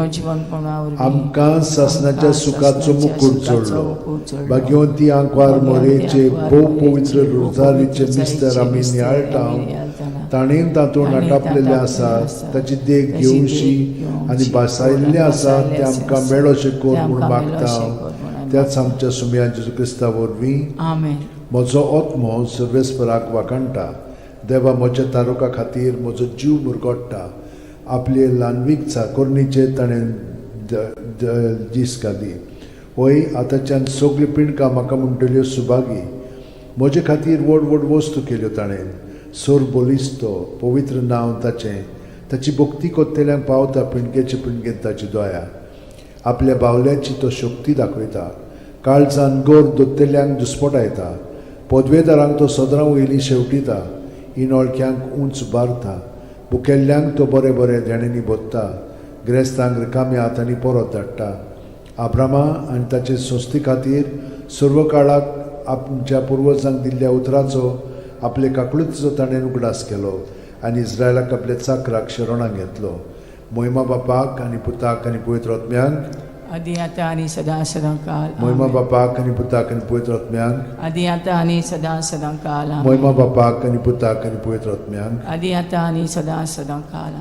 आमकां सासणाच्या सुखाचो मुकुट जोडलो. भाग्यवंती आंकवार मोरेचे भोव पवित्र रोजारीचे मिस्तर आमी नियाळटाव. ताणें तातूंत आटापलेले आसात ताची देख घेवशी आनी बासायल्ले आसात ते आमकां मेळोशे कोर म्हूण मागता. त्याच आमच्या सुमया जेजू क्रिस्ता वरवीं आमेन. म्हजो आत्मो सर्वेस्पराक वाकणटा. देवा, म्हज्या तारुका खातीर म्हजो जीव मुरगोडटा. आपले ल्हानवीक चाकोरणीचे ताणें दीस घाली. होय, आतांच्यान सगळी पिणकां म्हाका म्हणटल्यो सुभागी. म्हजे खातीर व्हड व्हड वस्तू केल्यो ताणें. सोर बोलिस्तो, पवित्र नांव ताचें. ताची भक्ती कोत्तेल्यांक पावता पिणकेचे पिणकेन ताची दया. आपल्या बावल्याची तो शक्ती दाखयता. काळजान गोर दोत्तेल्यांक दुस्पटायता. पदवेदारांक तो सदरां वयलीं शेवटिता. इनोळक्यांक उंच बारता. भुकेल्ल्यांक तो बरे बरे देणेनी बोदता. गिरेस्तांक रिकाम्या हातांनी परत धाडटा. आब्रामा आनी ताचे सोस्ती खातीर सर्व काळाक आमच्या पुर्वजांक दिल्ल्या उतराचो आपले काकळुतीचो ताणें उगडास केलो आनी इस्रायलाक आपल्या चाकराक शरणां घेतलो. मोहिमा बापाक आनी पुताक आनी पवित्र आत्म्यांक आदी आतां आनी सदां सदां काल. मोहिमा बापाक आनी पुताक आनी पवित्र आत्म्यांक आदी आतां आनी सदां सदां काल. मोहिमा बापाक आनी पुताक आनी पवित्र आत्म्यांक आदी आतां आनी सदां सदां काल.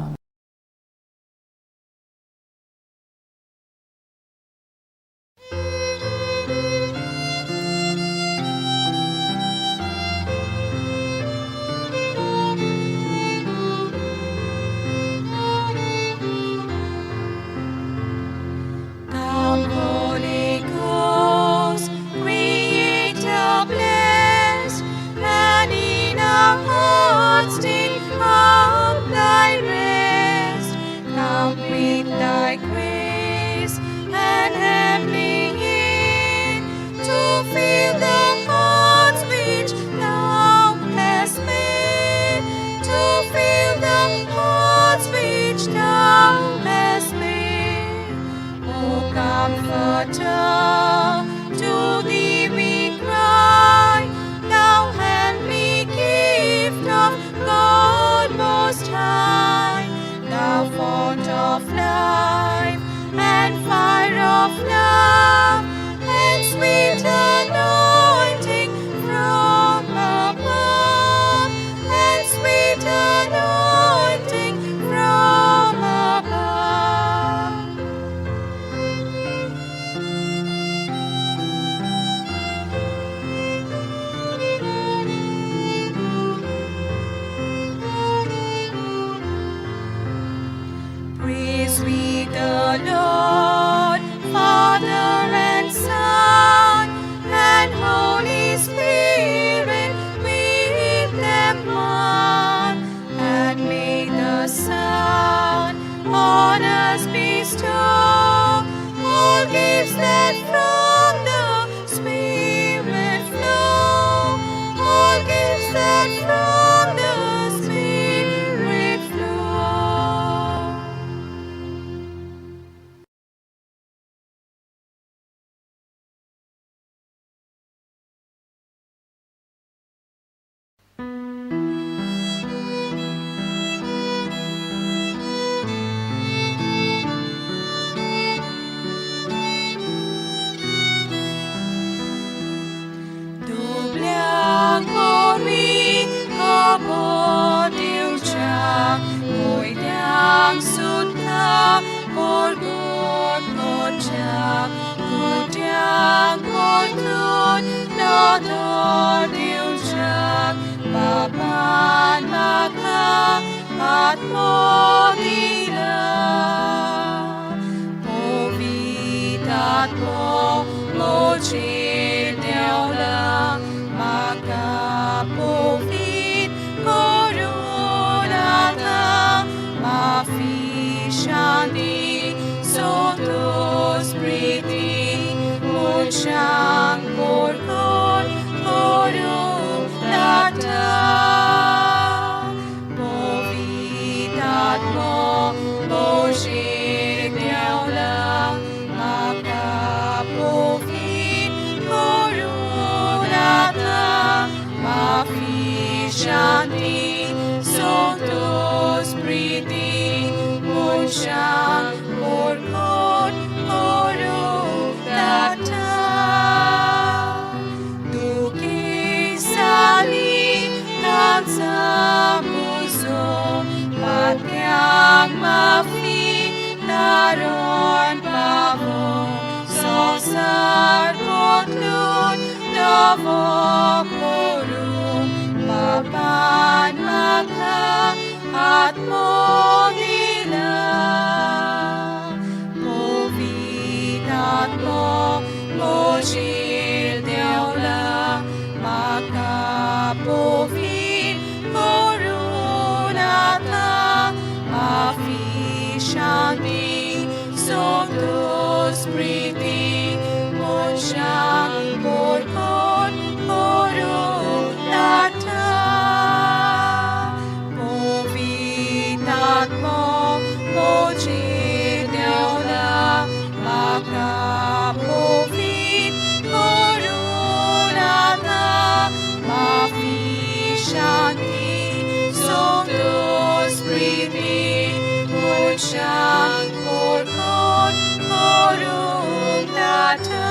Come, Holy Ghost, Creator blessed, and in our hearts take data. To thee we cry, thou heavenly gift of God Most High, thou fount of life and fire of love, and sweet anointing from above, and sweet anointing from above. Praise we the Lord, Father and Son, and Holy Spirit, with them one. And may the Son on us bestow all gifts that from the Spirit flow, all gifts that from the Spirit flow. Doblang pori kapot diucap, ngồi đang sút tha porgot kocak, kudang kotut nator diucap, papan maka at modila, povitat mo mochi đeo lang makapovit koronata mafishani sotos priti muchang porkon koronata povitat mo mochi đeo lang makapovit koronata mafishani sotos priti muchang porkon koronata duki sali kansa puso patyang mafi naron pavo sosar kotlun davo korum papan maka at modila povitat mo mojil deola makapovit koronata mafishani sotos priti mochang porkon koronata povitat mo mojil deola makapovit koronata mafishani sotos priti mochang porkon koronata.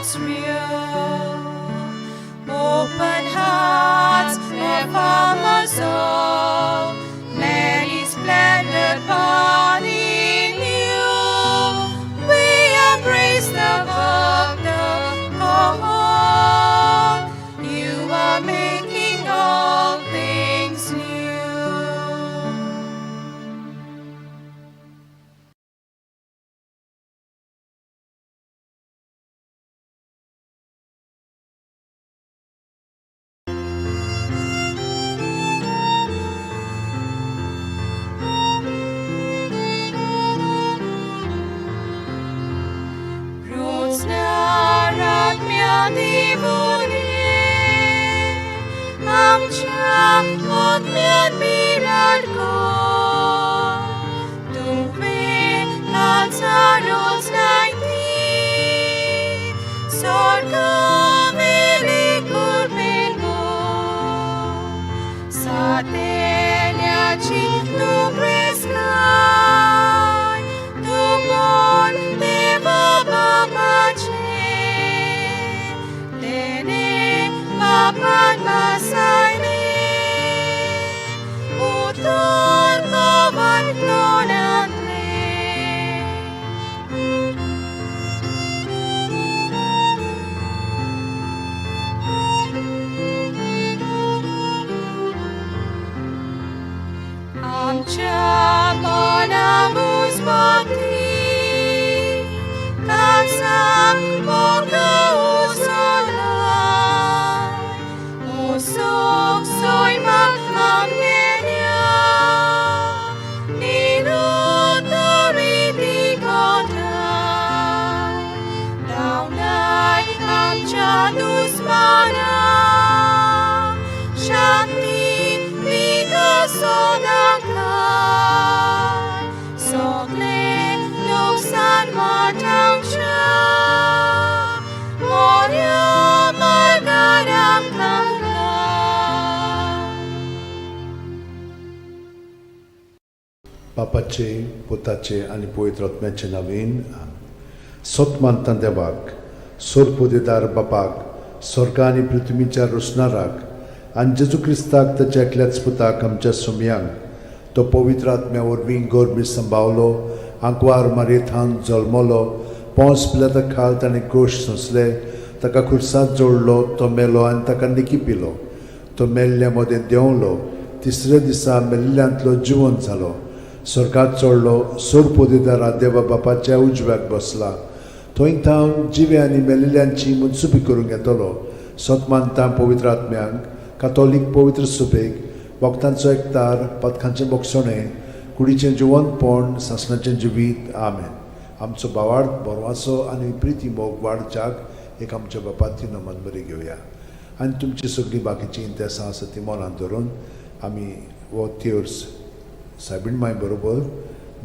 that's real. Open hearts, never must all. Many splendid body new. We embrace the book, the call. You are making all things new. बापाचे, पुताचे आणि पवित्र आत्म्याचे नावेन सतमानता देवाक, सोरपोदेदार बापाक, स्वर्गा आणि पृथ्वीच्या रोसणाराक आणि जेजू क्रिस्ताक ताच्या एकल्याच पुताक आमच्या सोम्यांक तो पवित्र आत्म्या वरवीं गोरबी सांबावलो, आंकवार मारयेंत जल्मलो, पोंस पिलाता खाल ताणें क्रूश सोंसले, ताका खुर्सांत जोडलो, तो मेलो आनी ताका निकी पिलो, तो मेल्ल्या मदें देंवलो, तिसऱ्या दिसा मेल्ल्यांतलो जिवंत जालो, स्वर्गांत चडलो, सोरपोदेदारा देवा बापाच्या उजव्याक बसला, थंय थावन जिवे आनी मेल्लेल्यांची मुनसुबी करूंक येतलो, सतमानता पवित्र आत्म्यांक, कातोलीक पवित्र सुबेक, वखदांचो एकतार, पथकांचें मोगसणें, कुडीचें जिवंतपण, सासणाचें जिवीत. आमेन. आमचो बावार्थ बोरवासो आनी प्रिती मोग वाडच्याक एक आमच्या बापाची नमन बरी घेवया आनी तुमची सगळीं बाकीची इंतेसां आसा ती मनांत धरून आमी वो तिर्स सायबीण माय बरोबर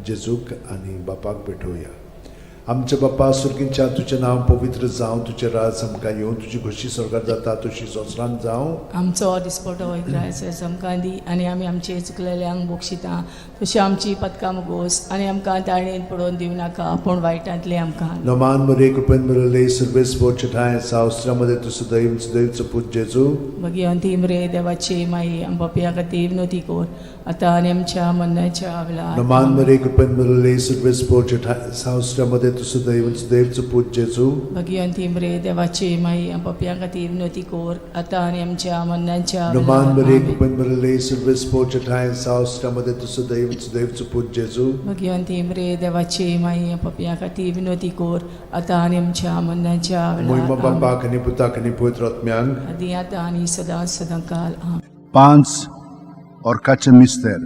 जेजूक आनी बापाक भेटोवया. आमचे बापा सुर्गींच्या तुजें नांव पवित्र जावं, तुजें राज आमकां येवं, तुजी खोशी स्वर्गांत जाता तशी संवसारांत जावं. आमचो दिसपटो वयता आमकां दी आनी आमी आमचे चुकलेल्यांक बोक्षिता तशी आमची पदकां मुगोस आनी आमकां ताळणेन पडोवन दिवं नाका पूण वायटांतले आमकां. नमान मरे कृपेन मरले सर्वेस बोरचेठाय सावस्त्रामध्ये तुझं दैवचं पूज जेजू. भगवंती मरे देवाची माई आम बापया खातीर विनोती कोर आतां आनी आमच्या मरणाच्या वेळार. नमान मरे कृपेन मरले सर्वेस बोरचेठाय सावस्त्रामध्ये तुझं दैवचं पूज जेजू. भगवंती मरे देवाची माई आम बापया खातीर विनोती कोर आतां आनी आमच्या मरणाच्या नमान मरे वेळार. कृपेन मरले सर्वेस बोरचेठाय सावस्त्रामध्ये तुझं दैवचं पूज जेजू. भगवंती मरे देवाची माई आम बापया खातीर विनोती कोर आतां आनी आमच्या मरणाच्या मोहिमा वेळार. बापाक आनी पुताक आनी पवित्र आत्म्यांक. आदी आतां आनी सदां सदांकाल. आमेन. 5. ऑर्काचें मिस्तेर.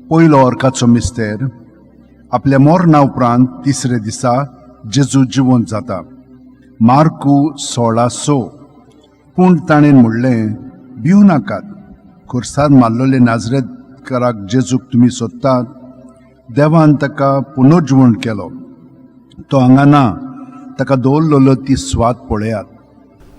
पयलो ऑर्काचो मिस्तेर. आपल्या मोरणा उपरांत तिसरे दिसा जेजू जिवंत जाता. मार्कू 16:6. पूण ताणें म्हणलें, भिवू नाकात, खुर्सार मारलोले नाजरेतकाराक जेजूक तुमी सोदतात, देवान ताका पुनर्जिवण केलो, तो हांगा ना, ताका दवरलेलो ती स्वात पळयात.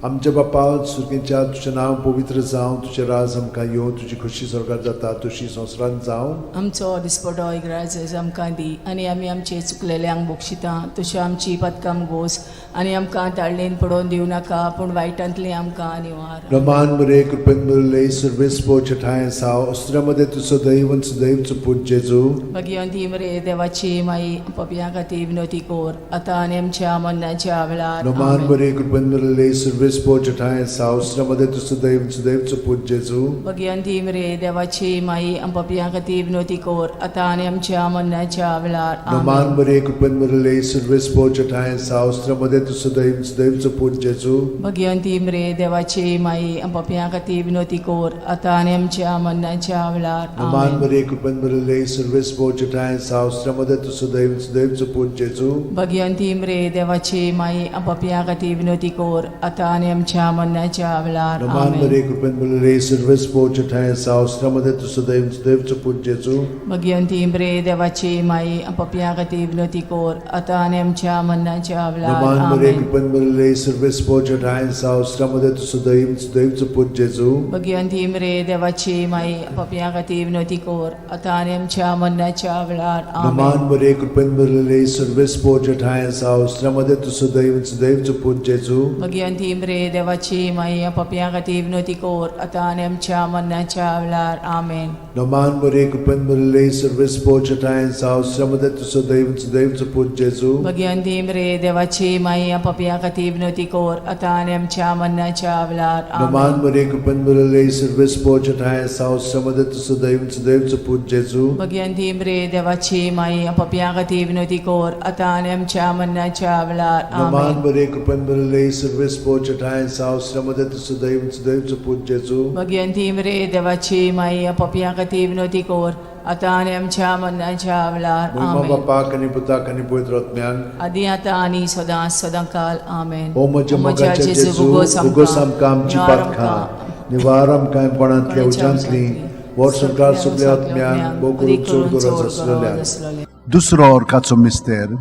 आमच्या बापा सुर्गींच्या तुजें नांव पवित्र जावं, तुजें राज आमकां येवं, तुजी खोशी स्वर्गांत जाता तशी संवसारांत जावं. आमचो दिसपटो एक राज आमकां दी आनी आमी आमचे चुकलेल्यांक बोक्षिता तशी आमची पदकां मुगोस आनी आमकां ताळणेन पडोवन दिवं नाका पूण वायटांतली आमकां निवार. Naman Maria, कृपेन मिळले सर्वेस पोचठाय साव अस्त्रामध्ये तुझं दैवन सदैवचं पूज जेजू. भगवंती मरे देवाची माई पपियां खातीर विनोती कोर आतां आनी आमच्या मरणाच्या वेळार. Naman आमेन. Maria, कृपेन मिळले सर्वेस पोचठाय साव अस्त्रामध्ये तुझं दैवन सदैवचं पूज जेजू. भगवंती मरे देवाची माई पपियां खातीर विनोती कोर आतां आनी आमच्या मरणाच्या वेळार. Naman आमेन. Maria, कृपेन मिळले सर्वेस पोचठाय साव अस्त्रामध्ये तुझं दैवन सदैवचं पूज जेजू. भगवंती मरे देवाची माई पपियां खातीर विनोती कोर आतां आनी आमच्या मरणाच्या वेळार. Naman आमेन. Maria, कृपेन मिळले सर्वेस पोचठाय साव अस्त्रामध्ये तुझं दैवन सदैवचं पूज जेजू. भगवंती मरे देवाची माई पपियां खातीर विनोती कोर आतां आनी आमच्या मरणाच्या वेळार. Naman आमेन. Maria, कृपेन मिळले सर्वेस पोचठाय साव अस्त्रामध्ये तुझं दैवन सदैवचं पूज जेजू. भगवंती मरे देवाची माई पपियां खातीर विनोती कोर आतां आनी आमच्या मरणाच्या वेळार. Naman Maria, आमेन. कृपेन मिळले सर्वेस पोचठाय साव अस्त्रामध्ये तुझं दैवन सदैवचं पूज जेजू. भगवंती मरे देवाची माई पपियां खातीर विनोती कोर आतां आनी आमच्या मरणाच्या वेळार. Naman आमेन. Maria, कृपेन मिळले सर्वेस पोचठाय साव अस्त्रामध्ये तुझं दैवन सदैवचं पूज जेजू. भगवंती मरे देवाची माई पपियां खातीर विनोती कोर आतां आनी आमच्या मरणाच्या वेळार. आमेन. Naman Maria, कृपेन मिळले सर्वेस पोचठाय साव अस्त्रामध्ये तुझं दैवन सदैवचं पूज जेजू. भगवंती मरे देवाची माई पपियां खातीर विनोती कोर आतां आनी आमच्या मरणाच्या वेळार. Naman आमेन. Maria, कृपेन मिळले सर्वेस पोचठाय साव अस्त्रामध्ये तुझं दैवन सदैवचं पूज जेजू. भगवंती मरे देवाची माई पपियां खातीर विनोती कोर आतां आनी आमच्या मरणाच्या वेळार. Naman आमेन. Maria, कृपेन मिळले सर्वेस पोचठाय साव अस्त्रामध्ये तुझं दैवन सदैवचं पूज जेजू. भगवंती मरे देवाची माई पपियां खातीर विनोती कोर आतां आनी आमच्या मरणाच्या वेळार. Mama आमेन. Bapak आणि पुताक आणि पवित्र आत्म्यान आदी आतां आनी सदां सदांकाल. आमेन. ओ म्हज्या मोगाच्या जेजू भुगोस भुगोस आमकां आमची निवार पातकां आमकां, निवार आमकां पणांतल्या कोणाच्या उज्यांतली उज्यांतली, वर सरकार सगळ्या सगळ्या आत्म्यान भोग अदीक चड करून गरज चड आसलेल्या गरज असलेल्या. दुसरो ऑर्काचो मिस्तेर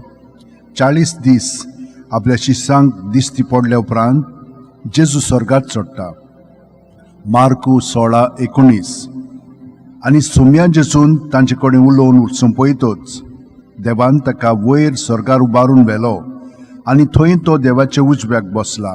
40 दीस आपल्या शिष्यांक दिश्टी पडल्या उपरांत जेजू स्वर्गात चडटा. मार्कू 16:19. आनी सुम्या जेजून तांचे कडेन उलोवन संपयतच देवान ताका वयर स्वर्गार उबारून व्हेलो आनी थंय तो देवाचे उजव्याक बसला.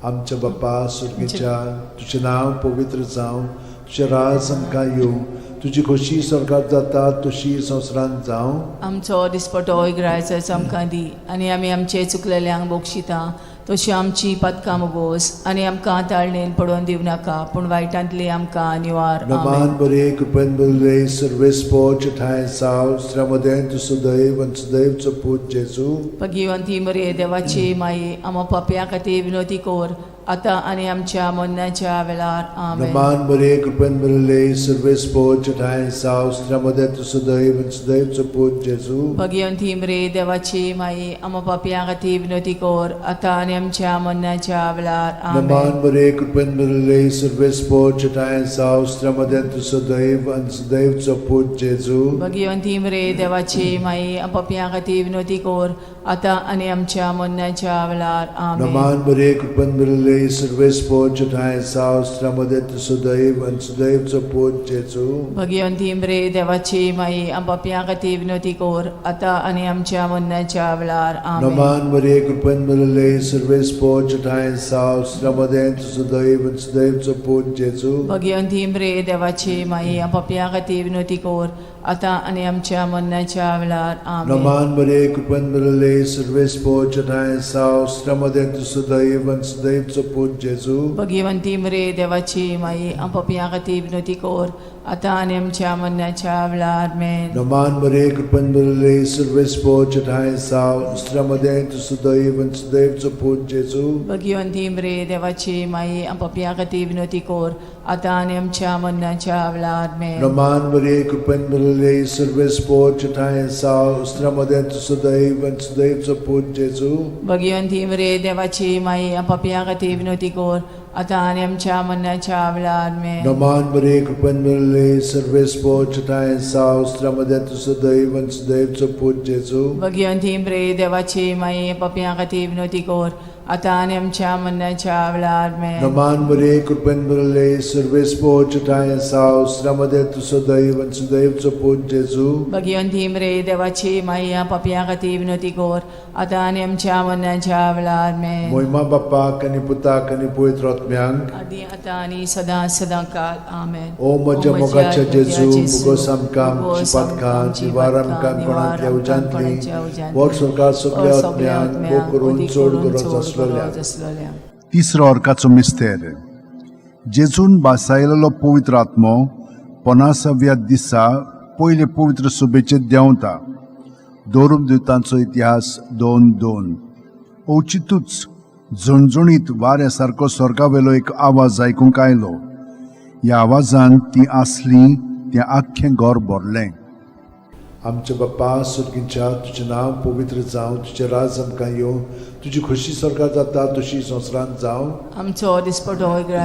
आमच्या बापा सुर्गीच्या तुझें नांव पवित्र जावं, तुझें राज आमकां येवं, तुजी खोशी स्वर्गात जाता तशी संवसारांत जावं. आमचो दिसपटो इग्रायचो आमकां दी आनी आमी आमचे चुकलेल्यांक बोगशिता तशी आमची पदकां मोगोस आनी आमकां ताळणेन पडोवन दिवं नाका पूण वायटांतली आमकां निवार. Naman आमेन. Maria, कृपेन मिळले सर्वेस पोचठाय साव अस्त्रामध्ये तुझं दैवन सदैवचं पूज जेजू. भगवंती मरे देवाची माई आमो पपियां खातीर विनोती कोर आतां आनी आमच्या मरणाच्या वेळार. आमेन. Naman Maria, कृपेन मिळले सर्वेस पोचठाय साव अस्त्रामध्ये तुझं दैवन सदैवचं पूज जेजू. भगवंती मरे देवाची माई आमो पपियां खातीर विनोती कोर आतां आनी आमच्या मरणाच्या वेळार. आमेन. Naman Maria, कृपेन मिळले सर्वेस पोचठाय साव अस्त्रामध्ये तुझं दैवन सदैवचं पूज जेजू. भगवंती मरे देवाची माई पपियां खातीर विनोती कोर आतां आनी आमच्या मरणाच्या वेळार. आमेन. Naman Maria, कृपेन मिळले सर्वेस पोचठाय साव अस्त्रामध्ये तुझं दैवन सदैवचं पूज जेजू. भगवंती मरे देवाची माई पपियां खातीर विनोती कोर आतां आनी आमच्या मरणाच्या वेळार. आमेन. Naman Maria, कृपेन मिळले सर्वेस पोचठाय साव अस्त्रामध्ये तुझं दैवन सदैवचं पूज जेजू. भगवंती मरे देवाची माई पपियां खातीर विनोती कोर आतां आनी आमच्या मरणाच्या वेळार. आमेन. Naman Maria, कृपेन मिळले सर्वेस पोचठाय साव अस्त्रामध्ये तुझं दैवन सदैवचं पूज जेजू. भगवंती मरे देवाची माई पपियां खातीर विनोती कोर आतां आनी आमच्या मरणाच्या वेळार. आमेन. Naman Maria, कृपेन मिळले सर्वेस पोचठाय साव अस्त्रामध्ये तुझं दैवन सदैवचं पूज जेजू. भगवंती मरे देवाची माई पपियां खातीर विनोती कोर आतां आनी आमच्या मरणाच्या वेळार. आमेन. Naman Maria, कृपेन मिळले सर्वेस पोचठाय साव अस्त्रामध्ये तुझं दैवन सदैवचं पूज जेजू. भगवंती मरे देवाची माई पपियां खातीर विनोती कोर आतां आनी आमच्या मरणाच्या वेळार. आमेन. Naman Maria, कृपेन मिळले सर्वेस पोचठाय साव अस्त्रामध्ये तुझं दैवन सदैवचं पूज जेजू. भगवंती मरे देवाची माई पपियां खातीर विनोती कोर आता आणि आमच्या मरणाच्या वेळार आमेन. Naman muri kurban murale service po chutaya sao sramade tu sudaiv and sudaiv chopun Jesu. भगवंत रे देवाची माया पापिया खातीर विनोती कोर आता आणि आमच्या मरणाच्या वेळार आमेन. Moima bapa kani puta kani puitratmyang. आदी आता आणि सदा सदा काल आमेन. O moja mogacha Jesu bugosam kam chipat kan nivaram kan konat leujantli. Wor sarkar sobliatmyang bokurun chod goro zaslolya. तिसरो अर्काचो मिस्तेर जेजून बासायलेलो पवित्र आत्मो 50व्या दिसा पयले पवित्र सुबेचे देंवता. दोरुम दिवतांचो इतिहास 2:2. औचितूच झणझणीत वाऱ्या सारको स्वर्गावेलो एक आवाज आयकूंक आयलो. ह्या आवाजान ती आसली तें आख्खें घर भरलें. आमचे बाप्पा सुर्गींच्या तुझें नांव पवित्र जावं, तुझें राज आमकां येवं, तुजी खुशी स्वर्गांत जाता तशी संवसारांत जावं. आमचो दिसपटो